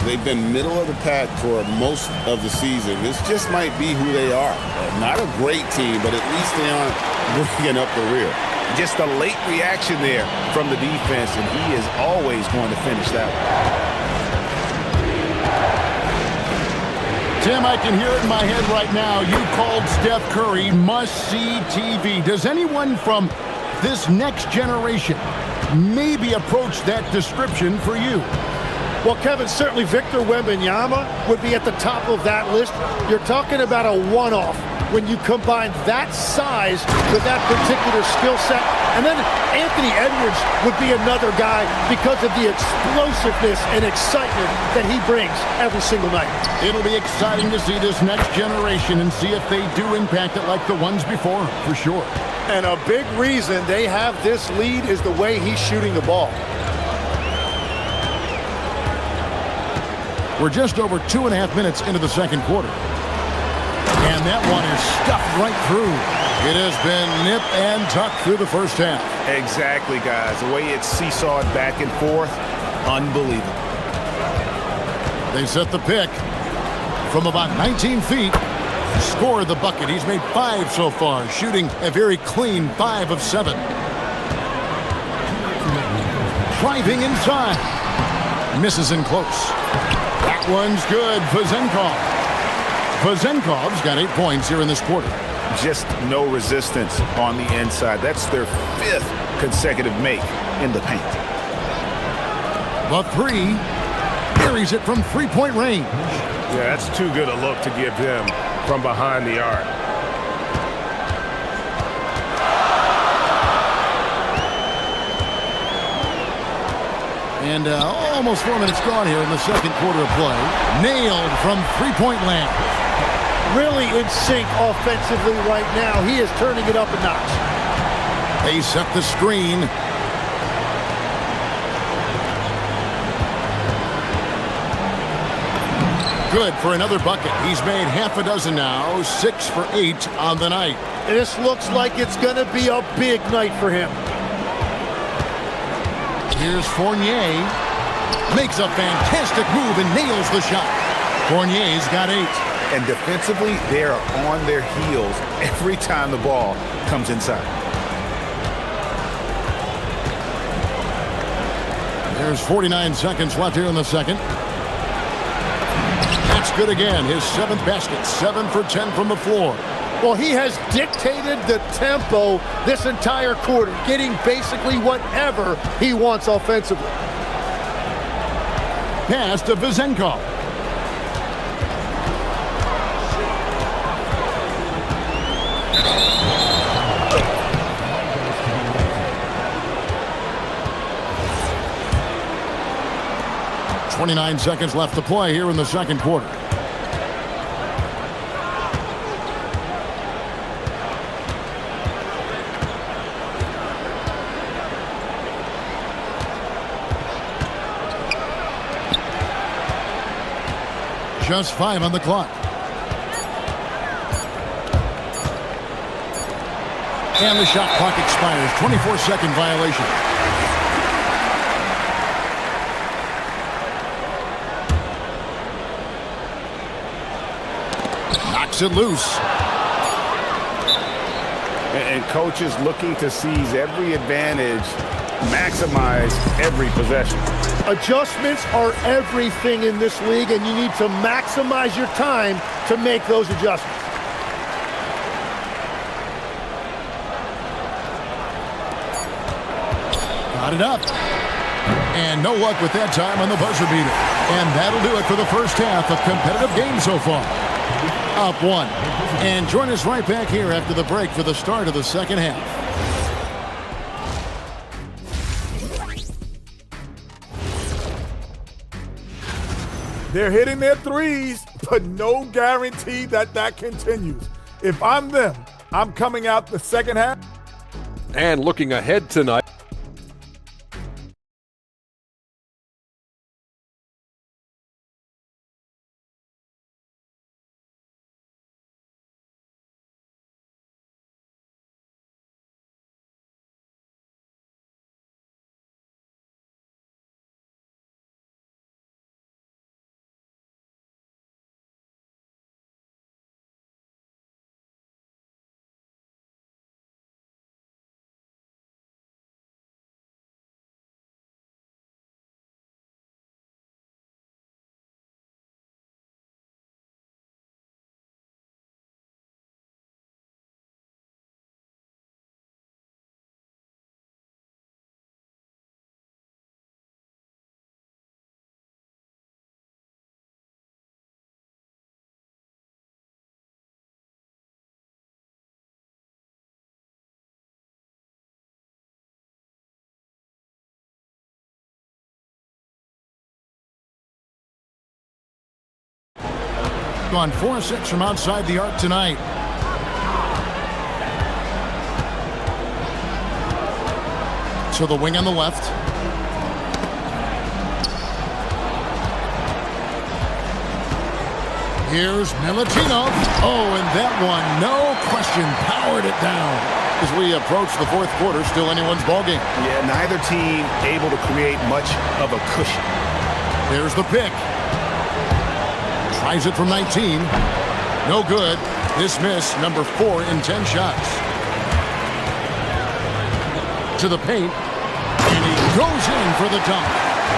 Speaker 2: they've been middle of the pack for most of the season. This just might be who they are. Not a great team, but at least they aren't bringing up the rear.
Speaker 8: Just a late reaction there from the defense, and he is always going to finish that one.
Speaker 1: Tim, I can hear it in my head right now. You called Steph Curry must-see TV. Does anyone from this next generation maybe approach that description for you?
Speaker 13: Well, Kevin, certainly Victor Wembanyama would be at the top of that list. You're talking about a one-off when you combine that size with that particular skill set. And then Anthony Edwards would be another guy because of the explosiveness and excitement that he brings every single night.
Speaker 1: It'll be exciting to see this next generation and see if they do impact it like the ones before, for sure.
Speaker 13: And a big reason they have this lead is the way he's shooting the ball.
Speaker 1: We're just over 2.5 minutes into the second quarter. And that one is stuffed right through. It has been nip and tuck through the first half.
Speaker 8: Exactly, guys. The way it's seesawed back and forth, unbelievable.
Speaker 1: They set the pick from about 19 feet. Scored the bucket. He's made 5 so far, shooting a very clean 5 of 7. Driving inside. Misses in close. That one's good. Vezenkov's got 8 points here in this quarter.
Speaker 8: Just no resistance on the inside. That's their 5th consecutive make in the paint.
Speaker 1: The 3 buries it from 3-point range.
Speaker 8: Yeah, that's too good a look to give him from behind the arc.
Speaker 1: And almost 4 minutes gone here in the second quarter of play. Nailed from three-point land.
Speaker 13: Really in sync offensively right now. He is turning it up a notch.
Speaker 1: They set the screen. Good for another bucket. He's made half a dozen now, 6 for 8 on the night.
Speaker 13: And this looks like it's going to be a big night for him.
Speaker 1: Here's Fournier. Makes a fantastic move and nails the shot. Fournier's got 8.
Speaker 2: And defensively, they are on their heels every time the ball comes inside.
Speaker 1: There's 49 seconds left here in the second. That's good again. His 7th basket, 7 for 10 from the floor.
Speaker 13: Well, he has dictated the tempo this entire quarter, getting basically whatever he wants offensively.
Speaker 1: Pass to Vizenko. .29 seconds left to play here in the second quarter. Just 5 on the clock. And the shot clock expires. 24-second violation. Knocks it loose.
Speaker 2: And coach is looking to seize every advantage, maximize every possession.
Speaker 13: Adjustments are everything in this league, and you need to maximize your time to make those adjustments.
Speaker 1: Got it up. And no luck with that time on the buzzer beater. And that'll do it for the first half of competitive game so far. Up 1. And join us right back here after the break for the start of the second half.
Speaker 4: They're hitting their threes, but no guarantee that that continues. If I'm them, I'm coming out the second half.
Speaker 6: And looking ahead tonight.
Speaker 1: Gone 4-6 from outside the arc tonight. To the wing on the left. Here's Milutino. Oh, and that one, no question, powered it down. As we approach the fourth quarter, still anyone's ballgame.
Speaker 2: Yeah, neither team able to create much of a cushion.
Speaker 1: There's the pick. Tries it from 19. No good. Dismiss, number 4 in 10 shots. To the paint. And he goes in for the dunk.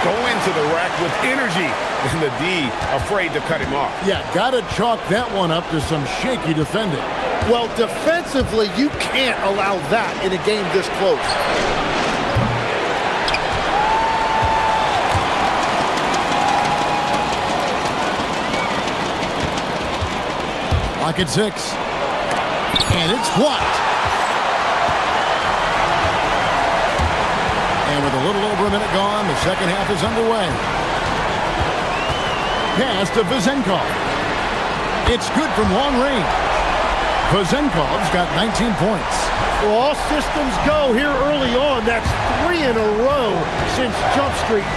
Speaker 2: Going to the rack with energy. And the D afraid to cut him off.
Speaker 1: Yeah, got to chalk that one up to some shaky defending.
Speaker 13: Well, defensively, you can't allow that in a game this close.
Speaker 1: Lock at 6. And it's blocked. And with a little over a minute gone, the second half is underway. Pass to Vezenkov. It's good from long range. Vezenkov's got 19 points.
Speaker 13: Well, all systems go here early on. That's 3 in a row since Jump Street.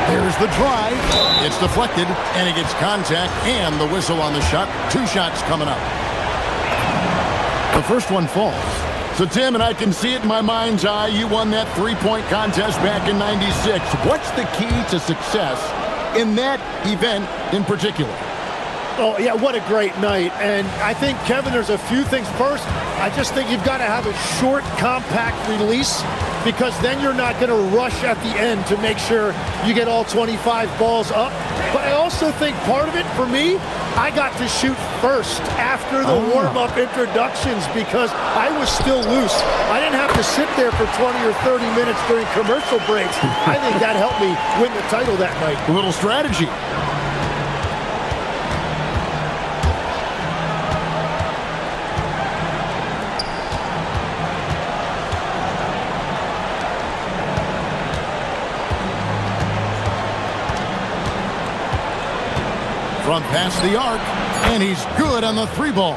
Speaker 1: There's the drive. It's deflected, and he gets contact and the whistle on the shot. 2 shots coming up. The first one falls. So, Tim, and I can see it in my mind's eye, you won that 3-point contest back in '96. What's the key to success in that event in particular?
Speaker 13: Oh, yeah, what a great night. And I think, Kevin, there's a few things. First, I just think you've got to have a short, compact release, because then you're not going to rush at the end to make sure you get all 25 balls up. But I also think part of it, for me, I got to shoot first after the warm-up introductions because I was still loose. I didn't have to sit there for 20 or 30 minutes during commercial breaks. I think that helped me win the title that night.
Speaker 1: A little strategy. Front past the arc, and he's good on the 3-ball.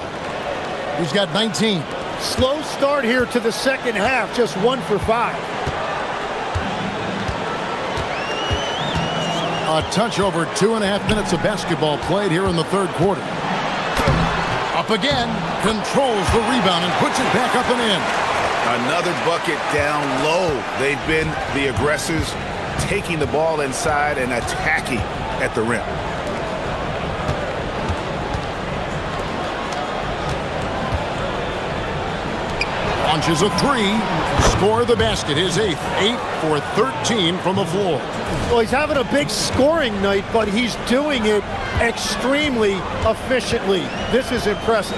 Speaker 1: He's got 19.
Speaker 13: Slow start here to the second half, just 1 for 5.
Speaker 1: A touch over 2.5 minutes of basketball played here in the third quarter. Up again, controls the rebound and puts it back up and in.
Speaker 2: Another bucket down low. They've been the aggressors, taking the ball inside and attacking at the rim.
Speaker 1: Launches a 3, score the basket, his 8th, 8 for 13 from the floor.
Speaker 13: Well, he's having a big scoring night, but he's doing it extremely efficiently. This is impressive.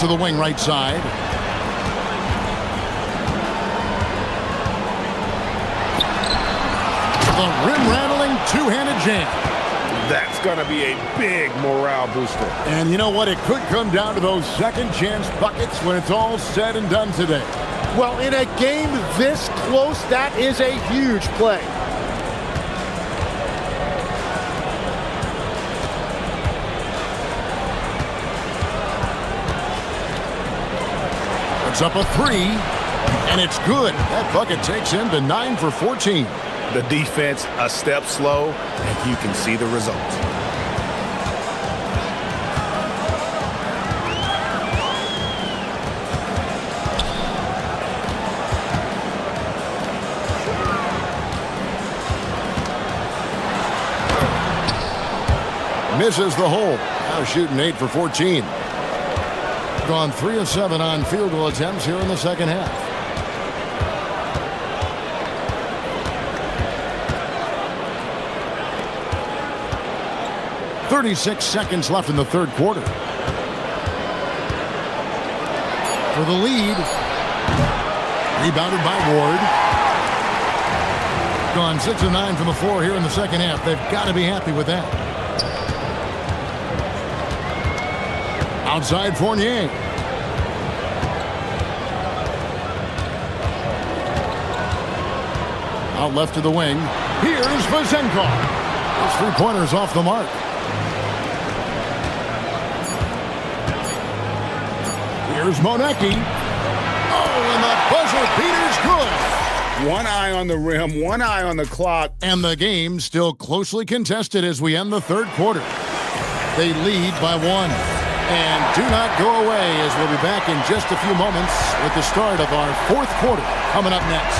Speaker 1: To the wing right side. The rim-rattling two-handed jam.
Speaker 2: That's going to be a big morale booster.
Speaker 1: And you know what? It could come down to those second-chance buckets when it's all said and done today.
Speaker 13: Well, in a game this close, that is a huge play.
Speaker 1: It's up a 3, and it's good. That bucket takes him to 9 for 14.
Speaker 2: The defense a step slow, and you can see the results.
Speaker 1: Misses the hole. Now shooting 8 for 14. Gone 3 of 7 on field goal attempts here in the second half. 36 seconds left in the third quarter. For the lead. Rebounded by Ward. Gone 6 of 9 from the floor here in the second half. They've got to be happy with that. Outside Fournier. Out left to the wing. Here's Vezenkov. His 3-pointers off the mark. Here's Monecki. Oh, and the buzzer beater's good.
Speaker 2: One eye on the rim, one eye on the clock.
Speaker 1: And the game still closely contested as we end the third quarter. They lead by 1. And do not go away, as we'll be back in just a few moments with the start of our fourth quarter coming up next.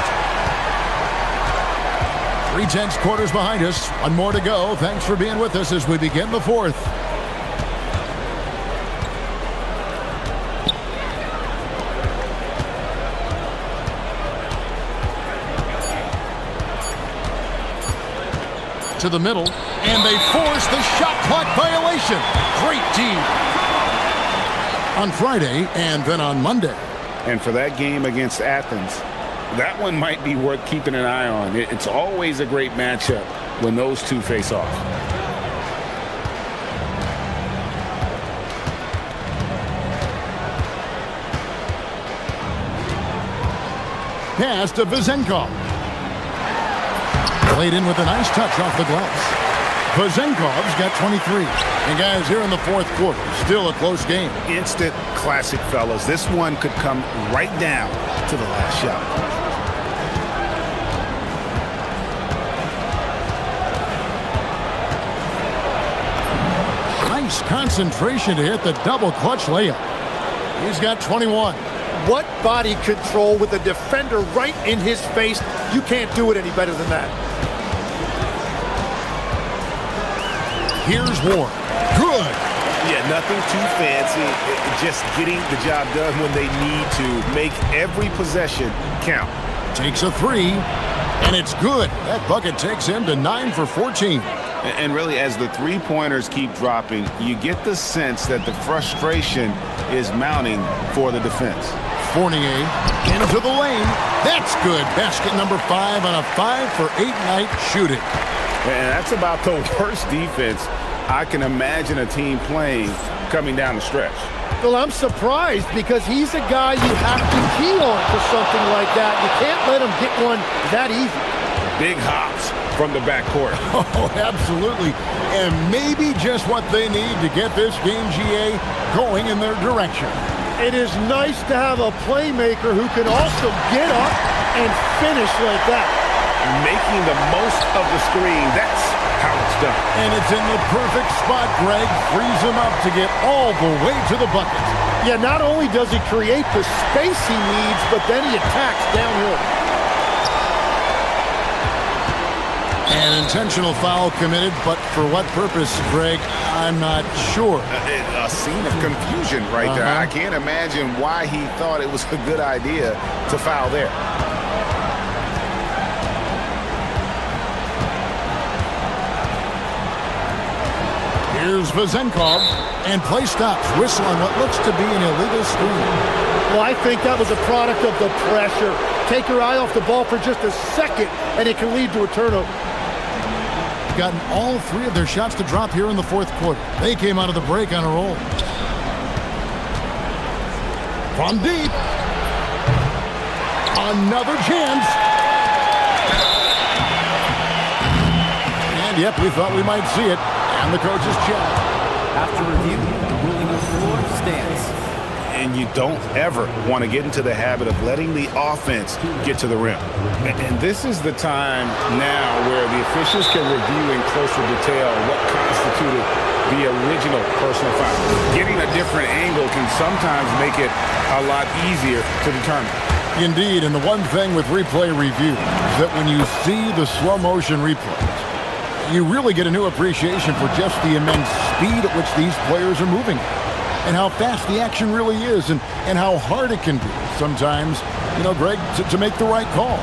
Speaker 1: 3/10 quarters behind us. 1 more to go. Thanks for being with us as we begin the fourth. To the middle, and they force the shot clock violation. Great team. On Friday and then on Monday.
Speaker 2: And for that game against Athens, that one might be worth keeping an eye on. It's always a great matchup. when those two face off.
Speaker 1: Pass to Vezenkov. Played in with a nice touch off the glass. Vezenkov's got 23. And guys, here in the fourth quarter, still a close game.
Speaker 2: Instant classic, fellas. This one could come right down to the last shot.
Speaker 1: Nice concentration to hit the double clutch layup. He's got 21.
Speaker 13: What body control with a defender right in his face. You can't do it any better than that.
Speaker 1: Here's Ward. Good.
Speaker 2: Yeah, nothing too fancy. Just getting the job done when they need to. Make every possession count.
Speaker 1: Takes a three, and it's good. That bucket takes him to 9 for 14.
Speaker 2: And really, as the three-pointers keep dropping, you get the sense that the frustration is mounting for the defense.
Speaker 1: Fournier into the lane. That's good. Basket number 5 on a 5 for 8 night shooting.
Speaker 2: And that's about the worst defense I can imagine a team playing coming down the stretch.
Speaker 13: Well, I'm surprised because he's a guy you have to key on for something like that. You can't let him get one that easy.
Speaker 2: Big hops from the backcourt.
Speaker 1: Oh, absolutely. And maybe just what they need to get this game, GA, going in their direction.
Speaker 13: It is nice to have a playmaker who can also get up and finish like that.
Speaker 2: Making the most of the screen, that's how it's done.
Speaker 1: And it's in the perfect spot, Greg. Frees him up to get all the way to the bucket.
Speaker 13: Yeah, not only does he create the space he needs, but then he attacks downhill.
Speaker 1: An intentional foul committed, but for what purpose, Greg, I'm not sure.
Speaker 2: A scene of confusion right there. I can't imagine why he thought it was a good idea to foul there.
Speaker 1: Here's Vezenkov, and play stops. Whistle on what looks to be an illegal screen.
Speaker 13: Well, I think that was a product of the pressure. Take your eye off the ball for just a second, and it can lead to a turnover.
Speaker 1: Gotten all 3 of their shots to drop here in the fourth quarter. They came out of the break on a roll. From deep. Another chance. And yep, we thought we might see it. And the coach's check.
Speaker 12: After review, the ruling on the floor stands.
Speaker 2: And you don't ever want to get into the habit of letting the offense get to the rim. And this is the time now where the officials can review in closer detail what constituted the original personal foul. Getting a different angle can sometimes make it a lot easier to determine.
Speaker 1: Indeed, and the one thing with replay review is that when you see the slow motion replays, you really get a new appreciation for just the immense speed at which these players are moving and how fast the action really is and how hard it can be sometimes, you know, Greg, to make the right call.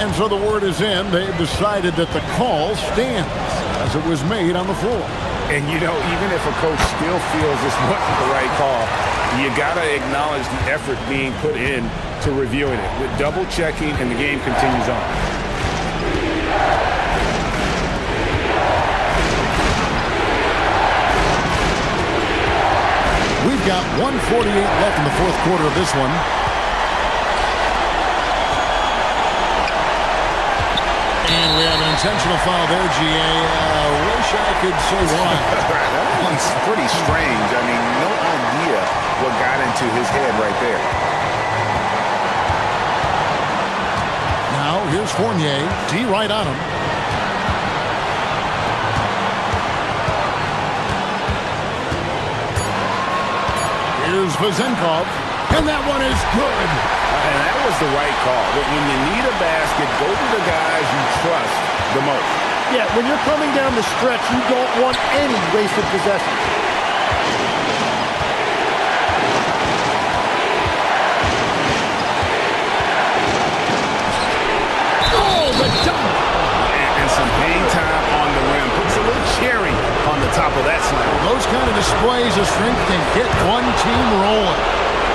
Speaker 1: And so the word is in. They've decided that the call stands as it was made on the floor.
Speaker 2: And, you know, even if a coach still feels this wasn't the right call, you got to acknowledge the effort being put in to reviewing it. With double checking, and the game continues on.
Speaker 1: We've got 1:48 left in the fourth quarter of this one. And we have an intentional foul there, GA. Wish I could say why.
Speaker 2: That one's pretty strange. I mean, no idea what got into his head right there.
Speaker 1: Now, here's Fournier. D right on him. Here's Vezenkov, and that one is good.
Speaker 2: And that was the right call. But when you need a basket, go to the guys you trust the most.
Speaker 13: Yeah, when you're coming down the stretch, you don't want any wasted possession.
Speaker 1: Oh, the dunk!
Speaker 2: And some hang time on the rim. Puts a little cherry on the top of that slam.
Speaker 1: Those kind of displays of strength can get one team rolling.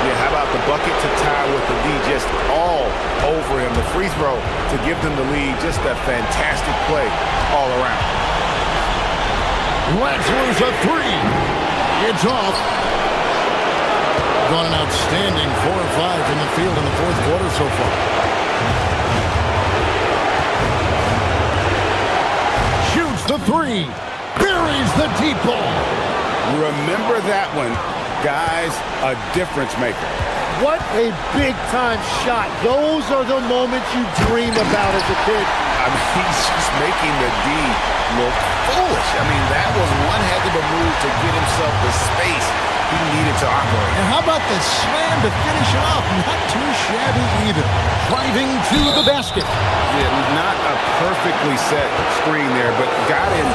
Speaker 2: Yeah, how about the bucket to tie with the lead just all over him. The free throw to give them the lead, just a fantastic play all around.
Speaker 1: Wrestlers a three. It's off. Gone an outstanding 4 or 5 from the field in the fourth quarter so far. Shoots the three. Buries the deep ball.
Speaker 2: Remember that one, guys, a difference maker.
Speaker 13: What a big-time shot. Those are the moments you dream about as a kid.
Speaker 2: I mean, he's just making the D look foolish. I mean, that was one heck of a move to get himself the space he needed to operate.
Speaker 1: And how about the slam to finish it off? Not too shabby either. Driving to the basket.
Speaker 2: Yeah, not a perfectly set screen there, but got in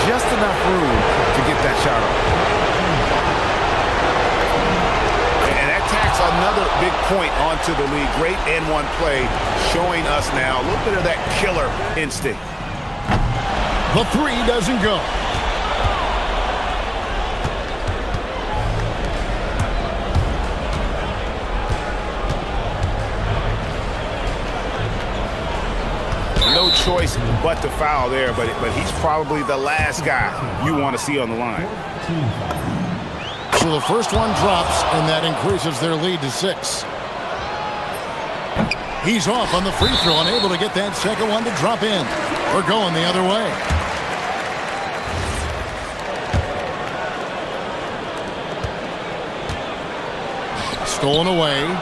Speaker 2: just enough room to get that shot off. And that tacks another big point onto the lead. Great N1 play, showing us now a little bit of that killer instinct.
Speaker 1: The three doesn't go.
Speaker 2: No choice but to foul there, but he's probably the last guy you want to see on the line.
Speaker 1: So the first one drops, and that increases their lead to 6. He's off on the free throw, unable to get that second one to drop in. We're going the other way. Stolen away.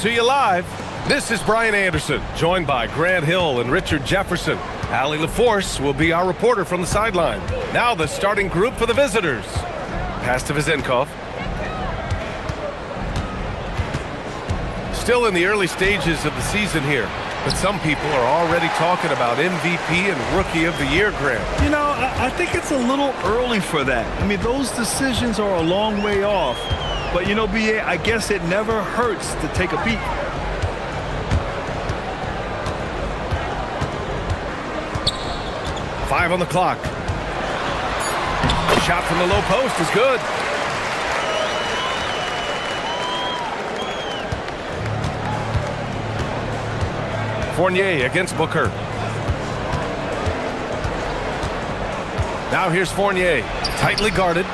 Speaker 8: to you live. This is Brian Anderson, joined by Grant Hill and Richard Jefferson. Allie LaForce will be our reporter from the sideline. Now the starting group for the visitors. Pass to Vizenkov. Still in the early stages of the season here, but some people are already talking about MVP and Rookie of the Year, Grant.
Speaker 9: You know, I think it's a little early for that. I mean, those decisions are a long way off. But, you know, B.A., I guess it never hurts to take a peek.
Speaker 8: Five on the clock. Shot from the low post is good. Fournier against Booker. Now here's Fournier, tightly guarded.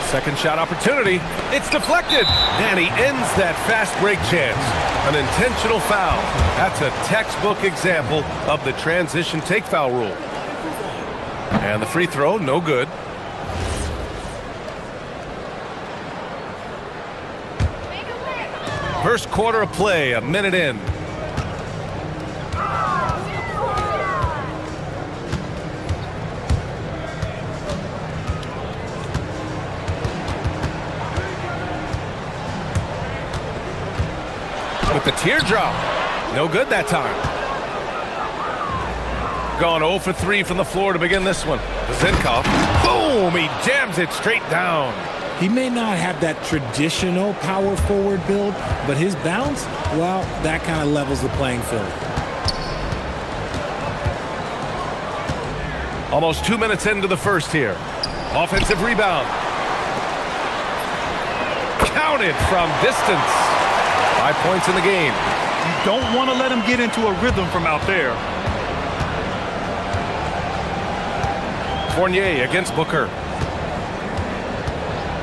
Speaker 8: Second shot opportunity. It's deflected. And he ends that fast break chance. An intentional foul. That's a textbook example of the transition take foul rule. And the free throw, no good. First quarter of play, a minute in. With the teardrop. No good that time. Gone 0 for 3 from the floor to begin this one. Zinkov. Boom! He jams it straight down.
Speaker 3: He may not have that traditional power forward build, but his bounce, well, that kind of levels the playing field.
Speaker 8: Almost 2 minutes into the first here. Offensive rebound. Counted from distance. 5 points in the game.
Speaker 9: You don't want to let him get into a rhythm from out there.
Speaker 8: Fournier against Booker.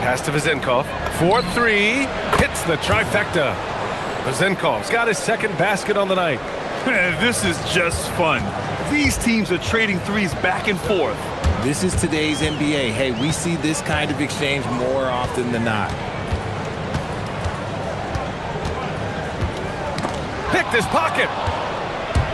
Speaker 8: Pass to Vizenkov. 4-3. Hits the trifecta. Vizenkov's got his second basket on the night.
Speaker 9: This is just fun. These teams are trading threes back and forth.
Speaker 3: This is today's NBA. Hey, we see this kind of exchange more often than not.
Speaker 8: Picked his pocket.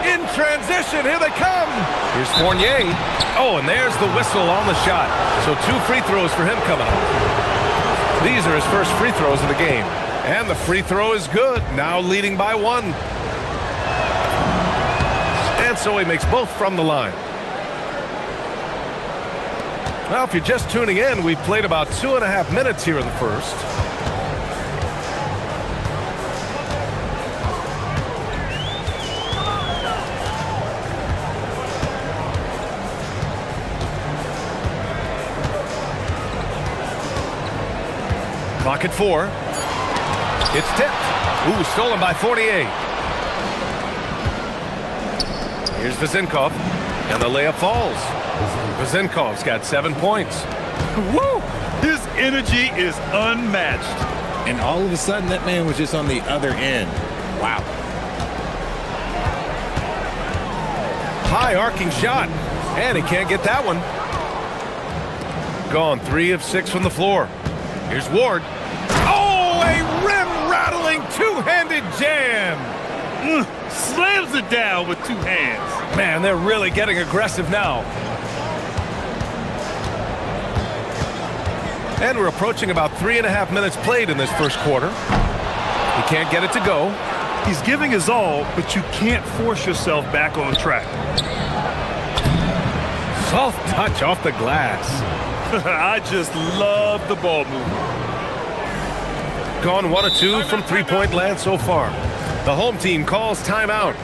Speaker 8: In transition, here they come. Here's Fournier. Oh, and there's the whistle on the shot. So 2 free throws for him coming up. These are his first free throws of the game. And the free throw is good. Now leading by 1. And so he makes both from the line. Well, if you're just tuning in, we've played about 2.5 minutes here in the first. Clock at 4. It's tipped. Ooh, stolen by Fournier. Here's Vizenkov, and the layup falls. Vizenkov's got 7 points.
Speaker 9: Woo! His energy is unmatched.
Speaker 3: And all of a sudden, that man was just on the other end. Wow.
Speaker 8: High arcing shot, and he can't get that one. Gone 3 of 6 from the floor. Here's Ward. Oh, a rim-rattling two-handed jam.
Speaker 9: Slams it down with 2 hands.
Speaker 8: Man, they're really getting aggressive now. And we're approaching about 3.5 minutes played in this first quarter. He can't get it to go.
Speaker 9: He's giving his all, but you can't force yourself back on track.
Speaker 8: Soft touch off the glass.
Speaker 9: I just love the ball movement.
Speaker 8: Gone 1 of 2 from three-point land so far. The home team calls timeout.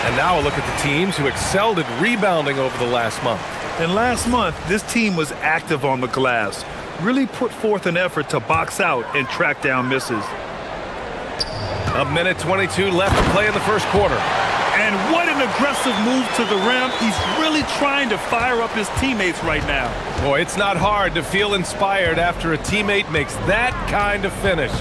Speaker 8: And now a look at the teams who excelled at rebounding over the last month.
Speaker 9: And last month, this team was active on the glass. Really put forth an effort to box out and track down misses.
Speaker 8: A minute 22 left to play in the first quarter.
Speaker 9: And what an aggressive move to the rim. He's really trying to fire up his teammates right now.
Speaker 8: Boy, it's not hard to feel inspired after a teammate makes that kind of finish.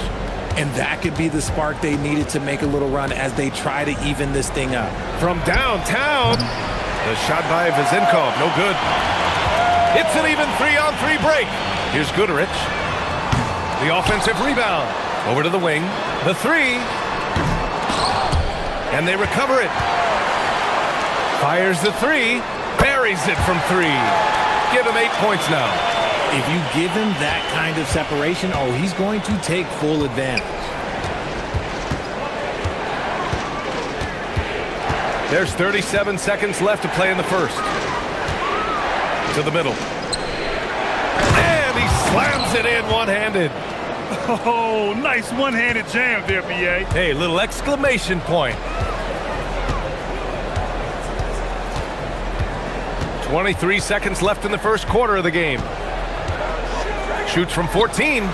Speaker 3: And that could be the spark they needed to make a little run as they try to even this thing up.
Speaker 8: From downtown, the shot by Vizenkov, no good. It's an even 3-on-3 break. Here's Goodrich. The offensive rebound. Over to the wing. The three. And they recover it. Fires the three. Buries it from three. Give him 8 points now.
Speaker 3: If you give him that kind of separation, oh, he's going to take full advantage.
Speaker 8: There's 37 seconds left to play in the first. To the middle. And he slams it in one-handed.
Speaker 9: Oh, nice one-handed jam there, B.A.
Speaker 8: Hey, little exclamation point. 23 seconds left in the first quarter of the game. Shoots from 14.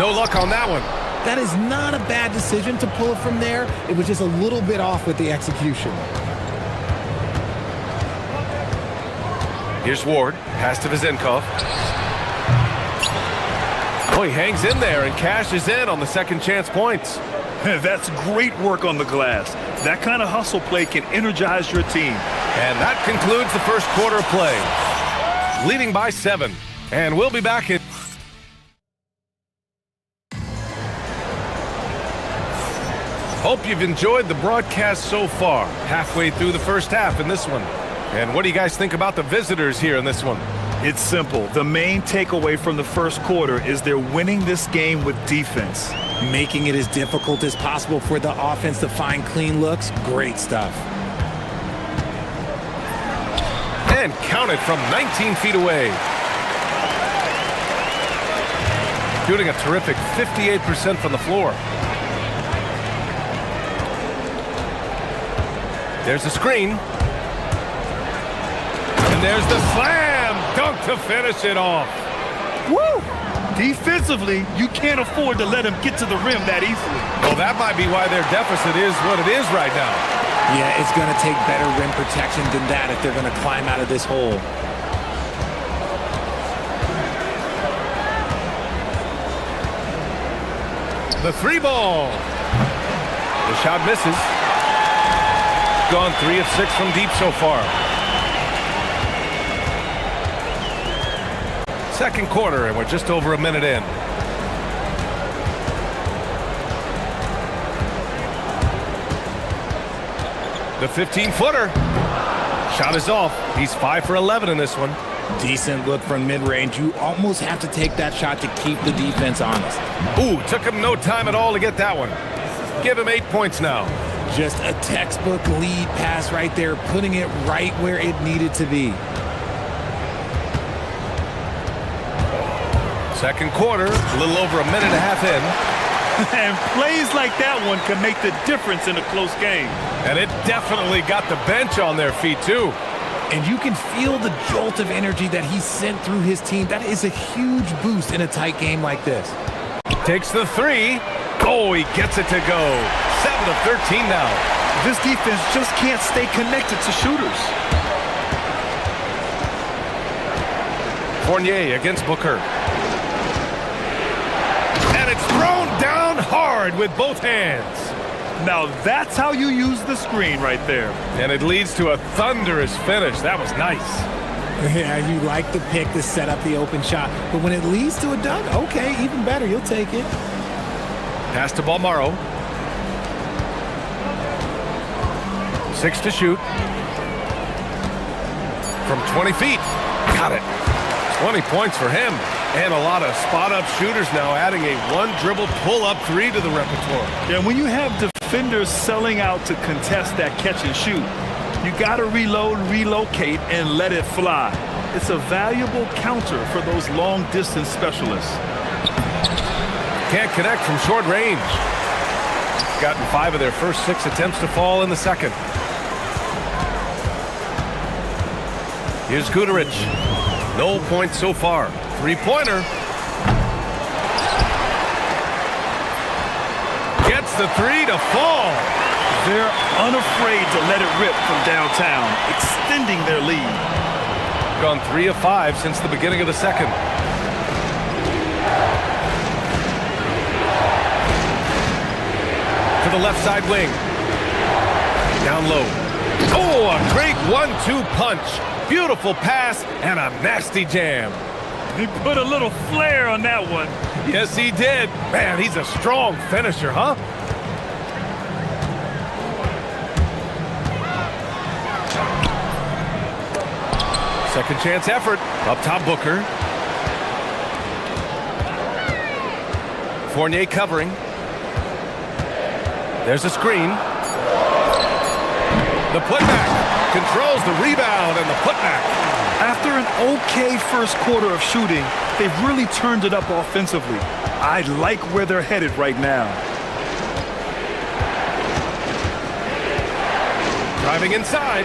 Speaker 8: No luck on that one.
Speaker 3: That is not a bad decision to pull it from there. It was just a little bit off with the execution.
Speaker 8: Here's Ward. Pass to Vizenkov. Oh, he hangs in there and cashes in on the second chance points.
Speaker 9: That's great work on the glass. That kind of hustle play can energize your team.
Speaker 8: And that concludes the first quarter of play. Leading by 7. And we'll be back in... Hope you've enjoyed the broadcast so far. Halfway through the first half in this one. And what do you guys think about the visitors here in this one?
Speaker 9: It's simple. The main takeaway from the first quarter is they're winning this game with defense.
Speaker 3: Making it as difficult as possible for the offense to find clean looks. Great stuff.
Speaker 8: And counted from 19 feet away. Shooting a terrific 58% from the floor. There's the screen. And there's the slam dunk to finish it off.
Speaker 9: Woo! Defensively, you can't afford to let him get to the rim that easily.
Speaker 8: Well, that might be why their deficit is what it is right now.
Speaker 3: Yeah, it's going to take better rim protection than that if they're going to climb out of this hole.
Speaker 8: The three ball. The shot misses. Gone 3 of 6 from deep so far. Second quarter, and we're just over a minute in. The 15-footer. Shot is off. He's 5 for 11 in this one.
Speaker 3: Decent look from mid-range. You almost have to take that shot to keep the defense honest.
Speaker 8: Ooh, took him no time at all to get that one. Give him 8 points now.
Speaker 3: Just a textbook lead pass right there, putting it right where it needed to be.
Speaker 8: Second quarter, a little over a minute and a half in.
Speaker 9: And plays like that one can make the difference in a close game.
Speaker 8: And it definitely got the bench on their feet, too.
Speaker 3: And you can feel the jolt of energy that he sent through his team. That is a huge boost in a tight game like this.
Speaker 8: Takes the three. Oh, he gets it to go. 7 of 13 now.
Speaker 9: This defense just can't stay connected to shooters.
Speaker 8: Fournier against Booker. And it's thrown down hard with both hands.
Speaker 9: Now that's how you use the screen right there.
Speaker 8: And it leads to a thunderous finish. That was nice.
Speaker 3: Yeah, you like the pick to set up the open shot. But when it leads to a dunk, okay, even better. You'll take it.
Speaker 8: Pass to Balmaro. 6 to shoot. From 20 feet. Got it. 20 points for him. And a lot of spot-up shooters now, adding a one-dribble pull-up three to the repertoire.
Speaker 9: Yeah, when you have defenders selling out to contest that catch and shoot, you got to reload, relocate, and let it fly. It's a valuable counter for those long-distance specialists.
Speaker 8: Can't connect from short range. Gotten 5 of their first 6 attempts to fall in the second. Here's Goodrich. No points so far. Three-pointer. Gets the three to fall.
Speaker 9: They're unafraid to let it rip from downtown, extending their lead.
Speaker 8: Gone 3 of 5 since the beginning of the second. To the left side wing. Down low. Oh, a great 1-2 punch. Beautiful pass and a nasty jam.
Speaker 9: He put a little flair on that one.
Speaker 8: Yes, he did. Man, he's a strong finisher, huh? Second chance effort. Up top, Booker. Fournier covering. There's a screen. The putback. Controls the rebound and the putback.
Speaker 9: After an okay first quarter of shooting, they've really turned it up offensively. I like where they're headed right now.
Speaker 8: Driving inside.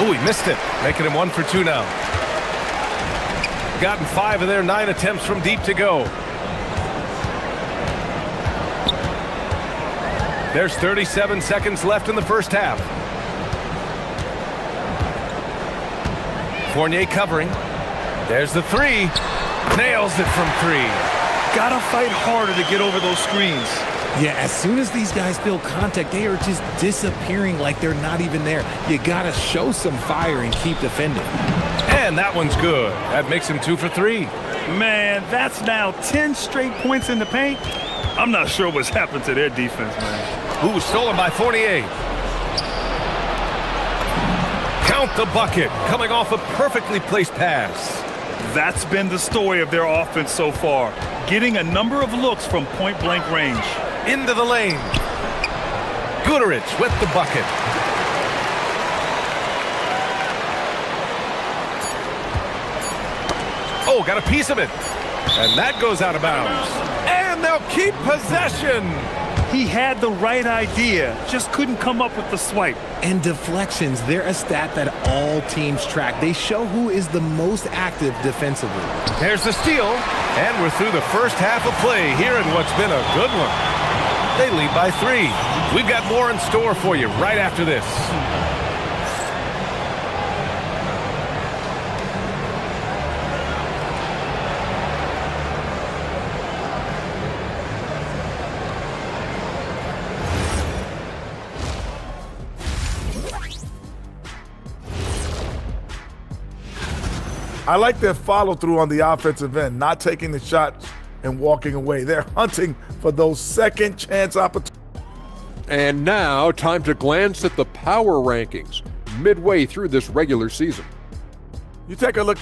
Speaker 8: Oh, he missed it. Making him 1 for 2 now. Gotten 5 of their 9 attempts from deep to go. There's 37 seconds left in the first half. Fournier covering. There's the 3. Nails it from 3.
Speaker 9: Gotta fight harder to get over those screens.
Speaker 3: Yeah, as soon as these guys feel contact, they are just disappearing like they're not even there. You gotta show some fire and keep defending.
Speaker 8: And that one's good. That makes him 2 for 3.
Speaker 9: Man, that's now 10 straight points in the paint. I'm not sure what's happened to their defense, man.
Speaker 8: Ooh, stolen by Fournier. Count the bucket, coming off a perfectly placed pass.
Speaker 9: That's been the story of their offense so far, getting a number of looks from point-blank range.
Speaker 8: Into the lane. Guterich with the bucket. Oh, got a piece of it. And that goes out of bounds. And they'll keep possession.
Speaker 9: He had the right idea, just couldn't come up with the swipe.
Speaker 3: And deflections, they're a stat that all teams track. They show who is the most active defensively.
Speaker 8: There's the steal, and we're through the first half of play here in what's been a good one. They lead by 3. We've got more in store for you right after this.
Speaker 4: I like their follow-through on the offensive end, not taking the shots and walking away. They're hunting for those second chance opportunities.
Speaker 6: And now, time to glance at the power rankings midway through this regular season.
Speaker 4: You take a look.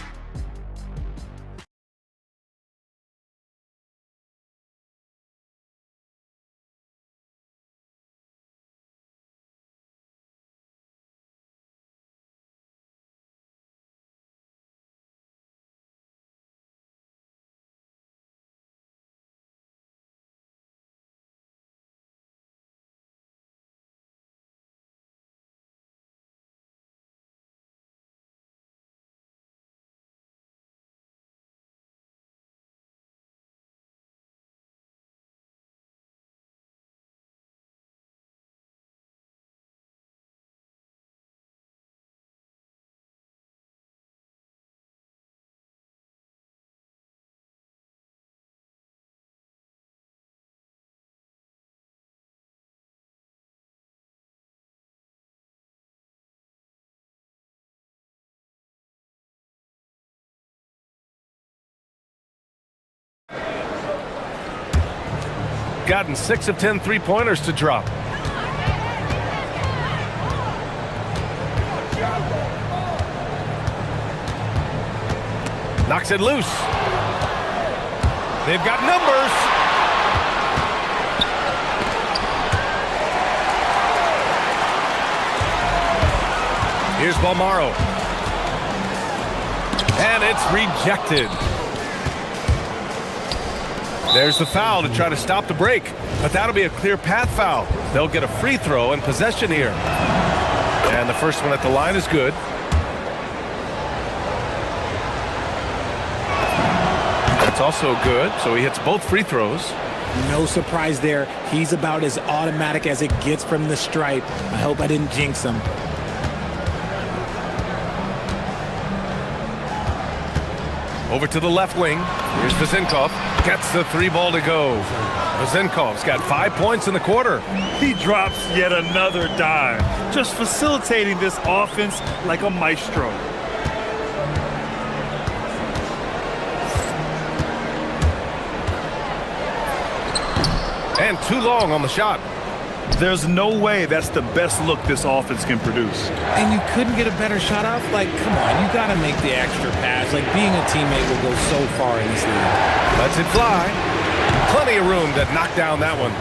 Speaker 8: Gotten 6 of 10 three-pointers to drop. Knocks it loose. They've got numbers. Here's Balmaro. And it's rejected. There's the foul to try to stop the break, but that'll be a clear path foul. They'll get a free throw and possession here. And the first one at the line is good. That's also good, so he hits both free throws.
Speaker 3: No surprise there. He's about as automatic as it gets from the stripe. I hope I didn't jinx him.
Speaker 8: Over to the left wing. Here's Vezenkov. Gets the 3-ball to go. Vezenkov's got 5 points in the quarter.
Speaker 9: He drops yet another dime, just facilitating this offense like a maestro.
Speaker 8: ran too long on the shot.
Speaker 9: There's no way that's the best look this offense can produce.
Speaker 3: And you couldn't get a better shot off? Like, come on, you got to make the extra pass. Like, being a teammate will go so far in this league.
Speaker 8: Lets it fly. Plenty of room to knock down that one.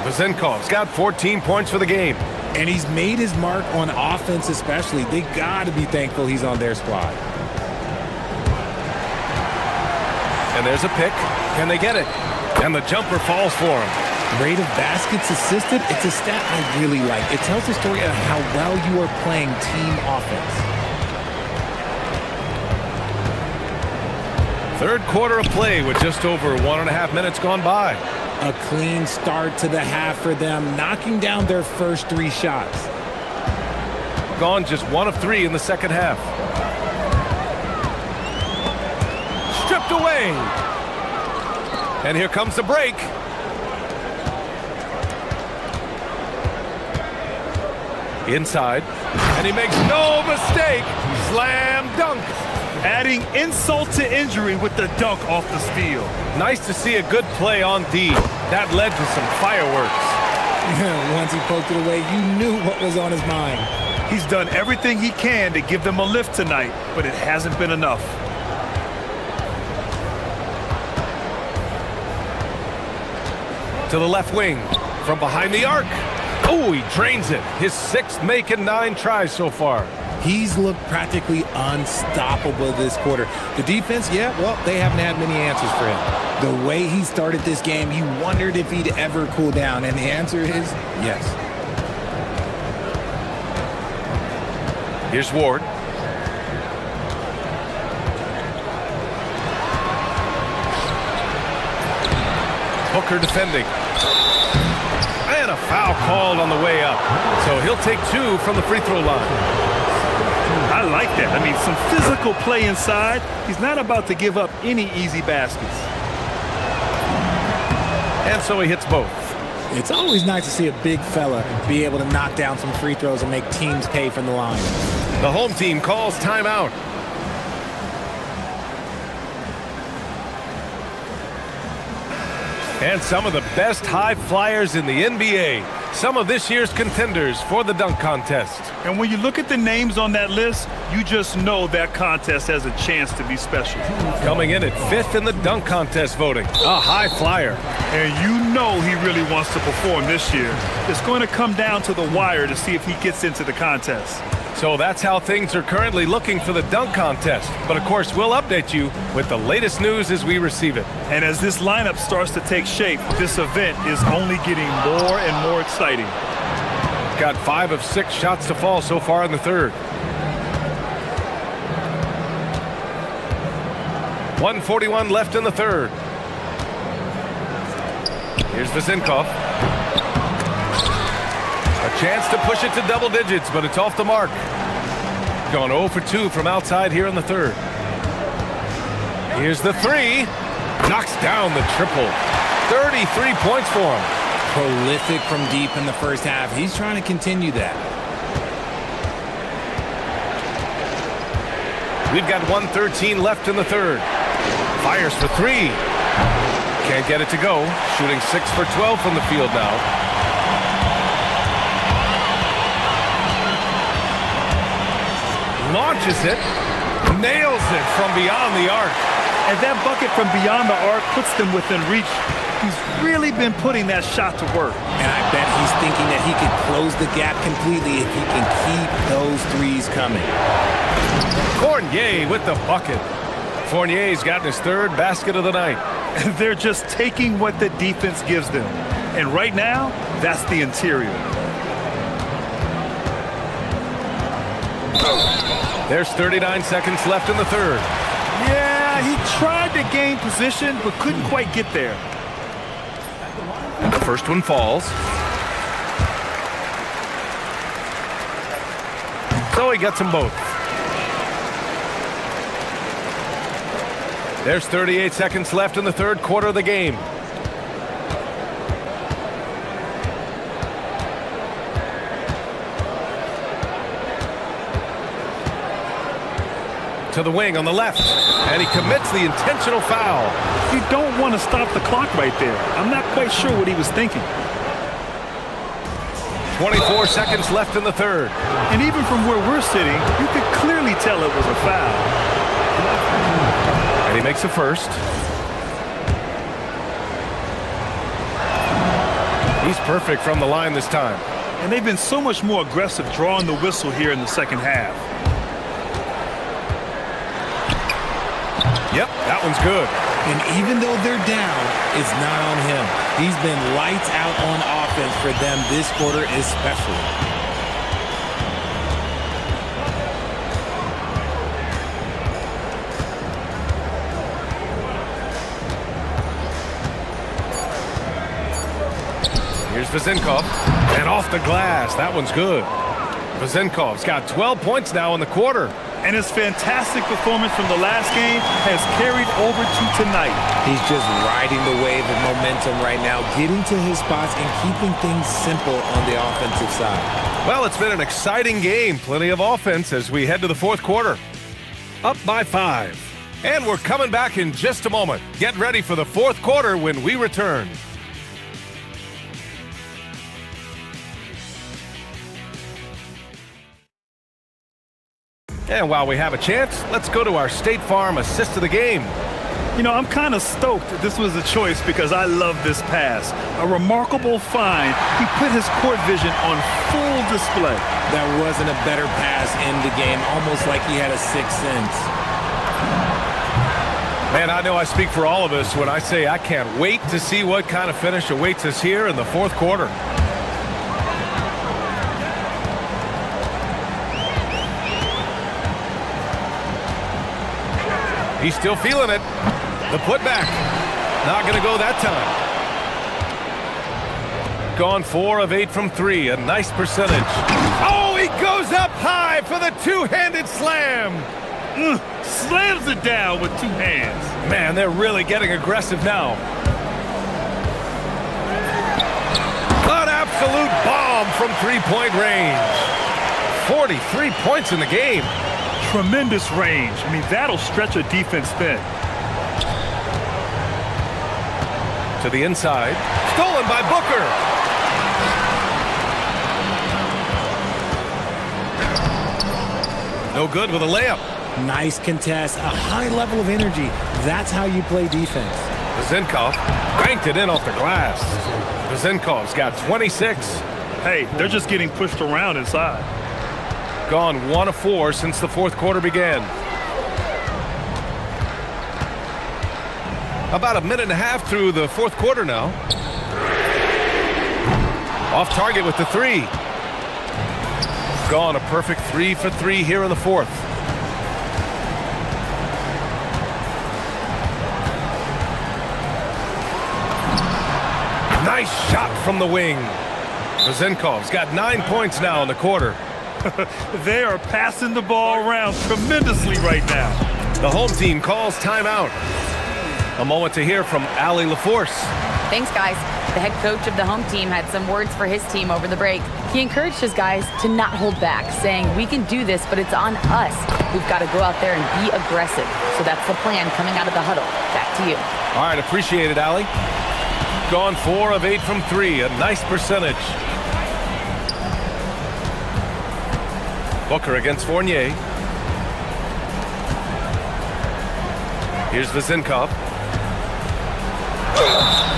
Speaker 8: Vazenkov's got 14 points for the game.
Speaker 3: And he's made his mark on offense especially. They got to be thankful he's on their squad.
Speaker 8: And there's a pick. Can they get it? And the jumper falls for him.
Speaker 3: Rate of baskets assisted, it's a stat I really like. It tells the story of how well you are playing team offense.
Speaker 8: Third quarter of play with just over 1.5 minutes gone by.
Speaker 3: A clean start to the half for them, knocking down their first 3 shots.
Speaker 8: Gone just 1 of 3 in the second half. Stripped away. And here comes the break. Inside, and he makes no mistake. Slam dunk.
Speaker 9: Adding insult to injury with the dunk off the steal.
Speaker 8: Nice to see a good play on D. That led to some fireworks.
Speaker 3: Once he poked it away, you knew what was on his mind.
Speaker 9: He's done everything he can to give them a lift tonight, but it hasn't been enough.
Speaker 8: To the left wing, from behind the arc. Oh, he drains it. His 6th make in 9 tries so far.
Speaker 3: He's looked practically unstoppable this quarter. The defense, yeah, well, they haven't had many answers for him. The way he started this game, you wondered if he'd ever cool down, and the answer is yes.
Speaker 8: Here's Ward. Booker defending. And a foul called on the way up. So he'll take 2 from the free throw line.
Speaker 9: I like that. I mean, some physical play inside. He's not about to give up any easy baskets.
Speaker 8: And so he hits both.
Speaker 3: It's always nice to see a big fella be able to knock down some free throws and make teams pay from the line.
Speaker 8: The home team calls timeout. And some of the best high flyers in the NBA. Some of this year's contenders for the dunk contest.
Speaker 9: And when you look at the names on that list, you just know that contest has a chance to be special.
Speaker 8: Coming in at 5th in the dunk contest voting. A high flyer.
Speaker 9: And you know he really wants to perform this year. It's going to come down to the wire to see if he gets into the contest.
Speaker 8: So that's how things are currently looking for the dunk contest. But of course, we'll update you with the latest news as we receive it.
Speaker 9: And as this lineup starts to take shape, this event is only getting more and more exciting.
Speaker 8: Got 5 of 6 shots to fall so far in the third. 1:41 left in the third. Here's Vazenkov. A chance to push it to double digits, but it's off the mark. Gone 0 for 2 from outside here in the third. Here's the 3. Knocks down the triple. 33 points for him.
Speaker 3: Prolific from deep in the first half. He's trying to continue that.
Speaker 8: We've got 1:13 left in the third. Fires for 3. Can't get it to go. Shooting 6 for 12 from the field now. Launches it. Nails it from beyond the arc.
Speaker 9: And that bucket from beyond the arc puts them within reach. He's really been putting that shot to work.
Speaker 3: And I bet he's thinking that he could close the gap completely if he can keep those threes coming.
Speaker 8: Fournier with the bucket. Fournier's gotten his 3rd basket of the night.
Speaker 9: They're just taking what the defense gives them. And right now, that's the interior.
Speaker 8: There's 39 seconds left in the third.
Speaker 9: Yeah, he tried to gain position, but couldn't quite get there.
Speaker 8: And the first one falls. So he gets them both. There's 38 seconds left in the third quarter of the game. To the wing on the left. And he commits the intentional foul.
Speaker 9: You don't want to stop the clock right there. I'm not quite sure what he was thinking.
Speaker 8: 24 seconds left in the third.
Speaker 9: And even from where we're sitting, you could clearly tell it was a foul.
Speaker 8: And he makes a first. He's perfect from the line this time.
Speaker 9: And they've been so much more aggressive drawing the whistle here in the second half.
Speaker 8: Yep, that one's good.
Speaker 3: And even though they're down, it's not on him. He's been lights out on offense for them this quarter especially.
Speaker 8: Here's Vezenkov. And off the glass. That one's good. Vezenkov's got 12 points now in the quarter.
Speaker 9: And his fantastic performance from the last game has carried over to tonight.
Speaker 3: He's just riding the wave of momentum right now, getting to his spots and keeping things simple on the offensive side.
Speaker 8: Well, it's been an exciting game. Plenty of offense as we head to the fourth quarter. Up by 5. And we're coming back in just a moment. Get ready for the fourth quarter when we return. And while we have a chance, let's go to our State Farm assist of the game.
Speaker 9: You know, I'm kind of stoked that this was a choice because I love this pass. A remarkable find. He put his court vision on full display.
Speaker 3: That wasn't a better pass in the game, almost like he had a sixth sense.
Speaker 8: Man, I know I speak for all of us when I say I can't wait to see what kind of finish awaits us here in the fourth quarter. He's still feeling it. The putback. Not going to go that time. Gone 4 of 8 from 3. A nice percentage. Oh, he goes up high for the two-handed slam.
Speaker 9: Slams it down with two hands.
Speaker 8: Man, they're really getting aggressive now. An absolute bomb from three-point range. 43 points in the game.
Speaker 9: Tremendous range. I mean, that'll stretch a defense thin.
Speaker 8: To the inside. Stolen by Booker. No good with a layup.
Speaker 3: Nice contest. A high level of energy. That's how you play defense.
Speaker 8: Vezenkov banked it in off the glass. Vezenkov's got 26.
Speaker 9: Hey, they're just getting pushed around inside.
Speaker 8: Gone 1 of 4 since the fourth quarter began. About a minute and a half through the fourth quarter now. Off target with the 3. Gone a perfect 3 for 3 here in the fourth. Nice shot from the wing. Vezenkov's got 9 points now in the quarter.
Speaker 9: They are passing the ball around tremendously right now.
Speaker 8: The home team calls timeout. A moment to hear from Allie LaForce.
Speaker 7: Thanks, guys. The head coach of the home team had some words for his team over the break. He encouraged his guys to not hold back, saying, we can do this, but it's on us. We've got to go out there and be aggressive. So that's the plan coming out of the huddle. Back to you.
Speaker 8: All right, appreciate it, Allie. Gone 4 of 8 from 3. A nice percentage. Booker against Fournier. Here's Vezenkov.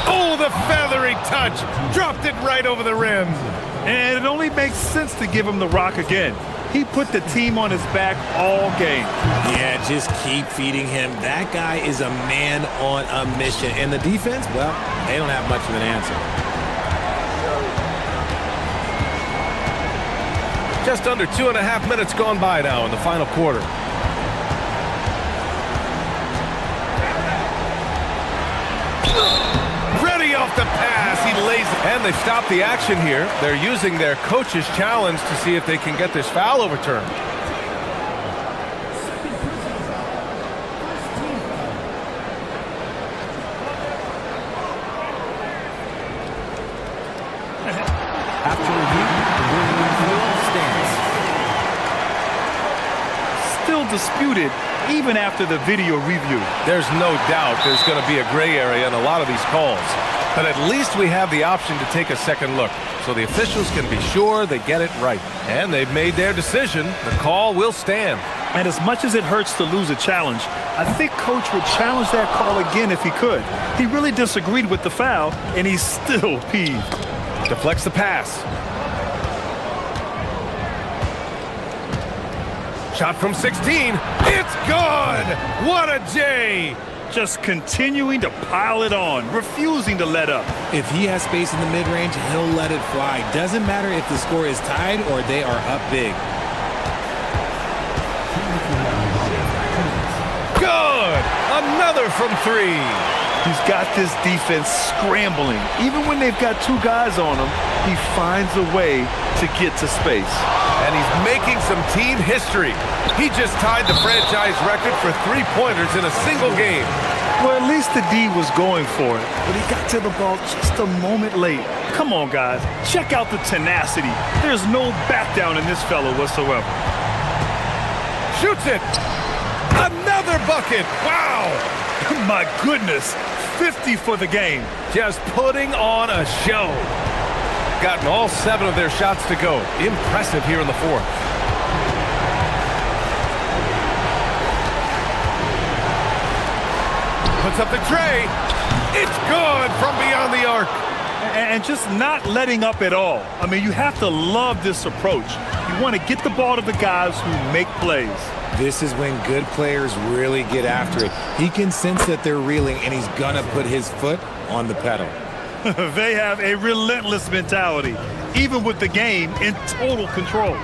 Speaker 8: Oh, the feathery touch. Dropped it right over the rim.
Speaker 9: And it only makes sense to give him the rock again. He put the team on his back all game.
Speaker 3: Yeah, just keep feeding him. That guy is a man on a mission. And the defense, well, they don't have much of an answer.
Speaker 8: Just under 2.5 minutes gone by now in the final quarter. Ready off the pass. He lays it. And they stop the action here. They're using their coach's challenge to see if they can get this foul overturned.
Speaker 12: After review, the ruling stands.
Speaker 9: Still disputed, even after the video review.
Speaker 8: There's no doubt there's going to be a gray area in a lot of these calls. But at least we have the option to take a second look, so the officials can be sure they get it right. And they've made their decision. The call will stand.
Speaker 9: And as much as it hurts to lose a challenge, I think Coach would challenge that call again if he could. He really disagreed with the foul, and he's still peeved.
Speaker 8: Deflects the pass. Shot from 16. It's good! What a J!
Speaker 9: Just continuing to pile it on, refusing to let up.
Speaker 3: If he has space in the mid-range, he'll let it fly. Doesn't matter if the score is tied or they are up big.
Speaker 8: Good! Another from 3.
Speaker 9: He's got this defense scrambling. Even when they've got 2 guys on him, he finds a way to get to space.
Speaker 8: And he's making some team history. He just tied the franchise record for 3-pointers in a single game.
Speaker 9: Well, at least the D was going for it, but he got to the ball just a moment late. Come on, guys. Check out the tenacity. There's no back down in this fellow whatsoever.
Speaker 8: Shoots it. Another bucket. Wow.
Speaker 9: My goodness. 50 for the game.
Speaker 8: Just putting on a show. Gotten all 7 of their shots to go. Impressive here in the 4th. Puts up the tray. It's good from beyond the arc.
Speaker 9: And just not letting up at all. I mean, you have to love this approach. You want to get the ball to the guys who make plays.
Speaker 3: This is when good players really get after it. He can sense that they're reeling, and he's gonna put his foot on the pedal.
Speaker 9: They have a relentless mentality, even with the game in total control.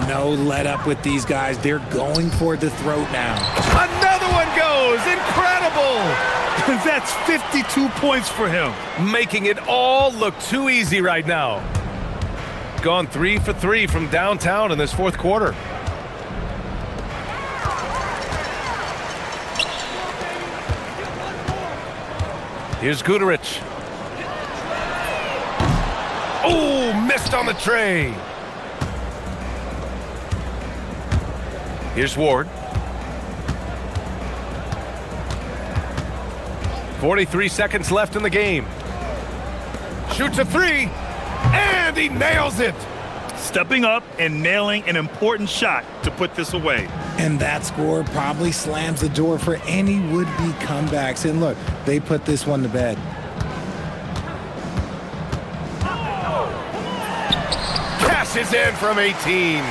Speaker 3: No let up with these guys. They're going for the throat now.
Speaker 8: Another one goes. Incredible.
Speaker 9: That's 52 points for him.
Speaker 8: Making it all look too easy right now. Gone 3 for 3 from downtown in this 4th quarter. Here's Guterich. Oh, missed on the tray. Here's Ward. 43 seconds left in the game. Shoots a 3, and he nails it.
Speaker 9: Stepping up and nailing an important shot to put this away.
Speaker 3: And that score probably slams the door for any would-be comebacks. And look, they put this one to bed.
Speaker 8: Cashes in from 18.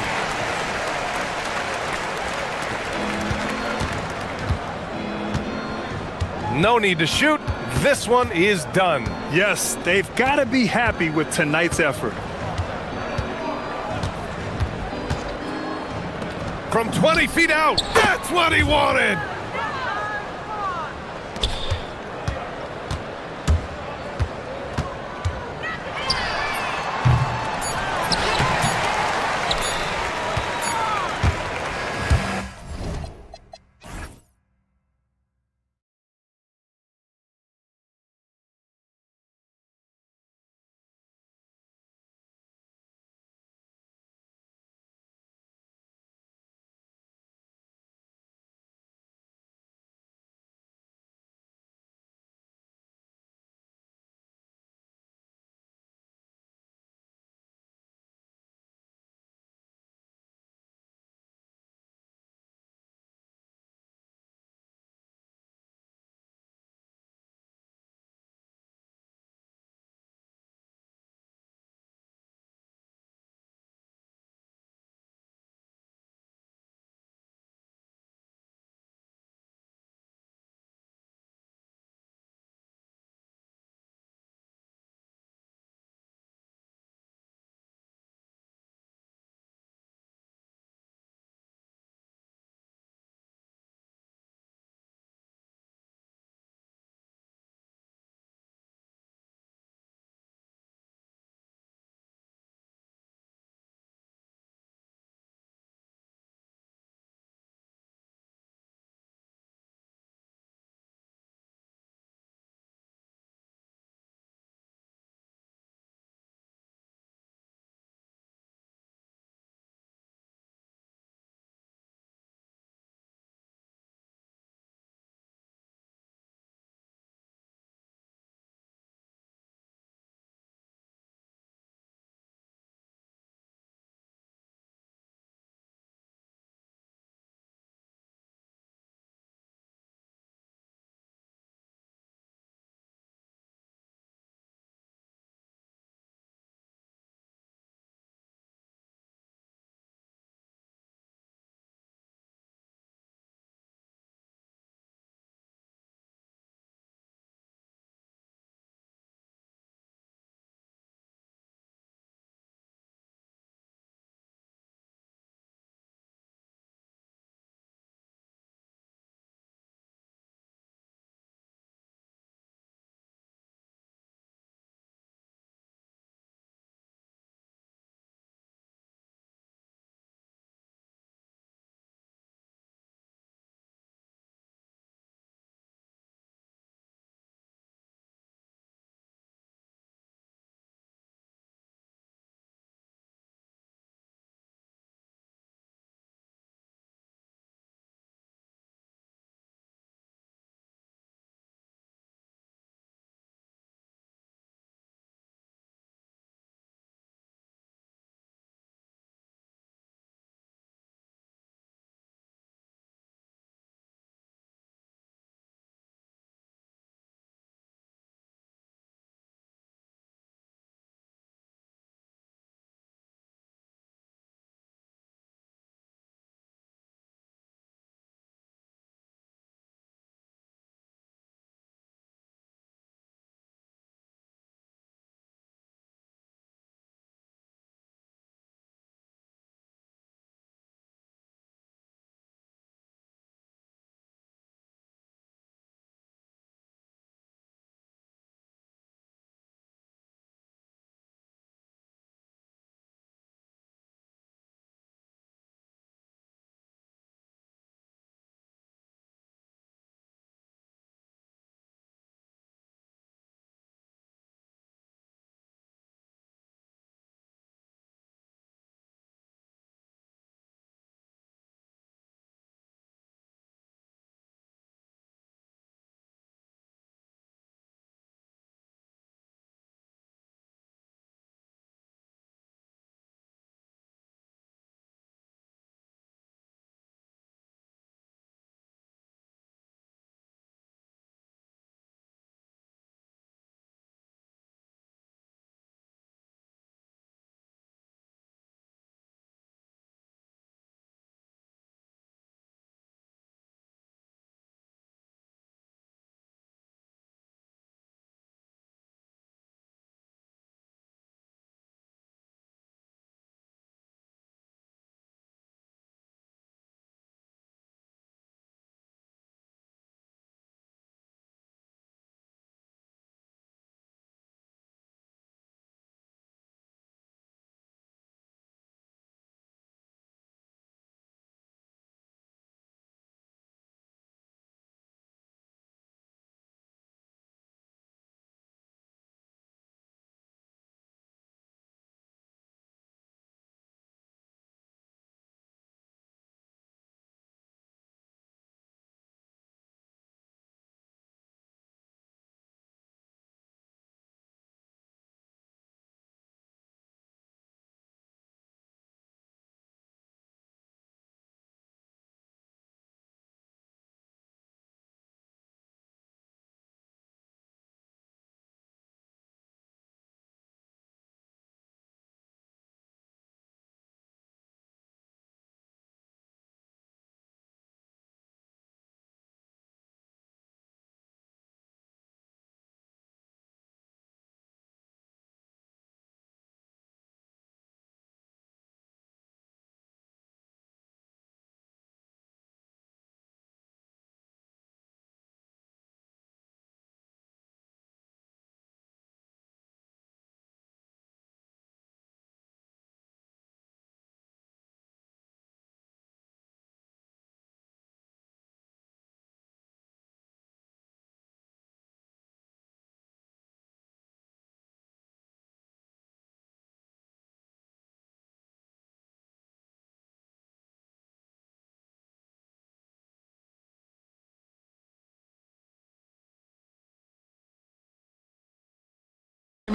Speaker 8: No need to shoot. This one is done.
Speaker 9: Yes, they've got to be happy with tonight's effort.
Speaker 8: From 20 feet out, that's what he wanted!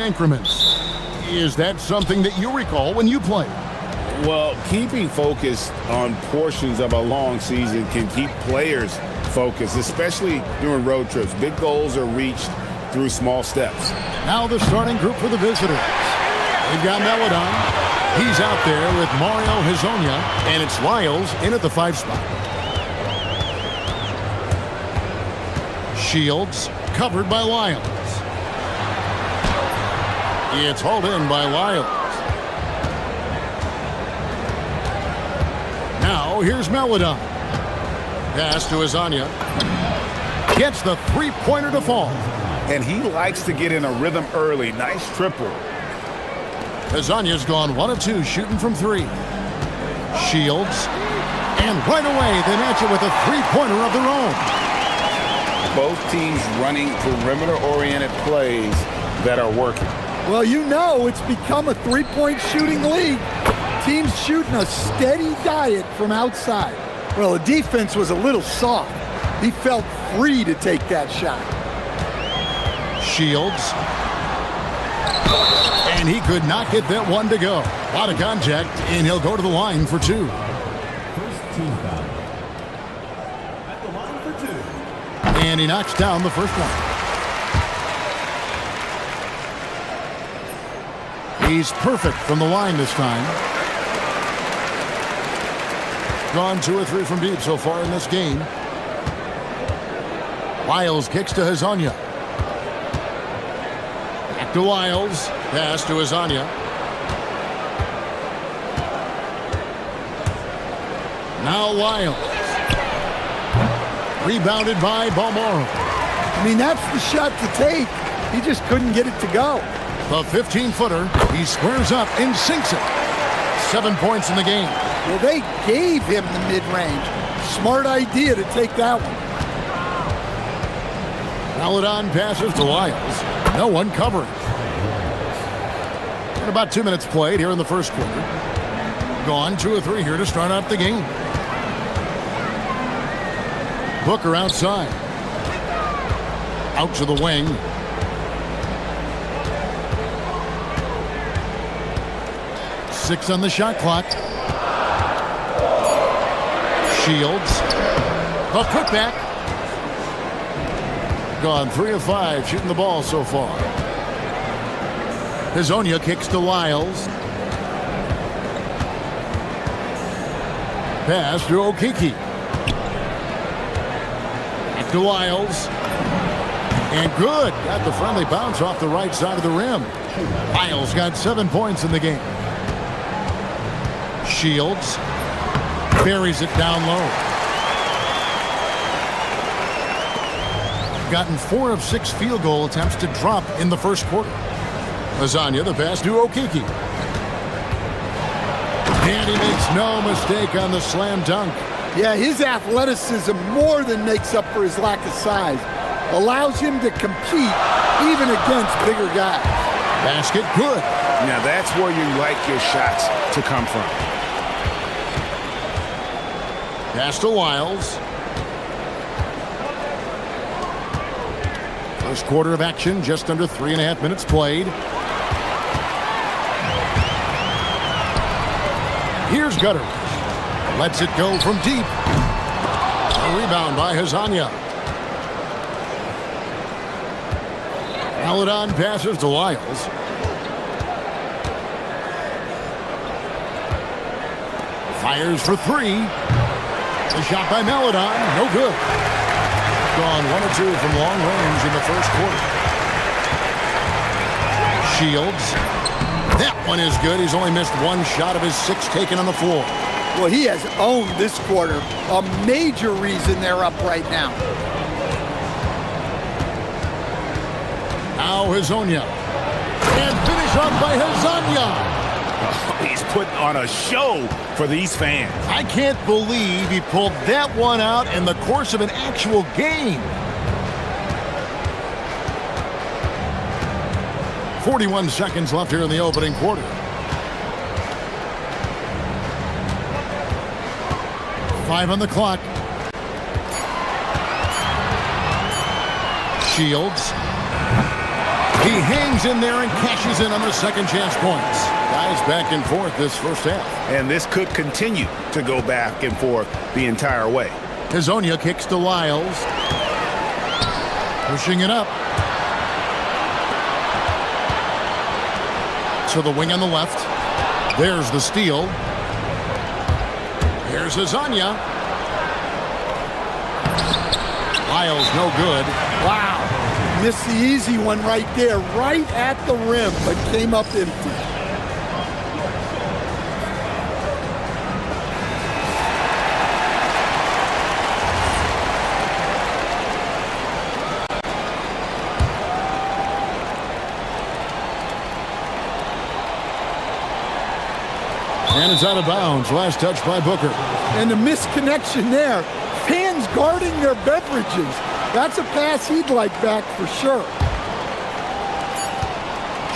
Speaker 1: increments. Is that something that you recall when you played?
Speaker 2: Well, keeping focused on portions of a long season can keep players focused, especially during road trips. Big goals are reached through small steps.
Speaker 1: Now the starting group for the visitors. We've got Melodon. He's out there with Mario Hezonja, and it's Lyles in at the 5 spot. Shields covered by Lyles. It's hauled in by Lyles. Now here's Melodon. Pass to Hezonja. Gets the three-pointer to fall.
Speaker 2: And he likes to get in a rhythm early. Nice triple.
Speaker 1: Hezonja's gone 1 of 2 shooting from 3. Shields. And right away they match it with a three-pointer of their own.
Speaker 2: Both teams running perimeter-oriented plays that are working.
Speaker 10: Well, you know it's become a three-point shooting league. Teams shooting a steady diet from outside. Well, the defense was a little soft. He felt free to take that shot.
Speaker 1: Shields. And he could not get that one to go. A lot of contact, and he'll go to the line for 2.
Speaker 12: First team foul. At the line for 2.
Speaker 1: And he knocks down the first one. He's perfect from the line this time. Gone 2 or 3 from deep so far in this game. Lyles kicks to Hezonja. Back to Lyles. Pass to Hezonja. Now Lyles. Rebounded by Balmoro.
Speaker 10: I mean, that's the shot to take. He just couldn't get it to go.
Speaker 1: The 15-footer, he squares up and sinks it. 7 points in the game.
Speaker 10: Well, they gave him the mid-range. Smart idea to take that one.
Speaker 1: Melodon passes to Lyles. No one covering. And about 2 minutes played here in the first quarter. Gone 2 or 3 here to start out the game. Booker outside. Out to the wing. Six on the shot clock. Shields. A putback. Gone 3 of 5 shooting the ball so far. Hezonja kicks to Lyles. Pass to Okiki. Back to Lyles. And good. Got the friendly bounce off the right side of the rim. Lyles got 7 points in the game. Shields buries it down low. Gotten 4 of 6 field goal attempts to drop in the first quarter. Hezonja, the pass to Okiki. And he makes no mistake on the slam dunk.
Speaker 10: Yeah, his athleticism more than makes up for his lack of size. Allows him to compete even against bigger guys.
Speaker 1: Basket good.
Speaker 2: Now that's where you like your shots to come from.
Speaker 1: Pass to Lyles. First quarter of action, just under 3.5 minutes played. Here's Gutter. Lets it go from deep. A rebound by Hezonja. Melodon passes to Lyles. Fires for 3. A shot by Melodon, no good. Gone 1 of 2 from long range in the first quarter. Shields. That one is good. He's only missed 1 shot of his 6 taken on the floor.
Speaker 10: Well, he has owned this quarter. A major reason they're up right now.
Speaker 1: Now Hezonja. And finish off by Hezonja.
Speaker 2: He's putting on a show for these fans.
Speaker 1: I can't believe he pulled that one out in the course of an actual game. 41 seconds left here in the opening quarter. Five on the clock. Shields. He hangs in there and cashes in on the second chance points. Guys back and forth this first half.
Speaker 2: And this could continue to go back and forth the entire way.
Speaker 1: Hazonia kicks to Lyles. Pushing it up. To the wing on the left. There's the steal. Here's Hazonia. Lyles no good.
Speaker 10: Wow. Missed the easy one right there, right at the rim, but came up empty.
Speaker 1: And it's out of bounds. Last touch by Booker.
Speaker 10: And the misconnection there. Fans guarding their beverages. That's a pass he'd like back for sure.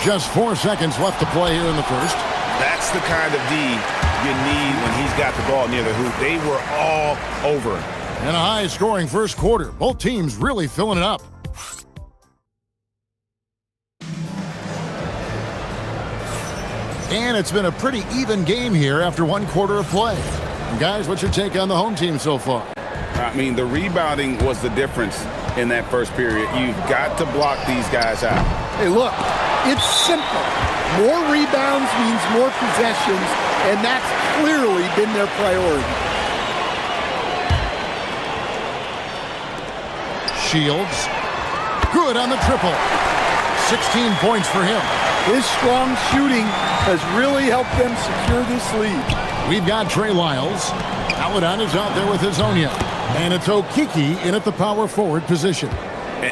Speaker 1: Just 4 seconds left to play here in the first.
Speaker 2: That's the kind of D you need when he's got the ball near the hoop. They were all over him.
Speaker 1: And a high-scoring first quarter. Both teams really filling it up. And it's been a pretty even game here after 1 quarter of play. And guys, what's your take on the home team so far?
Speaker 2: I mean, the rebounding was the difference in that first period. You've got to block these guys out.
Speaker 10: Hey, look, it's simple. More rebounds means more possessions, and that's clearly been their priority.
Speaker 1: Shields. Good on the triple. 16 points for him.
Speaker 10: His strong shooting has really helped them secure this lead.
Speaker 1: We've got Trey Lyles. Paladon is out there with Hazonia. And it's Okiki in at the power forward position.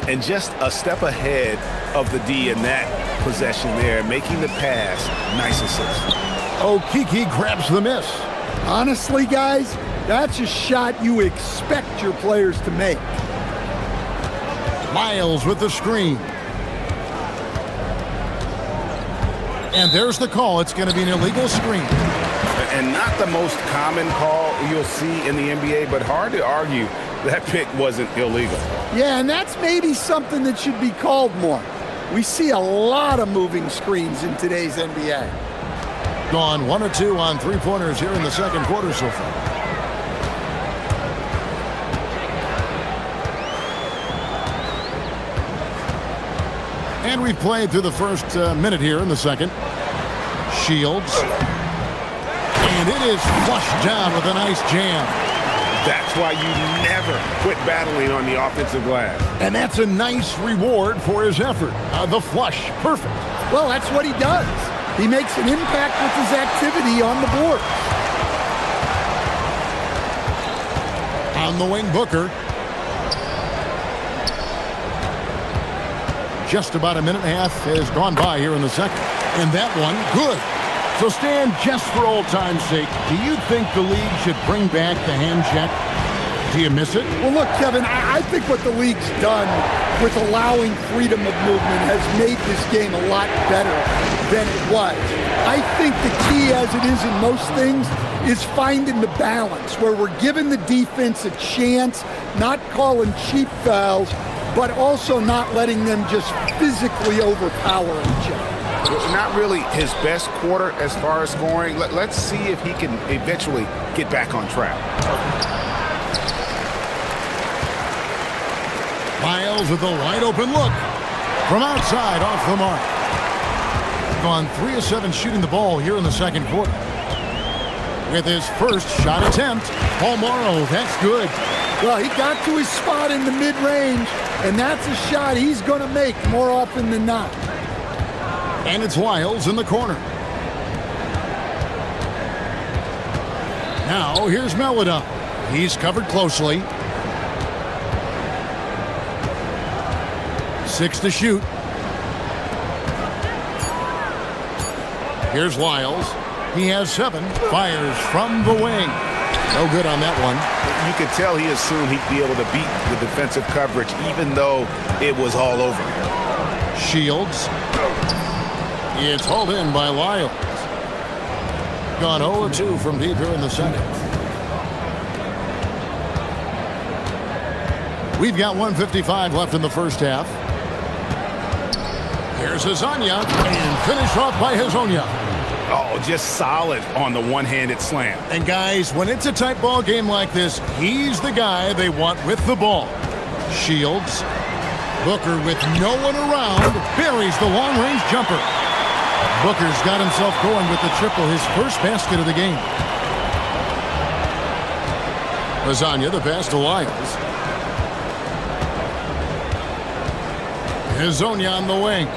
Speaker 2: And just a step ahead of the D in that possession there, making the pass. Nice assist.
Speaker 1: Okiki grabs the miss.
Speaker 10: Honestly, guys, that's a shot you expect your players to make.
Speaker 1: Lyles with the screen. And there's the call. It's going to be an illegal screen.
Speaker 2: And not the most common call you'll see in the NBA, but hard to argue that pick wasn't illegal.
Speaker 10: Yeah, and that's maybe something that should be called more. We see a lot of moving screens in today's NBA.
Speaker 1: Gone 1 or 2 on three-pointers here in the second quarter so far. And we've played through the first minute here in the second. Shields. And it is flushed down with a nice jam.
Speaker 2: That's why you never quit battling on the offensive glass.
Speaker 1: And that's a nice reward for his effort. The flush, perfect.
Speaker 10: Well, that's what he does. He makes an impact with his activity on the board.
Speaker 1: On the wing, Booker. Just about a minute and a half has gone by here in the second. And that one, good. So, Stan, just for old time's sake, do you think the league should bring back the hand check? Do you miss it?
Speaker 10: Well, look, Kevin, I think what the league's done with allowing freedom of movement has made this game a lot better than it was. I think the key, as it is in most things, is finding the balance where we're giving the defense a chance, not calling cheap fouls, but also not letting them just physically overpower each other.
Speaker 2: Not really his best quarter as far as scoring. Let's see if he can eventually get back on track.
Speaker 1: Lyles with a wide open look. From outside, off the mark. Gone 3 of 7 shooting the ball here in the second quarter. With his first shot attempt, Paul Morrow, that's good.
Speaker 10: Well, he got to his spot in the mid-range, and that's a shot he's going to make more often than not.
Speaker 1: And it's Lyles in the corner. Now, here's Melodon. He's covered closely. 6 to shoot. Here's Lyles. He has 7. Fires from the wing. No good on that one.
Speaker 2: You could tell he assumed he'd be able to beat the defensive coverage, even though it was all over him.
Speaker 1: Shields. It's hauled in by Lyles. Gone 0-2 from deep here in the second. We've got 1:55 left in the first half. Here's Hazonia, and finished off by Hazonia.
Speaker 2: Oh, just solid on the one-handed slam.
Speaker 1: And guys, when it's a tight ball game like this, he's the guy they want with the ball. Shields. Booker with no one around, buries the long-range jumper. Booker's got himself going with the triple, his first basket of the game. Hazonia, the pass to Lyles. Hazonia on the wing.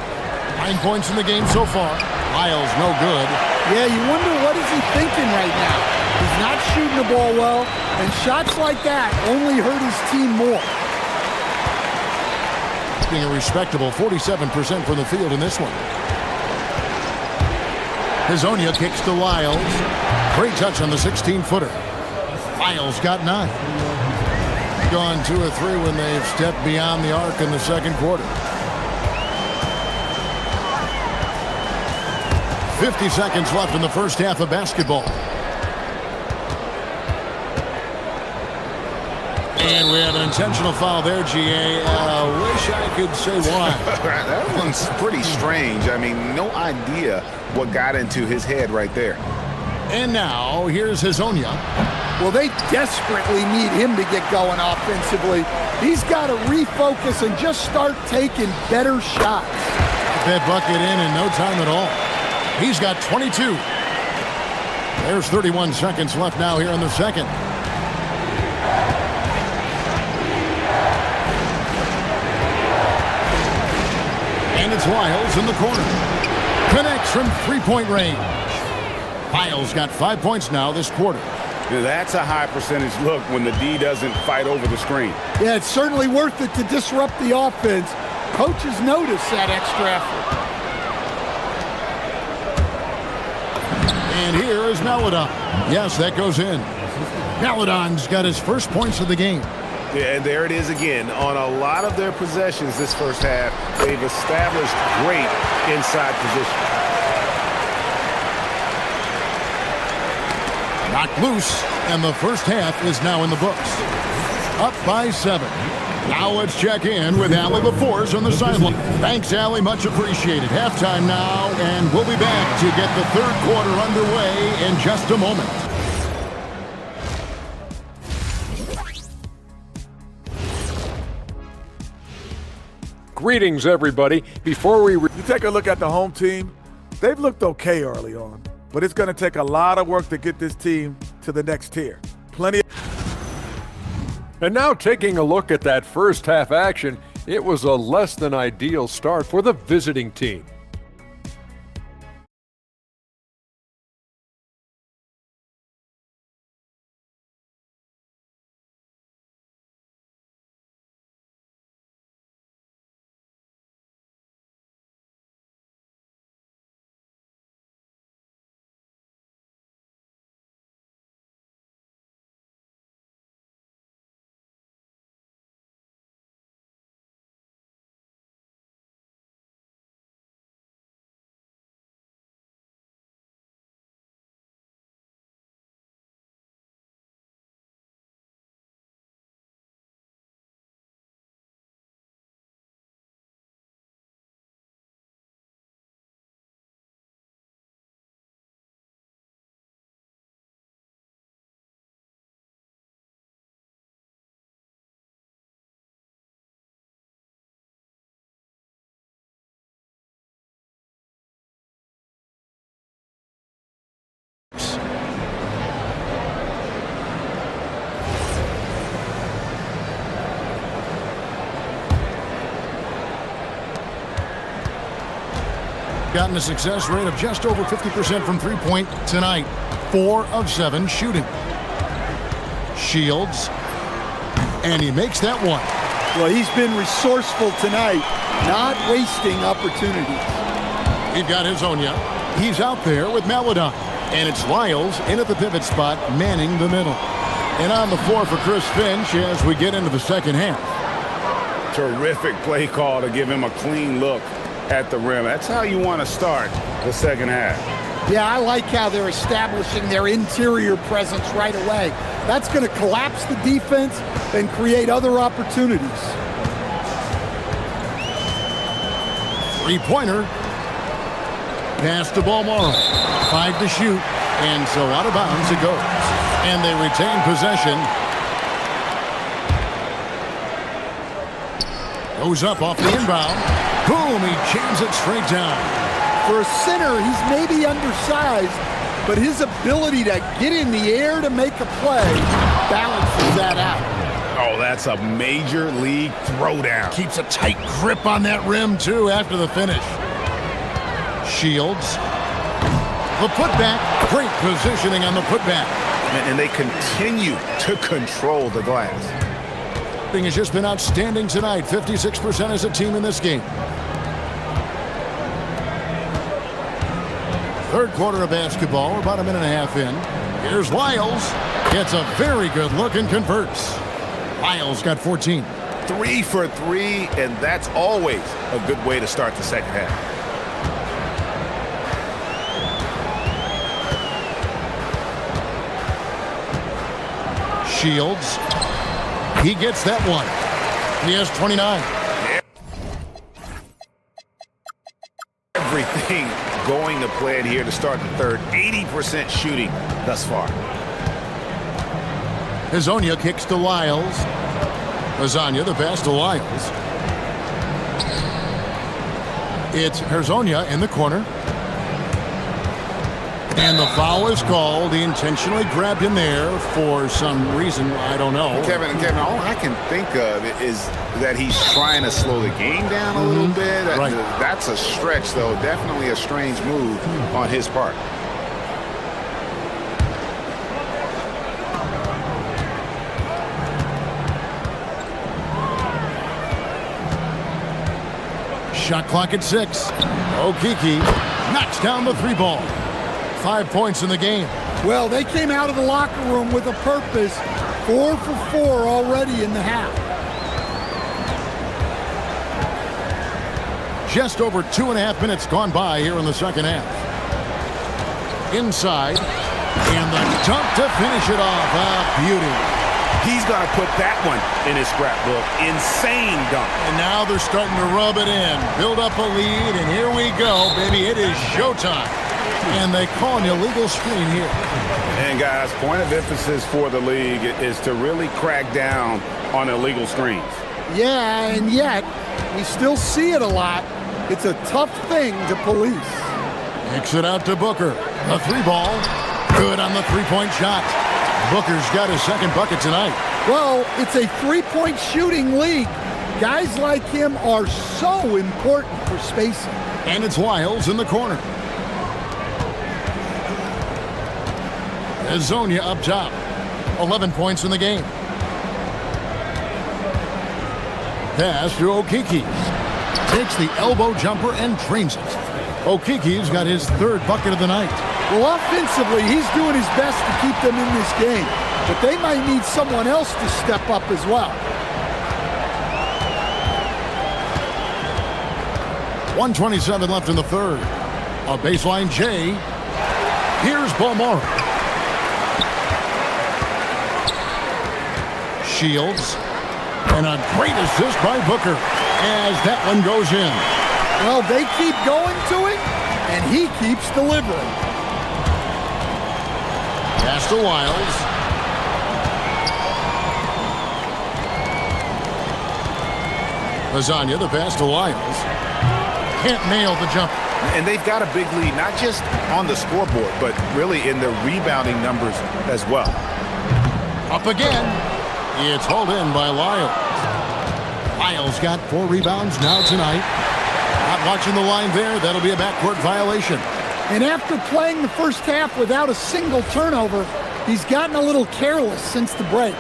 Speaker 1: 9 points in the game so far. Lyles no good.
Speaker 10: Yeah, you wonder what is he thinking right now. He's not shooting the ball well, and shots like that only hurt his team more.
Speaker 1: Being a respectable 47% from the field in this one. Hazonia kicks to Lyles. Great touch on the 16-footer. Lyles got 9. Gone 2 or 3 when they've stepped beyond the arc in the second quarter. 50 seconds left in the first half of basketball. And we have an intentional foul there, GA. Wish I could say why.
Speaker 2: That one's pretty strange. I mean, no idea what got into his head right there.
Speaker 1: And now, here's Hazonia.
Speaker 10: Well, they desperately need him to get going offensively. He's got to refocus and just start taking better shots.
Speaker 1: That bucket in no time at all. He's got 22. There's 31 seconds left now here in the second. And it's Lyles in the corner. Connects from three-point range. Lyles got 5 points now this quarter.
Speaker 2: That's a high percentage look when the D doesn't fight over the screen.
Speaker 10: Yeah, it's certainly worth it to disrupt the offense. Coaches notice that extra effort.
Speaker 1: And here is Maledon. Yes, that goes in. Maledon's got his first points of the game.
Speaker 2: Yeah, and there it is again. On a lot of their possessions this first half, they've established great inside position.
Speaker 1: Knocked loose, and the first half is now in the books. Up by 7. Now let's check in with Allie LaForce on the sideline. Thanks, Allie. Much appreciated. Halftime now, and we'll be back to get the third quarter underway in just a moment.
Speaker 6: Greetings, everybody. Before we...
Speaker 4: You take a look at the home team, they've looked okay early on, but it's going to take a lot of work to get this team to the next tier.
Speaker 6: And now taking a look at that first half action, it was a less than ideal start for the visiting team.
Speaker 1: Gotten a success rate of just over 50% from three-point tonight. 4 of 7 shooting. Shields. And he makes that one.
Speaker 10: Well, he's been resourceful tonight, not wasting opportunities.
Speaker 1: He's got Hazonia. He's out there with Maledon. And it's Lyles in at the pivot spot, manning the middle. And on the floor for Chris Finch as we get into the second half.
Speaker 2: Terrific play call to give him a clean look at the rim. That's how you want to start the second half.
Speaker 10: Yeah, I like how they're establishing their interior presence right away. That's going to collapse the defense and create other opportunities.
Speaker 1: Three-pointer. Pass to Balmora. 5 to shoot. And so out of bounds it goes. And they retain possession. Goes up off the inbound. Boom, he jams it straight down.
Speaker 10: For a center, he's maybe undersized, but his ability to get in the air to make a play balances that out.
Speaker 2: Oh, that's a major league throwdown.
Speaker 1: Keeps a tight grip on that rim, too, after the finish. Shields. The putback. Great positioning on the putback.
Speaker 2: And they continue to control the glass.
Speaker 1: Thing has just been outstanding tonight. 56% as a team in this game. Third quarter of basketball. We're about a minute and a half in. Here's Lyles. Gets a very good look and converts. Lyles got 14.
Speaker 2: 3 for 3, and that's always a good way to start the second half.
Speaker 1: Shields. He gets that one. He has 29.
Speaker 2: Everything going to plan here to start the third. 80% shooting thus far.
Speaker 1: Hezonja kicks to Lyles. Hezonja, the pass to Lyles. It's Hezonja in the corner. And the foul is called. He intentionally grabbed him there for some reason. I don't know.
Speaker 2: Kevin, all I can think of is that he's trying to slow the game down a little bit.
Speaker 1: Right.
Speaker 2: That's a stretch, though. Definitely a strange move on his part.
Speaker 1: Shot clock at 6. Okeke knocks down the 3 ball. 5 points in the game.
Speaker 10: Well, they came out of the locker room with a purpose. 4 for 4 already in the half.
Speaker 1: Just over 2.5 minutes gone by here in the second half. Inside. And the dunk to finish it off. Ah, beauty.
Speaker 2: He's going to put that one in his scrapbook. Insane dunk.
Speaker 1: And now they're starting to rub it in. Build up a lead, and here we go, baby. It is showtime. And they call an illegal screen here.
Speaker 2: And guys, point of emphasis for the league is to really crack down on illegal screens.
Speaker 10: Yeah, and yet we still see it a lot. It's a tough thing to police.
Speaker 1: Kicks it out to Booker. The 3 ball. Good on the 3-point shot. Booker's got his second bucket tonight.
Speaker 10: Well, it's a 3-point shooting league. Guys like him are so important for spacing.
Speaker 1: And it's Lyles in the corner. Hezonja up top. 11 points in the game. Pass to Okeke. Takes the elbow jumper and drains it. Okeke's got his 3rd bucket of the night.
Speaker 10: Well, offensively, he's doing his best to keep them in this game. But they might need someone else to step up as well.
Speaker 1: 1:27 left in the third. A baseline J. Here's Balmora. Shields. And a great assist by Booker as that one goes in.
Speaker 10: Well, they keep going to him, and he keeps delivering.
Speaker 1: Pass to Lyles. Hezonja, the pass to Lyles. Can't nail the jumper.
Speaker 2: And they've got a big lead, not just on the scoreboard, but really in the rebounding numbers as well.
Speaker 1: Up again. It's hauled in by Lyles. Lyles got 4 rebounds now tonight. Not watching the line there. That'll be a backcourt violation.
Speaker 10: And after playing the first half without a single turnover, he's gotten a little careless since the break.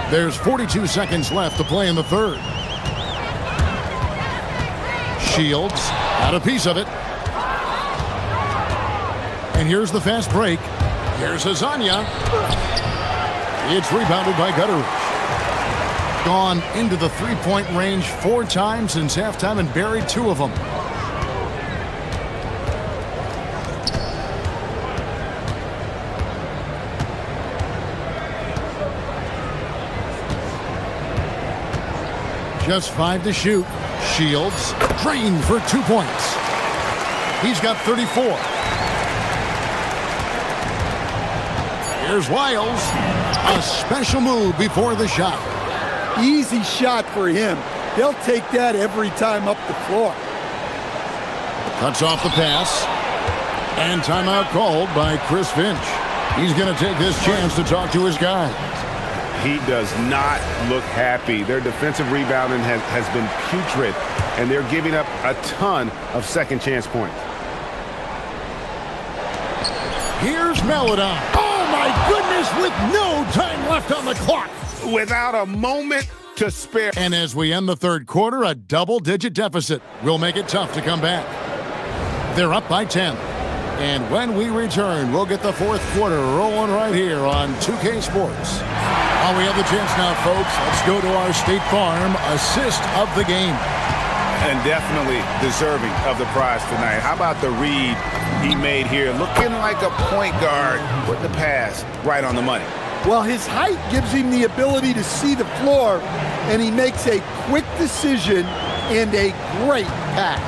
Speaker 1: There's 42 seconds left to play in the third. Shields got a piece of it. And here's the fast break. Here's Hezonja. It's rebounded by Gutteridge. Gone into the 3-point range 4 times since halftime and buried 2 of them. Just 5 to shoot. Shields drained for 2 points. He's got 34. Here's Wiles. A special move before the shot.
Speaker 10: Easy shot for him. He'll take that every time up the floor.
Speaker 1: Cuts off the pass. And timeout called by Chris Finch. He's going to take this chance to talk to his guys.
Speaker 2: He does not look happy. Their defensive rebounding has been putrid, and they're giving up a ton of second chance points.
Speaker 1: Here's Melodon. Oh, my goodness, with no time left on the clock.
Speaker 2: Without a moment to spare.
Speaker 1: And as we end the third quarter, a double-digit deficit will make it tough to come back. They're up by 10. And when we return, we'll get the fourth quarter rolling right here on 2K Sports. We have the chance now, folks. Let's go to our State Farm assist of the game.
Speaker 2: And definitely deserving of the prize tonight. How about the read he made here? Looking like a point guard with the pass right on the money.
Speaker 10: Well, his height gives him the ability to see the floor, and he makes a quick decision and a great pass.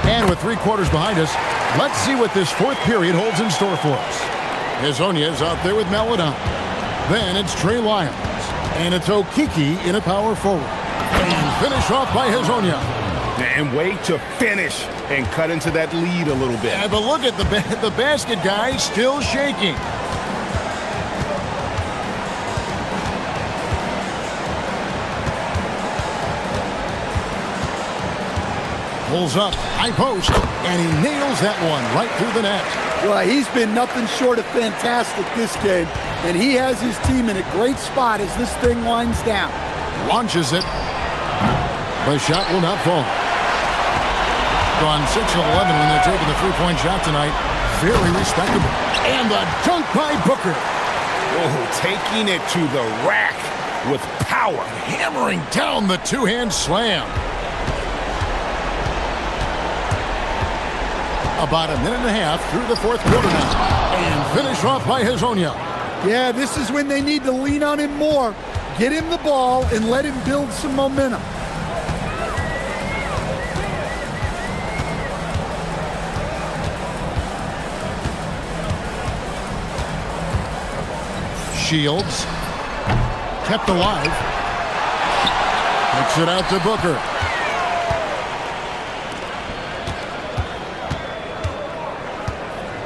Speaker 1: And with 3 quarters behind us, let's see what this fourth period holds in store for us. Hezonya's out there with Melodon. Then it's Trey Lyons. And it's Okiki in a power forward. And finish off by Hezonia.
Speaker 2: And way to finish and cut into that lead a little bit.
Speaker 1: Yeah, but look at the basket guy still shaking. Pulls up, high post, and he nails that one right through the net.
Speaker 10: Well, he's been nothing short of fantastic this game, and he has his team in a great spot as this thing winds down.
Speaker 1: Launches it. The shot will not fall. Gone 6 of 11 when they're taking the three-point shot tonight. Very respectable. And the dunk by Booker.
Speaker 2: Oh, taking it to the rack with power.
Speaker 1: Hammering down the two-hand slam. About a minute and a half through the fourth quarter now. And finish off by Hezonia.
Speaker 10: Yeah, this is when they need to lean on him more. Get him the ball and let him build some momentum.
Speaker 1: Shields. Kept alive. Takes it out to Booker.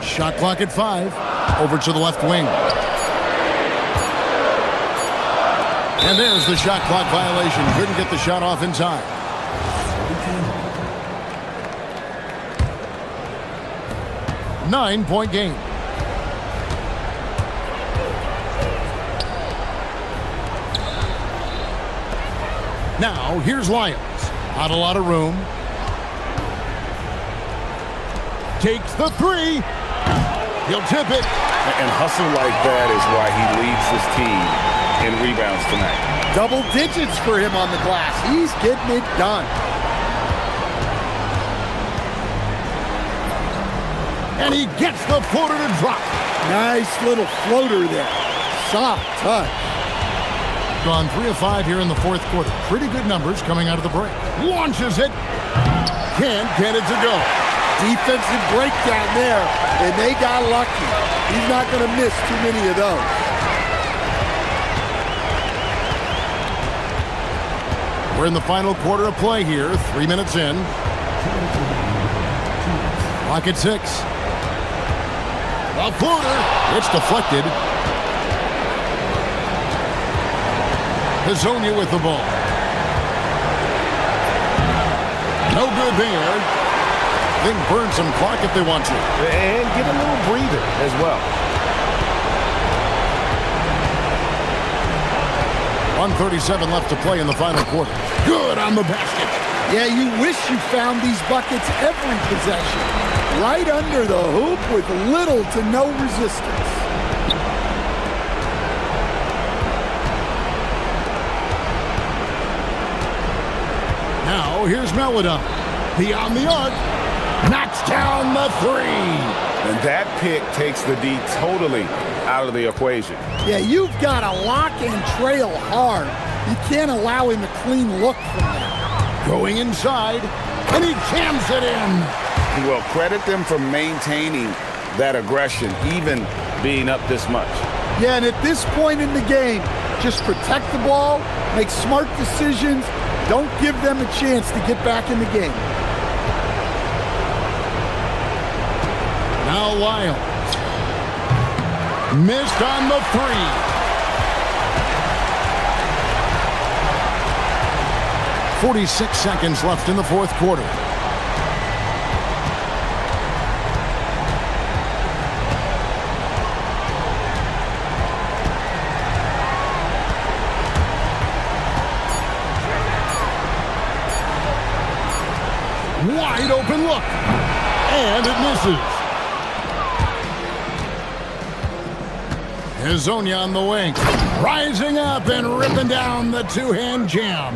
Speaker 1: Shot clock at 5. Over to the left wing. And there's the shot clock violation. Couldn't get the shot off in time. Nine-point game. Now, here's Lyons. Not a lot of room. Takes the three. He'll tip it.
Speaker 2: And hustle like that is why he leads his team in rebounds tonight.
Speaker 10: Double digits for him on the glass. He's getting it done.
Speaker 1: And he gets the floater to drop.
Speaker 10: Nice little floater there. Soft touch.
Speaker 1: Gone 3 of 5 here in the fourth quarter. Pretty good numbers coming out of the break. Launches it. Can't get it to go.
Speaker 10: Defensive breakdown there, and they got lucky. He's not going to miss too many of those.
Speaker 1: We're in the final quarter of play here. 3 minutes in. Clock at 6. A floater. It's deflected. Hezonia with the ball. No good there. They can burn some clock if they want to.
Speaker 2: And get a little breather as well.
Speaker 1: 1:37 left to play in the final quarter. Good on the basket.
Speaker 10: Yeah, you wish you found these buckets every possession. Right under the hoop with little to no resistance.
Speaker 1: Now, here's Melodon. Beyond the arc. Knocks down the three.
Speaker 2: And that pick takes the D totally out of the equation.
Speaker 10: Yeah, you've got to lock and trail hard You can't allow him a clean look from there.
Speaker 1: Going inside, and he jams it in.
Speaker 2: Well, credit them for maintaining that aggression, even being up this much.
Speaker 10: Yeah, and at this point in the game, just protect the ball, make smart decisions, don't give them a chance to get back in the game.
Speaker 1: Now Lyles. Missed on the three. .46 seconds left in the fourth quarter. Wide open look. And it misses. Hazonia on the wing. Rising up and ripping down the two-hand jam.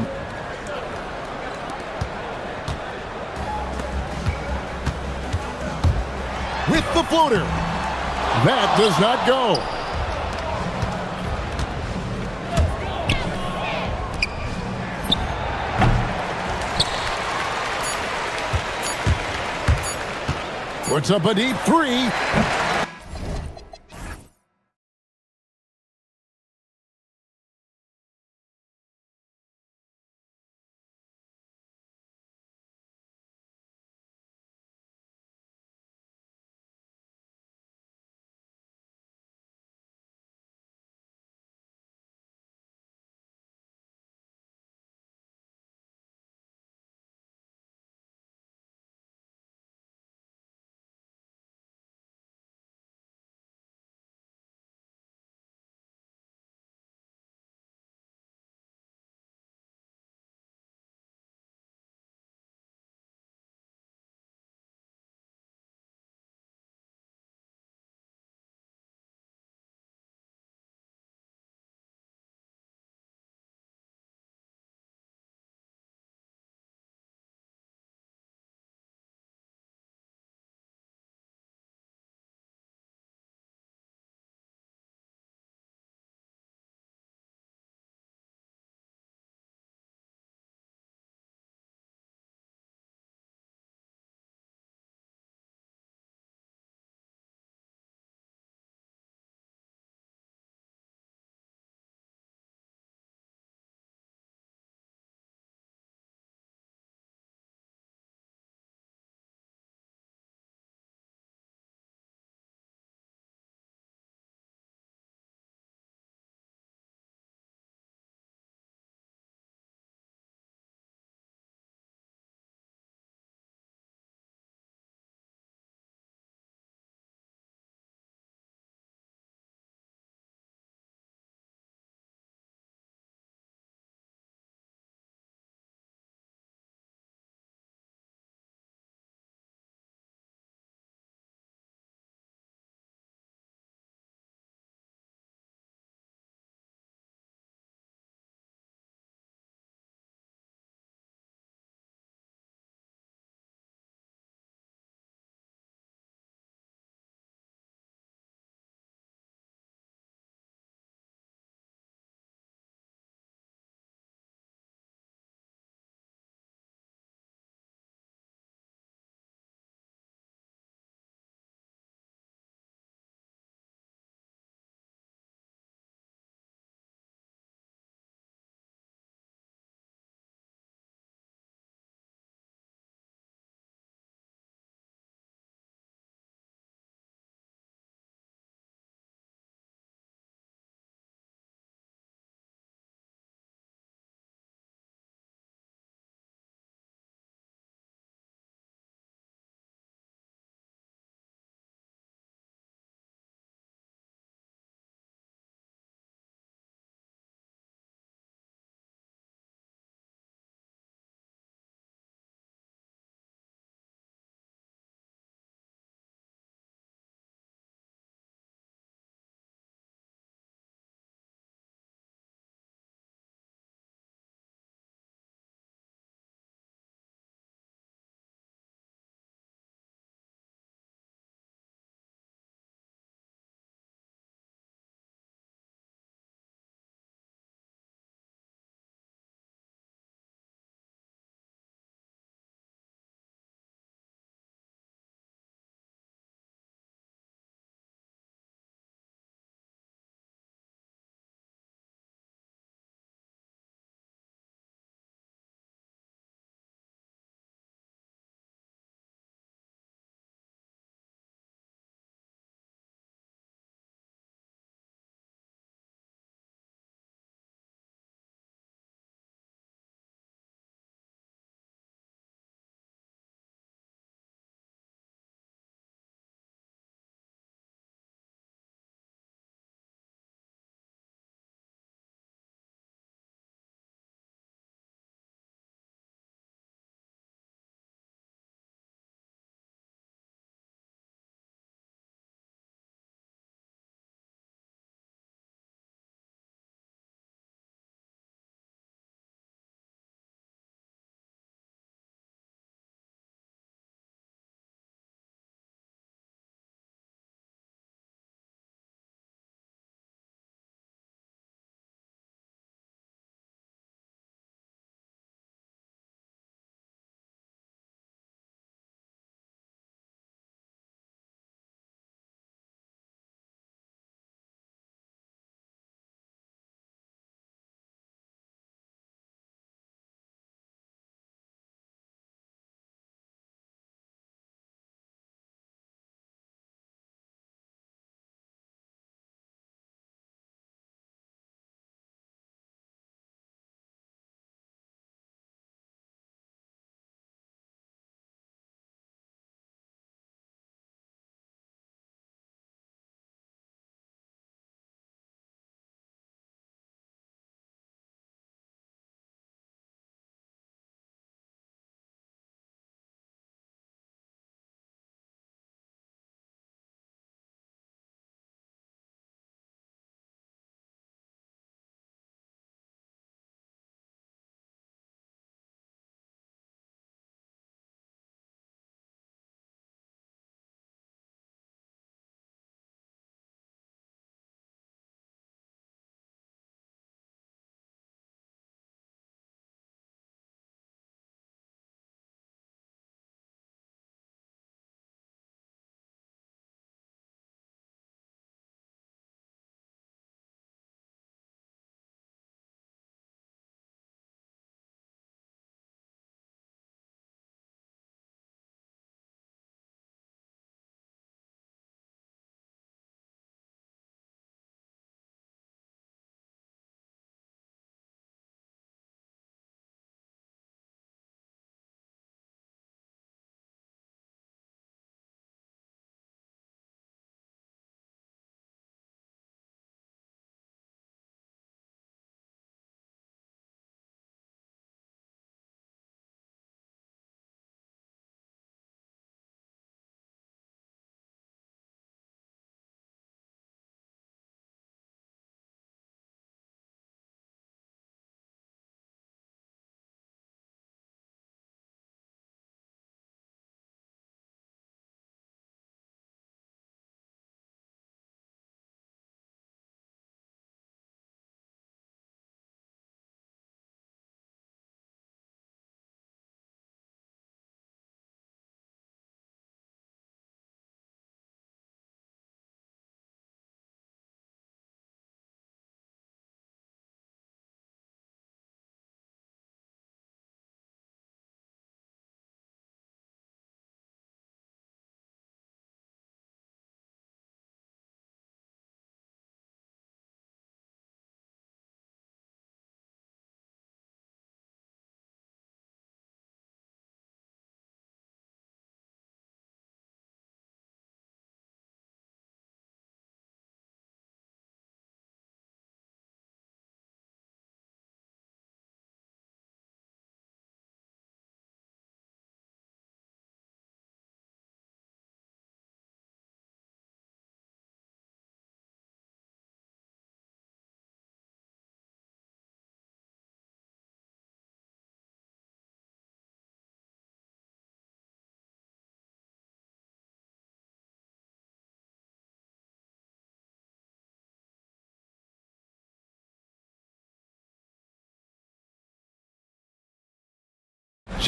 Speaker 1: With the floater. That does not go. Puts up a deep three.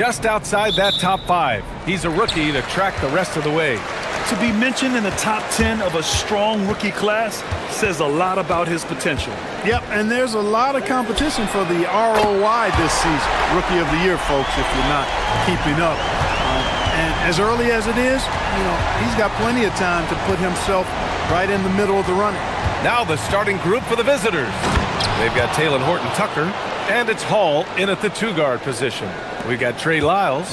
Speaker 8: just outside that top 5. He's a rookie to track the rest of the way.
Speaker 9: To be mentioned in the top 10 of a strong rookie class says a lot about his potential.
Speaker 15: Yep, and there's a lot of competition for the ROI this season. Rookie of the Year, folks, if you're not keeping up. And as early as it is, you know, he's got plenty of time to put himself right in the middle of the running.
Speaker 8: Now the starting group for the visitors. They've got Taylor Horton-Tucker, and it's Hall in at the 2-guard position. We've got Trey Lyles.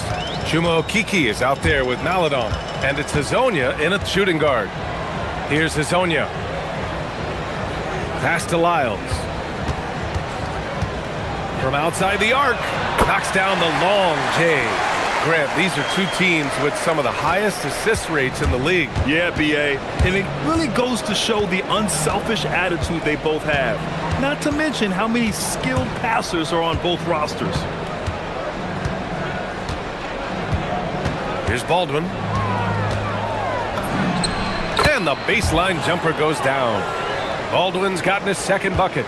Speaker 8: Chuma Okeke is out there with Maladon, and it's Hazonia in at shooting guard. Here's Hazonia. Pass to Lyles. From outside the arc, knocks down the long J. Grant, these are two teams with some of the highest assist rates in the league.
Speaker 9: Yeah, B.A., and it really goes to show the unselfish attitude they both have. Not to mention how many skilled passers are on both rosters.
Speaker 8: Here's Baldwin. And the baseline jumper goes down. Baldwin's gotten his second bucket.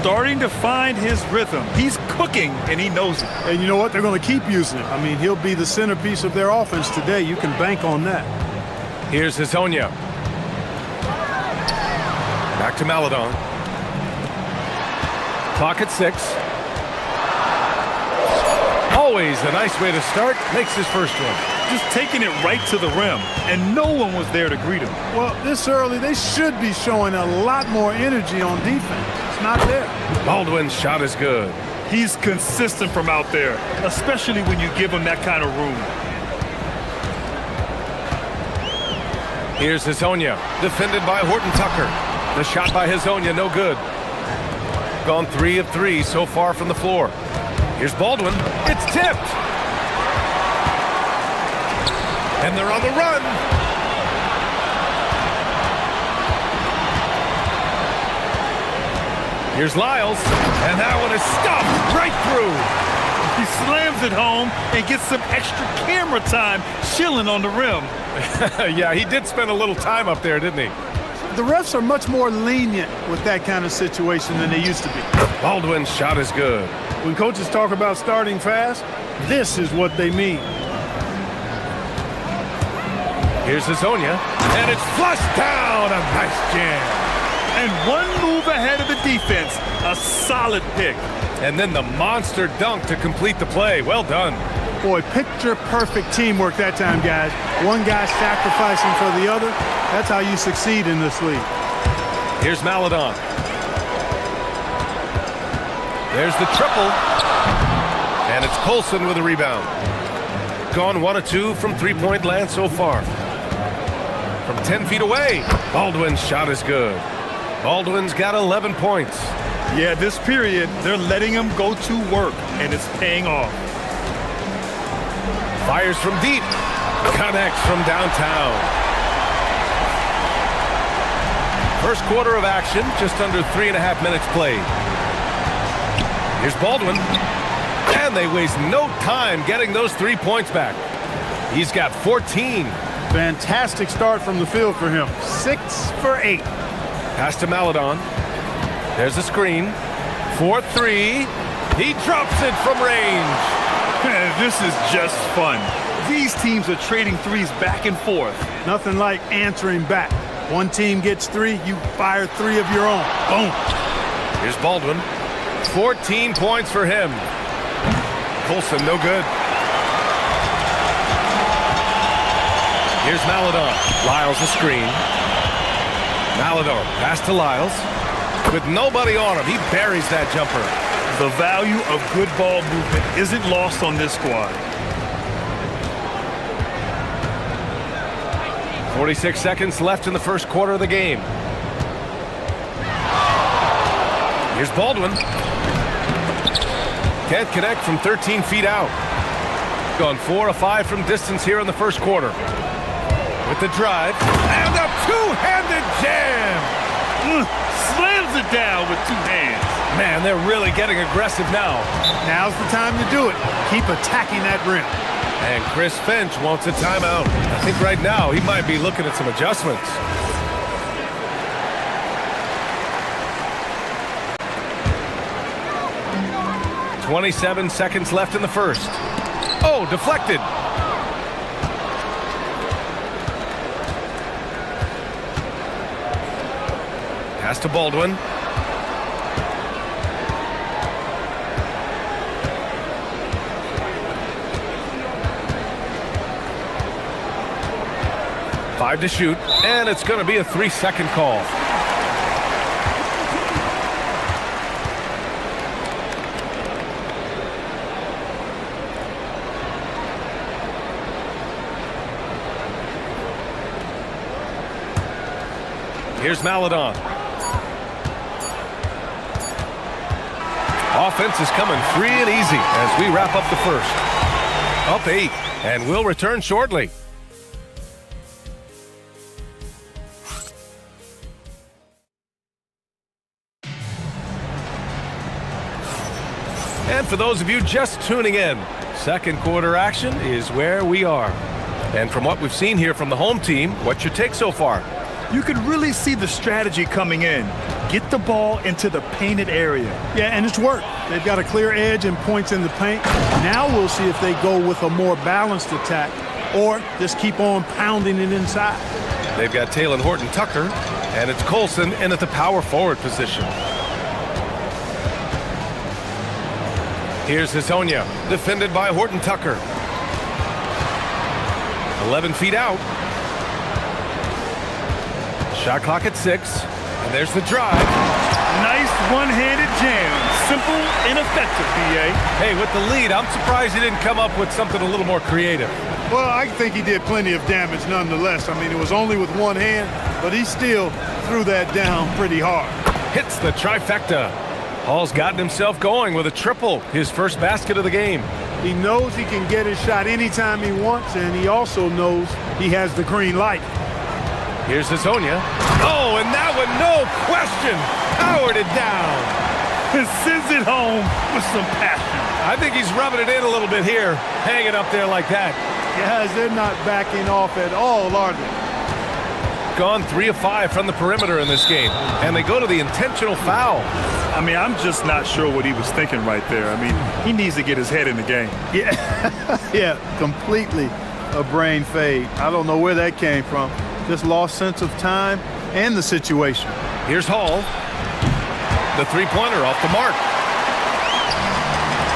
Speaker 9: Starting to find his rhythm. He's cooking, and he knows it.
Speaker 15: And you know what? They're going to keep using him. I mean, he'll be the centerpiece of their offense today. You can bank on that.
Speaker 8: Here's Hazonia. Back to Maladon. Clock at 6. Always a nice way to start. Makes his first one.
Speaker 9: Just taking it right to the rim, and no one was there to greet him.
Speaker 15: Well, this early, they should be showing a lot more energy on defense. It's not there.
Speaker 8: Baldwin's shot is good.
Speaker 9: He's consistent from out there, especially when you give him that kind of room.
Speaker 8: Here's Hazonia, defended by Horton-Tucker. The shot by Hazonia, no good. Gone 3 of 3 so far from the floor. Here's Baldwin. It's tipped. And they're on the run. Here's Lyles, and that one is stuffed right through.
Speaker 9: He slams it home and gets some extra camera time chilling on the rim.
Speaker 8: Yeah, he did spend a little time up there, didn't he?
Speaker 15: The refs are much more lenient with that kind of situation than they used to be.
Speaker 8: Baldwin's shot is good.
Speaker 15: When coaches talk about starting fast, this is what they mean.
Speaker 8: Here's Hazonia, and it's flushed down. A nice jam.
Speaker 9: And one move ahead of the defense. A solid pick.
Speaker 8: And then the monster dunk to complete the play. Well done.
Speaker 15: Boy, picture-perfect teamwork that time, guys. One guy sacrificing for the other. That's how you succeed in this league.
Speaker 8: Here's Maladon. There's the triple. And it's Colson with a rebound. Gone 1 of 2 from three-point land so far. From 10 feet away, Baldwin's shot is good. Baldwin's got 11 points.
Speaker 9: Yeah, this period, they're letting him go to work, and it's paying off.
Speaker 8: Fires from deep. Connects from downtown. First quarter of action, just under 3.5 minutes played. Here's Baldwin. And they waste no time getting those 3 points back. He's got 14.
Speaker 15: Fantastic start from the field for him. 6 for 8.
Speaker 8: Pass to Maladon. There's a screen. 4-3. He drops it from range.
Speaker 9: This is just fun. These teams are trading threes back and forth.
Speaker 15: Nothing like answering back. One team gets 3, you fire 3 of your own. Boom.
Speaker 8: Here's Baldwin. 14 points for him. Colson, no good. Here's Maladon. Lyles a screen. Maladon, pass to Lyles. With nobody on him, he buries that jumper.
Speaker 9: The value of good ball movement isn't lost on this squad.
Speaker 8: 46 seconds left in the first quarter of the game. Here's Baldwin. Can't connect from 13 feet out. Gone 4 of 5 from distance here in the first quarter. With the drive, and a two-handed jam!
Speaker 9: Slams it down with 2 hands.
Speaker 8: Man, they're really getting aggressive now.
Speaker 15: Now's the time to do it. Keep attacking that rim.
Speaker 8: And Chris Finch wants a timeout. I think right now he might be looking at some adjustments. "27 seconds left in the first. Oh, deflected. Pass to Baldwin. Five to shoot, and it's going to be a 3-second call. Here's Maladon. Offense is coming free and easy as we wrap up the first. Up 8, and we'll return shortly. And for those of you just tuning in, second quarter action is where we are. And from what we've seen here from the home team, what's your take so far?
Speaker 9: You can really see the strategy coming in. Get the ball into the painted area.
Speaker 15: Yeah, and it's worked. They've got a clear edge and points in the paint. Now we'll see if they go with a more balanced attack or just keep on pounding it inside.
Speaker 8: They've got Taylor Horton-Tucker, and it's Colson in at the power forward position. Here's Hazonia, defended by Horton-Tucker. 11 feet out. Shot clock at 6, and there's the drive.
Speaker 9: Nice one-handed jam. Simple and effective, B.A.
Speaker 8: Hey, with the lead, I'm surprised he didn't come up with something a little more creative.
Speaker 15: Well, I think he did plenty of damage nonetheless. I mean, it was only with one hand, but he still threw that down pretty hard.
Speaker 8: Hits the trifecta. Hall's gotten himself going with a triple, his first basket of the game.
Speaker 15: He knows he can get his shot anytime he wants, and he also knows he has the green light.
Speaker 8: Here's Hazonia. Oh, and that one, no question, powered it down.
Speaker 9: Sends it home with some passion.
Speaker 8: I think he's rubbing it in a little bit here, hanging up there like that.
Speaker 15: Guys, they're not backing off at all, are they?
Speaker 8: Gone 3 of 5 from the perimeter in this game, and they go to the intentional foul.
Speaker 9: I mean, I'm just not sure what he was thinking right there. I mean, he needs to get his head in the game.
Speaker 15: Yeah, yeah, completely a brain fade. I don't know where that came from. Just lost sense of time and the situation.
Speaker 8: Here's Hall. The three-pointer off the mark.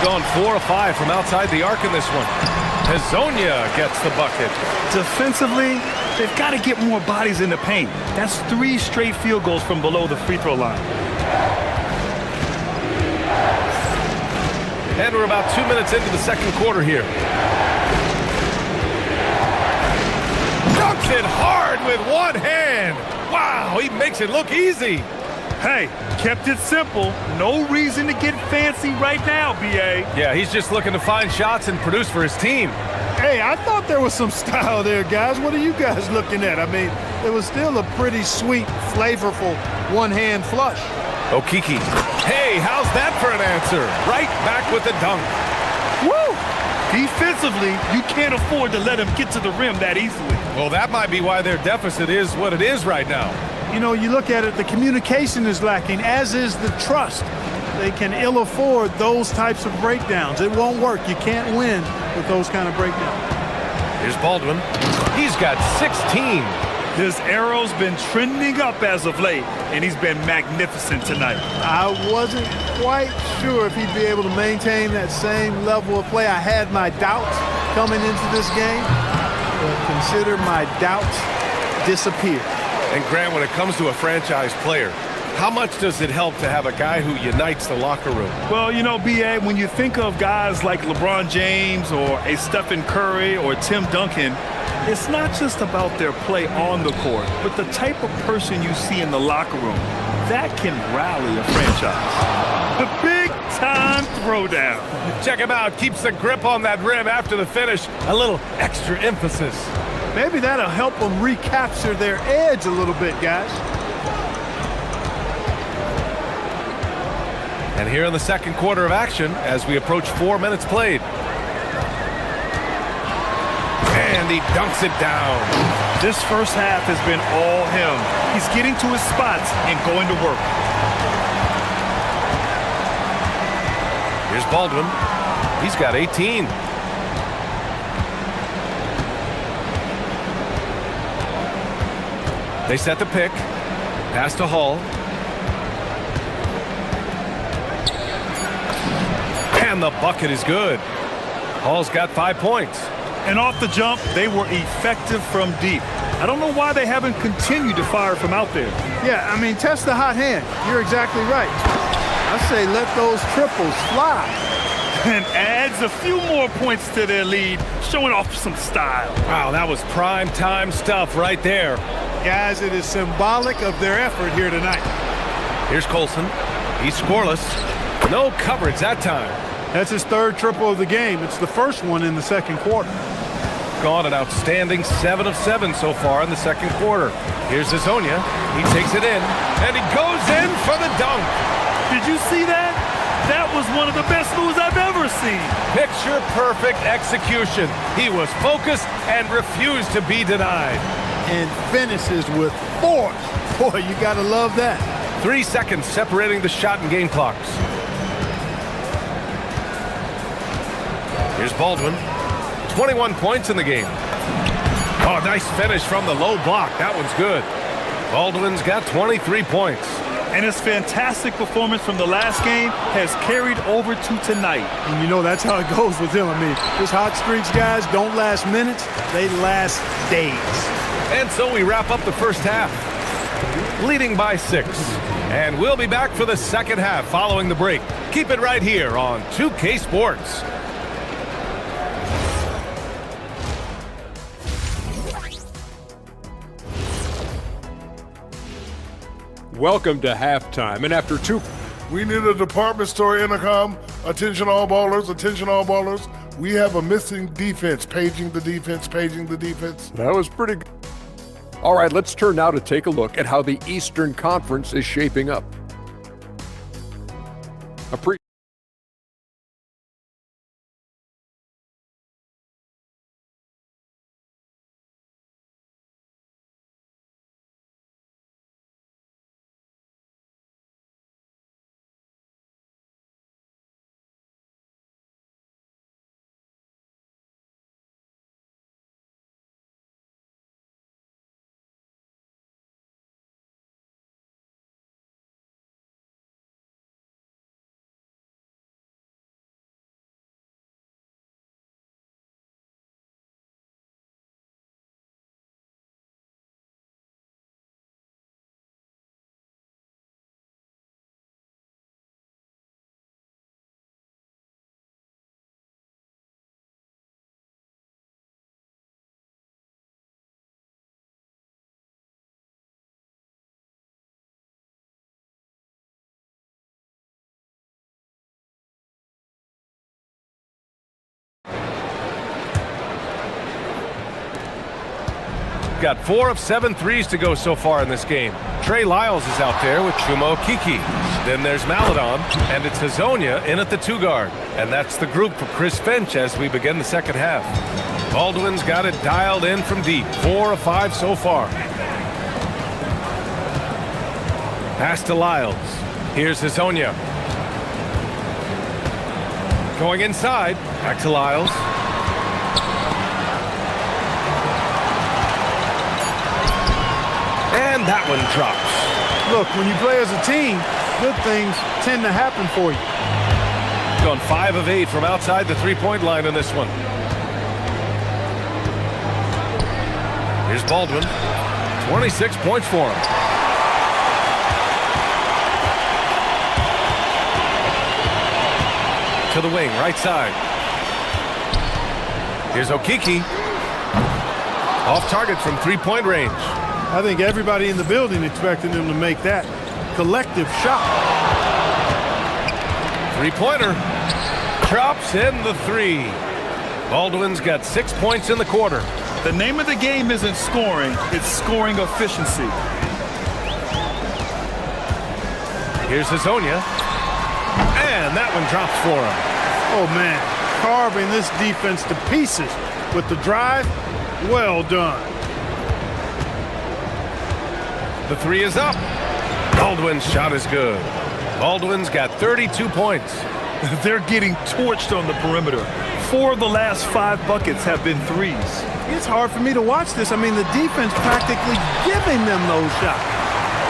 Speaker 8: Gone 4 of 5 from outside the arc in this one. Hazonia gets the bucket.
Speaker 9: Defensively, they've got to get more bodies in the paint. That's 3 straight field goals from below the free throw line.
Speaker 8: And we're about 2 minutes into the second quarter here. Dunks it hard with one hand. Wow, he makes it look easy.
Speaker 9: Hey, kept it simple. No reason to get fancy right now, B.A.
Speaker 8: Yeah, he's just looking to find shots and produce for his team.
Speaker 15: Hey, I thought there was some style there, guys. What are you guys looking at? I mean, it was still a pretty sweet, flavorful one-hand flush.
Speaker 8: Okiki. Hey, how's that for an answer? Right back with the dunk.
Speaker 9: Woo! Defensively, you can't afford to let him get to the rim that easily.
Speaker 8: Well, that might be why their deficit is what it is right now.
Speaker 15: You know, you look at it, the communication is lacking, as is the trust. They can ill afford those types of breakdowns. It won't work. You can't win with those kind of breakdowns.
Speaker 8: Here's Baldwin. He's got 16.
Speaker 9: His arrow's been trending up as of late, and he's been magnificent tonight.
Speaker 15: I wasn't quite sure if he'd be able to maintain that same level of play. I had my doubts coming into this game, but consider my doubts disappear.
Speaker 8: And Grant, when it comes to a franchise player, how much does it help to have a guy who unites the locker room?
Speaker 9: Well, you know, B.A., when you think of guys like LeBron James or a Stephen Curry or Tim Duncan, it's not just about their play on the court, but the type of person you see in the locker room. That can rally a franchise. The big-time throwdown.
Speaker 8: Check him out. Keeps the grip on that rim after the finish. A little extra emphasis.
Speaker 15: Maybe that'll help them recapture their edge a little bit, guys.
Speaker 8: And here in the second quarter of action, as we approach 4 minutes played. And he dunks it down.
Speaker 9: This first half has been all him. He's getting to his spots and going to work.
Speaker 8: Here's Baldwin. He's got 18. They set the pick. Pass to Hall. And the bucket is good. Hall's got 5 points.
Speaker 9: And off the jump, they were effective from deep. I don't know why they haven't continued to fire from out there.
Speaker 15: Yeah, I mean, test the hot hand. You're exactly right. I say let those triples fly.
Speaker 9: And adds a few more points to their lead, showing off some style.
Speaker 8: Wow, that was prime time stuff right there.
Speaker 15: Guys, it is symbolic of their effort here tonight.
Speaker 8: Here's Colson. He's scoreless. No coverage that time.
Speaker 15: That's his third triple of the game. It's the first one in the second quarter.
Speaker 8: Gone an outstanding 7 of 7 so far in the second quarter. Here's Hazonia. He takes it in, and he goes in for the dunk.
Speaker 9: Did you see that? That was one of the best moves I've ever seen.
Speaker 8: Picture-perfect execution. He was focused and refused to be denied.
Speaker 15: And finishes with force. Boy, you gotta love that.
Speaker 8: 3 seconds separating the shot and game clocks. Here's Baldwin. 21 points in the game. Oh, nice finish from the low block. That one's good. Baldwin's got 23 points.
Speaker 9: And his fantastic performance from the last game has carried over to tonight.
Speaker 15: And you know that's how it goes with him. I mean, his hot streaks, guys, don't last minutes. They last days.
Speaker 8: And so we wrap up the first half, leading by 6. And we'll be back for the second half following the break. Keep it right here on 2K Sports.
Speaker 6: Welcome to halftime, and after 2...
Speaker 5: We need a department store intercom. Attention all ballers, attention all ballers. We have a missing defense. Paging the defense, paging the defense.
Speaker 6: That was pretty good. All right, let's turn now to take a look at how the Eastern Conference is shaping up.
Speaker 8: Got 4 of 7 threes to go so far in this game. Trey Lyles is out there with Chuma Okeke. Then there's Maladon, and it's Hazonia in at the 2 guard. And that's the group for Chris Finch as we begin the second half. Baldwin's got it dialed in from deep. 4 of 5 so far. Pass to Lyles. Here's Hazonia. Going inside. Back to Lyles. And that one drops.
Speaker 15: Look, when you play as a team, good things tend to happen for you.
Speaker 8: Gone 5 of 8 from outside the three-point line in this one. Here's Baldwin. 26 points for him. To the wing, right side. Here's Okeke. Off target from three-point range.
Speaker 15: I think everybody in the building expected him to make that collective shot.
Speaker 8: Three-pointer. Drops in the 3. Baldwin's got 6 points in the quarter.
Speaker 9: The name of the game isn't scoring, it's scoring efficiency.
Speaker 8: Here's Hazonia. And that one drops for him.
Speaker 15: Oh, man. Carving this defense to pieces with the drive. Well done.
Speaker 8: The 3 is up. Baldwin's shot is good. Baldwin's got 32 points.
Speaker 9: They're getting torched on the perimeter. 4 of the last 5 buckets have been threes.
Speaker 15: It's hard for me to watch this. I mean, the defense practically giving them those shots.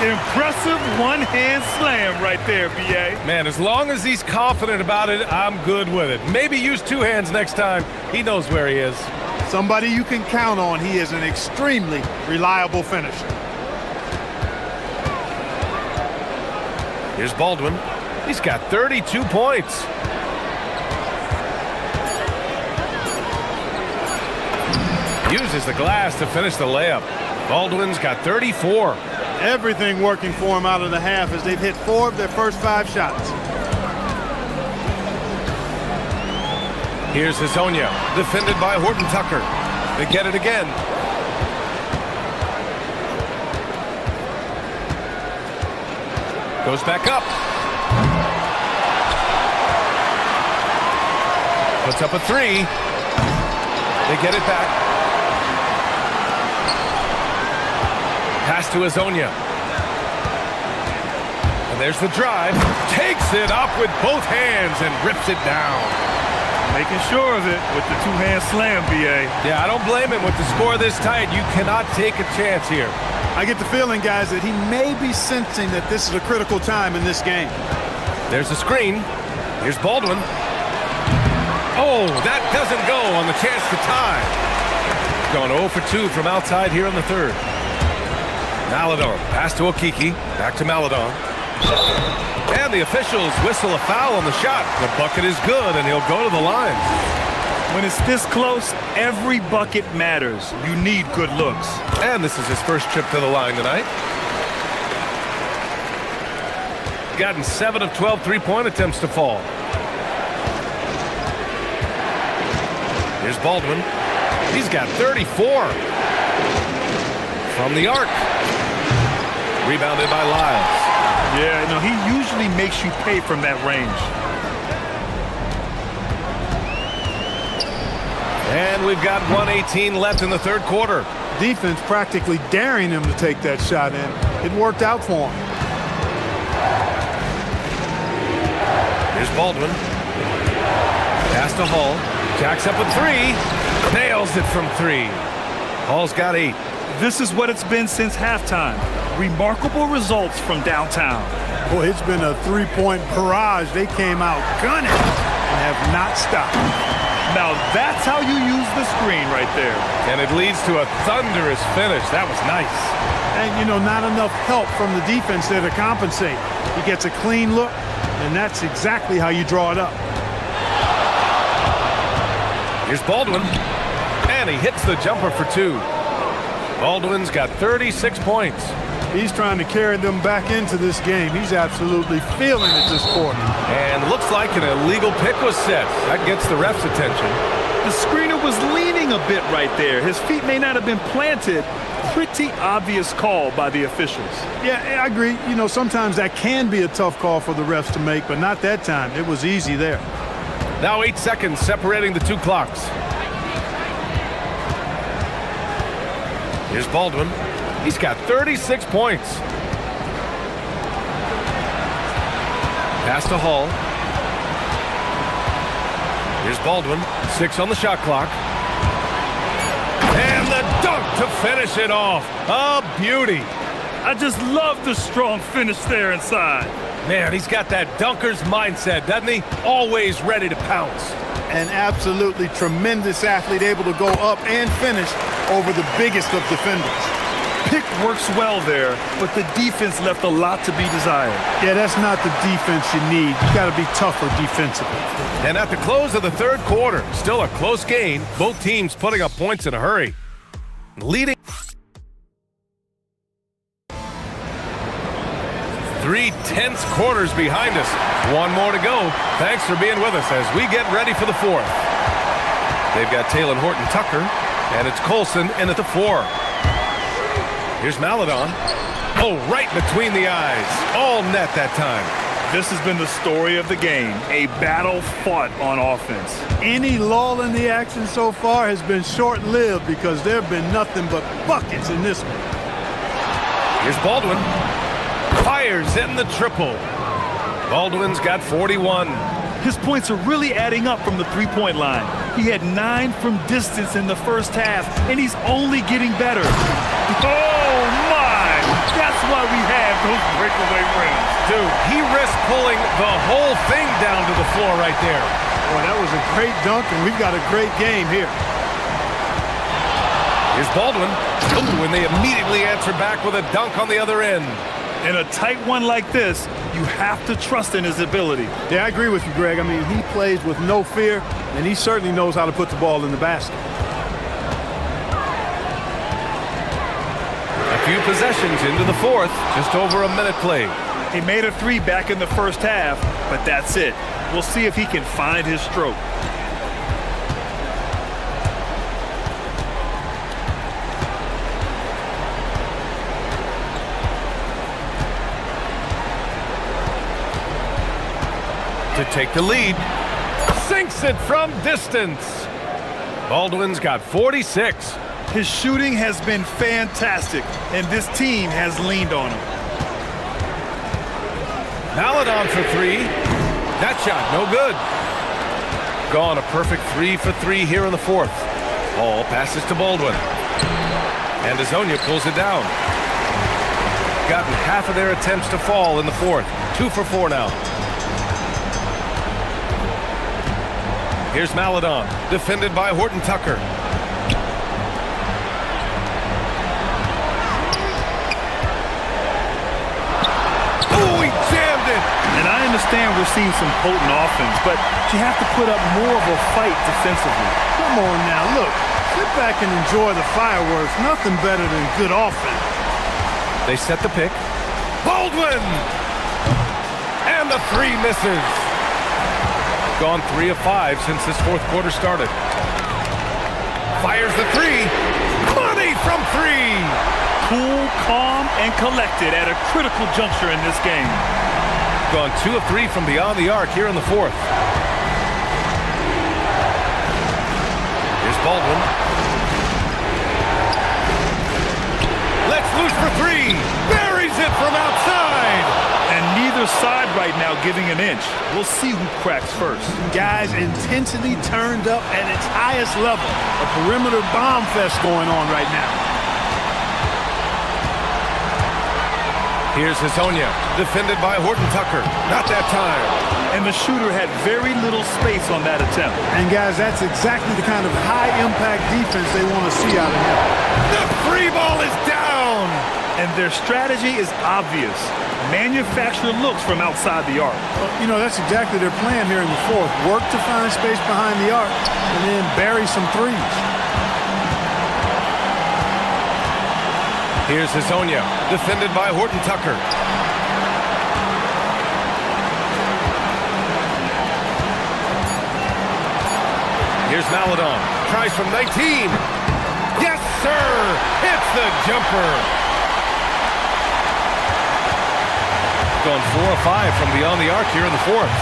Speaker 9: Impressive one-hand slam right there, B.A.
Speaker 8: Man, as long as he's confident about it, I'm good with it. Maybe use two hands next time. He knows where he is.
Speaker 15: Somebody you can count on. He is an extremely reliable finisher.
Speaker 8: Here's Baldwin. He's got 32 points. Uses the glass to finish the layup. Baldwin's got 34.
Speaker 15: Everything working for him out of the half as they've hit 4 of their first 5 shots.
Speaker 8: Here's Hazonia, defended by Horton Tucker. They get it again. Goes back up. Puts up a 3. They get it back. Pass to Hazonia. And there's the drive. Takes it up with both hands and rips it down.
Speaker 9: Making sure of it with the two-hand slam, B.A.
Speaker 8: Yeah, I don't blame him with the score this tight. You cannot take a chance here.
Speaker 15: I get the feeling, guys, that he may be sensing that this is a critical time in this game.
Speaker 8: There's the screen. Here's Baldwin. Oh, that doesn't go on the chance to tie. Going 0 for 2 from outside here in the third. Maladon, pass to Okiki, back to Maladon. And the officials whistle a foul on the shot. The bucket is good, and he'll go to the line.
Speaker 9: When it's this close, every bucket matters. You need good looks.
Speaker 8: And this is his first trip to the line tonight. Gotten 7 of 12 three-point attempts to fall. Here's Baldwin. He's got 34. From the arc. Rebounded by Lyles.
Speaker 9: Yeah, no, he usually makes you pay from that range.
Speaker 8: And we've got 1:18 left in the third quarter.
Speaker 15: Defense practically daring him to take that shot in. It worked out for him.
Speaker 8: Here's Baldwin. Pass to Hall. Jacks up a 3. Nails it from 3. Hall's got 8.
Speaker 9: This is what it's been since halftime. Remarkable results from downtown.
Speaker 15: Boy, it's been a three-point barrage. They came out gunning and have not stopped.
Speaker 9: Now that's how you use the screen right there.
Speaker 8: And it leads to a thunderous finish. That was nice.
Speaker 15: And, you know, not enough help from the defense there to compensate. He gets a clean look, and that's exactly how you draw it up.
Speaker 8: Here's Baldwin. And he hits the jumper for 2. Baldwin's got 36 points.
Speaker 15: He's trying to carry them back into this game. He's absolutely feeling it this quarter.
Speaker 8: And looks like an illegal pick was set. That gets the ref's attention.
Speaker 9: The screener was leaning a bit right there. His feet may not have been planted. Pretty obvious call by the officials.
Speaker 15: Yeah, I agree. You know, sometimes that can be a tough call for the refs to make, but not that time. It was easy there.
Speaker 8: Now 8 seconds separating the 2 clocks. Here's Baldwin. He's got 36 points. Pass to Hall. Here's Baldwin. 6 on the shot clock. And the dunk to finish it off. A beauty.
Speaker 9: I just love the strong finish there inside.
Speaker 8: Man, he's got that dunker's mindset, doesn't he? Always ready to pounce.
Speaker 15: An absolutely tremendous athlete, able to go up and finish over the biggest of defenders.
Speaker 9: Pick works well there, but the defense left a lot to be desired.
Speaker 15: Yeah, that's not the defense you need. You got to be tougher defensively.
Speaker 8: And at the close of the third quarter, still a close game. Both teams putting up points in a hurry. Leading 3 tense quarters behind us. 1 more to go. Thanks for being with us as we get ready for the 4th. They've got Taylor Horton Tucker, and it's Colson in at the 4. Here's Maladon. Oh, right between the eyes. All net that time.
Speaker 9: This has been the story of the game. A battle fought on offense.
Speaker 15: Any lull in the action so far has been short-lived because there have been nothing but buckets in this one.
Speaker 8: Here's Baldwin. Fires in the triple. Baldwin's got 41.
Speaker 9: His points are really adding up from the three-point line. He had 9 from distance in the first half, and he's only getting better. Oh, my! That's why we have those breakaway wins.
Speaker 8: Dude, he risked pulling the whole thing down to the floor right there.
Speaker 15: Boy, that was a great dunk, and we've got a great game here.
Speaker 8: Here's Baldwin. Ooh, and they immediately answer back with a dunk on the other end.
Speaker 9: In a tight one like this, you have to trust in his ability.
Speaker 15: Yeah, I agree with you, Greg. I mean, he plays with no fear, and he certainly knows how to put the ball in the basket.
Speaker 8: A few possessions into the fourth, just over a minute played.
Speaker 9: He made a 3 back in the first half, but that's it. We'll see if he can find his stroke.
Speaker 8: To take the lead, sinks it from distance. Baldwin's got 46.
Speaker 9: His shooting has been fantastic, and this team has leaned on him.
Speaker 8: Maladon for 3. That shot, no good. Gone a perfect 3 for 3 here in the fourth. Ball passes to Baldwin. And Azonia pulls it down. Gotten half of their attempts to fall in the fourth. 2 for 4 now. Here's Maladon, defended by Horton Tucker. Oh, he jammed it!
Speaker 9: And I understand we're seeing some potent offense, but you have to put up more of a fight defensively.
Speaker 15: Come on now, look. Sit back and enjoy the fireworks. Nothing better than good offense.
Speaker 8: They set the pick. Baldwin! And the 3 misses. Gone 3 of 5 since this fourth quarter started. Fires the 3. Money from 3!
Speaker 9: Cool, calm, and collected at a critical juncture in this game.
Speaker 8: Gone 2 of 3 from beyond the arc here in the fourth. Here's Baldwin. Let's loose for 3. Buries it from outside.
Speaker 9: And neither side right now giving an inch. We'll see who cracks first.
Speaker 15: Guys, intensity turned up at its highest level. A perimeter bomb fest going on right now.
Speaker 8: Here's Hazonia, defended by Horton Tucker. Not that time.
Speaker 9: And the shooter had very little space on that attempt.
Speaker 15: And guys, that's exactly the kind of high-impact defense they want to see out of him.
Speaker 8: The free ball is down!
Speaker 9: And their strategy is obvious. Manufacture looks from outside the arc.
Speaker 15: Well, you know, that's exactly their plan here in the fourth. Work to find space behind the arc and then bury some threes.
Speaker 8: Here's Hazonia, defended by Horton Tucker. Here's Maladon, tries from 19. Yes, sir! Hits the jumper! Gone 4 of 5 from beyond the arc here in the fourth.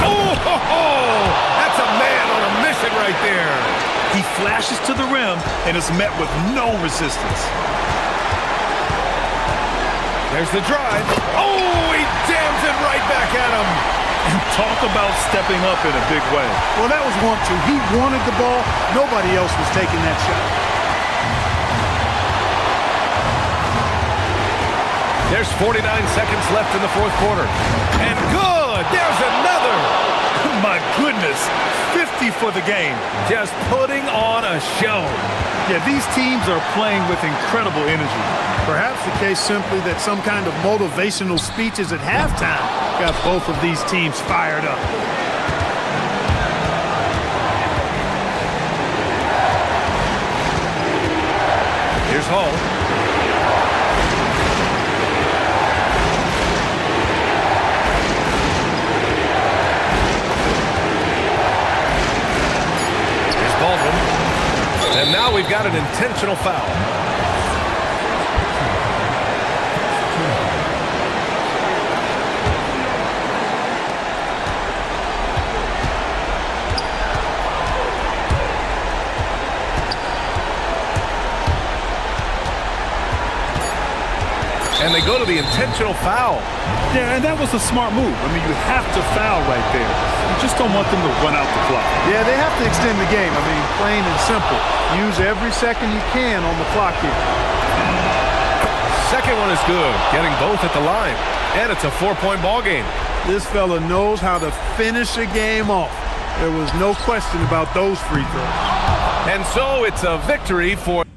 Speaker 8: Oh, ho, ho! That's a man on a mission right there.
Speaker 9: He flashes to the rim and is met with no resistance.
Speaker 8: There's the drive. Oh, he jams it right back at him.
Speaker 9: And talk about stepping up in a big way.
Speaker 15: Well, that was 1-2. He wanted the ball. Nobody else was taking that shot.
Speaker 8: There's 49 seconds left in the fourth quarter. And good! There's another!
Speaker 9: My goodness, 50 for the game.
Speaker 8: Just putting on a show.
Speaker 9: Yeah, these teams are playing with incredible energy.
Speaker 15: Perhaps the case simply that some kind of motivational speeches at halftime got both of these teams fired up.
Speaker 8: Here's Hall. And now we've got an intentional foul. And they go to the intentional foul.
Speaker 9: Yeah, and that was a smart move. I mean, you have to foul right there. You just don't want them to run out the clock.
Speaker 15: Yeah, they have to extend the game. I mean, plain and simple. Use every second you can on the clock here.
Speaker 8: Second one is good, getting both at the line. And it's a 4-point ball game.
Speaker 15: This fella knows how to finish a game off. There was no question about those free throws.
Speaker 8: And so it's a victory for...